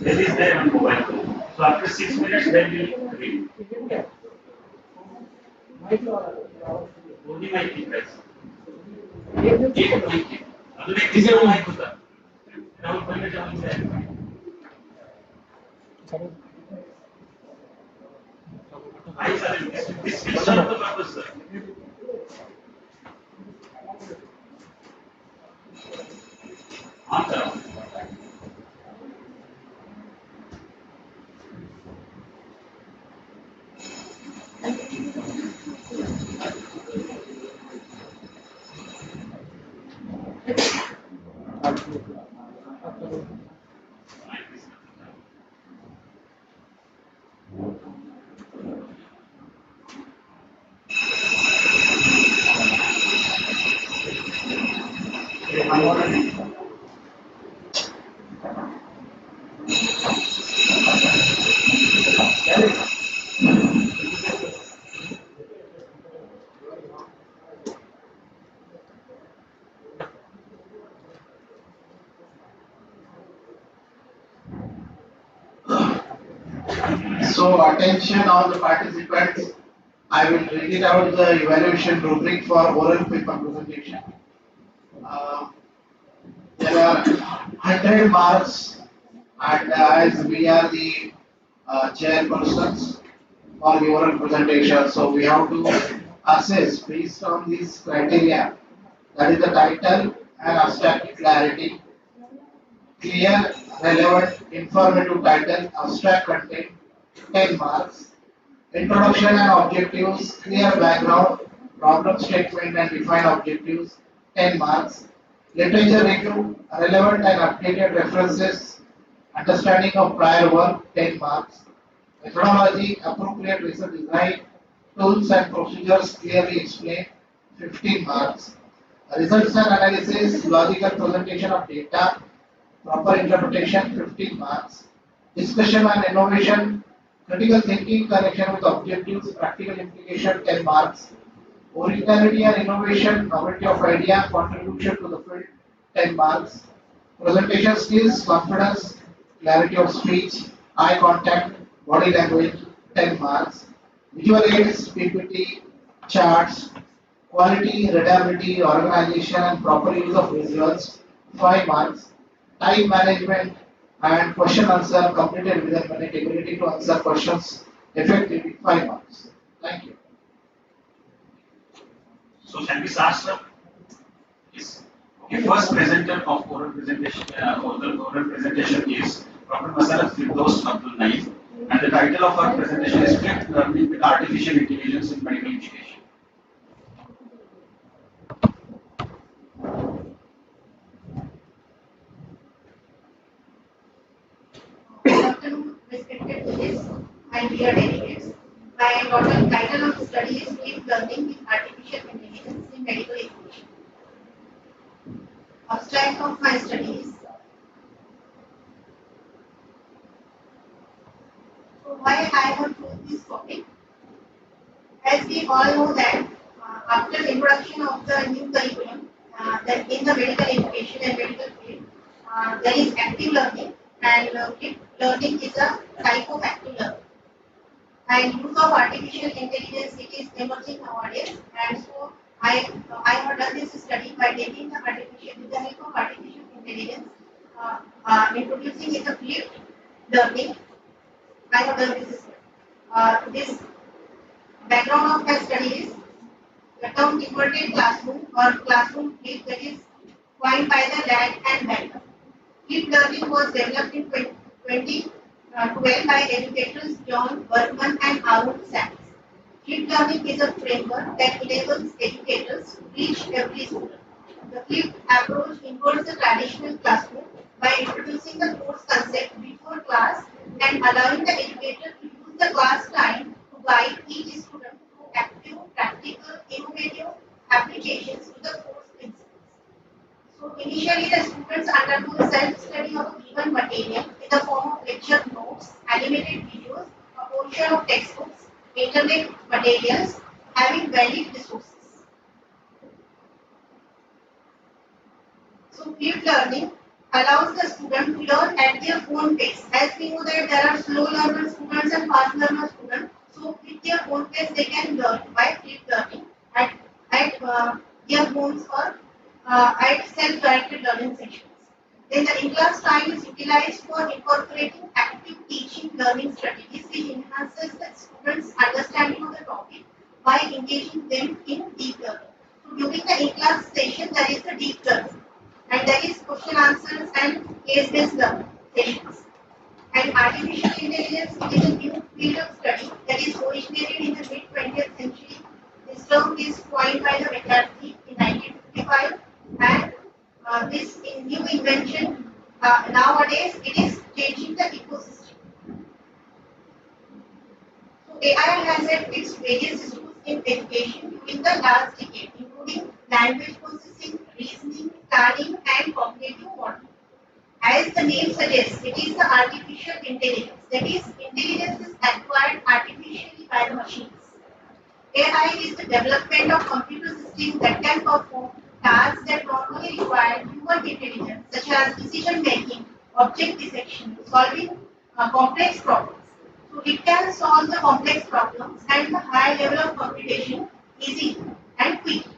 Speaker 8: That is there on mobile. So after 6 minutes, then we'll read. Only mic is एक mic है. अजून एक तिसरा mic होता. राहुल पहिले जाऊन जाईल. आई चालेल. This will serve the purpose, sir. On करा.
Speaker 1: So attention all the participants. I will read it out the evaluation rubric for oral paper presentation. Uh, there are 100 marks, and as we are the chairpersons for the oral presentation, so we have to assess based on these criteria. That is the title and abstract clarity, clear relevant, informative title, abstract content, 10 marks. Introduction and objectives, clear background, problem statement and defined objectives, 10 marks. Literature review, relevant and updated references, understanding of prior work, 10 marks. Methodology, appropriate research design, tools and procedures clearly explained, 15 marks. Results and analysis, logical presentation of data, proper interpretation, 15 marks. Discussion and innovation, critical thinking, connection with objectives, practical implication, 10 marks. Originality and innovation, novelty of idea, contribution to the field, 10 marks. Presentation skills, confidence, clarity of speech, eye contact, body language, 10 marks. Visual aids, PPT, charts, quality, readability, organization, and proper use of visuals, 5 marks. Time management and question answer completed within a minute, ability to answer questions effectively, 5 marks. Thank you.
Speaker 7: So shall we start, sir? Yes. Okay, first presenter of oral presentation is Dr. Masala Firdaus Abdul Naeem, and the title of our presentation is Flipped Learning with Artificial Intelligence in Medical Education.
Speaker 14: Good afternoon, respected guests and dear delegates. My title of study is Flipped Learning with Artificial Intelligence in Medical Education. Abstract of my studies. So why I have chosen this topic? As we all know that after the introduction of the new curriculum, that in the medical education and medical field, there is active learning, and flipped learning is a type of active learning. And use of artificial intelligence, it is emerging nowadays, and so I have done this study by taking the with the help of artificial intelligence, introducing it a flipped learning. I have done this study. This background of my study is the term inverted classroom or classroom flip, that is coined by the Land and Becker. Flipped learning was developed in 2012 by educators John Bergman and Arun Sachs. Flipped learning is a framework that enables educators to reach every student. The flipped approach inverts the traditional classroom by introducing the course concept before class and allowing the educator to use the class time to guide each student through active, practical, innovative applications to the course principles. So initially the students undergo the self-study of a given material in the form of lecture notes, animated videos, a portion of textbooks, internet materials, having valid resources. So flipped learning allows the student to learn at their own pace. As we know that there are slow learner students and fast learner students, so with their own pace they can learn by flipped learning at their homes or at self-directed learning sessions. Then the in-class time is utilized for incorporating active teaching learning strategies which enhances the students' understanding of the topic by engaging them in deep learning. So during the in-class session there is the deep learning, and there is question answers and case-based learning sessions. And artificial intelligence, it is a new field of study that is originated in the mid-20th century. This term is coined by the McCarthy in 1955, and this new invention nowadays it is changing the ecosystem. So AI has had its various issues in education during the last decade, including language processing, reasoning, planning, and cognitive modeling. As the name suggests, it is the artificial intelligence. That is, intelligence is acquired artificially by the machines. AI is the development of computer systems that can perform tasks that normally require human intelligence, such as decision making, object detection, solving complex problems. So it can solve the complex problems and the high level of computation easily and quickly.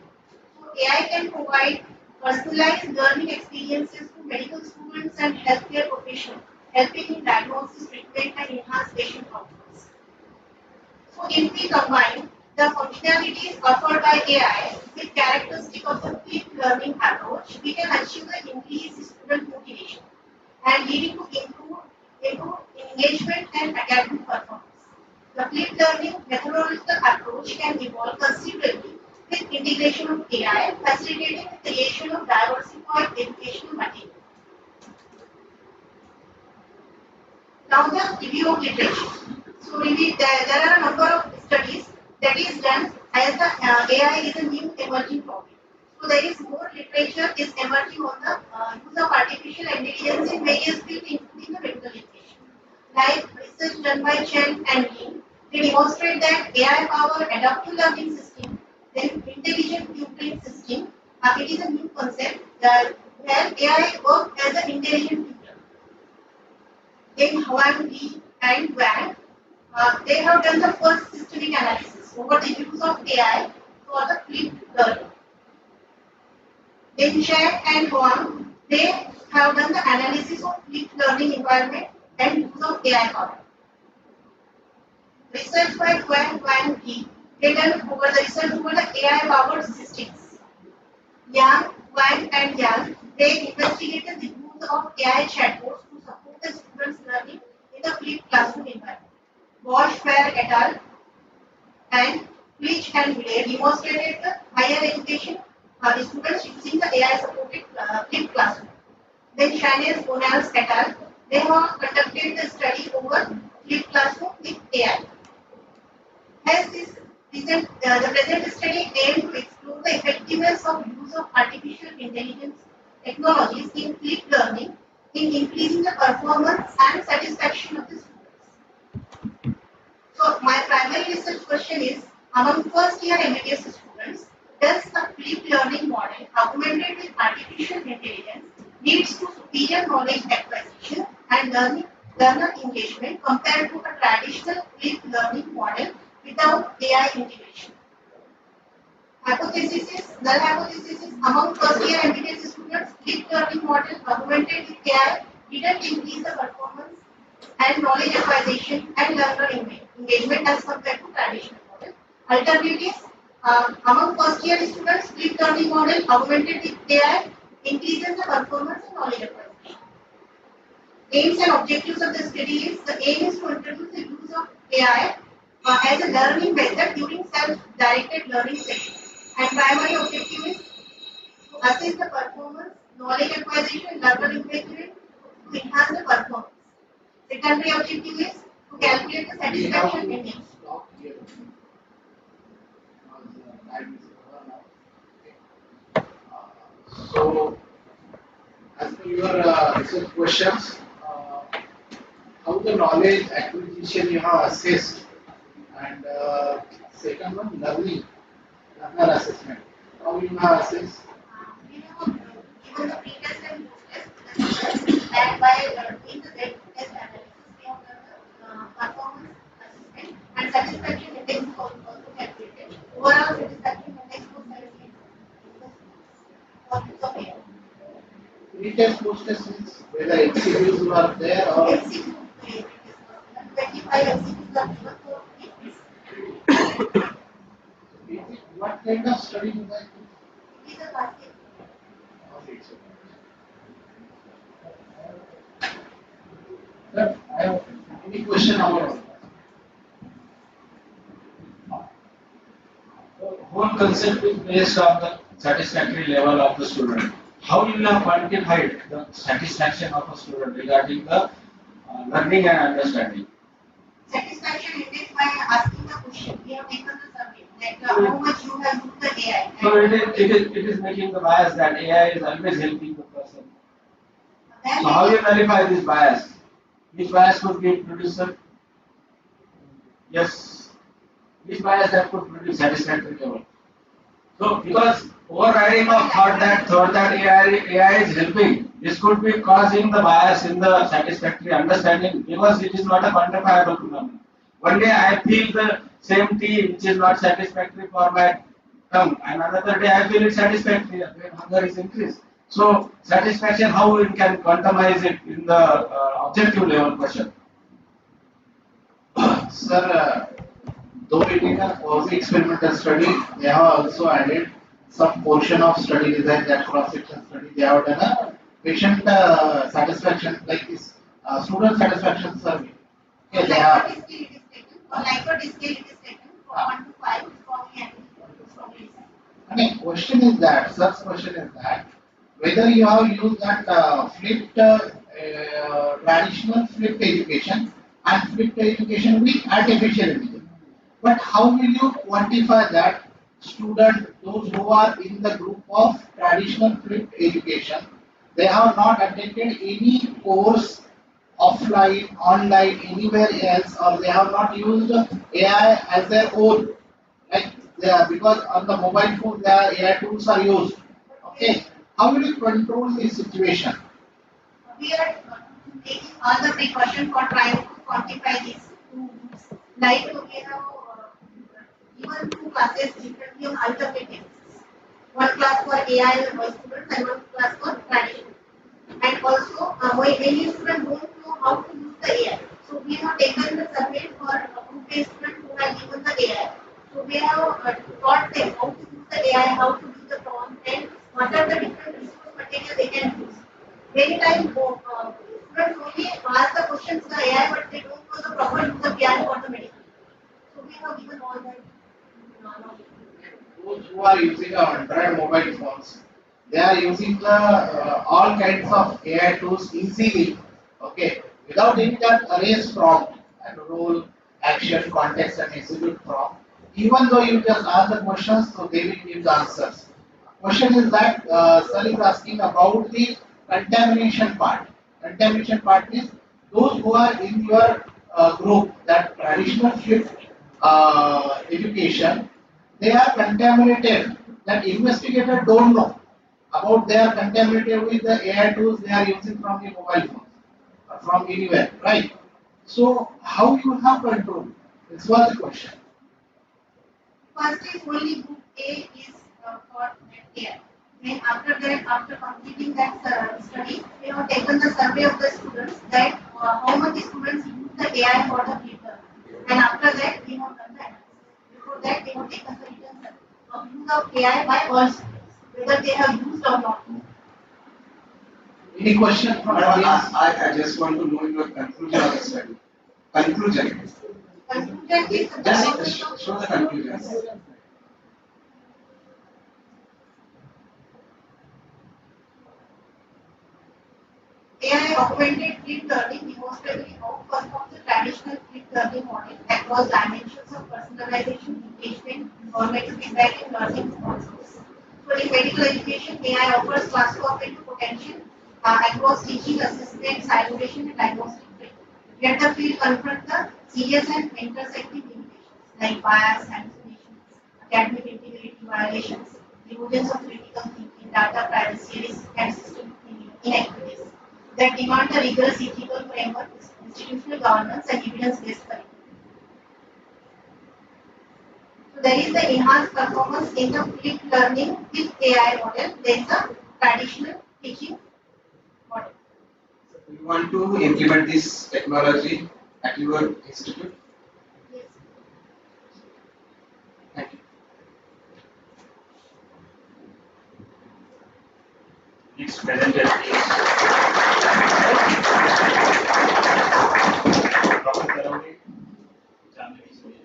Speaker 14: So AI can provide personalized learning experiences to medical students and healthcare professionals, helping in diagnosis, treatment, and enhanced patient outcomes. So if we combine the functionalities offered by AI with characteristics of the flipped learning approach, we can achieve the increased student motivation. and leading to improved engagement and academic performance. The flipped learning methodological approach can evolve considerably with integration of AI, facilitating the creation of diversified educational material. Now the review of literature. So there are a number of studies that is done as the AI is a new emerging topic. So there is more literature is emerging on the use of artificial intelligence in various fields, including the medical education. Like research done by Chen and Lin, they demonstrate that AI-powered adaptive learning system, then intelligent tutoring system, it is a new concept that where AI works as an intelligent tutor. Then Huang Li and Wang, they have done the first systemic analysis over the use of AI for the flipped learning. Then Chen and Huang, they have done the analysis of flipped learning environment and use of AI power. Research by Wang Li, they done over the research over the AI powered systems. Yang, Wang and Yang, they investigated the use of AI chatbots to support the students' learning in the flipped classroom environment. Bosch, Fair et al. And Flich and Blair demonstrated the higher education the students using the AI supported flipped classroom. Then Chinese Bonals et al. They have conducted the study over flipped classroom with AI. As the present study aimed to explore the effectiveness of use of artificial intelligence technologies in flipped learning in increasing the performance and satisfaction of the students. So my primary research question is, among first year MBBS students, does the flipped learning model augmented with artificial intelligence leads to superior knowledge acquisition and learner engagement compared to a traditional flipped learning model without AI integration? Hypothesis is, null hypothesis is, among first year MBBS students, flipped learning model augmented with AI didn't increase the performance and knowledge acquisition and learner engagement as compared to traditional model. Alternatives, among first year students, flipped learning model augmented with AI increases the performance and knowledge acquisition. Aims and objectives of the study is, the aim is to introduce the use of AI as a learning method during self-directed learning sessions. And primary objective is to assess the performance, knowledge acquisition, and learner engagement to enhance the performance. Secondary objective is to calculate the satisfaction index.
Speaker 1: So, as per your research questions, how the knowledge acquisition you have assessed, and second one, learner assessment. How you have assessed?
Speaker 14: Given the pre-test and post-test, and by doing the test analysis, we have done the performance assessment and satisfaction index is also calculated. Overall satisfaction index was 78.
Speaker 1: Pre-test, post-test means whether MCQs were there or
Speaker 14: MCQ 25 MCQs are given for each.
Speaker 1: what kind of study you guys do?
Speaker 14: It is a basket.
Speaker 1: Sir, I have any question about
Speaker 11: The whole concept is based on the satisfactory level of the student. How you will have quantified the satisfaction of a student regarding the learning and understanding?
Speaker 14: Satisfaction index by asking the question. We have taken the survey, like how much you have used the AI.
Speaker 11: So it is making the bias that AI is always helping the person. So how you nullify this bias? Which bias could be produced, sir? Yes. Which bias that could produce satisfactory level? So because overriding of thought that AI is helping, this could be causing the bias in the satisfactory understanding because it is not a quantifiable phenomenon. One day I feel the same tea which is not satisfactory for my tongue, and another day I feel it satisfactory when hunger is increased. So satisfaction, how we can quantize it in the objective level question?
Speaker 1: Sir, though it is a quasi-experimental study, they have also added some portion of study design, that cross-section study. They have done a patient satisfaction, like this student satisfaction survey. Okay, they have.
Speaker 14: Like what scale it is taken, or like what scale it is taken from 1 to 5, strongly and strongly.
Speaker 1: I mean, question is that, such question is that, whether you have used that traditional flipped education and flipped education with artificial intelligence. But how will you quantify that student, those who are in the group of traditional flipped education, they have not attended any course offline, online, anywhere else, or they have not used AI as their own, like they are, because on the mobile phone their AI tools are used. Okay, how will you control this situation?
Speaker 14: We are taking all the precaution for trying to quantify these two groups. Like we have given two classes differently on alternate basis. One class for AI students and one class for traditional. And also, many students don't know how to use the AI. So we have taken the survey for group-based students who have given the AI. So we have taught them how to use the AI, how to use the prompt, and what are the different resource material they can use. Many times, students only ask the questions to the AI, but they don't know the proper use of AI for the medical. So we have given all that knowledge.
Speaker 1: Those who are using Android mobile phones, they are using the all kinds of AI tools easily. Okay, without any that arrays prompt and role, action, context, and execute prompt. Even though you just ask the questions, so they will give the answers. Question is that sir is asking about the contamination part. Contamination part is those who are in your group, that traditional shift education, they are contaminated. That investigator don't know about, they are contaminated with the AI tools they are using from the mobile phone or from anywhere, right? So how you have control? This was the question.
Speaker 14: First is only group A is for care. Then after that, after completing that study, we have taken the survey of the students that how much students use the AI for the paper. And after that, we have done the analysis. Before that, we have taken the written survey of use of AI by all students, whether they have used or not.
Speaker 1: Any question from
Speaker 6: No,
Speaker 1: audience?
Speaker 6: I just want to know your conclusion of the study. Conclusion.
Speaker 14: Conclusion is the
Speaker 6: Just show the conclusions.
Speaker 14: AI augmented flipped learning demonstrably outperforms the traditional flipped learning model across dimensions of personalization, engagement, informative feedback, and learning responses. So, in medical education, AI offers vast cognitive potential across teaching, assessment, simulation, and diagnostic training. Yet the field confronts the serious and intersecting limitations like bias, hallucinations, academic integrity violations, emergence of critical thinking, data privacy risk, and systemic inequities that demand a rigorous ethical framework, institutional governance, and evidence-based curriculum. So there is the enhanced performance in the flipped learning with AI model. There is a traditional teaching model.
Speaker 6: You want to implement this technology at your institute?
Speaker 14: Yes.
Speaker 6: Thank you.
Speaker 8: Next presenter is Dr. Tarawih Chandni Soya.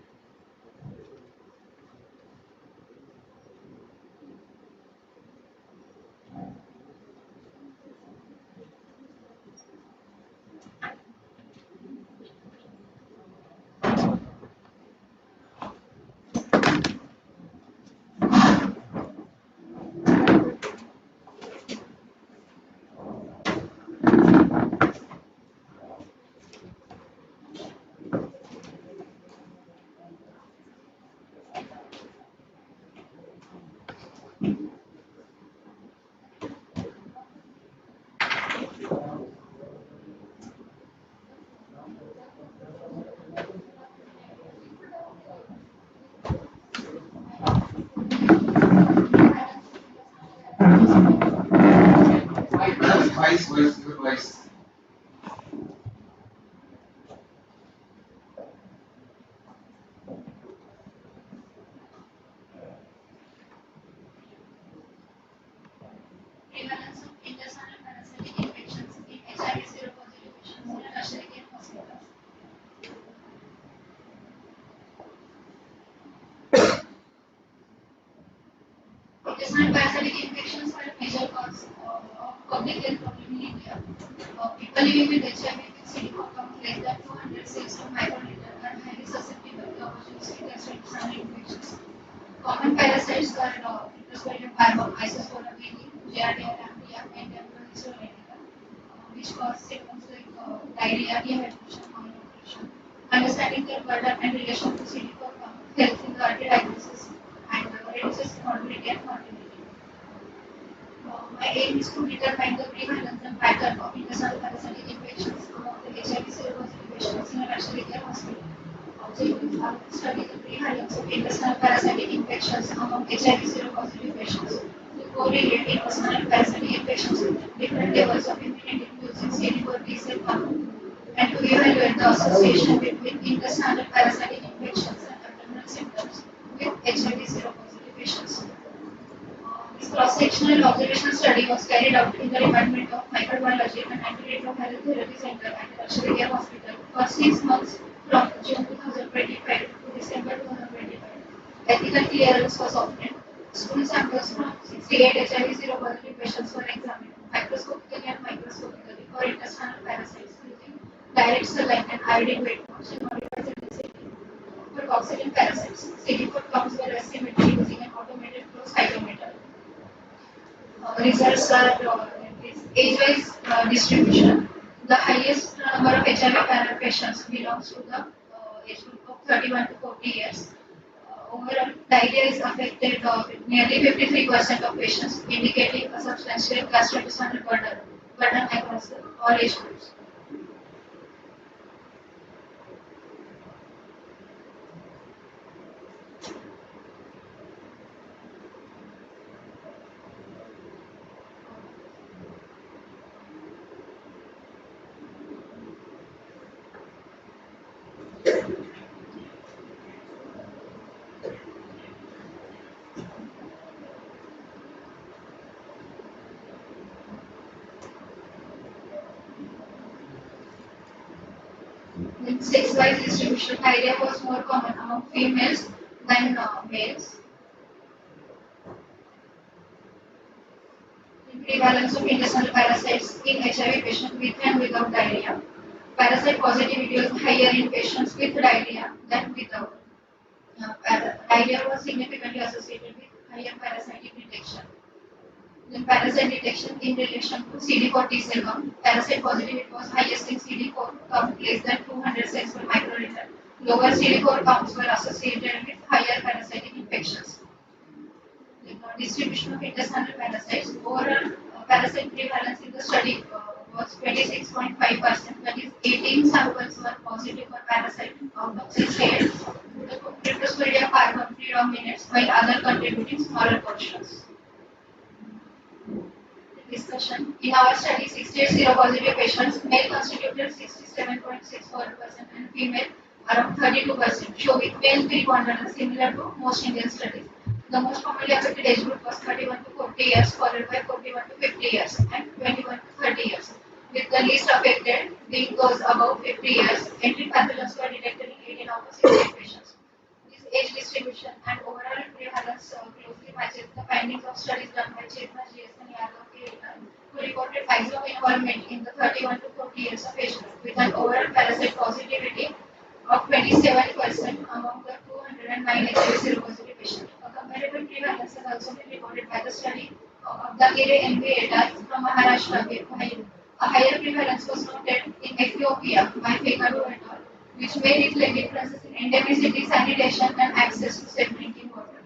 Speaker 6: Voice, your voice.
Speaker 14: Prevalence of intercell and parasitic public health problem in India. People living with HIV with CD4 count less than 206 microliter are highly susceptible to opportunistic gastrointestinal infections. Common parasites are Cryptosporidium parvum, Isospora Giardia lamblia, and Temporalistonetica, which cause symptoms like diarrhea, dehydration, malnutrition. Understanding their burden and relation to CD4 count helps in the early diagnosis and reduces morbidity and mortality. My aim is to determine the prevalence and pattern of intestinal parasitic infections among the HIV seropositive patients in a tertiary care hospital. Objectives are to study the prevalence of intestinal parasitic infections among HIV seropositive patients, to correlate intestinal parasitic infections with different levels of immunity using CD4 T cell count, and to evaluate the association between intestinal parasitic infections and abdominal symptoms with HIV seropositive patients. This cross-sectional observational study was carried out in the Department of Microbiology and Antiretroviral Therapy Center at the Tertiary Care Hospital for 6 months from June 2025 to December 2025. Ethical clearance was obtained. Stool samples from 68 HIV seropositive patients were examined microscopically and microscopically for intestinal parasites using direct saline and iodine weight function modified density. For toxin parasites, CD4 counts were estimated using an automated flow cytometer. Results are age-wise distribution. The highest number of HIV patients belongs to the age group of 31 to 40 years. Overall, diarrhea is affected nearly 53% of patients, indicating a substantial gastrointestinal burden across all age groups. In sex-wise distribution, diarrhea was more common among females than males. In prevalence of intestinal parasites in HIV patients with and without diarrhea. Parasite positivity was higher in patients with diarrhea than without. Diarrhea was significantly associated with higher parasitic detection. Then parasite detection in relation to CD4 T cell count. Parasite positivity was highest in CD4 count less than 200 cells per microliter. Lower CD4 counts were associated with higher parasitic infections. Distribution of intestinal parasites. Overall parasite prevalence in the study was 26.5%. That is, 18 samples were positive for parasite out of 68. The Cryptosporidium parvum predominates while other contributing smaller portions. Discussion. In our study, 68 seropositive patients, male constituted 67.64% and female around 32%, showing male preponderance similar to most Indian studies. The most commonly affected age group was 31 to 40 years, followed by 41 to 50 years, and 21 to 30 years, with the least affected being those above 50 years. Entry pathogens were detected in 18 out of 68 patients. This age distribution and overall prevalence closely matches the findings of studies done by Chetna GS and Yadav who reported maximum involvement in the 31 to 40 years of age group with an overall parasite positivity of 27% among the 209 HIV seropositive patients. A comparable prevalence has also been reported by the study of the NV et from Maharashtra, while a higher prevalence was noted in Ethiopia by Fekadu et al., which may reflect differences in endemicity, sanitation, and access to safe drinking water.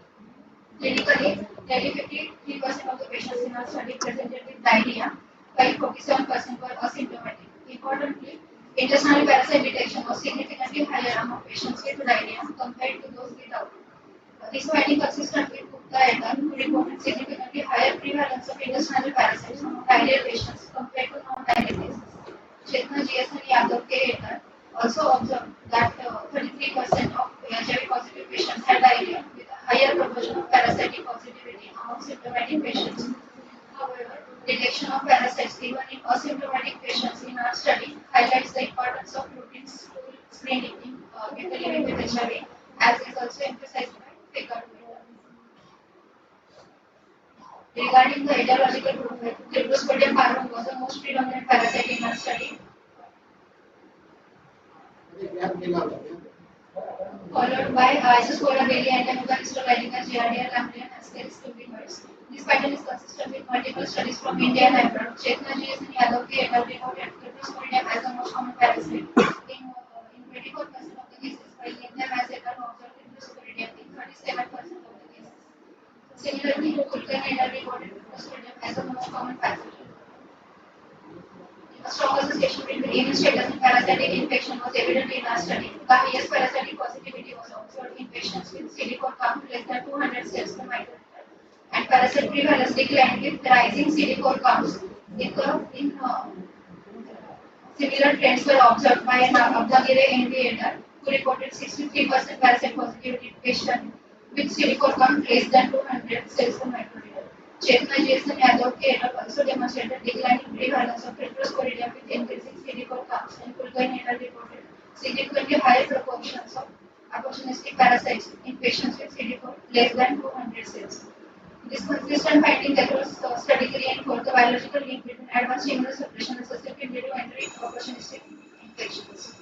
Speaker 14: Clinically, nearly 53% of the patients in our study presented with diarrhea, while 47% were asymptomatic. Importantly, intestinal parasite detection was significantly higher among patients with diarrhea compared to those without. This finding consistent with Gupta et al., who reported significantly higher prevalence of intestinal parasites among diarrhea patients compared to non-diarrhea cases. Chetna GS and Yadav et al. Also observed that 33% of HIV positive patients had diarrhea with a higher proportion of parasitic positivity among symptomatic patients. However, detection of parasites even in asymptomatic patients in our study highlights the importance of routine stool screening in people living with HIV, as is also emphasized by Fekadu.
Speaker 10: Regarding the etiological profile, Cryptosporidium parvum was the most predominant parasite in our study, followed by Isospora belli and Histolytica, Giardia, Lamprian, Ascaris tuberculosis. This pattern is consistent with multiple studies from India and abroad. Chetna G. S. and Yadav et al. Reported Cryptosporidium as the most common parasite. In 24% of the cases, while India has et al. Observed Cryptosporidium in 37% of the cases. Similarly, Kulkarni et al. Reported Cryptosporidium as the most common parasite. A strong association between immune status and parasitic infection was evident in our study. The highest parasitic positivity was observed in patients with CD4 count less than 200 cells per microliter, and parasite prevalence declined with rising CD4 counts. Similar trends were observed by Abdagire NV et al., who reported 63% parasite positivity in patients with CD4 count less than 200 cells per microliter. Chetna G. S. and Yadav et al. Also demonstrated declining prevalence of Cryptosporidium with increasing CD4 counts, and Kulkarni et al. Reported significantly higher proportions of opportunistic parasites in patients with CD4 less than 200 cells. This consistent finding across study reinforced the biological link between advanced immunosuppression and susceptibility to entering opportunistic infections.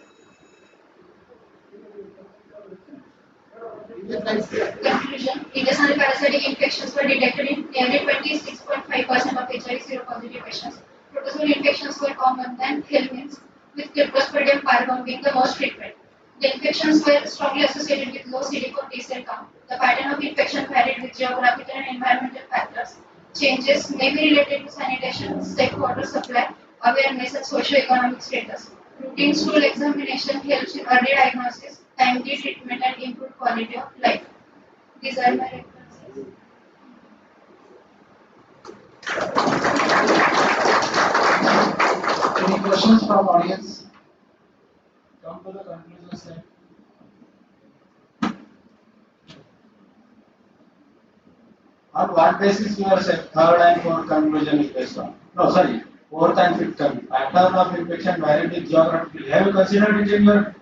Speaker 10: Conclusion: intestinal parasitic infections were detected in nearly 26.5% of HIV seropositive patients. Protozoal infections were common than helminths, with Cryptosporidium parvum being the most frequent. The infections were strongly associated with low CD4 T cell count. The pattern of infection varied with geographical and environmental factors. Changes may be related to sanitation, safe water supply, awareness, and socio-economic status. Routine stool examination helps in early diagnosis, timely treatment, and improved quality of life. These are my references.
Speaker 1: Any questions from audience? Come to the conclusion slide. On what basis you are saying third and fourth conclusion is based on? No, sorry, fourth and fifth conclusion. Pattern of infection varied with geographically. Have you considered it in your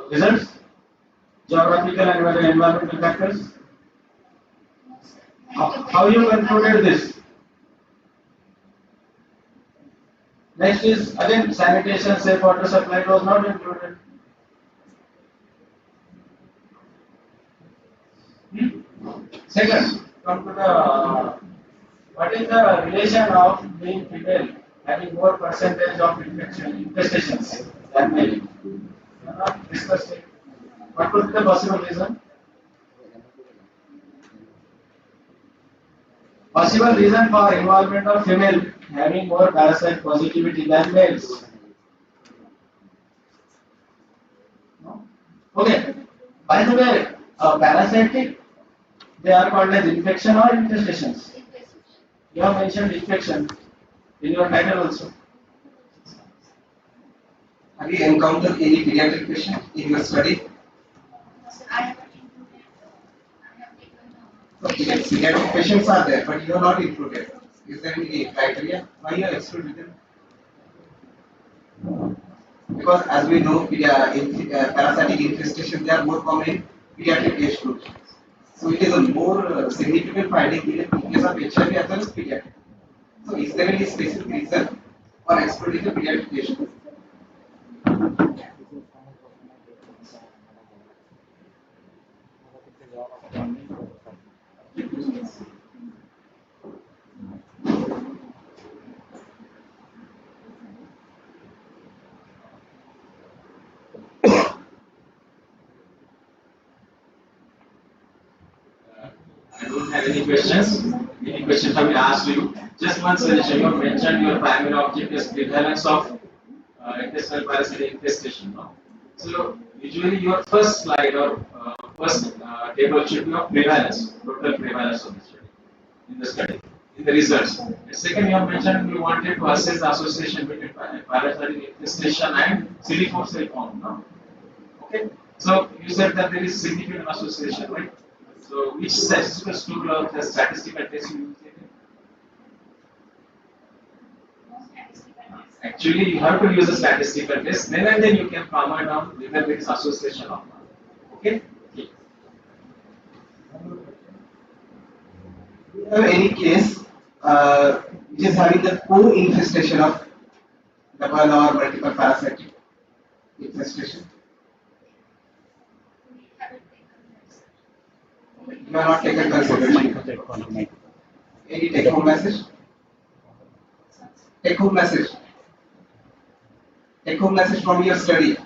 Speaker 1: results? Geographical and environmental factors? How you concluded this? Next is again sanitation, safe water supply was not included. Second, come to the what is the relation of being female having more percentage of infestations than male? You have not discussed it. What could be the possible reason? Possible reason for involvement of female having more parasite positivity than males. No? Okay. By the way, parasitic, they are called as infection or infestations. You have mentioned infection in your title also.
Speaker 6: Have you encountered any pediatric patient in your study? Pediatric patients are there, but you are not included. Is there any criteria why you are excluded them? Because as we know, parasitic infestations, they are more common in pediatric age groups. So it is a more significant finding in case of HIV as well as pediatric. So is there any specific reason for excluding the pediatric patients?
Speaker 8: I don't have any questions. Any questions have been asked to you? Just one suggestion. You have mentioned your primary object is prevalence of intestinal parasitic infestation. No? So usually your first slide or first table should be of prevalence, total prevalence of the study in the study, in the results. And second, you have mentioned you wanted to assess the association between parasitic infestation and CD4 cell count. No? Okay. So you said that there is significant association, right? So which statistical tool or the statistical test you use? Actually, you have to use a statistical test. Then and then you can comment on whether there is association or not. Okay?
Speaker 6: have any case which is having the co-infestation of double or multiple parasitic infestation? You have not taken consideration. Any take-home message? Take-home message. Take-home message from your study.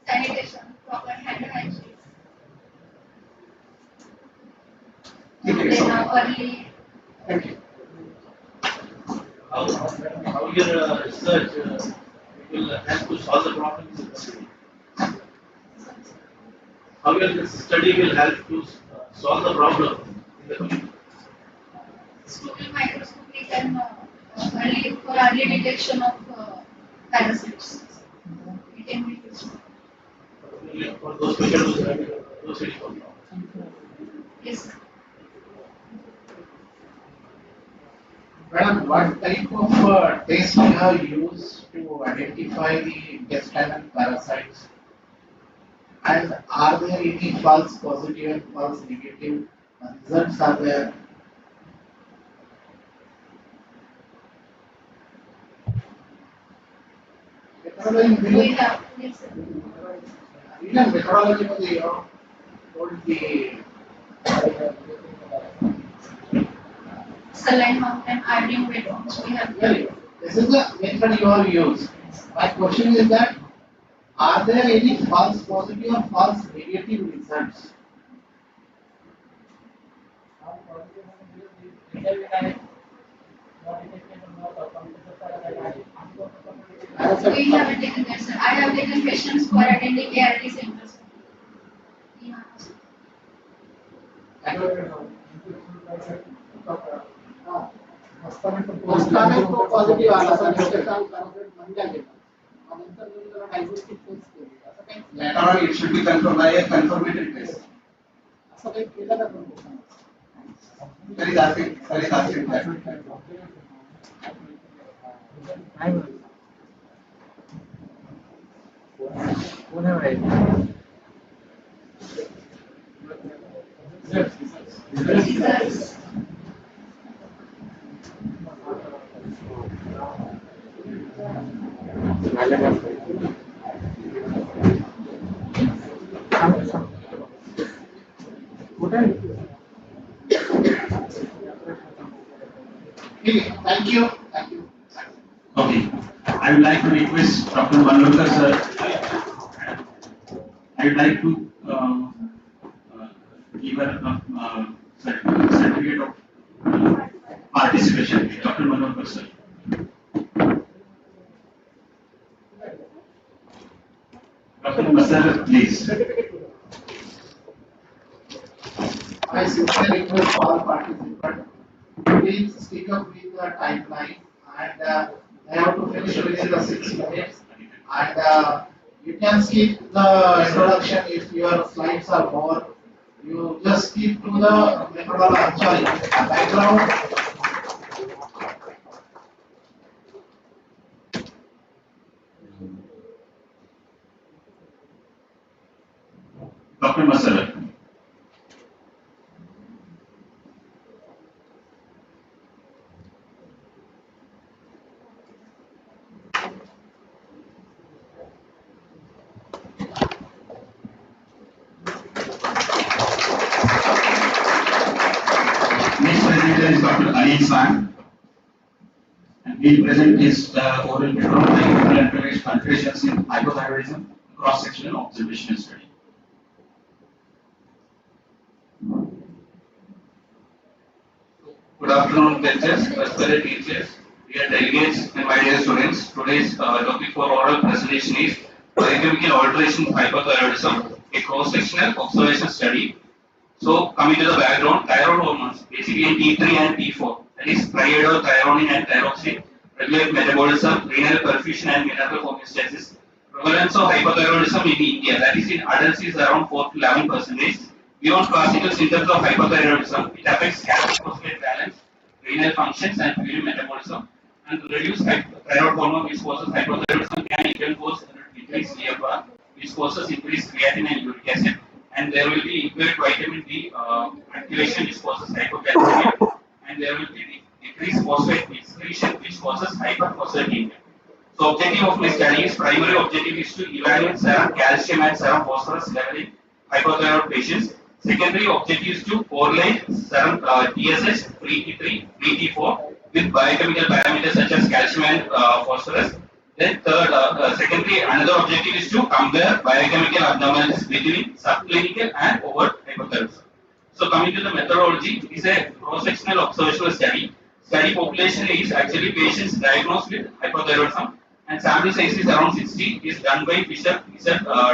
Speaker 14: Sanitation, proper hand hygiene.
Speaker 6: Thank you.
Speaker 14: Then early.
Speaker 6: Thank you.
Speaker 5: How your research will help to solve the problems in the community? How your study will help to solve the problem in the community?
Speaker 14: Simple microscopic and early detection of parasites. It can be used.
Speaker 5: For those patients who have those problems.
Speaker 14: Yes.
Speaker 11: Madam, what type of test you have used to identify the intestinal parasites? And are there any false positive and false negative results are there?
Speaker 14: We have, yes, sir.
Speaker 11: Even methodology was the told the
Speaker 14: Saline mount and iodine weight also we have.
Speaker 11: really, this is the method you have used. My question is that are there any false positive or false negative results?
Speaker 14: We haven't taken that, sir. I have taken patients who are attending ART centers. Yeah.
Speaker 11: वस्ताने तो positive आला तर त्याचा parasite बंद झाले आणि नंतर तुम्ही त्याला डायग्नोस्टिक टेस्ट केली असं काही
Speaker 6: Later on, it should be confirmed by a confirmatory test.
Speaker 11: असं काही केलं का तुम्ही?
Speaker 6: That is asking. That is asking that.
Speaker 11: Thank you. Thank you.
Speaker 7: Okay, I would like to request Dr. Malhotra sir. I would like to give a certificate of participation. Dr. Malhotra sir. Dr. Masar, please.
Speaker 11: I sincerely request all participants, please stick up with the timeline and I have to finish within the 6 minutes and you can skip the introduction if your slides are more. You just skip to the methodology, sorry, background.
Speaker 7: Dr. Masar. Next presenter is Dr. Ali Swan, and he will present his oral paper on hypothyroid alterations in hypothyroidism, cross-sectional observational study. Good afternoon, lecturers, respected teachers, dear delegates, and my dear students. Today's topic for oral presentation is biochemical alteration of hypothyroidism, a cross-sectional observational study. So, coming to the background, thyroid hormones, basically T3 and T4, that is triiodothyronine and thyroxine, regulate metabolism, renal perfusion, and mineral homeostasis. Prevalence of hypothyroidism in India, that is in adults, is around 4 to 11%. Beyond classical symptoms of hypothyroidism, it affects calcium phosphate balance, renal functions, and fluid metabolism. And reduced thyroid hormone, which causes hypothyroidism, can even cause increased GFR, which causes increased creatinine and uric acid,
Speaker 8: and there will be increased vitamin D activation which causes hypocalcemia, and there will be decreased phosphate excretion which causes hyperphosphatemia. So objective of my study is primary objective is to evaluate serum calcium and serum phosphorus level in hypothyroid patients. Secondary objective is to correlate serum TSH, free T3, free T4 with biochemical parameters such as calcium and phosphorus. Then third, secondary, another objective is to compare biochemical abnormalities between subclinical and overt hypothyroidism. So coming to the methodology, it is a cross-sectional observational study. Study population is actually patients diagnosed with hypothyroidism, and sample size is around 60. Is done by Fisher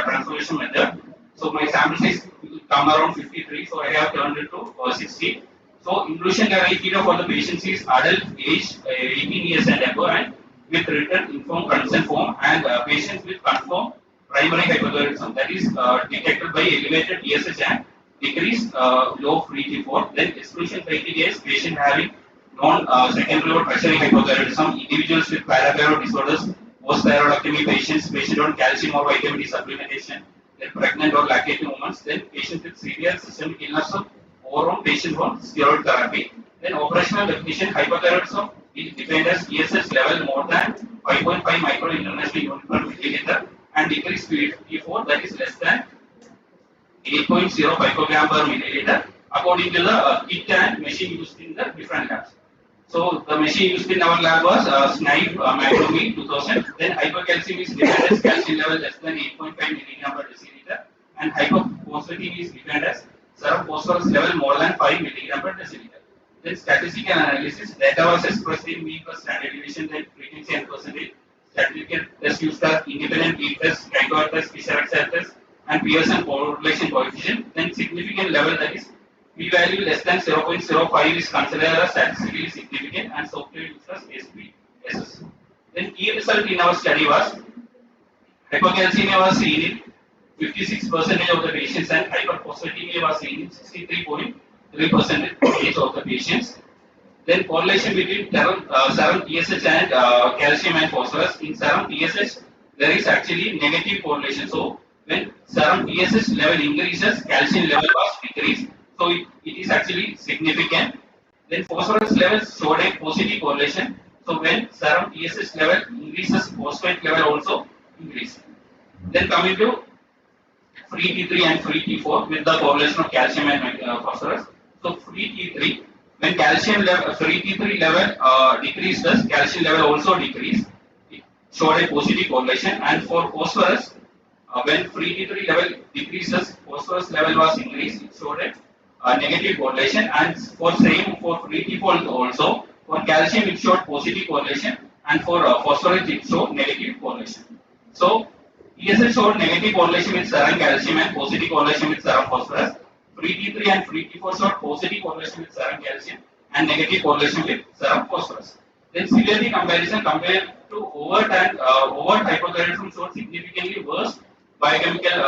Speaker 8: transformation method. So my sample size will come around 53. So I have turned it to 60. So inclusion criteria for the patients is adult, age 18 years and above, and with written informed consent form, and patients with confirmed primary hypothyroidism, that is detected by elevated TSH and decreased low free T4. Then exclusion criteria is patient having non-secondary or tertiary hypothyroidism, individuals with parathyroid disorders, post-thyroidectomy patients, patient on calcium or vitamin D supplementation, then pregnant or lactating women, then patients with severe systemic illness or on patient on steroid therapy. Then operational definition, hypothyroidism is defined as TSH level more than 5.5 micro international unit per milliliter and decreased T4 that is less than 8.0 picogram per milliliter according to the kit and machine used in the different labs. So the machine used in our lab was SNIPE Micromeat 2000. Then hypercalcium is defined as calcium level less than 8.5 milligram per deciliter, and hypophosphatemia is defined as serum phosphorus level more than 5 milligram per deciliter. Then statistical analysis, data was expressed in mean plus standard deviation, then frequency and percentage. Statistical test used as independent lead test, Geiger test, Fisher-Excel test, and Pearson correlation coefficient. Then significant level, that is p-value less than 0.05 is considered as statistically significant and software used as SPSS. Then key result in our study was hypocalcemia was seen in 56% of the patients and hyperphosphatemia was seen in 63.3% of the patients. Then correlation between serum TSH and calcium and phosphorus. In serum TSH, there is actually negative correlation. So when serum TSH level increases, calcium level was decreased. So it is actually significant. Then phosphorus levels showed a positive correlation. So when serum TSH level increases, phosphate level also increases. Then coming to free T3 and free T4 with the correlation of calcium and phosphorus. So free T3, when calcium level, free T3 level decreases, calcium level also decreases. It showed a positive correlation. And for phosphorus, when free T3 level decreases, phosphorus level was increased. It showed a negative correlation. And for same for free T4 also, for calcium it showed positive correlation, and for phosphorus it showed negative correlation. So ESL showed negative correlation with serum calcium and positive correlation with serum phosphorus. Free T3 and free T4 showed positive correlation with serum calcium and negative correlation with serum phosphorus. Then severity comparison compared to overt and overt hypothyroidism showed significantly worse biochemical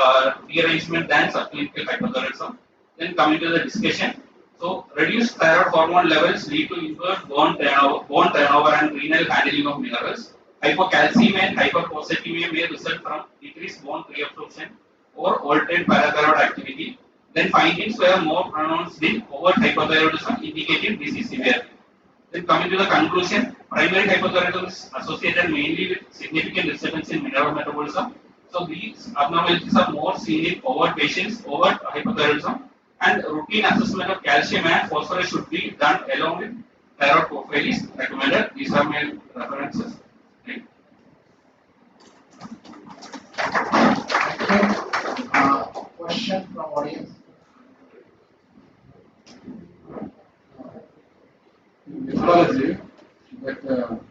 Speaker 8: rearrangement than subclinical hypothyroidism. Then coming to the discussion. So reduced thyroid hormone levels lead to impaired bone turnover and renal handling of minerals. Hypocalcemia and hyperphosphatemia may result from decreased bone reabsorption or altered parathyroid activity. Then findings were more pronounced in overt hypothyroidism, indicating disease severity. Then coming to the conclusion, primary hypothyroidism is associated mainly with significant disturbance in mineral metabolism. So these abnormalities are more seen in overt patients, overt hypothyroidism, and routine assessment of calcium and phosphorus should be done along with thyroid profile is recommended. These are my references.
Speaker 1: Okay. Question from audience.
Speaker 4: Methodology that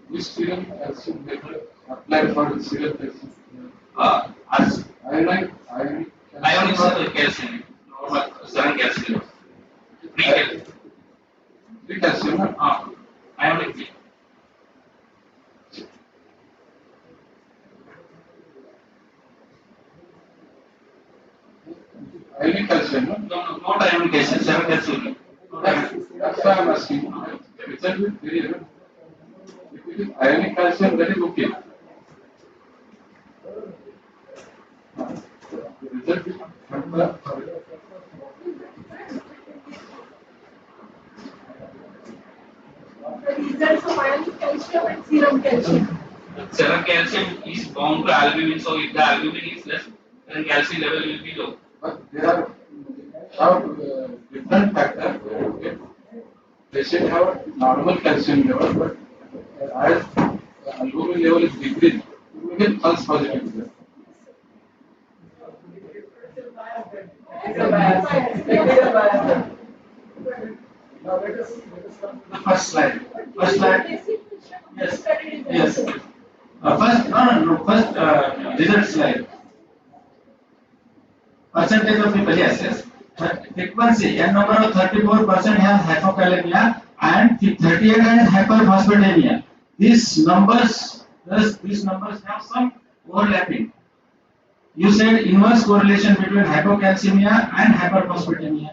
Speaker 4: which serum calcium method applied for the serum calcium? Ionic
Speaker 8: calcium, normal serum calcium,
Speaker 4: free calcium.
Speaker 8: Ionic.
Speaker 4: Ionic calcium, no?
Speaker 8: No, not ionic calcium, serum calcium.
Speaker 4: That's why I'm asking. The result is very good. If it is ionic calcium, that is okay. The result is
Speaker 3: serum calcium?
Speaker 15: Serum calcium is bound to albumin, so if the albumin is less, then calcium level will be low.
Speaker 4: But there are different factors. Okay. Patient have normal calcium level, but as albumin level is decreased, you get false positive.
Speaker 11: The first slide. First slide. Yes. Yes. First, no. First result slide. Percentage of people, yes. Frequency, n number of 34% has hypokalemia and 38 has hyperphosphatemia. These numbers have some overlapping. You said inverse correlation between hypocalcemia and hyperphosphatemia.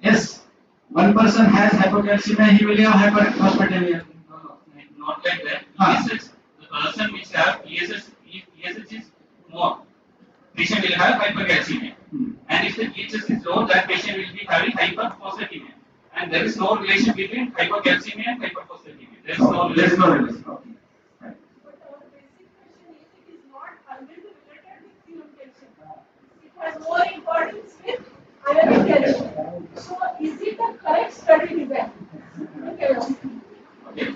Speaker 11: Yes, one person has hypocalcemia, he will have hyperphosphatemia.
Speaker 15: No, not like that. ESH, the person which have ESH, if ESH is more, patient will have hypercalcemia. And if the ESH is low, that patient will be having hyperphosphatemia. And there is no relation between hypercalcemia and hyperphosphatemia. There is no relation.
Speaker 11: There is no relation. Okay.
Speaker 3: It has more importance with ionic calcium. So, is it a correct study design?
Speaker 11: Okay.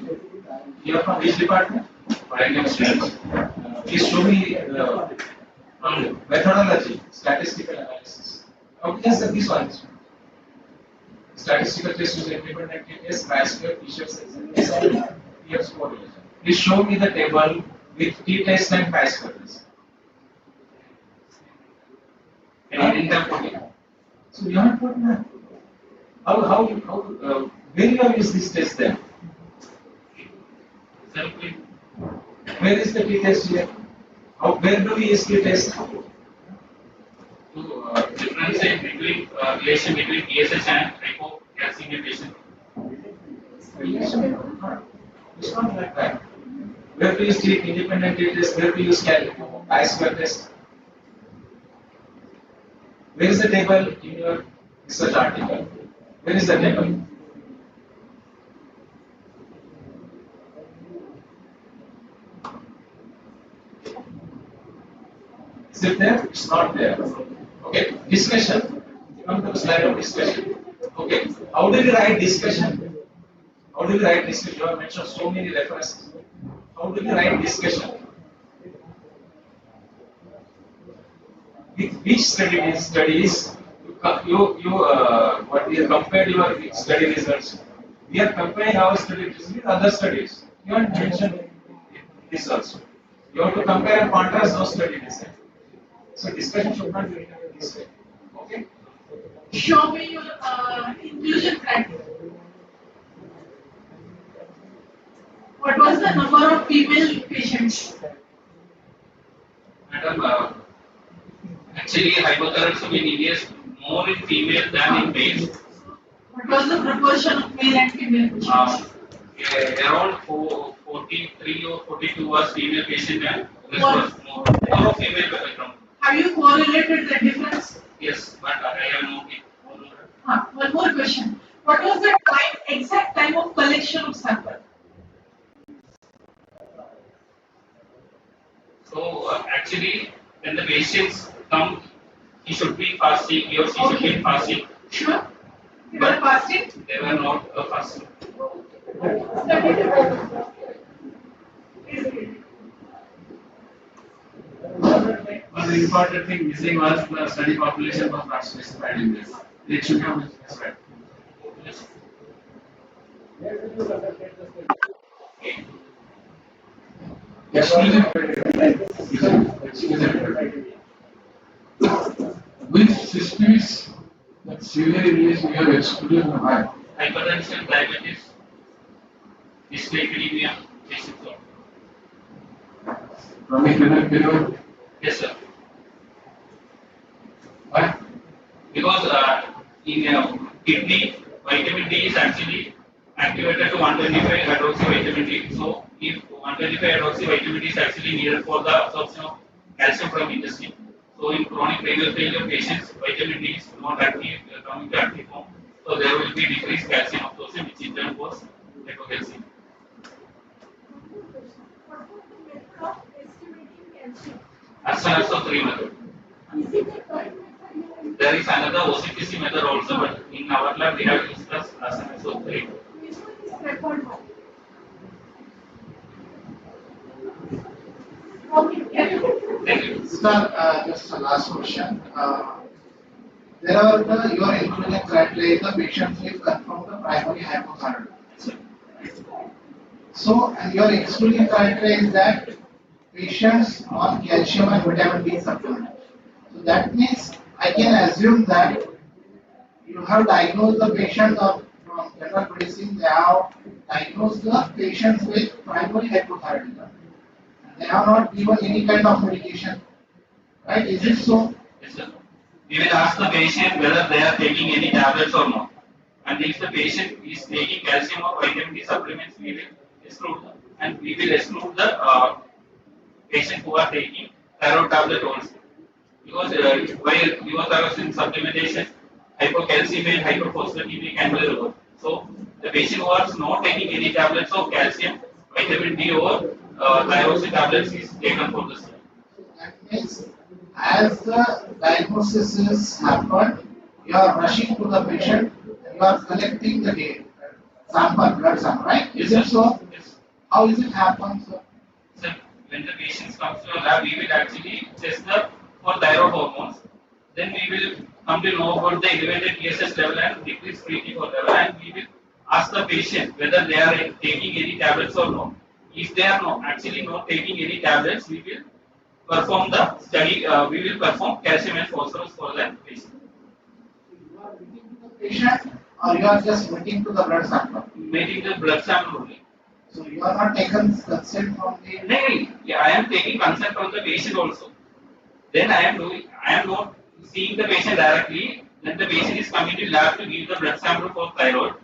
Speaker 11: You are from which department?
Speaker 15: Biochemistry.
Speaker 11: Please show me the methodology, statistical analysis. Okay, yes, sir, this one. Statistical test is independent test, chi-square, Fisher P-F correlation. Please show me the table with t-test and chi-square test. So you haven't put that. Where you have used this test then? Where is the t-test here? Where do we use t-test?
Speaker 15: To differentiate between relation between ESH and hypocalcemia patient.
Speaker 11: It's not like that. Where do you use independent t-test? Where do you use chi-square test? Where is the table in your research article? Where is the table? Is it there? It's not there. Okay, discussion. Come to the slide of discussion. Okay, how do you write discussion? How do you write discussion? You have mentioned so many references. How do you write discussion? With which studies what we have compared your study results? We are comparing our study results with other studies. You have mentioned this also. You have to compare and contrast those studies. So discussion should not be written in this way. Okay?
Speaker 3: Show me your inclusion criteria. What was the number of female patients?
Speaker 15: Madam, actually hypothyroidism in India is more in female than in male.
Speaker 3: What was the proportion of male and female patients?
Speaker 15: Around 43 or 42 was female patient and rest was more of female background.
Speaker 3: Have you correlated the difference?
Speaker 15: Yes, but I have no.
Speaker 3: One more question. What was the exact time of collection of sample?
Speaker 15: So actually, when the patients come, he should be fasting. He or she should be fasting.
Speaker 3: Sure. They were fasting?
Speaker 15: They were not fasting.
Speaker 11: One important thing missing was the study population was not specified in this. It should have been specified.
Speaker 4: Which systems that severe illness we have excluded in high?
Speaker 15: Hypertension, diabetes, dyslipidemia, basic one.
Speaker 4: Chronic renal failure?
Speaker 15: Yes, sir.
Speaker 4: Why?
Speaker 15: Because in kidney, vitamin D is actually activated to 125 hydroxy vitamin D. So, if 125 hydroxy vitamin D is actually needed for the absorption of calcium from intestine. So, in chronic renal failure patients, vitamin D is not active, coming to active form. So, there will be decreased calcium absorption, which in turn causes hypocalcemia. SNSO3 method. There is another OCPC method also, but in our lab we have discussed SNSO3.
Speaker 1: Sir, just a last question. There are your inclusion criteria the patients will confirm the primary hypothyroidism. So, and your exclusion criteria is that patients on calcium and vitamin D supplement. So that means I can assume that you have diagnosed the patient or from general medicine they have diagnosed the patients with primary hypothyroidism. They have not given any kind of medication, right? Is it so?
Speaker 15: Yes, sir. We will ask the patient whether they are taking any tablets or not. And if the patient is taking calcium or vitamin D supplements, we will exclude them. And we will exclude the patient who are taking thyroid tablet also. Because while levothyroxine supplementation, hypocalcemia, hyperphosphatemia can be reversed. So the patient who is not taking any tablets of calcium, vitamin D or thyroxine tablets is taken for the study.
Speaker 1: That means as the diagnosis is happened, you are rushing to the patient, you are collecting the data, sample, blood sample, right? Is it so?
Speaker 15: Yes.
Speaker 1: How is it happen, sir?
Speaker 15: So when the patient comes to our lab, we will actually test the for thyroid hormones. Then we will come to know about the elevated TSH level and decreased free T4 level, and we will ask the patient whether they are taking any tablets or not. If they are actually not taking any tablets, we will perform the study. We will perform calcium and phosphorus for that patient.
Speaker 1: You are meeting to the patient or you are just meeting to the blood sample?
Speaker 15: Meeting the blood sample only.
Speaker 1: So you are not taken consent from the.
Speaker 15: No, yeah, I am taking consent from the patient also. Then I am not seeing the patient directly. Then the patient is coming to lab to give the blood sample for thyroid.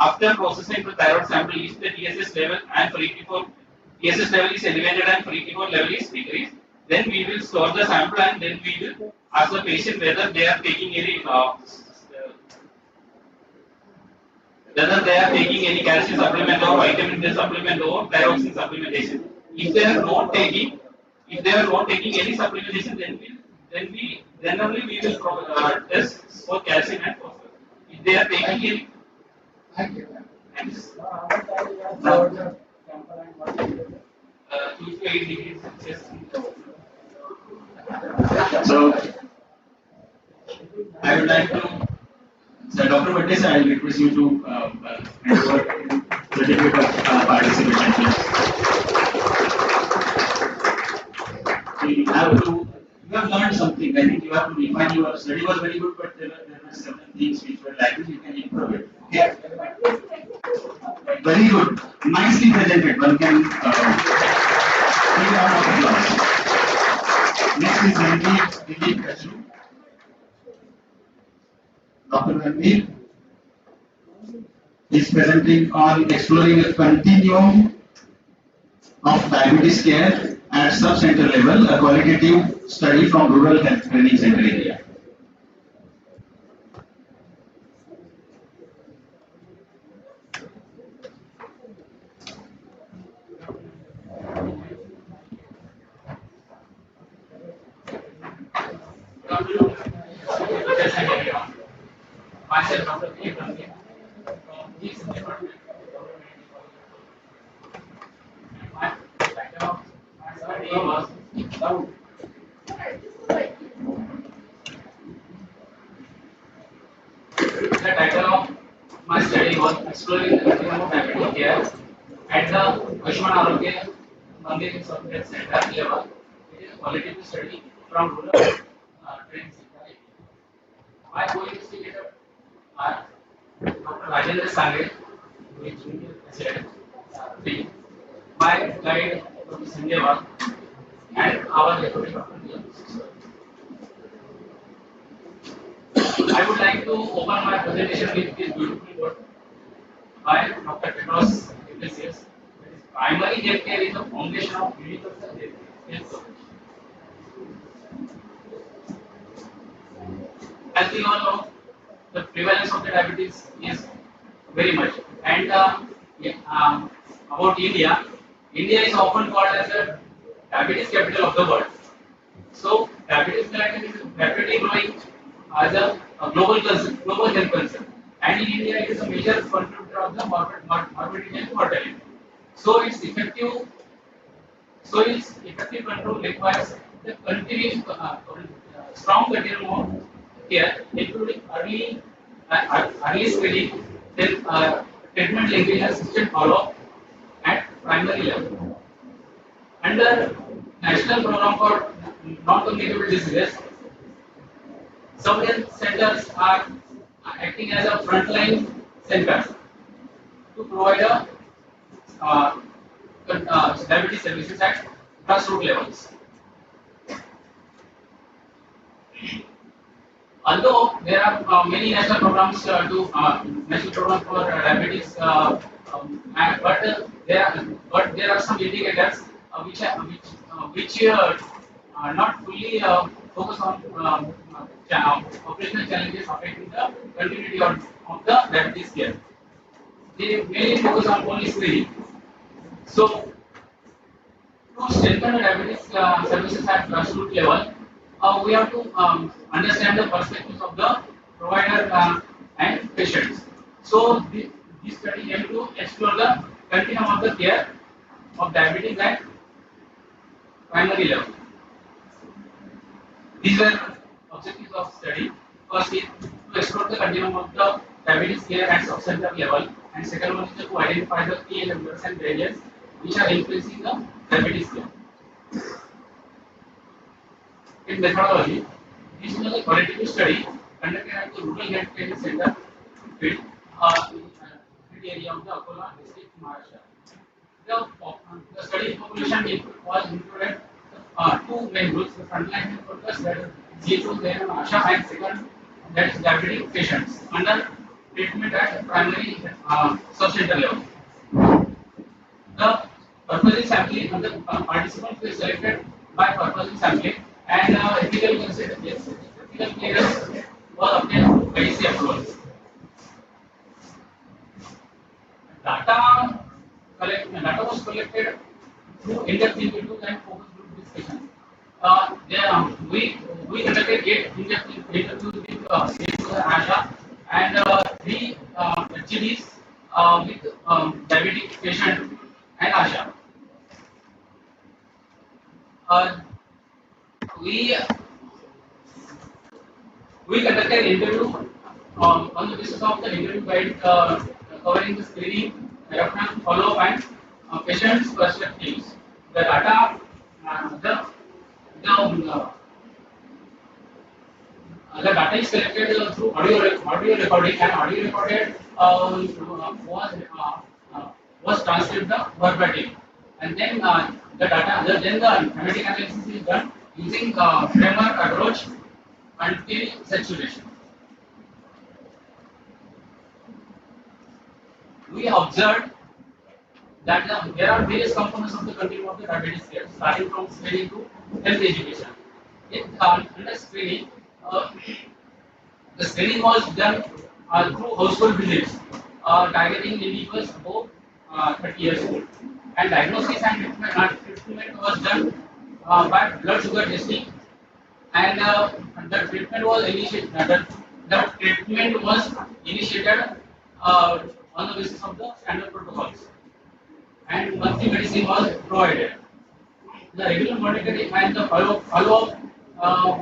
Speaker 15: After processing the thyroid sample, if the TSH level and free T4 TSH level is elevated and free T4 level is decreased, then we will store the sample and then we will ask the patient whether they are taking any calcium supplement or vitamin D supplement or thyroxine supplementation. If they are not taking any supplementation, then only we will test for calcium and phosphorus. If they are taking any, thanks. 2 to 8 degrees Celsius.
Speaker 7: So, I would like to, so Dr. Bhattes, I will request you to hand over certificate of participation, please. You have learned something. I think you have to refine your study was very good, but there were certain things which were lacking. You can improve it. Okay. Very good. Nicely presented. One can give a round of applause. Next is Ranveer Kachru. Dr. Ranveer is presenting on exploring a continuum of diabetes care at sub-center level, a qualitative study from rural health training center area.
Speaker 15: Myself, Dr. P. Ranveer, from this department. My title of my study was exploring the continuum of diabetes care at the Ayushman Arogya Mandir in South Center level. It is a qualitative study from rural training center. My co-investigator are Dr. Rajendra Sangre, who is junior president, my guide Dr. Sanjay Wag, and our deputy Dr. I would like to open my presentation with this beautiful quote by Dr. Tedros Ghebreyesus. Primary health care is the foundation of universal health coverage. As we all know, the prevalence of the diabetes is very much. And about India, India is often called as the diabetes capital of the world. So diabetes mellitus is rapidly growing as a global health concern, and in India it is a major contributor of the morbidity and mortality. So its effective control requires the continuous strong continuum of care, including early screening, then treatment linkage and system follow-up at primary level. Under National Program for Non-Communicable Diseases, some health centers are acting as a frontline centers to provide uh, diabetes services at grassroots levels. Although there are many national programs national program for diabetes, but there are some indicators which are not fully focus on operational challenges affecting the continuity of the diabetes care. They mainly focus on only screening. So to strengthen the diabetes services at grassroots level, we have to understand the perspectives of the provider and patients. So this study aims to explore the continuum of the care of diabetes at primary level. These were objectives of study. First is to explore the continuum of the diabetes care at subcenter level, and second one is to identify the key enablers and barriers which are influencing the diabetes care. In methodology, this was a qualitative study conducted at the Rural Health Training Center field field area of the Akola district, Maharashtra. The study population was included two main groups: the frontline health workers, that is GHOs, then ASHA, and second, that is diabetic patients under treatment at primary sub-center level. The purposely sampling of the participants were selected by purposely sampling, and ethical clearance was obtained by IC approvals. Data was collected through in-depth interviews and focus group discussions. We conducted 8 in-depth interviews with ASHA and 3 HGDs with diabetic patient and ASHA. We conducted interview on the basis of the interview guide covering the screening, reference, follow-up, and patient's perspectives. The data, the data is collected through audio recording, and audio recorded was transcribed verbatim, and then then the thematic analysis is done using framework approach until saturation. We observed that there are various components of the continuum of the diabetes care, starting from screening to health education. Under screening, the screening was done through household visits, targeting individuals above 30 years old. And diagnosis and treatment was done by blood sugar testing, and the treatment was initiated. The treatment was initiated on the basis of the standard protocols, and monthly medicine was provided. The regular monitoring and the follow-up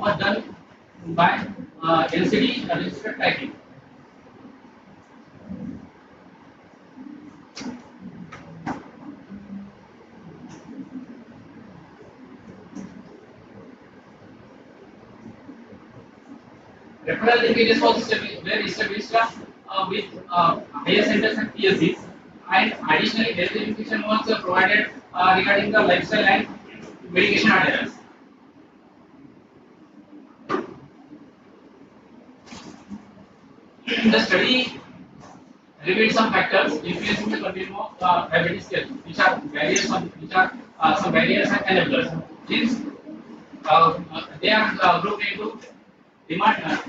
Speaker 15: was done by LCD registered tracking. Referral linkages was established with higher centers and PSCs, and additionally health education was provided regarding the lifestyle and medication adherence. The study revealed some factors influencing the continuum of diabetes care, which are some barriers and enablers. Since they are grouped into demand.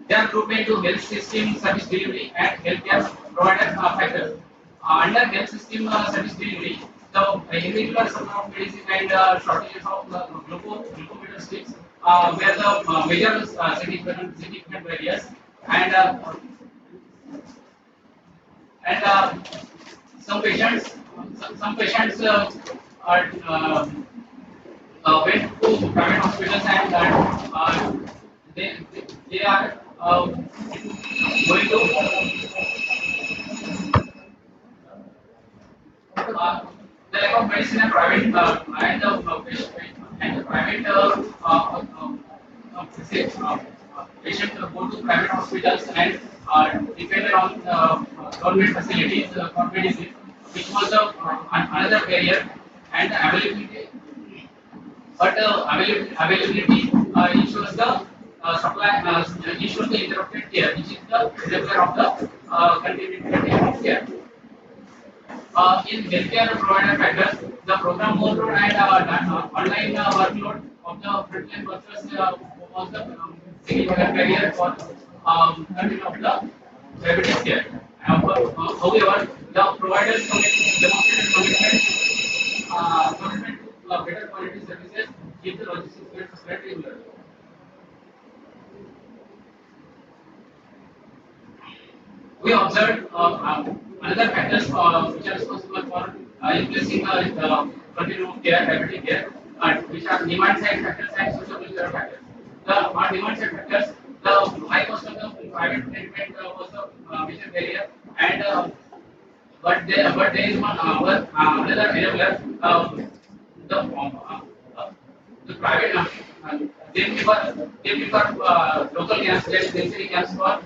Speaker 15: They are grouped into health system service delivery and healthcare provider factors. Under health system service delivery, the irregular supply of medicine and shortages of glucometer sticks were the major significant barriers, and and some patients some patients are went to private hospitals, and they are going to the lack of medicine and private and the private say, patient go to private hospitals and depend on government facilities for medicine, which was another barrier, and availability. But availability ensures the supply, ensures the interrupted care, which is the enabler of the continuity care. In healthcare provider factors, the program workload and online workload of the frontline workers was the significant barrier for continuity of the diabetes care. However, the providers demonstrated commitment to better quality services if the logistics were supplied regularly. We observed another factors which are responsible for increasing continuum of care, diabetic care, which are demand side factors and social welfare factors. The on demand side factors, the high cost of the private treatment was a major barrier, and but there is another enabler. The private they prefer local camps, like density camps for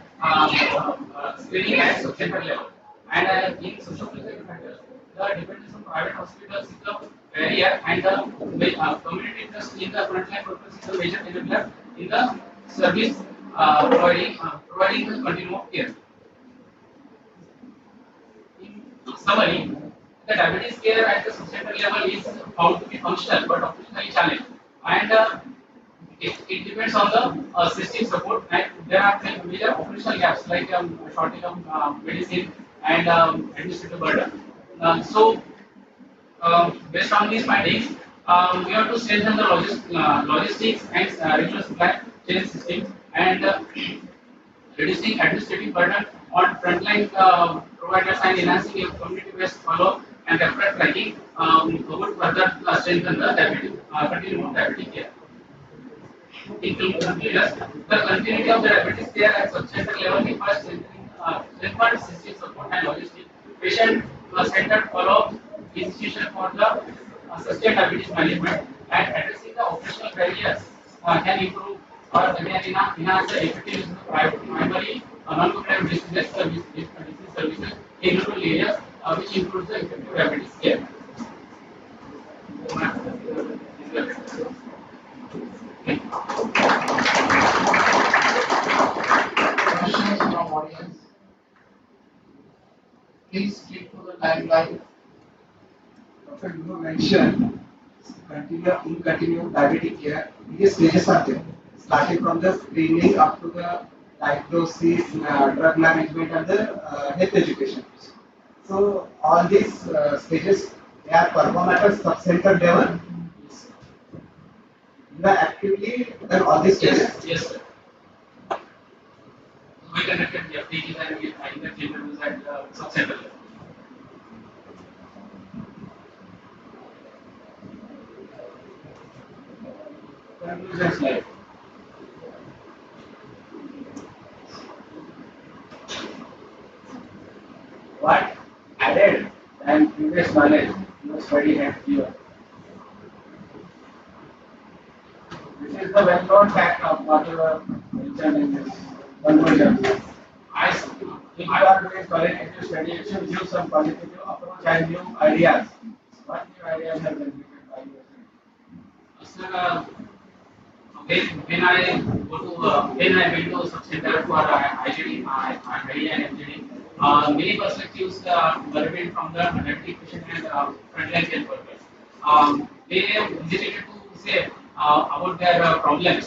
Speaker 15: screening at center level. And in social welfare factors, the dependence on private hospitals is the barrier, and the community interest in the frontline workers is the major enabler in the service providing the continuum of care. In summary, the diabetes care at the societal level is found to be functional but operationally challenged, and it depends on the system support, and there are major operational gaps like shortage of medicine and administrative burden. Based on these findings, we have to strengthen the logistics and regional supply chain systems, and reducing administrative burden on frontline providers and enhancing a community-based follow-up and referral tracking would further strengthen the continuum of diabetic care. In conclusion, the continuity of the diabetes care at subcenter level requires strengthened system support and logistics, patient-centered follow-up institution for the sustained diabetes management, and addressing the operational barriers can improve or enhance the effectiveness of primary non-competitive disease services in rural areas, which improves the effective diabetes care.
Speaker 1: Questions from audience? Please stick to the timeline.
Speaker 6: Dr. You mentioned continuum diabetic care. These stages are there, starting from the screening up to the diagnosis, drug management, and the health education. So all these stages they are performed at a sub-center level. You are actively done all these stages.
Speaker 15: Yes, sir. We conducted the FTGs and we interviews at sub-center level.
Speaker 6: Conclusion slide. What added than previous knowledge your study had given? This is the well-known fact of whatever mentioned in this conclusion. If you are doing qualitative study, it should give some qualitative approach and new ideas. What new ideas have been given by your study?
Speaker 15: Sir, when I went to sub-center for IGD, and MGD, many perspectives were built from the diabetic patient and frontline health workers. They hesitated to say about their problems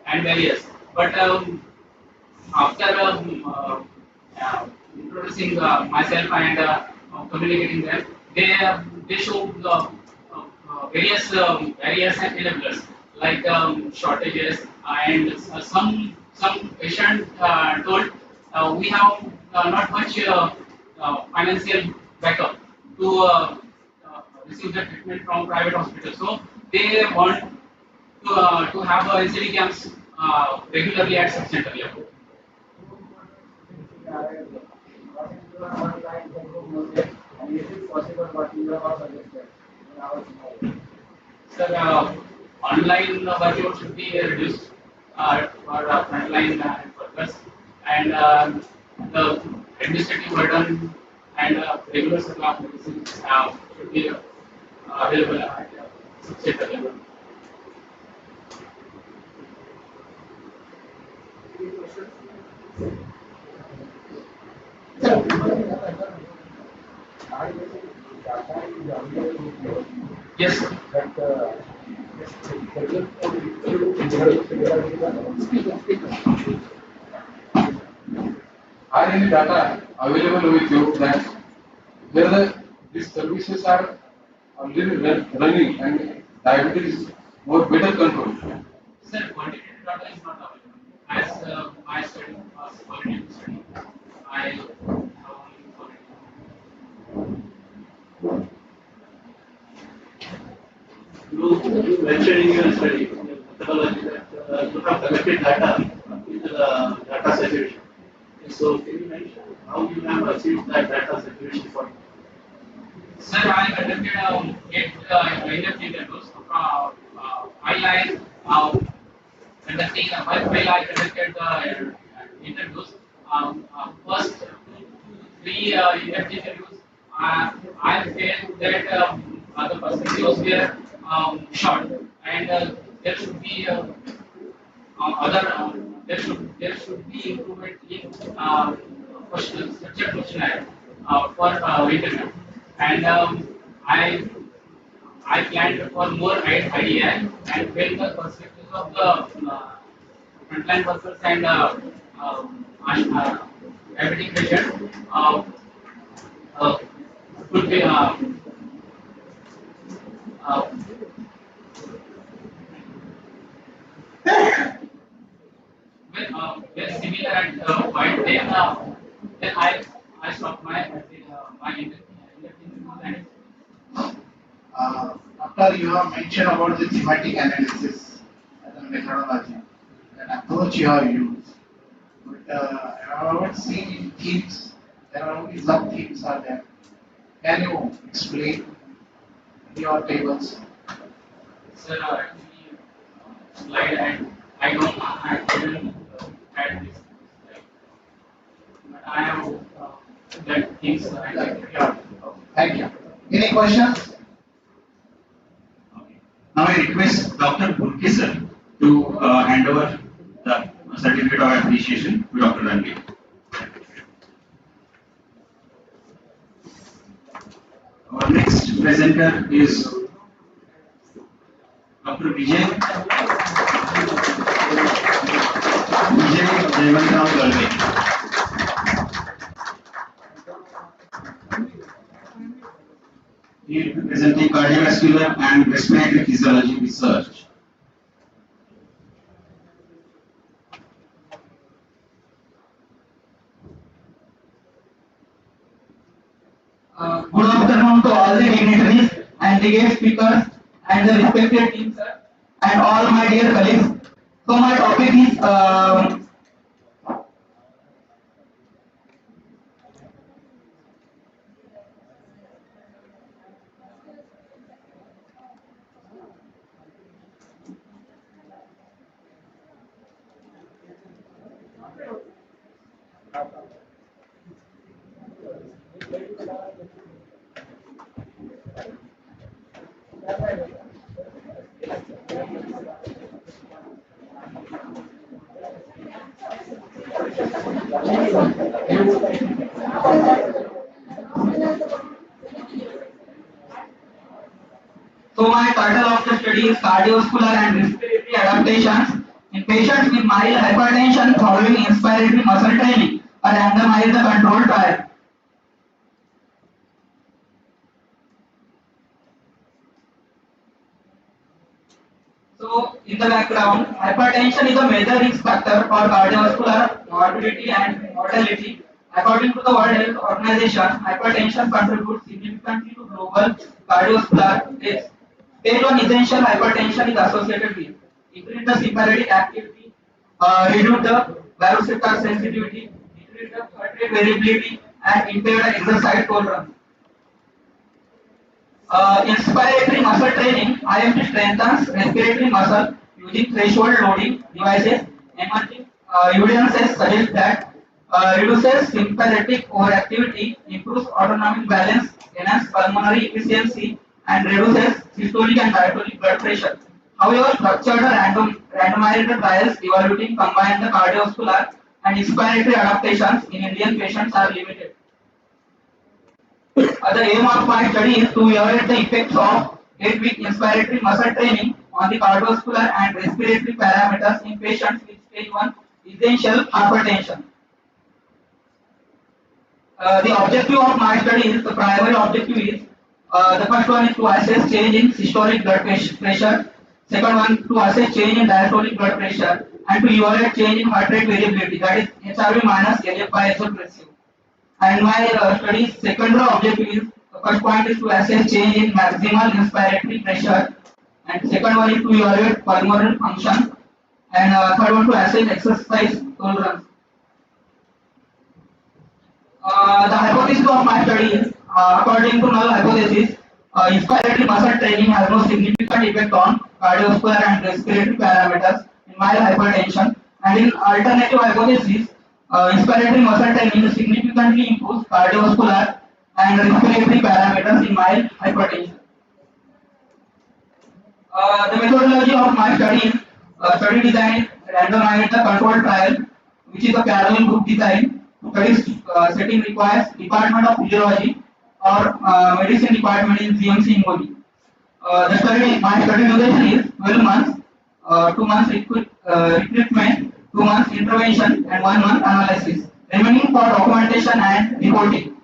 Speaker 15: and barriers, but after introducing myself and communicating them, they they show various enablers like shortages and some patient told we have not much financial backup to receive the treatment from private hospitals. So they want to have NCD camps regularly at sub-center level. Sir, online workload should be reduced for frontline workers, and the administrative burden and regular supply of medicines should be available at sub-center level. Yes, sir.
Speaker 4: Are any data available with you that whether these services are already running and diabetes more better control?
Speaker 15: Sir, quantitative data is not available. As my study was qualitative study, I have only qualitative.
Speaker 5: You mentioned in your study methodology that you have collected data into the data saturation. So can you mention how you have achieved that data saturation for?
Speaker 15: Sir, I conducted 8 in-depth interviews. While I conducted the interviews, first 3 in-depth interviews, I felt that the percentages were short, and there should be other there should be improvement in structured questionnaire for interview, and I planned for more IDI and when the perspectives of the frontline workers and diabetic patients uh, could be uh, well similar at point, then I stopped my interview and
Speaker 11: Doctor, you have mentioned about the thematic analysis as a methodology, an approach you have used. But I haven't seen themes. There are only some themes are there. Can you explain in your tables?
Speaker 15: sir, actually slide and I didn't add this slide, but I have that things I like.
Speaker 11: Yeah. Thank you. Any questions?
Speaker 7: Now I request Dr. Burki sir to hand over the certificate of appreciation to Dr. Ranveer. Our next presenter is Dr. Vijay Jayawantrao Galve. He will be presenting cardiovascular and respiratory physiology research.
Speaker 16: Good afternoon to all the dignitaries and the guest speakers and the respected teams and all my dear colleagues. So my topic is so my title of the study is cardiovascular and respiratory adaptations in patients with mild hypertension following inspiratory muscle training, a randomized controlled trial. So, in the background, hypertension is a major risk factor for cardiovascular morbidity and mortality. According to the World Health Organization, hypertension contributes significantly to global cardiovascular deaths. Stage 1 essential hypertension is associated with increase the sympathetic activity, reduce the baroreceptor sensitivity, decrease the heart rate variability, and impair the exercise tolerance. Inspiratory muscle training, IMT strengthens respiratory muscle using threshold loading devices. Emerging evidences suggest that reduces sympathetic overactivity, improves autonomic balance, enhances pulmonary efficiency, and reduces systolic and diastolic blood pressure. However, structured randomized trials evaluating combine the cardiovascular and inspiratory adaptations in Indian patients are limited. The aim of my study is to evaluate the effects of 8-week inspiratory muscle training on the cardiovascular and respiratory parameters in patients with stage 1 essential hypertension. The objective of my study is, the primary objective is, the first one is to assess change in systolic blood pressure, second one to assess change in diastolic blood pressure, and to evaluate change in heart rate variability, that is HRV minus LF by SL ratio. And my study's secondary objective is, the first point is to assess change in maximal inspiratory pressure, and second one is to evaluate pulmonary function, and third one to assess exercise tolerance. The hypothesis of my study is, according to null hypothesis, inspiratory muscle training has no significant effect on cardiovascular and respiratory parameters in mild hypertension, and in alternative hypothesis, inspiratory muscle training significantly improves cardiovascular and respiratory parameters in mild hypertension. The methodology of my study is, study design is randomized controlled trial, which is a parallel group design. Study setting requires Department of Physiology or Medicine Department in GMC Hingoli. My study duration is 12 months, 2 months recruitment, 2 months intervention, and 1 month analysis, remaining for documentation and reporting.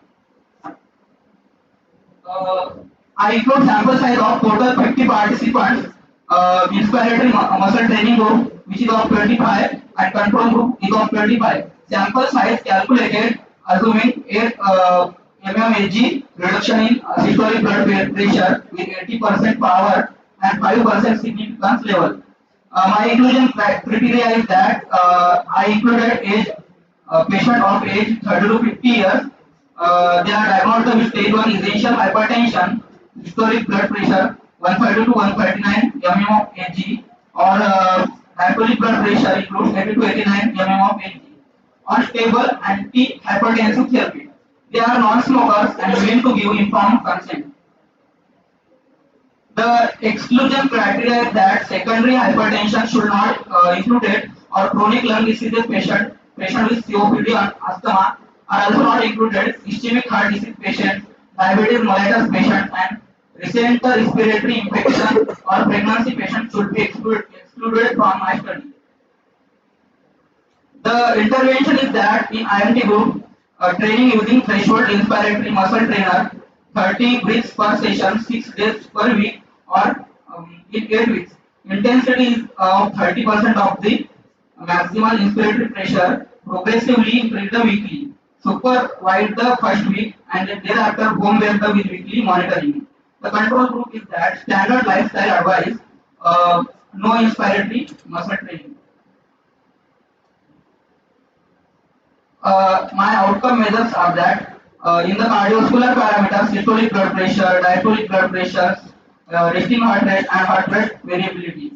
Speaker 16: I include sample size of total 50 participants, inspiratory muscle training group, which is of 25, and control group is of 25. Sample size calculated assuming 8 mmHg reduction in systolic blood pressure with 80% power and 5% significance level. My inclusion criteria is that I included age patient of age 30 to 50 years. They are diagnosed with stage 1 essential hypertension, systolic blood pressure 132 to 139 mm of Hg, or diastolic blood pressure includes 80 to 89 mm of Hg, on stable anti-hypertensive therapy. They are non-smokers and willing to give informed consent. The exclusion criteria is that secondary hypertension should not included, or chronic lung disease patient with COPD and asthma are also not included. Ischemic heart disease patient, diabetes mellitus patient, and recent respiratory infection or pregnancy patient should be excluded from my study. The intervention is that in IMT group, training using threshold inspiratory muscle trainer, 30 breaths per session, 6 days per week, or in 8 weeks. Intensity is of 30% of the maximal inspiratory pressure, progressively increase the weekly. Supervise the first week and then thereafter home based with weekly monitoring. The control group is that standard lifestyle advice, no inspiratory muscle training. My outcome measures are that in the cardiovascular parameters, systolic blood pressure, diastolic blood pressure, resting heart rate, and heart rate variability.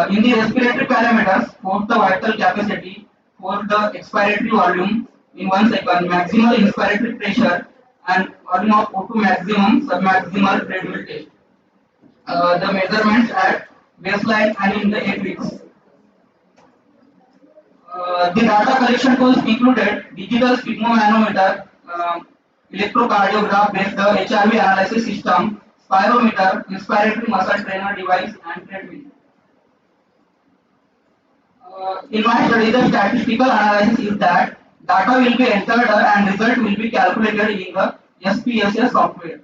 Speaker 16: In the respiratory parameters, fourth the vital capacity, fourth the expiratory volume in 1 second, maximal inspiratory pressure, and volume of O2 maximum, submaximal treadmill test. The measurements at baseline and in the 8 weeks. The data collection tools included digital sphygmomanometer, electrocardiograph based HRV analysis system, spirometer, inspiratory muscle trainer device, and treadmill. In my study, the statistical analysis is that data will be entered and result will be calculated in the SPSS software.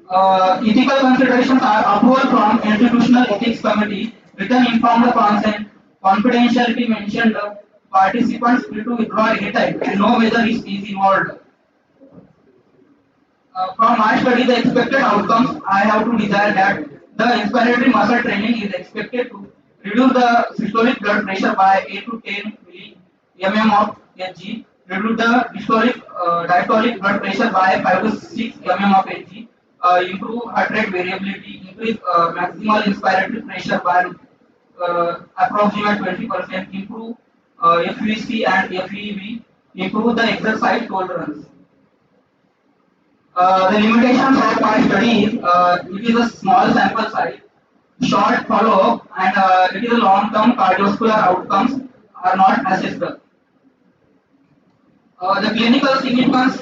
Speaker 16: Ethical considerations are approval from institutional ethics committee, written informed consent, confidentiality mentioned, participants free to withdraw anytime, and no major risk is involved. From my study, the expected outcomes, I have to desire that the inspiratory muscle training is expected to reduce the systolic blood pressure by 8 to 10 mm of Hg, reduce the diastolic blood pressure by 5 to 6 mm of Hg, improve heart rate variability, increase maximal inspiratory pressure by approximate 20%, improve FVC and FEV, improve the exercise tolerance. The limitations of my study is it is a small sample size, short follow-up, and it is a long-term cardiovascular outcomes are not assessed. The clinical significance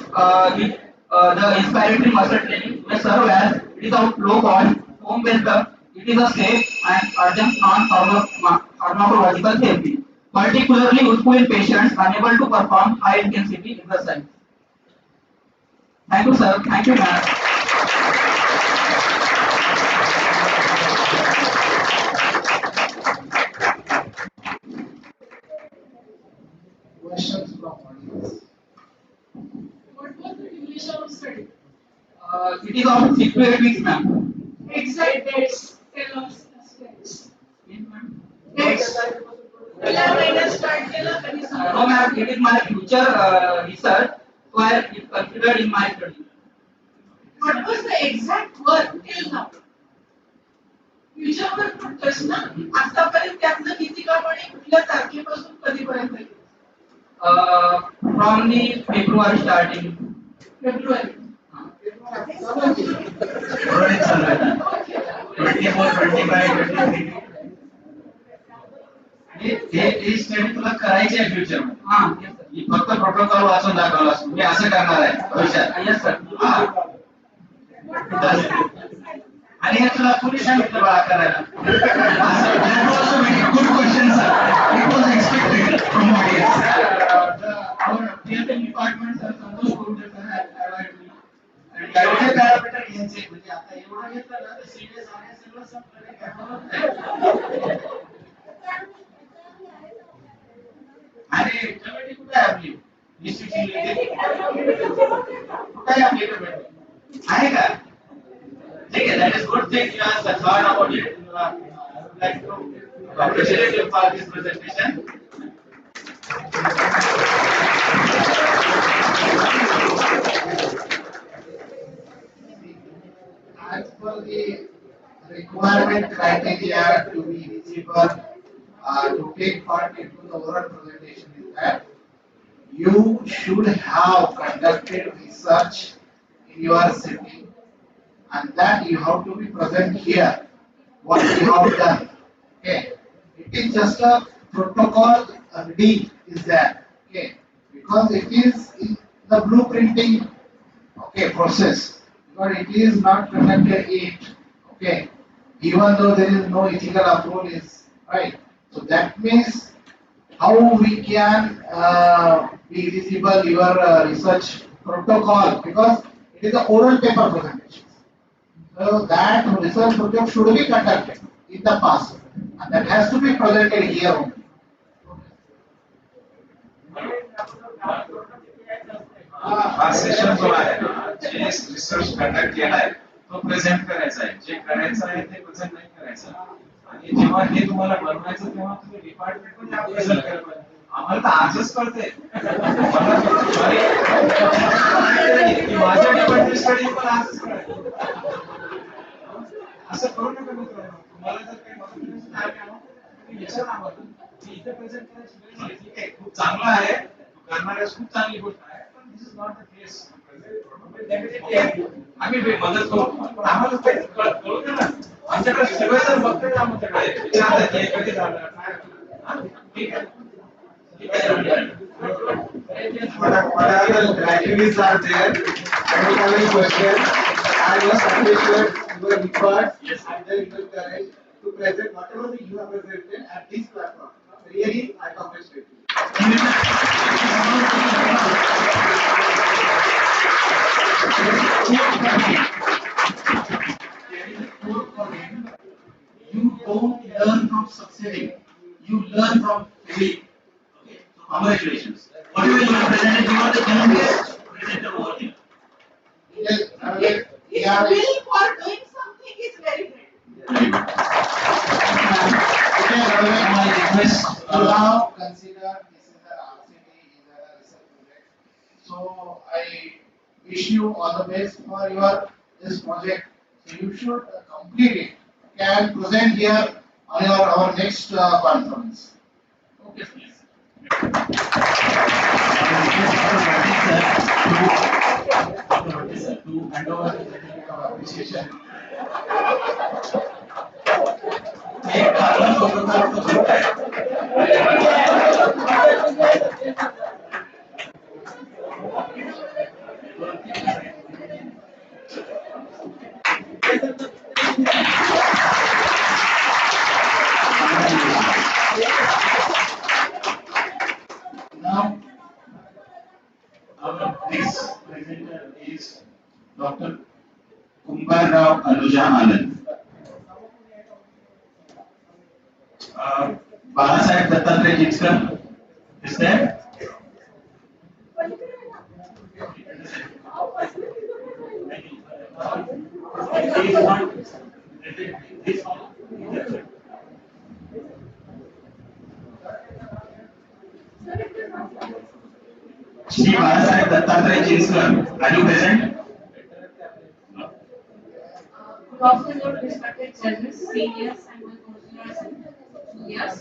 Speaker 16: with the inspiratory muscle training may serve as it is a low cost, home-based, it is a safe and urgent non-pharmacological therapy, particularly useful in patients unable to perform high-intensity exercise. Thank you, sir. Thank you, ma'am.
Speaker 1: Questions from audience?
Speaker 3: What was the duration of study?
Speaker 16: It is of 6 to 8 weeks, ma'am.
Speaker 3: Exact dates. Tell us dates.
Speaker 16: Yes, ma'am.
Speaker 3: Dates. Kila महिन्यात start केलं कधी
Speaker 16: No,
Speaker 3: संपलं?
Speaker 16: ma'am. It is my future research, so I it considered in my study.
Speaker 3: What was the exact work till now? Future work म्हणतोस ना आतापर्यंत त्यातलं किती काम आणि कुठल्या तारखेपासून कधीपर्यंत केलं?
Speaker 16: From the February starting.
Speaker 3: February.
Speaker 12: Already चालू आहे ना? 24, 25, 23. ही स्टडी तुला करायची आहे फ्युचर मध्ये.
Speaker 16: हां.
Speaker 12: ही फक्त प्रोटोकॉल वाचून दाखवलास मी असं करणार आहे भविष्यात.
Speaker 16: Yes, sir.
Speaker 12: आणि हे तुला कोणी सांगितलं बाळा करायला? That was a very good question, sir. It was expected from audience.
Speaker 16: Our PSM department, sir, Santosh Gowda, sir, has advised me.
Speaker 12: आणि एवढे पॅरामीटर घ्यायचे म्हणजे आता एवढं घेतलं ना तर सिरियस आहे सगळं संपलं नाही का? अरे कमिटी कुठे आहे आपली? डिस्ट्रिक्ट कुठे आहे आपली कमिटी? आहे का? ठीक आहे, that is good thing you have thought about it. I would like to congratulate you for this presentation.
Speaker 1: As per the requirement criteria to be eligible to take part into the oral presentation is that you should have conducted research in your city and that you have to be present here what you have done. Okay, it is just a protocol reading is there. Okay, because it is in the blueprinting process, but it is not conducted it. Okay, even though there is no ethical approval is right. So that means how we can be eligible your research protocol, because it is an oral paper presentation. So that research project should be conducted in the past and that has to be presented here only.
Speaker 8: हा session जो आहे ना जे research conduct केलाय तो present करायचा आहे, जे करायचं आहे ते प्रेझेंट नाही करायचं. आणि जेव्हा हे तुम्हाला बनवायचं तेव्हा तुम्ही डिपार्टमेंट पण प्रेझेंट करायला पाहिजे. आम्हाला तर आजच कळते माझ्या डिपार्टमेंट स्टडी पण आजच कळायचं. असं करू नका मित्रांनो. तुम्हाला जर काही मदत तुम्ही विचारा आम्हाला की इथे प्रेझेंट करायची गरज नाही. ठीक आहे, खूप चांगलं आहे, करणाऱ्यास खूप चांगली गोष्ट आहे, पण this is not the case. आम्ही मदत करू पण आम्हाला काही कळू दे ना. आमच्याकडे सगळं जर बघतोय आमच्याकडे विचारतात की कधी झालं काय. ठीक आहे,
Speaker 6: What are the activities are there? I don't have any question. I must appreciate your effort and then your courage to present whatever you have presented at this platform. Really, I congratulate you.
Speaker 12: from succeeding. You learn from failing. Okay, so congratulations. Whatever you have presented, you are the youngest presenter over here.
Speaker 1: Yes,
Speaker 3: His will for doing something is very great.
Speaker 12: Very good.
Speaker 1: Okay,
Speaker 12: My request.
Speaker 1: you now consider this is an RCD, is a research project. So I wish you all the best for your this project. So you should complete it. Can present here on our next conference.
Speaker 12: Okay, please. To hand over the certificate of appreciation. एक carbon photograph तो बनता है. Now, our next presenter is Dr. Kumbar Rao Anuja Anand. Balasaheb Dattatreya Jitskar is there? Shri Balasaheb Dattatreya Jitskar, are you present?
Speaker 10: Good afternoon, respected judges, seniors, and my co-juniors and juniors.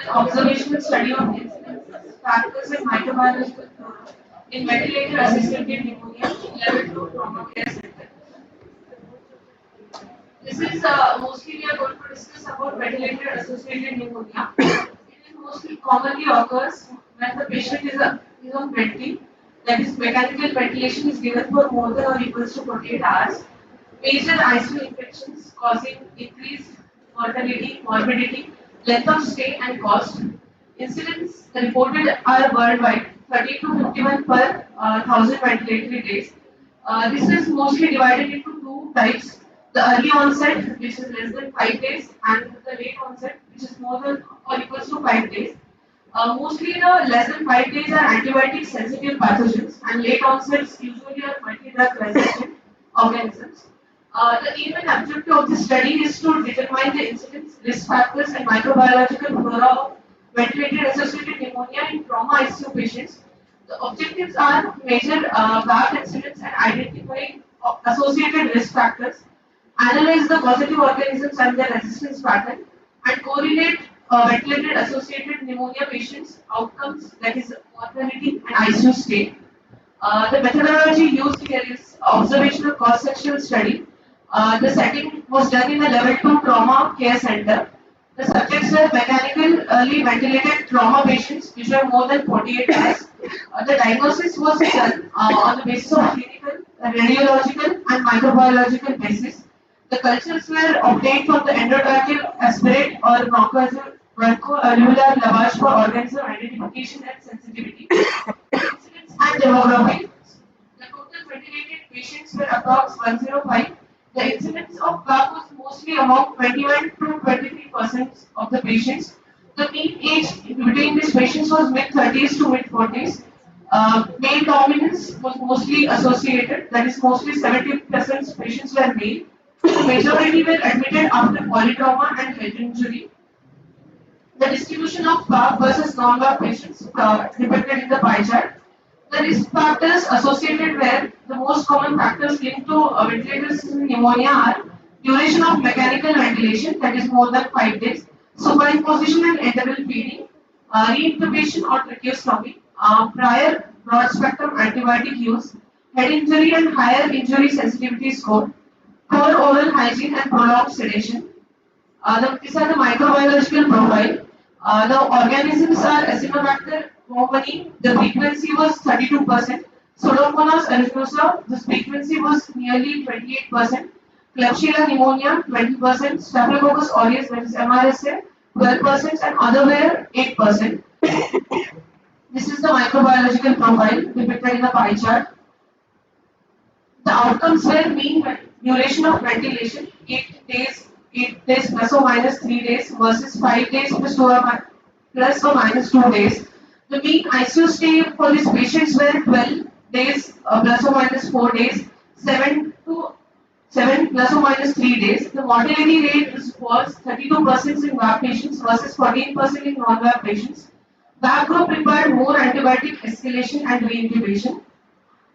Speaker 10: An observational study of incidence, factors, and microbiological flora in ventilator-associated pneumonia, level 2 trauma care center. This is mostly we are going to discuss about ventilator-associated pneumonia. It is mostly commonly occurs when the patient is on venti, that is mechanical ventilation is given for more than or equals to 48 hours. Major ICU infections causing increased mortality, morbidity, length of stay and cost. Incidents reported are worldwide 30 to 51 per 1000 ventilatory days. This is mostly divided into two types. The early onset, which is less than 5 days, and the late onset, which is more than or equals to 5 days. Mostly the less than 5 days are antibiotic sensitive pathogens, and late onsets usually are multi-drug resistant organisms. The aim and objective of this study is to determine the incidence, risk factors, and microbiological flora of ventilator-associated pneumonia in trauma ICU patients. The objectives are measure VAP incidence and identify associated risk factors, analyze the positive organisms and their resistance pattern, and correlate ventilator-associated pneumonia patients' outcomes, that is mortality and ICU stay. The methodology used here is observational cross-sectional study. The setting was done in a level 2 trauma care center. The subjects were mechanically ventilated trauma patients which were more than 48 hours. The diagnosis was done on the basis of clinical, radiological and microbiological basis. The cultures were obtained from the endotracheal aspirate or bronchoalveolar lavage for organism identification and sensitivity. Incidence and demography. The total ventilated patients were approx 105. The incidence of VAP was mostly among 21 to 23% of the patients. The mean age between these patients was mid-30s to mid-40s. Male dominance was mostly associated, that is mostly 70% patients were male. The majority were admitted after polytrauma and head injury. The distribution of VAP versus non-VAP patients depicted in the pie chart. The risk factors associated were the most common factors linked to ventilator-associated pneumonia are duration of mechanical ventilation, that is more than 5 days, superimposition and enteral feeding, reintubation or tracheostomy, prior broad-spectrum antibiotic use, head injury and higher injury sensitivity score, poor oral hygiene and prolonged sedation. These are the microbiological profile. The organisms are Acinetobacter pneumoniae. The frequency was 32%. Pseudomonas aeruginosa, the frequency was nearly 28%. Klebsiella pneumonia 20%. Staphylococcus aureus, that is MRSA 12%, and other were 8%. This is the microbiological profile depicted in the pie chart. The outcomes were mean duration of ventilation 8 days
Speaker 3: 8 days plus or minus 3 days versus 5 days plus or minus 2 days. The mean ICU stay for these patients were 12 days plus or minus 4 days, 7 plus or minus 3 days. The mortality rate was 32% in VAP patients versus 14% in non-VAP patients. VAP group required more antibiotic escalation and reintubation.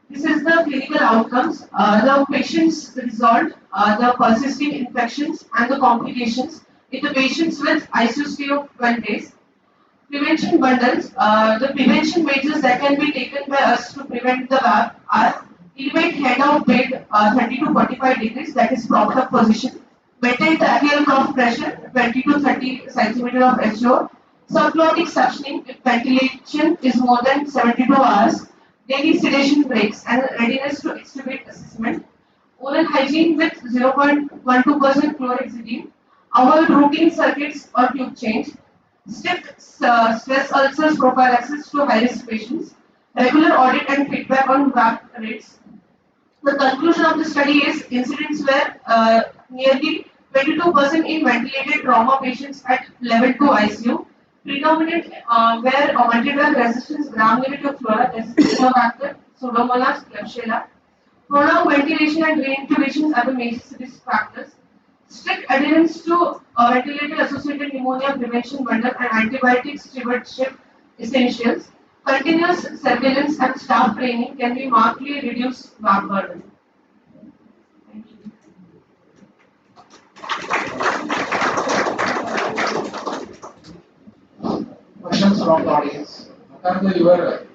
Speaker 3: This is the clinical outcomes. The patients resolved the persisting infections and the complications in the patients with ICU stay of 12 days. Prevention bundles. The prevention measures that can be taken by us to prevent the VAP are elevate head of bed 30 to 45 degrees, that is propped up position. Maintain tracheal cuff pressure 20 to 30 centimeter of FO. Subglottic suctioning if ventilation is more than 72 hours. Daily sedation breaks and readiness to extubate assessment. Oral hygiene with 0.12% chlorhexidine. Avoid routine circuits or tube change. Strict stress ulcers prophylaxis to high-risk patients. Regular audit and feedback on VAP rates. The conclusion of the study is incidents were nearly 22% in ventilated trauma patients at level 2 ICU. Predominant were multi-drug resistance gram-negative flora, Helicobacter, Pseudomonas, Klebsiella. Prolonged ventilation and reintubations are the major risk factors. Strict adherence to ventilator-associated pneumonia prevention bundle and antibiotic stewardship essentials. Continuous surveillance and staff training can be markedly reduce VAP burden. Thank you.
Speaker 1: Questions from the audience.
Speaker 4: What are your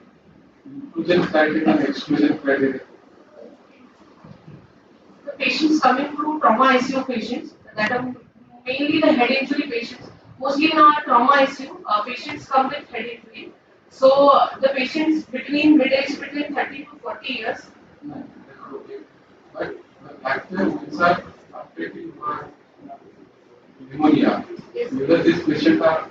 Speaker 4: inclusion criteria and exclusion criteria?
Speaker 3: The patients coming through trauma ICU patients, that are mainly the head injury patients. Mostly in our trauma ICU, patients come with head injury. So the patients mid-age between 30 to 40 years.
Speaker 4: No, okay. But the factor which are affecting pneumonia, whether these patients are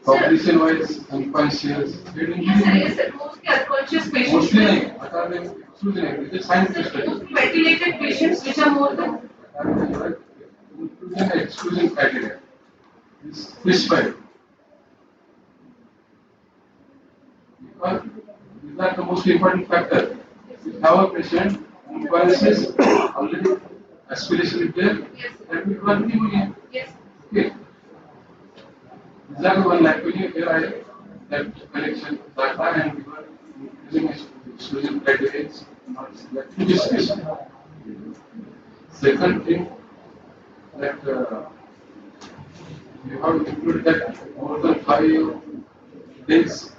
Speaker 4: population-wise unconscious, head injury.
Speaker 3: Yes, sir. Mostly unconscious patients.
Speaker 4: Mostly nahi. What are the exclusion? It is scientific study.
Speaker 3: Mostly ventilated patients, which are more than.
Speaker 4: What are the inclusion and exclusion criteria? Is prescribed. Because these are the most important factors. If you have a patient unconscious, already aspiration is there, that will run pneumonia.
Speaker 3: Yes.
Speaker 4: Okay. These are the one actually here I that collection data and we were using exclusion criteria not to this patient. Second thing that you have included that more than 5 days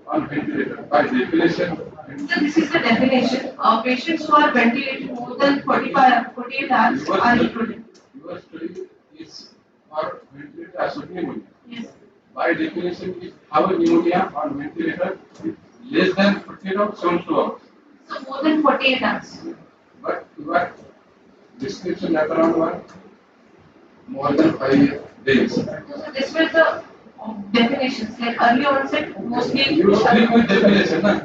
Speaker 4: on ventilator. By definition,
Speaker 3: So this is the definition. Patients who are ventilated more than 48 hours are included.
Speaker 4: Your study is for ventilator associated pneumonia.
Speaker 3: Yes.
Speaker 4: By definition, if have a pneumonia on ventilator with less than 48 or 72 hours.
Speaker 3: So more than 48 hours.
Speaker 4: But your description later on was more than 5 days.
Speaker 3: So this was the definitions. Like early onset, mostly.
Speaker 4: You speak with definition, na?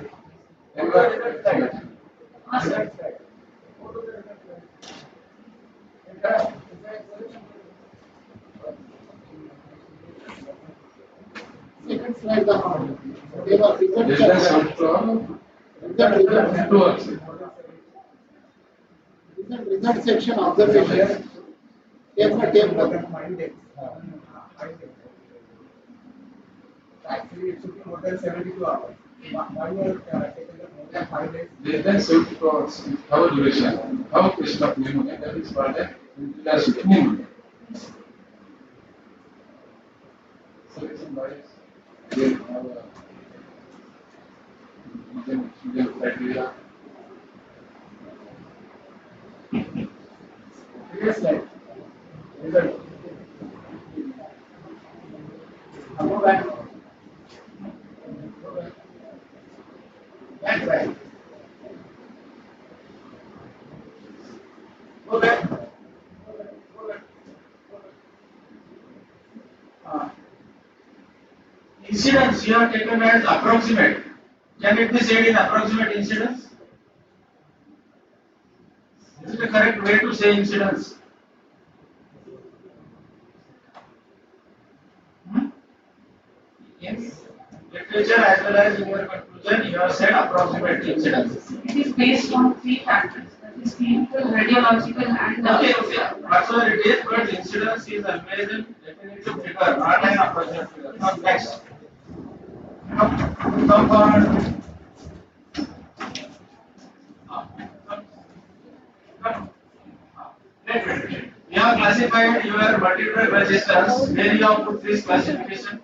Speaker 1: Second slide, they were
Speaker 4: Less than 72 hours. 2 hours.
Speaker 1: Result section observation.
Speaker 6: Actually, it should be more than 72 hours. Why you are taking more than 5 days?
Speaker 4: Less than 72 hours. Have a duration. Have a question of pneumonia. That is called a ventilator pneumonia. Selection bias. Again, have a inclusion criteria.
Speaker 6: Previous slide. Result. Go back. Back side. Go back.
Speaker 9: Incidence you have taken as approximate. Can it be said in approximate incidence? Is it the correct way to say incidence? literature as well as in your conclusion, you have said approximate incidences.
Speaker 3: It is based on three factors, that is clinical, radiological, and
Speaker 9: Okay, whatsoever it is, but incidence is always a definitive figure, not an approximate figure. Now, next. Come forward. You have classified your multi-drug resistance. Where you have put this classification?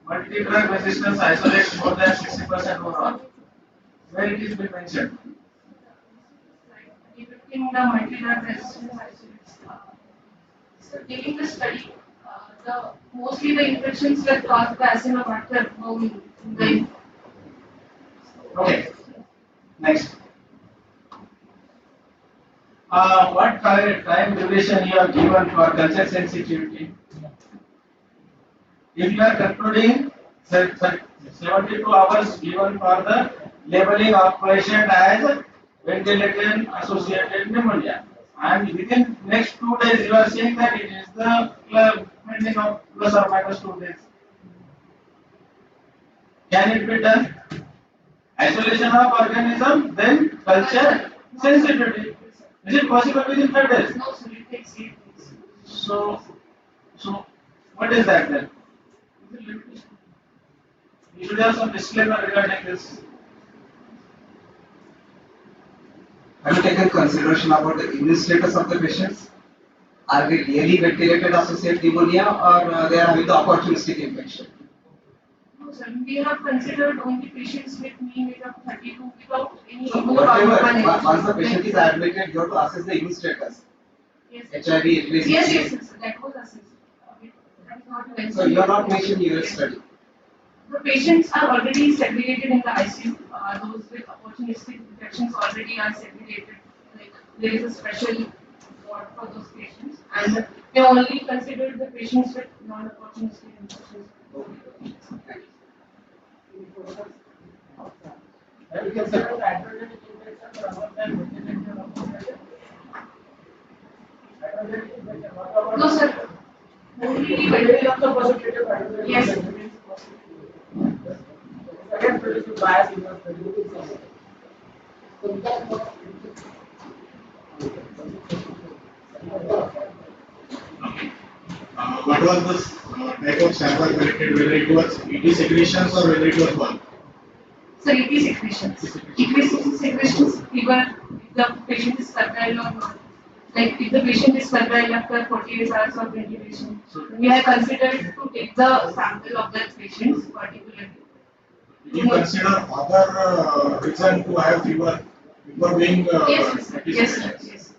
Speaker 9: Multi-drug resistance isolates more than 60% overall. Where it is been mentioned?
Speaker 3: depicting the multi-drug resistance isolates. So during the study, mostly the infections were caused by Acinetobacter baumannii in the.
Speaker 9: Okay. Next. What time duration you have given for culture sensitivity? If you are concluding 72 hours given for the labeling of patient as ventilator associated pneumonia, and within next 2 days you are saying that it is the finding of plus or minus 2 days. Can it be done? Isolation of organism, then culture sensitivity. Is it possible within 5 days?
Speaker 3: No, so it takes 8 days.
Speaker 9: So what is that then? You should have some disclaimer regarding this.
Speaker 6: Have you taken consideration about the immune status of the patients? Are they really ventilated associated pneumonia or they are having the opportunistic infection?
Speaker 3: No, sir. We have considered only patients with mean age of 32 without any
Speaker 6: So whatever,
Speaker 3: immunocompromised.
Speaker 6: once the patient is admitted, you have to assess the immune status.
Speaker 3: Yes.
Speaker 6: HIV, HBV.
Speaker 3: Yes, that was assessed. That is not mentioned.
Speaker 6: So you are not mentioned in your study.
Speaker 3: The patients are already segregated in the ICU. Those with opportunistic infections already are segregated. Like there is a special ward for those patients, and we only considered the patients with non-opportunistic infections.
Speaker 9: You can say adrenaline injection rather than ventilator associated.
Speaker 3: No, sir. Only ventilator. Yes.
Speaker 9: Again, produce bias in your study.
Speaker 11: What was this type of sample collected, whether it was ET secretions or whether it was bulk?
Speaker 3: So ET secretions. ET secretions, even if the patient is sterile or not. Like if the patient is sterile after 48 hours of ventilation, we are considered to take the sample of that patient particularly.
Speaker 11: Did you consider other reason to have fever before being
Speaker 3: Yes.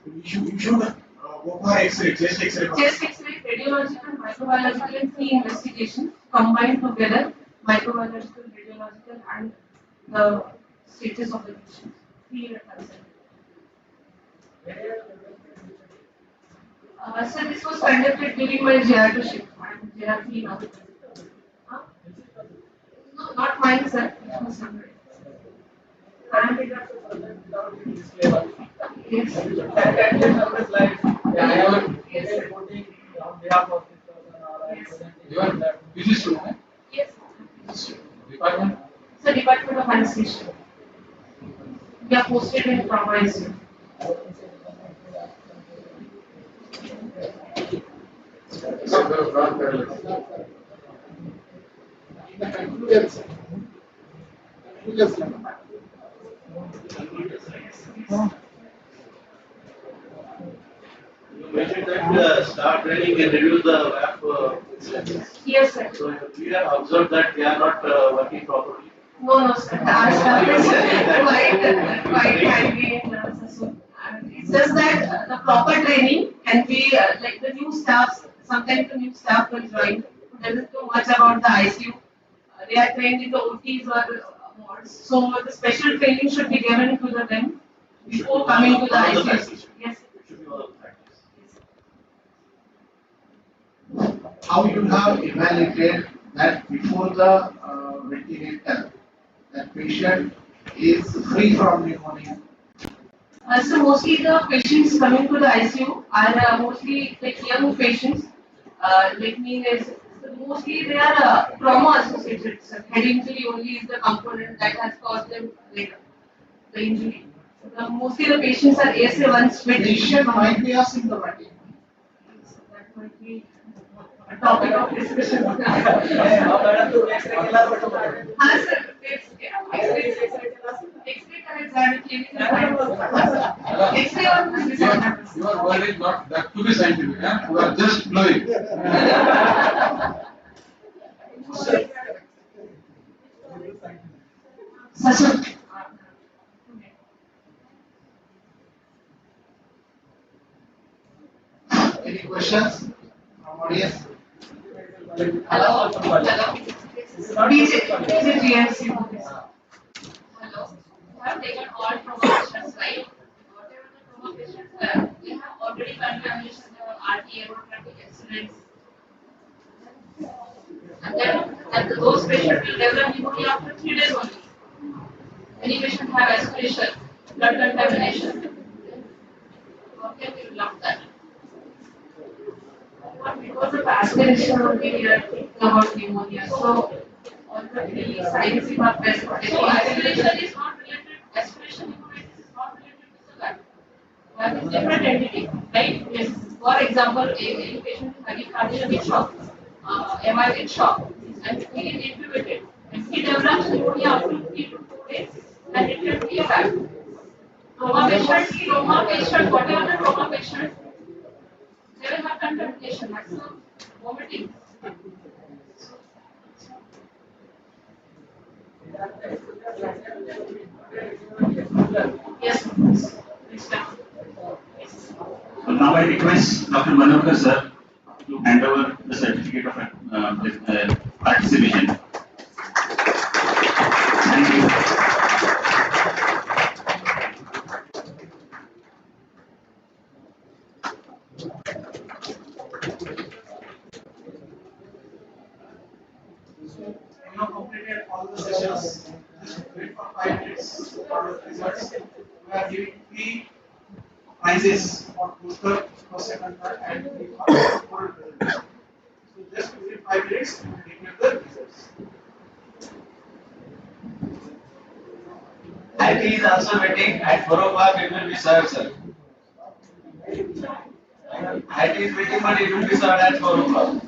Speaker 11: You should go for X-ray, chest X-ray.
Speaker 3: Chest X-ray, radiological, microbiological, and 3 investigations combined together, microbiological, radiological, and the status of the patient. 3 are considered. So this was conducted during my JR2 shift and JR3 now. No, not mine, sir. It was somewhere. And it was yes.
Speaker 4: You are busy student?
Speaker 3: Yes.
Speaker 4: Department?
Speaker 3: So Department of Anesthesia. We are posted in trauma ICU.
Speaker 5: You mentioned that start training and reduce the WAP incidence.
Speaker 3: Yes, sir.
Speaker 5: So we have observed that they are not working properly.
Speaker 3: No, sir. Our staff is quite highly successful. It's just that the proper training can be like the new staff. Sometimes the new staff will join. Who doesn't know much about the ICU. They are trained in the OTs or wards. So the special training should be given to them before coming to the ICU. Yes.
Speaker 1: How you have evaluated that before the ventilator, that patient is free from pneumonia?
Speaker 3: So mostly the patients coming to the ICU are mostly like young patients. Like mean is
Speaker 10: mostly they are trauma associated. So head injury only is the component that has caused them like the injury. Mostly the patients are ASA1 split.
Speaker 1: Patient might be asymptomatic.
Speaker 10: That might be a topic of discussion. Haan sir, X-ray correct clinical X-ray or
Speaker 4: Your word is not that to be scientific, huh? You are just flowing.
Speaker 1: Any questions from audience?
Speaker 10: Hello. DJ GMC. Hello. You have taken all trauma patients, right? Whatever the trauma patients have, they have already contamination, RT, aerotraffic accidents. And then those patients will develop pneumonia after 3 days only. Many patients have aspiration, blood contamination. How can we block that? Because of aspiration only we are thinking about pneumonia. So all the three signs you have best. So aspiration is not related, aspiration pneumonitis is not related to the gut. That is different entity, right? Yes. For example, a patient is having cardiac shock, MI with shock, and he is intubated, and he develops pneumonia after 3 to 4 days, and it can be a bad. Trauma patient, whatever the trauma patient, they will have contamination, maximum vomiting. Yes.
Speaker 7: Now I request Dr. Manohar sir to hand over the certificate of participation. Thank you.
Speaker 11: You have completed all the sessions. Just wait for 5 minutes for the results. We are giving 3 prizes for booster, for second, third, and 3 for oral presentation. So just within 5 minutes, we will declare the results.
Speaker 12: IT is also waiting. At 4 o'clock it will be served, sir. IT is waiting, but it will be served at 4 o'clock.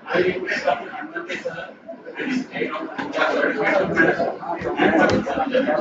Speaker 12: I request Dr. Hangante sir and his head of certified management and Dr.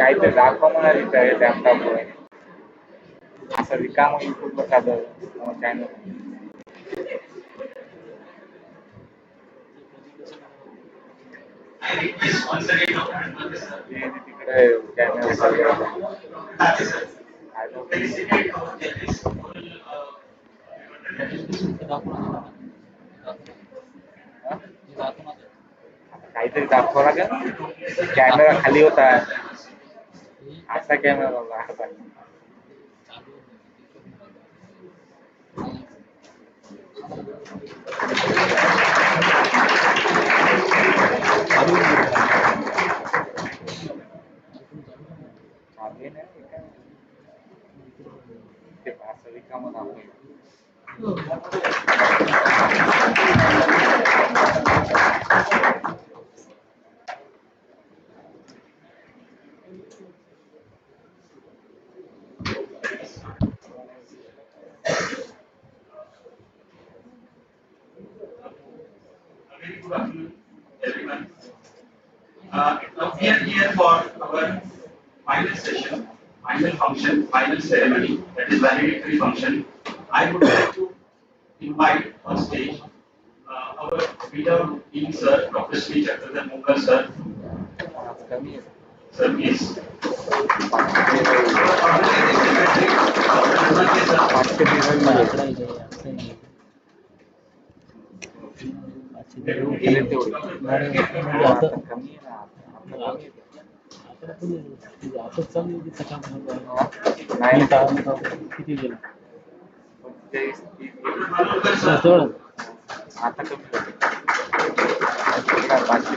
Speaker 17: काहीतरी दाखवणार laptop असं रिकाम YouTube साधं channel
Speaker 12: I request once again Dr. Hangante sir.
Speaker 17: तिकडे channel
Speaker 12: Felicitate our judges who will
Speaker 17: काहीतरी दाखवा लागेल camera खाली होता असा कॅमेरा होता असं रिकाम दाखवलं
Speaker 12: very good afternoon, everyone. Now we are here for our final session, final function, final ceremony, that is valedictory function. I would like to invite on stage our beloved Dean Sir, Dr. Sri Chakradhar Mughal Sir. Sir, please. Our organizing secretary, Dr. Hangante Sir.
Speaker 17: किती गेला आता कमी झालं 500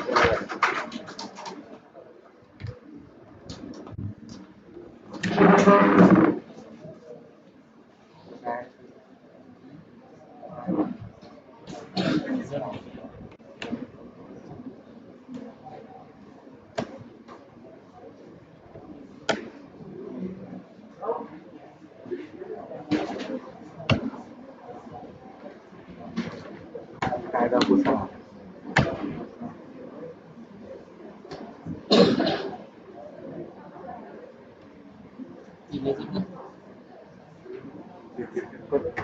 Speaker 17: कायदा पुसा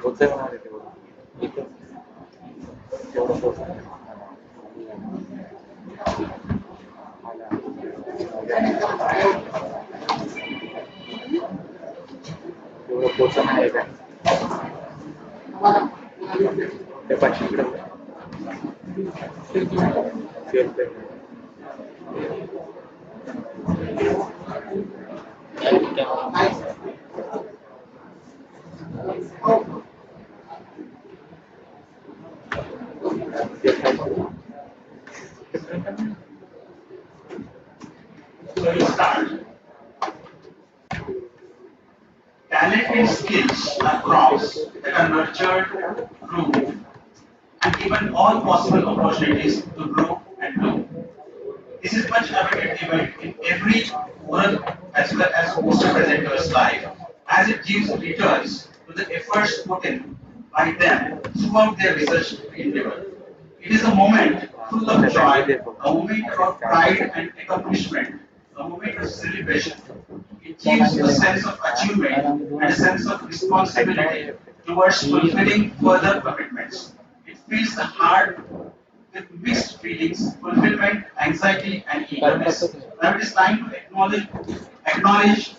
Speaker 17: होते होणार तेवढं पोहोचणार तेवढं पोचन आहे का ते पाचशे इकडे
Speaker 12: So we start. Talent and skills are crops that are nurtured, groomed, and given all possible opportunities to grow and bloom. This is much awaited event in every oral as well as poster presenter's life, as it gives returns to the efforts put in by them throughout their research endeavor. It is a moment full of joy, a moment of pride and accomplishment, a moment of celebration. It gives a sense of achievement and a sense of responsibility towards fulfilling further commitments. It fills the heart with mixed feelings, fulfillment, anxiety, and eagerness. Now it is time to acknowledge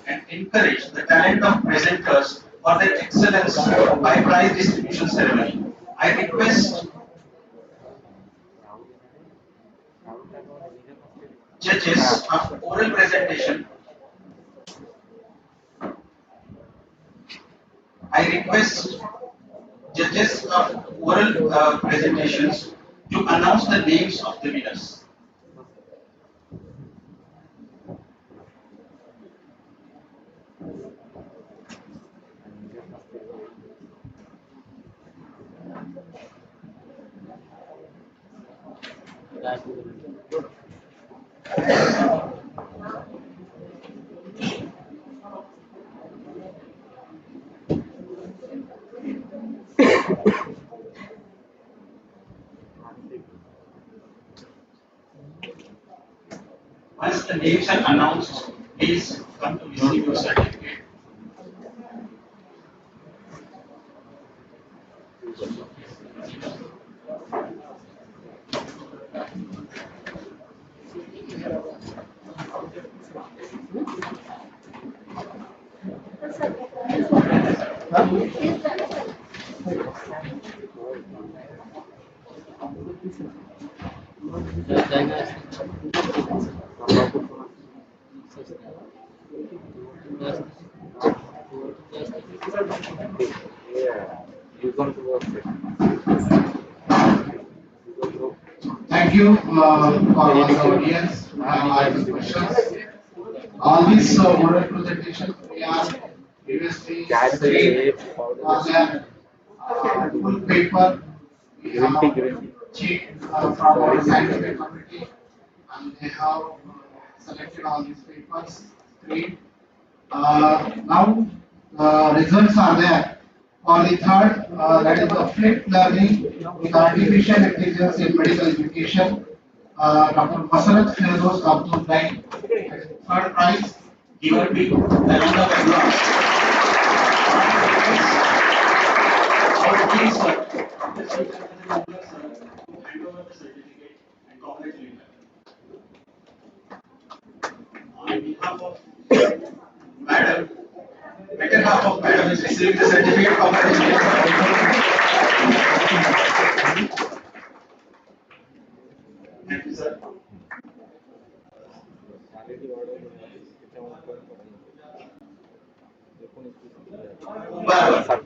Speaker 12: and encourage the talent of presenters for their excellence by prize distribution ceremony. I request judges of oral presentation. I request judges of oral presentations to announce the names of the winners. Once the names are announced, please come to receive your certificate.
Speaker 1: Thank you for all the audience. I have asked questions. All these oral presentations we are previously studied for their full paper. We have checked from our scientific committee and they have selected all these papers, screened. Now the results are there. For the third, that is the flipped learning with artificial intelligence in medical education. Dr. Masarat Firdaus Abdul Naik, third prize.
Speaker 12: Give a big round of applause. Please, sir. Hand over the certificate and congratulate her. On behalf of Madam, better half of Madam is receiving the certificate. Congratulations. Thank you, sir.
Speaker 9: बराबर.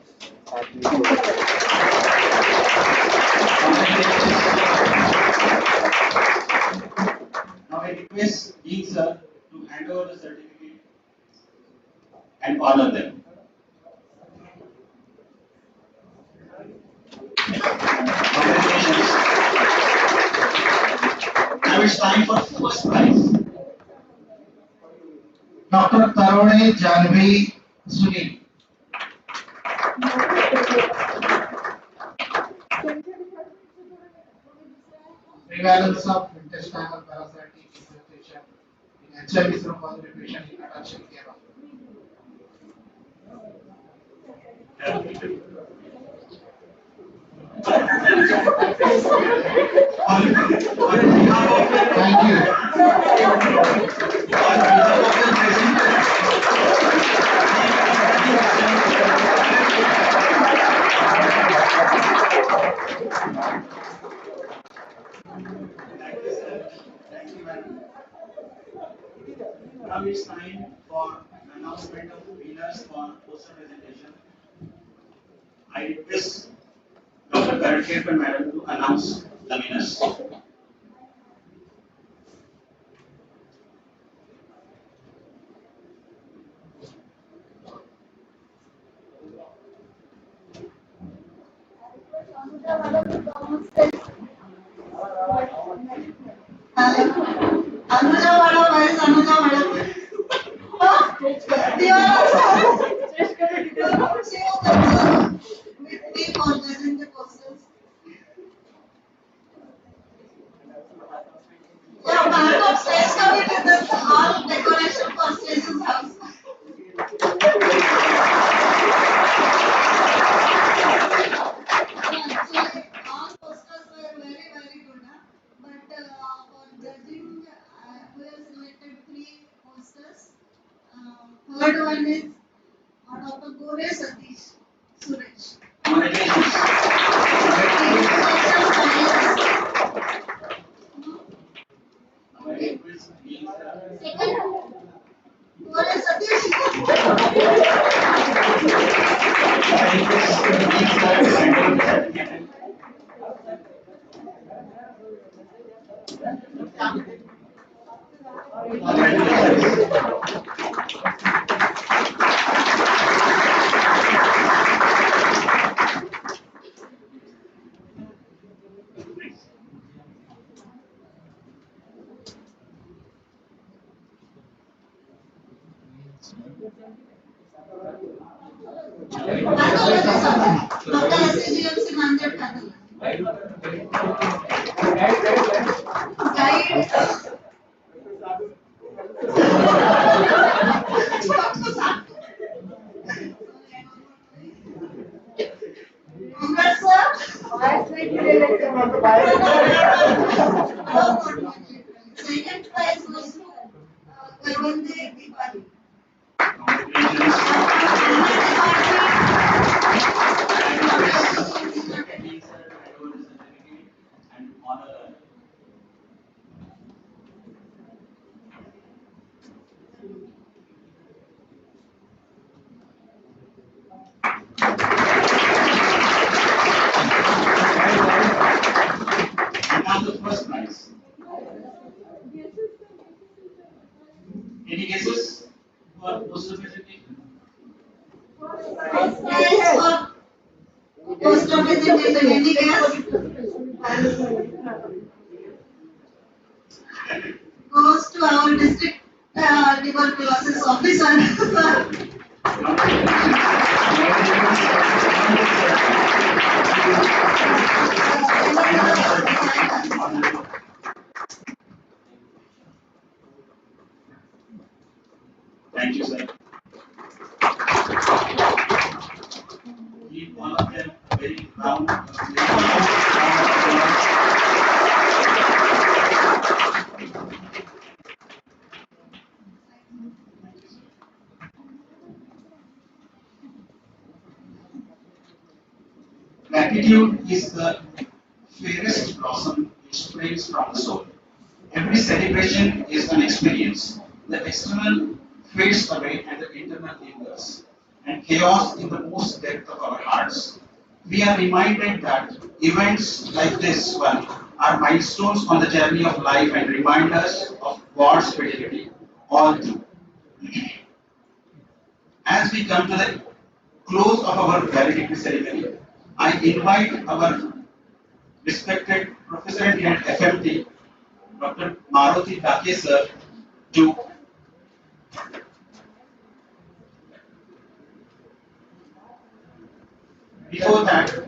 Speaker 9: Now I request Dean sir to hand over the certificate and honor them. Congratulations. Now it's time for first prize.
Speaker 1: Dr. Tarone Janvi Sunil. Prevalence of intestinal parasitic infestation in HIV seropositive patient in attention care. Thank
Speaker 9: Now it's time for announcement of winners for poster presentation. I request Dr. Karan Madam to announce the winners.
Speaker 14: Anuja madam, where is Anuja madam? You are also. She was also with me for judging the posters. Yeah, backup stage committee, that's all decoration for stage's house. Actually, all posters were very, very good. But for judging, we have selected 3 posters. Third one is Dr. Gore Satish Suresh.
Speaker 9: Congratulations.
Speaker 14: Second, Gore Satish. Dr. SAGMC Nanded Kadal. Guide. Congrats, sir. Second prize goes to Garbande Dipali.
Speaker 9: Now the first prize. Any guesses for poster presentation?
Speaker 14: First prize for poster presentation. Any guess? Goes to our district tuberculosis officer.
Speaker 9: Thank you, sir. Give all of them a very round of Gratitude is the fairest blossom which springs from the soul. Every celebration is an experience. The external fades away and the internal lingers.
Speaker 7: and chaos in the most depth of our hearts, we are reminded that events like this one are milestones on the journey of life and remind us of God's fidelity all through. As we come to the close of our valedictory ceremony, I invite our respected Professor and Head FMT, Dr. Maruti Dake sir, to before that,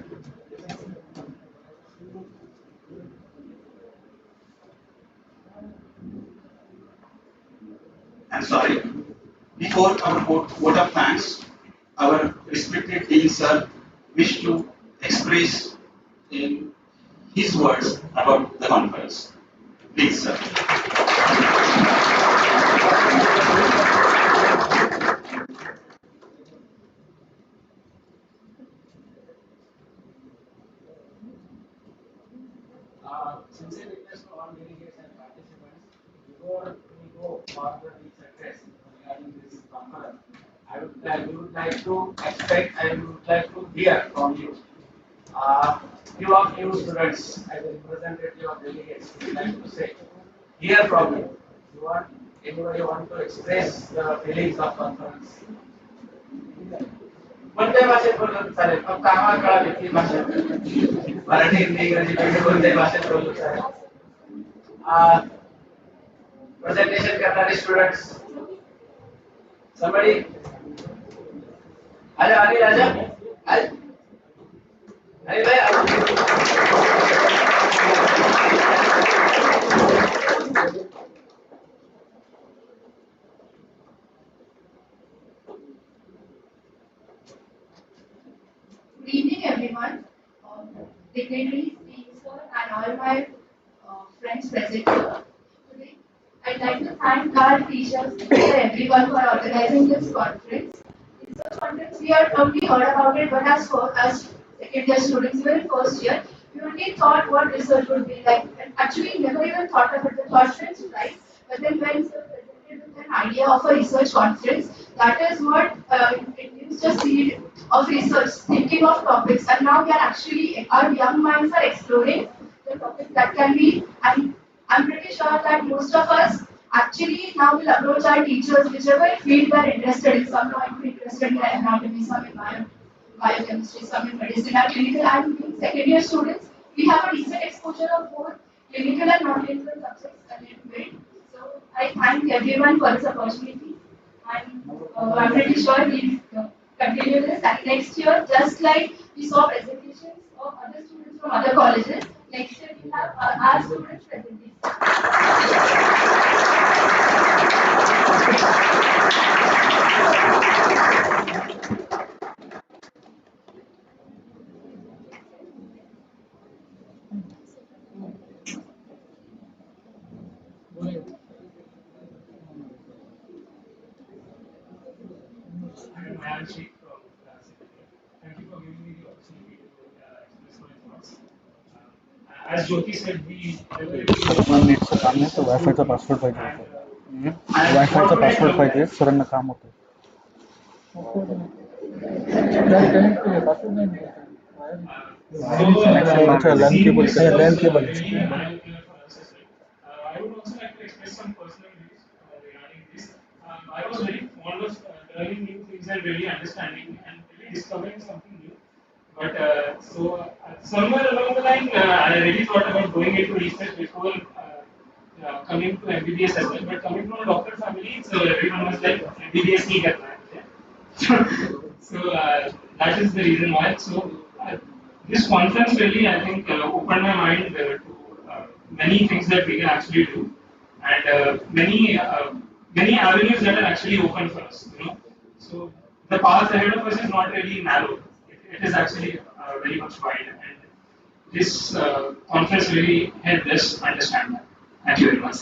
Speaker 7: I'm sorry, before our vote of thanks, our respected Dean sir wish to express in his words about the conference. Please, sir.
Speaker 9: Sincere request to all delegates and participants, before we go further with address regarding this conference, we would like to expect, I would like to hear from you. Few of you students, as a representative of delegates, would like to say, hear from you. Anybody want to express the feelings of conference? कोणत्याही भाषेत बोललं चालेल पण कामाला कळाली ती भाषा मराठी हिंदी इंग्रजी दोन्ही कोणत्याही भाषेत बोललं चालेल प्रेझेंटेशन करणारे स्टुडंट्स somebody अरे अनिल राजा अरे भाई
Speaker 14: Good evening, everyone. Dignitaries, Dean sir, and all my friends present here today. I'd like to thank our teachers and everyone for organizing this conference. In such conference, we had only heard about it, but as second year students, even in first year, we only thought what research would be like. And actually, never even thought about the conference, right? But then when sir presented with an idea of a research conference, that is what induced a seed of research, thinking of topics, and now we are actually, our young minds are exploring the topics that can be, and I'm pretty sure that most of us actually now will approach our teachers, whichever field they are interested in. Some might be interested in anatomy, some in biochemistry, some in medicine, or clinical, and being second year students, we have a decent exposure of both clinical and non-clinical subjects a little bit. So I thank everyone for this opportunity, and I'm pretty sure we'll continue this. And next year, just like we saw presentations of other students from other colleges, next year we have our students presenting.
Speaker 15: Thank you for giving me the opportunity to express my thoughts. As Jyoti said, we
Speaker 17: one नेटचं काम नाही तर वायफायचा password पाहिजे होता वायफायचा password पाहिजे सरांना काम होतं LAN cable LAN cable
Speaker 15: I would also like to express some personal views regarding this. I was very fond of learning new things and really understanding and really discovering something new. But somewhere along the line, I really thought about going into research before coming to MBBS as well. But coming from a doctor family, so everyone was like MBBS नहीं करना है. So that is the reason why. So this conference really, I think, opened my mind to many things that we can actually do, and many avenues that are actually open for us. So the path ahead of us is not really narrow; it is actually very much wide, and this conference really helped us understand that. Thank you very much.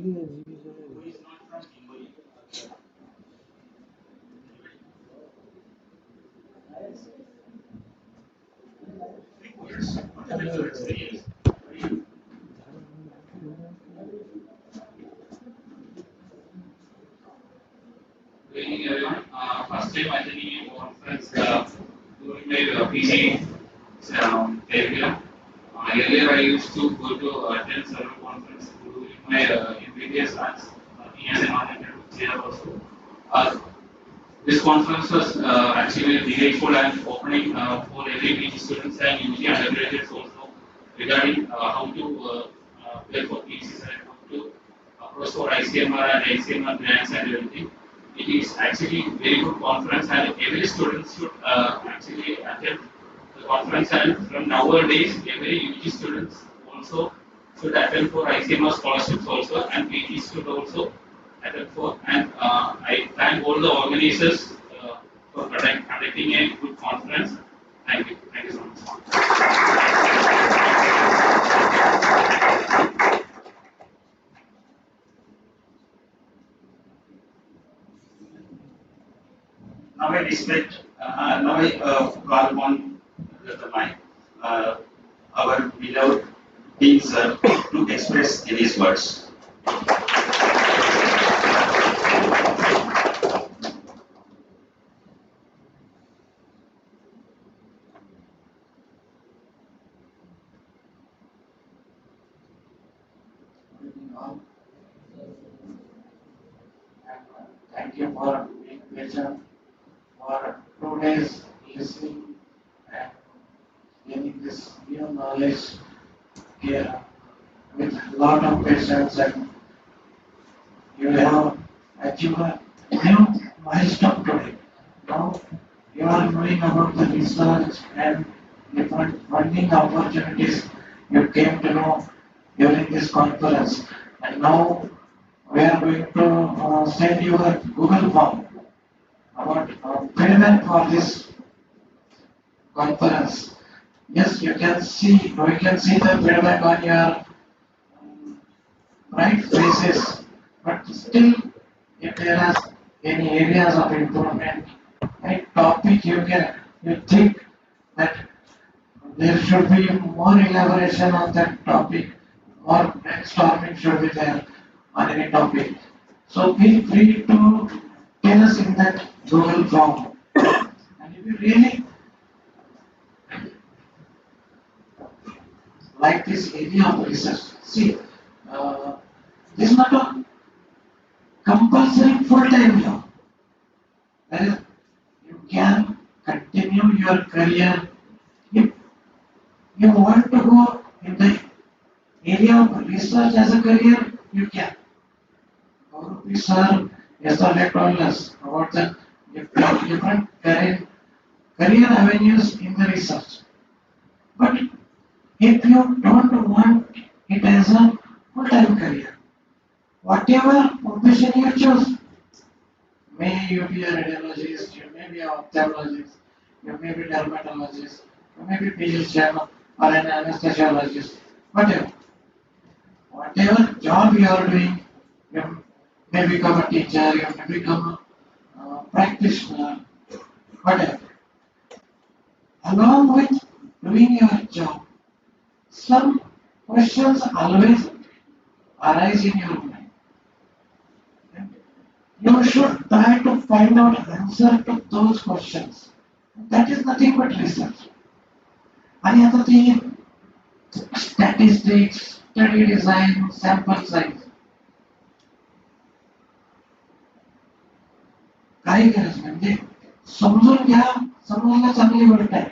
Speaker 7: Anybody who is not from Hingoli? Three words. What are the words?
Speaker 15: Good evening, everyone. First time attending a conference during my PG career. Earlier, I used to go to attend several conferences during my in previous class, working as a non-academic chair also. Uh, this conference was actually delightful and opening for every PG students and UG undergraduates also regarding how to apply for PGs and how to approach for ICMR and ICMR grants and everything. It is actually very good conference and every student should actually attend the conference and from nowadays every UG students also should attend for ICMR scholarships also and PGs should also attend for and I thank all the organizers for conducting a good conference. Thank you. Thank you so much.
Speaker 7: Now I respect, now I call upon the mic, our beloved Dean sir to express in his words.
Speaker 18: Thank you for being patient for 2 days listening and gaining this new knowledge here with a lot of patience, and you have achieved a new milestone today. Now you are knowing about the research and different funding opportunities you came to know during this conference, and now we are going to send you a Google form about payment for this conference. Yes, you can see, we can see the feedback on your bright faces, but still, if there are any areas of improvement, any topic you think that there should be more elaboration on that topic, more brainstorming should be there on any topic. So feel free to tell us in that Google form. And if you really like this area of research, see, this is not a compulsory full-time job. That is, you can continue your career. If you want to go in the area of research as a career, you can. Gaurav sir yesterday told us about the different career avenues in the research. But if you don't want it as a full-time career, whatever profession you choose, may you be a radiologist, you may be an ophthalmologist, you may be dermatologist, you may be physician or an anesthesiologist, whatever. Whatever job you are doing, you may become a teacher, you may become a practitioner, whatever. Along with doing your job, some questions always arise in your mind. You should try to find out answer to those questions. That is nothing but research. Any other thing, statistics, study design, sample size. काही गरज नाही म्हणजे समजून घ्या, समजणं चांगली गोष्ट आहे.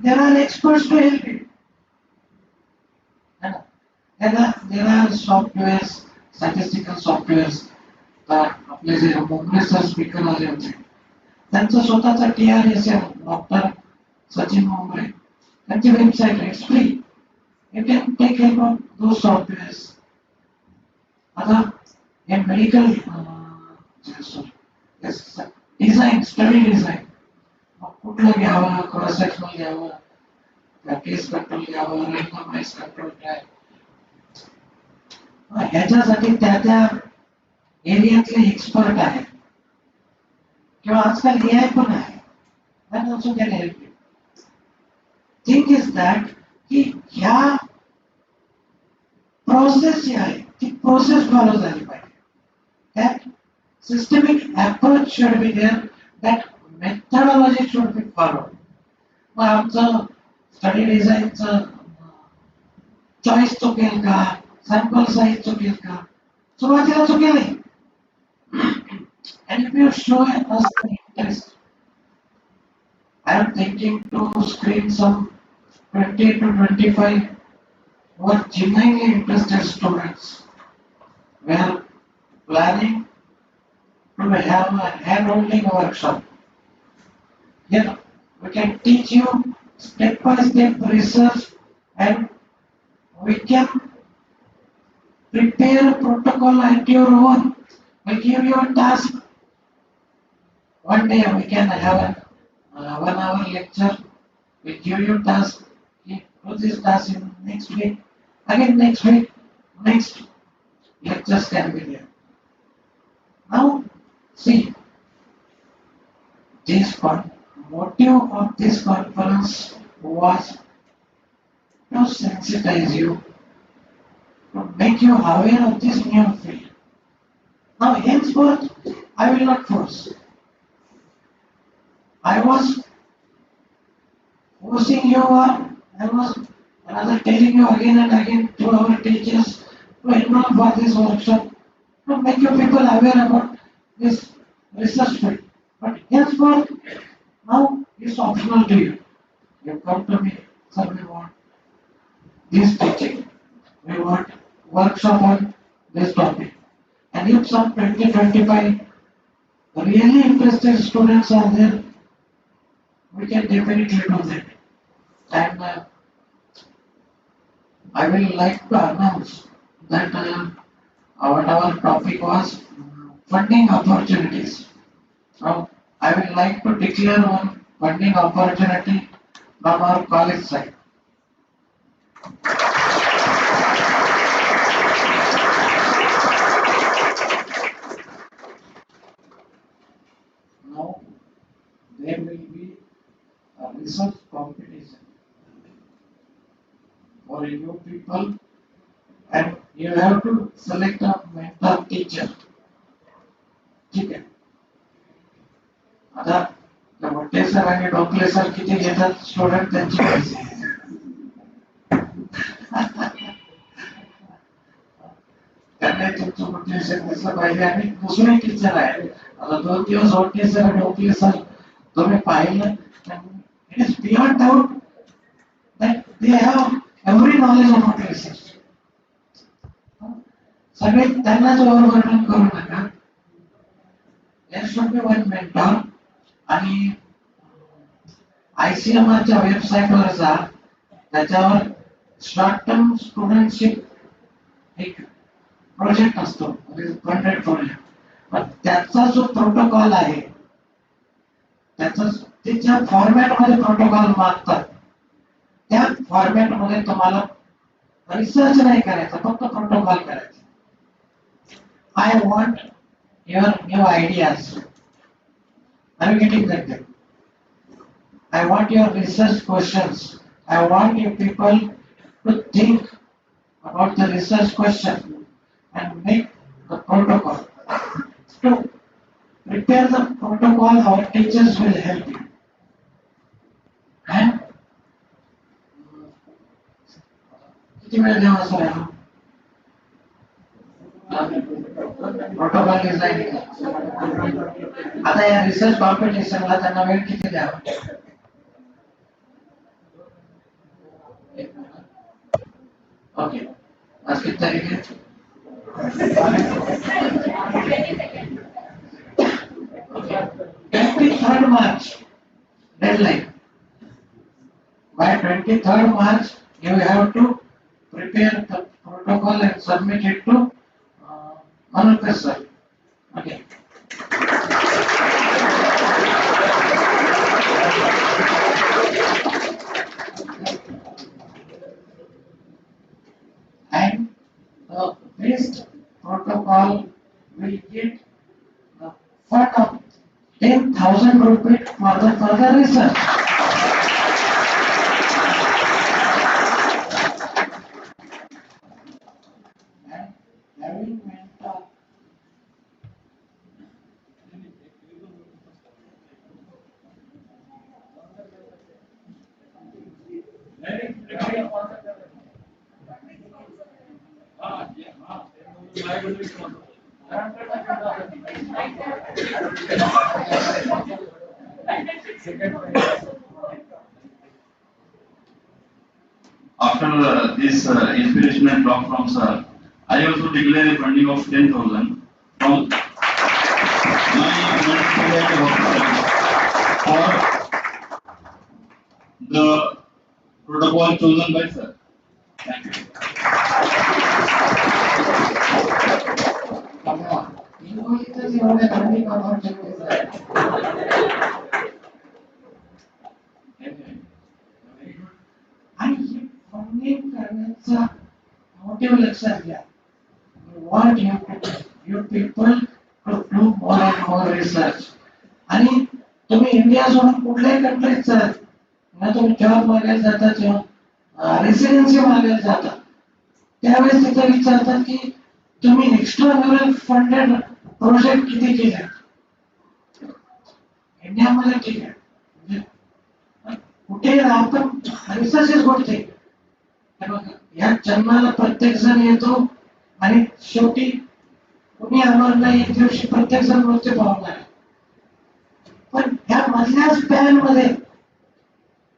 Speaker 18: There are experts to help you. There are softwares, statistical softwares. आपले जे मुंबई सर स्पीकर आले होते त्यांचा स्वतःचा TRS डॉक्टर सचिन मुंबई त्यांची वेबसाईट आहे, it's free. You can take help of those softwares. आता हे मेडिकल डिझाईन, स्टडी डिझाईन कुठलं घ्यावं, क्रॉस सेक्शनल घ्यावं, केस कंट्रोल घ्यावं, रँडमाइज कंट्रोल काय, ह्याच्यासाठी त्या एरियातले एक्सपर्ट आहेत किंवा आजकाल AI पण आहे. That also can help you. Thing is that की ह्या प्रोसेस जी आहे ती प्रोसेस फॉलो झाली पाहिजे. त्यात systemic approach should be there, that methodology should be followed. मग आमचं स्टडी डिझाईनचं चॉईस चुकेल का, सॅम्पल साईज चुकेल का, सुरुवातीला चुकेल नाही. And if you show us the interest, I am thinking to screen some 20 to 25 who are genuinely interested students. We are planning to have a hand-holding workshop. Here we can teach you step-by-step research, and we can prepare a protocol at your own. We give you a task. One day we can have a 1 hour lecture. We give you task. Do this task in next week. Again next week. Next lectures can be there. Now see, this motive of this conference was to sensitize you, to make you aware of this new field. Now henceforth, I will not force. I was forcing you, or I was rather telling you again and again to our teachers to enroll for this workshop, to make you people aware about this research field. But henceforth, now it's optional to you. You come to me, sir, we want this teaching. We want workshop on this topic. And if some 20-25 really interested students are there, we can definitely do that. And I will like to announce that our topic was funding opportunities. Now, I will like to declare one funding opportunity from our college side. Now, there will be a research competition for you people, and you have to select a mentor teacher. ठीक आहे. आता मोठे sir आणि डोकले sir किती घेतात student त्यांचे पैसे. त्यांना तुमचं मोटिवेशन दिसलं पाहिजे. आणि दुसरे टीचर आहे, आता 2 दिवस मोठे सर आणि डोकले सर तुम्ही पाहिलं, it is beyond doubt that they have every knowledge about research. सगळे त्यांनाच ओव्हरबर्डन करू नका. There should be one mentor. आणि ICMR वेबसाईट वर जा, त्याच्यावर शॉर्ट टर्म स्टुडंटशिप एक प्रोजेक्ट असतो, फंडेड प्रोजेक्ट. पण त्याचा जो प्रोटोकॉल आहे, त्याचा ते ज्या फॉर्मॅट मध्ये प्रोटोकॉल मागतात, त्या फॉर्मॅट मध्ये तुम्हाला रिसर्च नाही करायचा, फक्त प्रोटोकॉल करायचा. I want your new ideas. Are you getting that thing? I want your research questions. I want you people to think about the research question and make the protocol. To prepare the protocol, our teachers will help you. And किती वेळ द्यावा sir याला? Protocol designing. आता या research कॉम्पिटिशनला त्यांना वेळ किती द्यावा? ओके, आज किती तारीख आहे? 23rd March deadline. By 23rd March, you have to prepare the protocol and submit it to Manukar sir. Okay. And the best protocol will get the fund of 10,000 rupees for the further research. And having mentor
Speaker 12: After this inspirational talk from sir, I also declare a funding of 10,000 from my municipality hospital for the protocol chosen by sir. Thank you.
Speaker 18: Come on. Hingoliतच एवढे funding opportunities आहेत. आणि ही funding करण्याचा motive लक्षात घ्या. Want you people to do more and more research. आणि तुम्ही India सोडून कुठल्याही कंट्रीत चला, ना तुम्ही जॉब मागायला जाता किंवा रेसिडेन्सी मागायला जाता, त्यावेळेस तिथे विचारतात की तुम्ही एक्स्ट्रा फंडेड प्रोजेक्ट किती केले. इंडियामध्ये ठीक आहे, कुठे आपण रिसर्चच गोष्टी या जन्माला प्रत्येक जण येतो आणि शेवटी कुणी आम्हाला एक दिवशी प्रत्येक जण मृत्यू पावणार. पण ह्या मधल्या स्पॅन मध्ये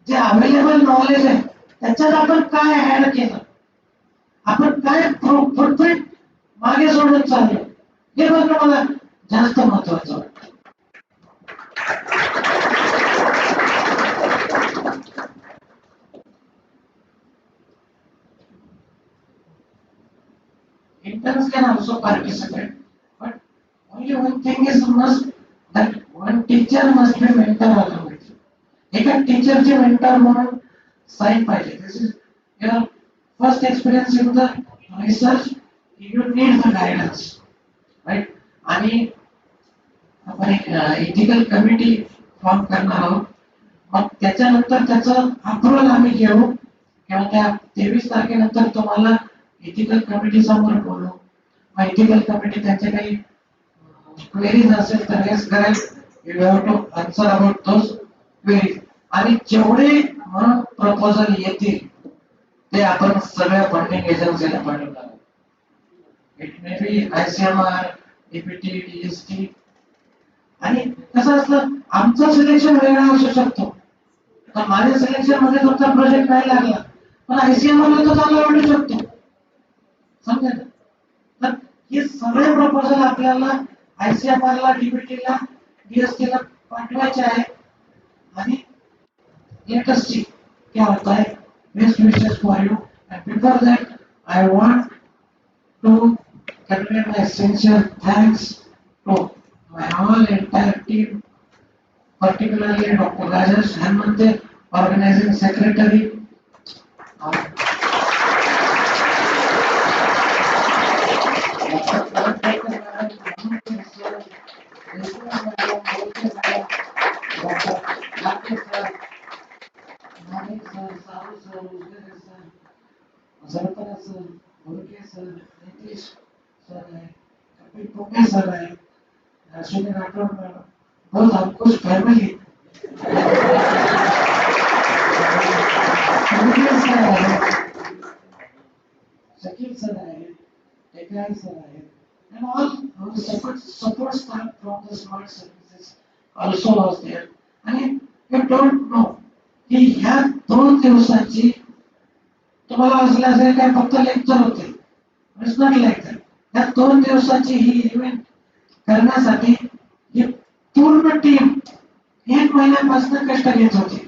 Speaker 18: जे अवेलेबल नॉलेज आहे त्याच्यात आपण काय ऍड केलं, आपण काय फुटप्रिंट मागे सोडत चाललो, हे बघणं मला जास्त महत्वाचं वाटतं. Interns can also participate, but only one thing is must that one teacher must be mentor along with you. एका टीचरचे मेंटर म्हणून साईन पाहिजे. This is your first experience in the research. You need the guidance, right? आणि आपण एक ethical committee form करणार आहोत. मग त्याच्यानंतर त्याचं अप्रुव्हल आम्ही घेऊ किंवा त्या 23 तारखेनंतर तुम्हाला एथिकल कमिटी समोर बोलू. मग एथिकल कमिटी त्यांचे काही क्वेरीज असेल तर रेस करेल. You have to answer about those queries. आणि जेवढे मग प्रपोजल येतील ते आपण सगळ्या फंडिंग एजन्सीला पाठवणार. It may be ICMR, DPT, DST. आणि कसं असतं, आमचं सिलेक्शन वेगळं असू शकतो. तर माझ्या सिलेक्शन मध्ये तुमचा प्रोजेक्ट नाही लागला, पण ICMR ला तो चांगला वाटू शकतो. समजेल. तर हे सगळे प्रपोजल आपल्याला ICMR ला, DPT ला, DST ला पाठवायचे आहे. आणि लेट अस सी क्या होता है. Best wishes for you. And before that I want to convey my sincere thanks to my whole entire team, particularly Dr. Rajesh Hanmante, organizing secretary. Sir है, Ashwini Rathore madam, बहुत हम कुछ फैमिली शकील सर है, टेकाई sir है, and all our support staff from the smart services also was there. And you don't know की ह्या 2 दिवसाची तुम्हाला असलं असेल काय फक्त लेक्चर होते. It's not like that. या 2 दिवसाची ही इव्हेंट करण्यासाठी ही पूर्ण टीम 1 महिन्यापासून कष्ट घेत होती.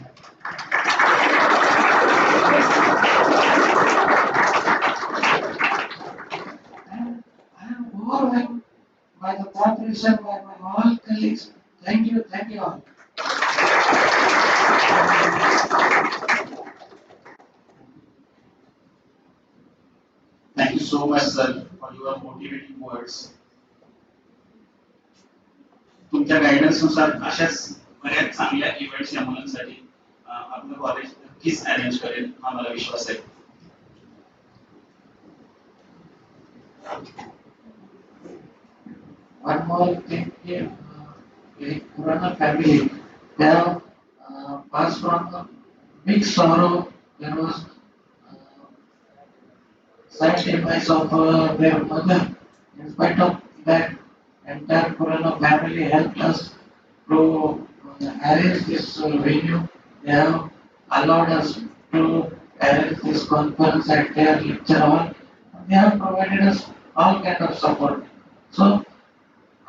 Speaker 18: I am overwhelmed by the cooperation by my all colleagues. Thank you all.
Speaker 7: Thank you so much, sir, for your motivating words. तुमच्या गायडन्स नुसार अशाच बऱ्याच चांगल्या इव्हेंट्स या मुलांसाठी आपलं कॉलेज नक्कीच अरेंज करेल, हा मला विश्वास आहे.
Speaker 18: One more thing here, Purana family, they have passed from a big sorrow. There was sad demise of their mother, In spite of that, entire Corona family helped us to arrange this venue. They have allowed us to arrange this conference at their lecture hall. They have provided us all kind of support. So,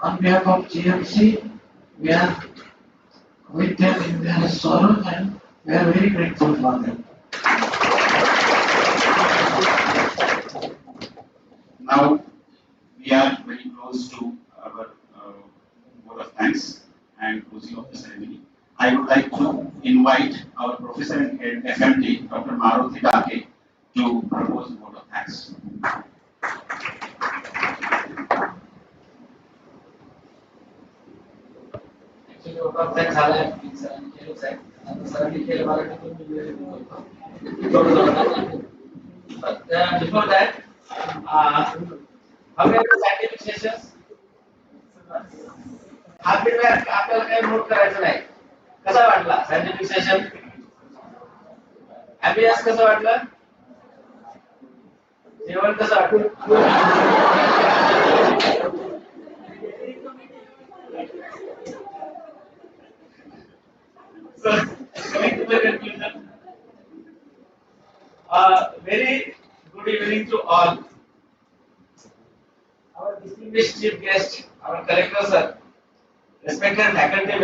Speaker 18: on behalf of GMC, we are with them in their sorrow and we are very grateful for them.
Speaker 7: Now we are very close to our vote of thanks and closing of the ceremony. I would like to invite our Professor and Head FMT, Dr. Maruti Dake, to propose the vote of thanks.
Speaker 9: Actually, vote of thanks झालाय सरांनी केलंच आहे. आता सरांनी केलं मला तुम्ही वेळ देतो. But before that, how many scientific sessions? हा फीडबॅक आपल्याला काही नोट करायचं नाही. कसा वाटला सायंटिफिक सेशन? अभ्यास कसा वाटला? जेवण कसं वाटलं? So, coming to the conclusion, very good evening to all. Our distinguished chief guest, our collector sir, respected faculty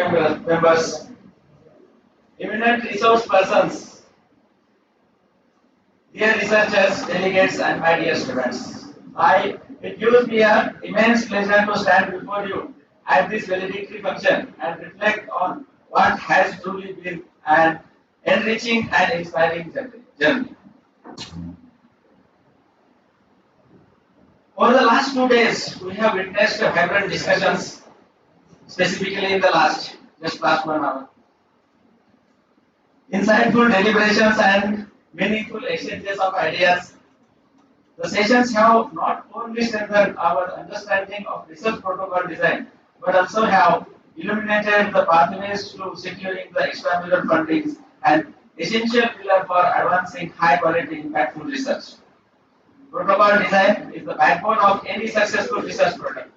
Speaker 9: members, eminent resource persons, dear researchers, delegates, and my dear students. It gives me an immense pleasure to stand before you at this valedictory function and reflect on what has truly been an enriching and inspiring journey. Over the last 2 days, we have witnessed vibrant discussions, specifically in the last 1 hour. Insightful deliberations and meaningful exchanges of ideas. The sessions have not only strengthened our understanding of research protocol design, but also have illuminated the pathways to securing the extramural fundings and essential pillar for advancing high quality impactful research. Protocol design is the backbone of any successful research project.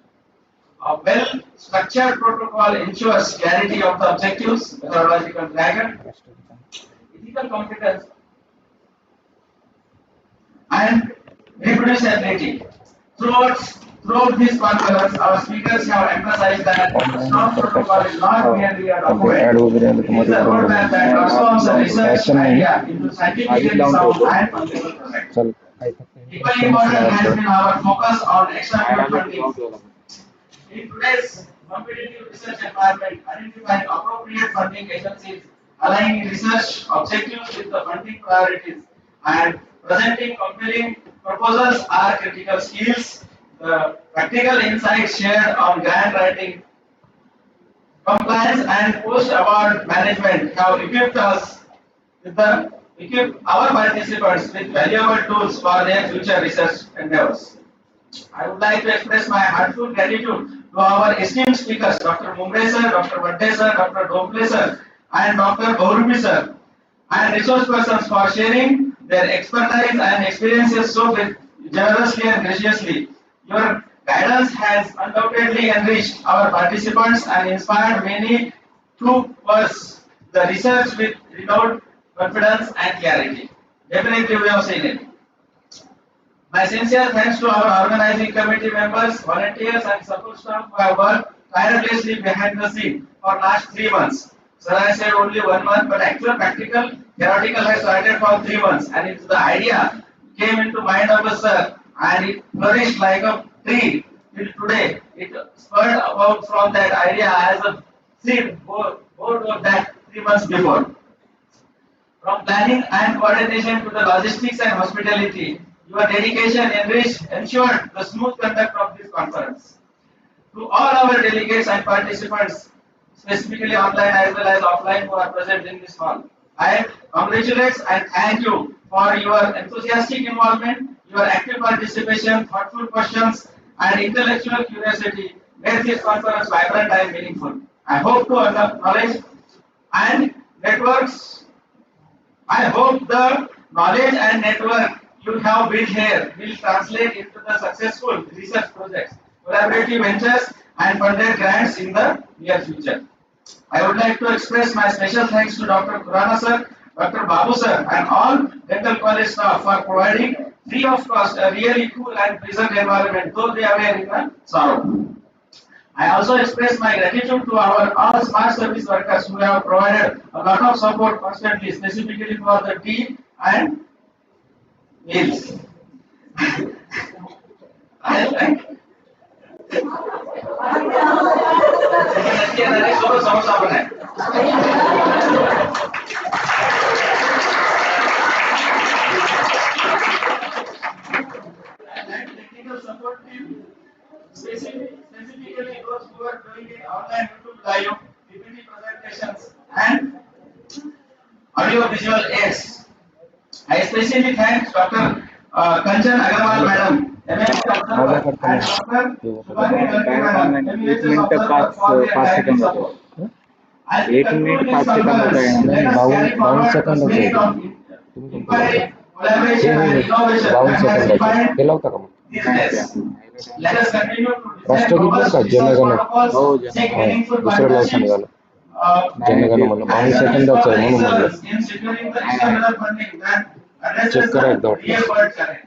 Speaker 9: A well-structured protocol ensures clarity of the objectives, methodological rigor, ethical competence, and reproducibility. Throughout this conference, our speakers have emphasized that a strong protocol is not merely a document, it is a roadmap that transforms a research idea into scientifically sound and functional product. Equally important has been our focus on extramural funding. In today's competitive research environment, identifying appropriate funding agencies, aligning research objectives with the funding priorities, and presenting compelling proposals are critical skills. The practical insights shared on grant writing, compliance, and post-award management have equipped our participants with valuable tools for their future research endeavors. I would like to express my heartfelt gratitude to our esteemed speakers, Dr. Mumbre sir, Dr. Vadde sir, Dr. Doble sir, and Dr. Baurubi sir, and resource persons for sharing their expertise and experiences so generously and graciously. Your guidance has undoubtedly enriched our participants and inspired many to pursue the research with renewed confidence and clarity. Definitely, we have seen it. My sincere thanks to our organizing committee members, volunteers, and support staff who have worked tirelessly behind the scene for last 3 months. Sir, I said only 1 month, but actual practical, theoretical has started for 3 months, and it's the idea came into mind of the sir, and it flourished like a tree till today. It spurred about from that idea as a seed born of that 3 months before. From planning and coordination to the logistics and hospitality, your dedication ensured the smooth conduct of this conference. To all our delegates and participants, specifically online as well as offline who are present in this hall, I congratulate and thank you for your enthusiastic involvement, your active participation, thoughtful questions, and intellectual curiosity made this conference vibrant and meaningful. I hope to knowledge and networks. I hope the knowledge and network
Speaker 19: you have built here will translate into the successful research projects, collaborative ventures, and funded grants in the near future. I would like to express my special thanks to Dr. Kurana sir, Dr. Babu sir, and all dental college staff for providing free of cost a really cool and pleasant environment, though they are in the sorrow. I also express my gratitude to our all smart service workers who have provided a lot of support constantly, specifically for the tea and meals. I like. And technical support team, specifically those who are doing it online YouTube live, PPT presentations, and audio visual aids. I especially thank Dr. Kanchan Agarwal madam, MSc
Speaker 17: माझा
Speaker 19: observer,
Speaker 17: करता
Speaker 19: and
Speaker 17: नाही
Speaker 19: Dr. Shubhangi Galke madam,
Speaker 17: एक
Speaker 19: MSc
Speaker 17: minute
Speaker 19: observer for their
Speaker 17: 5
Speaker 19: timely
Speaker 17: second
Speaker 19: support.
Speaker 17: होते
Speaker 19: As we
Speaker 17: 1 minute
Speaker 19: conclude this
Speaker 17: 5 second होता
Speaker 19: conference,
Speaker 17: है
Speaker 19: let us carry
Speaker 17: 52
Speaker 19: forward the
Speaker 17: सेकंदाचं
Speaker 19: spirit
Speaker 17: आहे
Speaker 19: of inquiry, collaboration, and innovation
Speaker 17: 52
Speaker 19: that has
Speaker 17: सेकंदाचं
Speaker 19: defined
Speaker 17: केला होता का मग
Speaker 19: these days. Let us continue to design
Speaker 17: राष्ट्रगीत बरं
Speaker 19: robust
Speaker 17: का
Speaker 19: research
Speaker 17: जनगण
Speaker 19: protocols, seek meaningful
Speaker 17: दुसरं लवकर
Speaker 19: partnerships,
Speaker 17: निघालं जनगण म्हणलं 52
Speaker 19: and
Speaker 17: सेकंदाचं आहे म्हणून म्हणलं
Speaker 19: in securing the external funding that addresses
Speaker 17: check करा एकदा
Speaker 19: the
Speaker 17: वाटलं
Speaker 19: real world challenge.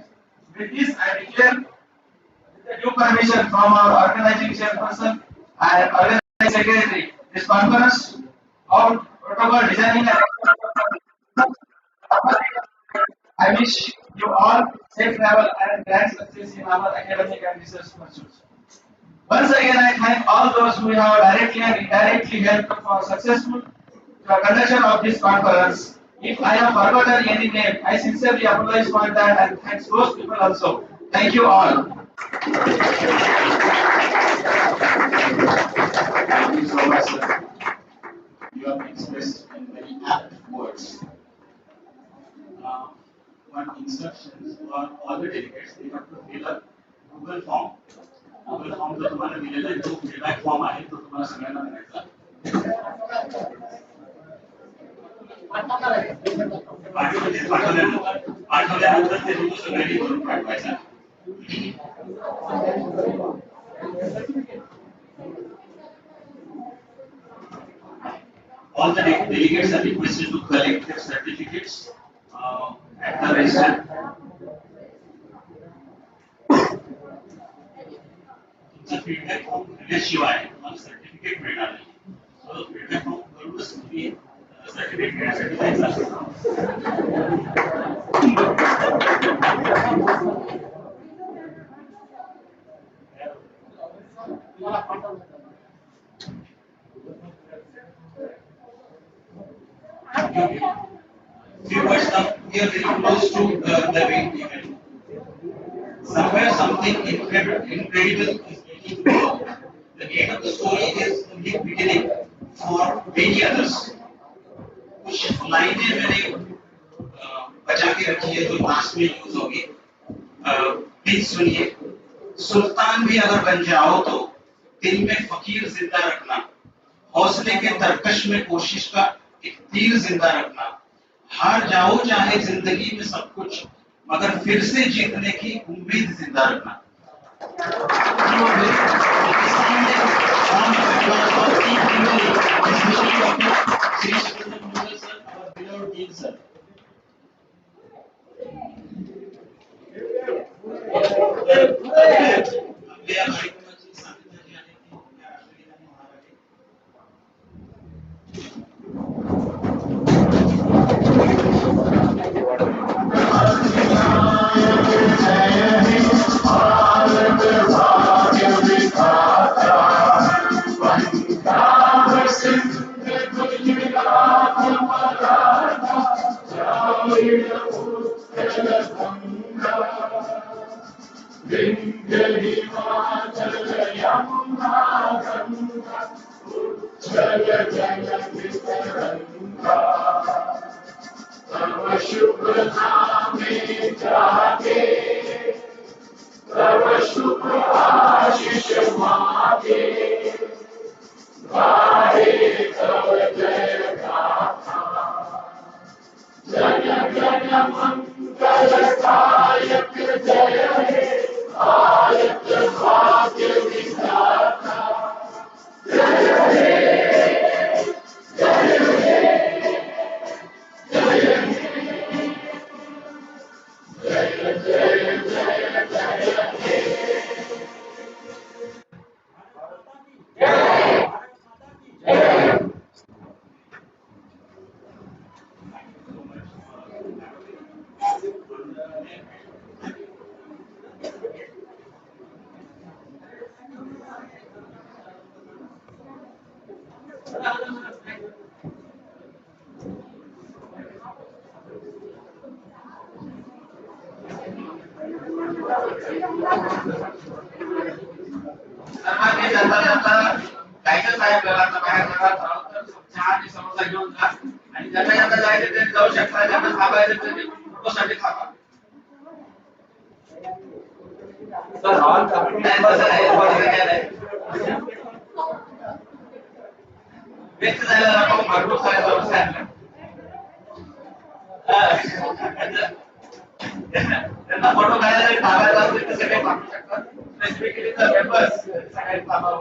Speaker 19: With this, I declare with the due permission from our organizing chairperson and organizing secretary, this conference of protocol designing and I wish you all safe travel and grand success in our academic and research pursuits. Once again, I thank all those who have directly and indirectly helped for successful conduction of this conference. If I have forgotten any name, I sincerely apologize for that and thanks those people also. Thank you all.
Speaker 7: Thank you so much, sir. You have expressed in very apt words. One instructions for all the delegates, they have to fill up Google form. Google form जो तुम्हाला दिलेला आहे तो feedback form आहे तो तुम्हाला सगळ्यांना भरायचा आहे. पाठवल्यानंतर ते रुल्स रेडी करून पाठवायचा. All the delegates are requested to collect their certificates at the register. तुमचा feedback form दिल्याशिवाय तुम्हाला सर्टिफिकेट मिळणार नाही. So feedback form करूनच तुम्ही सर्टिफिकेट घेण्यासाठी जायचं असेल. Few words now. We are very close to the main event. Somewhere something incredible is waiting to go. The end of the story is the new beginning for many others. कुछ लाइनें मैंने बचा के रखी है जो लास्ट में use होगी. प्लीज सुनिए. सुल्तान भी अगर बन जाओ तो दिल में फकीर जिंदा रखना. हौसले के तरकश में कोशिश का एक तीर जिंदा रखना. हार जाओ चाहे जिंदगी में सब कुछ मगर फिर से जीतने की उम्मीद जिंदा रखना.
Speaker 20: जय जय मंगल
Speaker 19: सर्वांनी जाता जाता जायचं साहेब घरात बाहेर घरात राहून तर चहा आणि समोसा घेऊन जा आणि ज्यांना ज्यांना जायचं ते जाऊ शकता ज्यांना थांबायचं ते फोटोसाठी थांबा. सर हॉल व्यक्त झालेला आपण भरपूर सारे समस्या आहेत. त्यांना फोटो काढायला थांबायचं असेल तर सगळे थांबू शकतात. स्पेसिफिकली तर मेंबर्स सगळे थांबावं.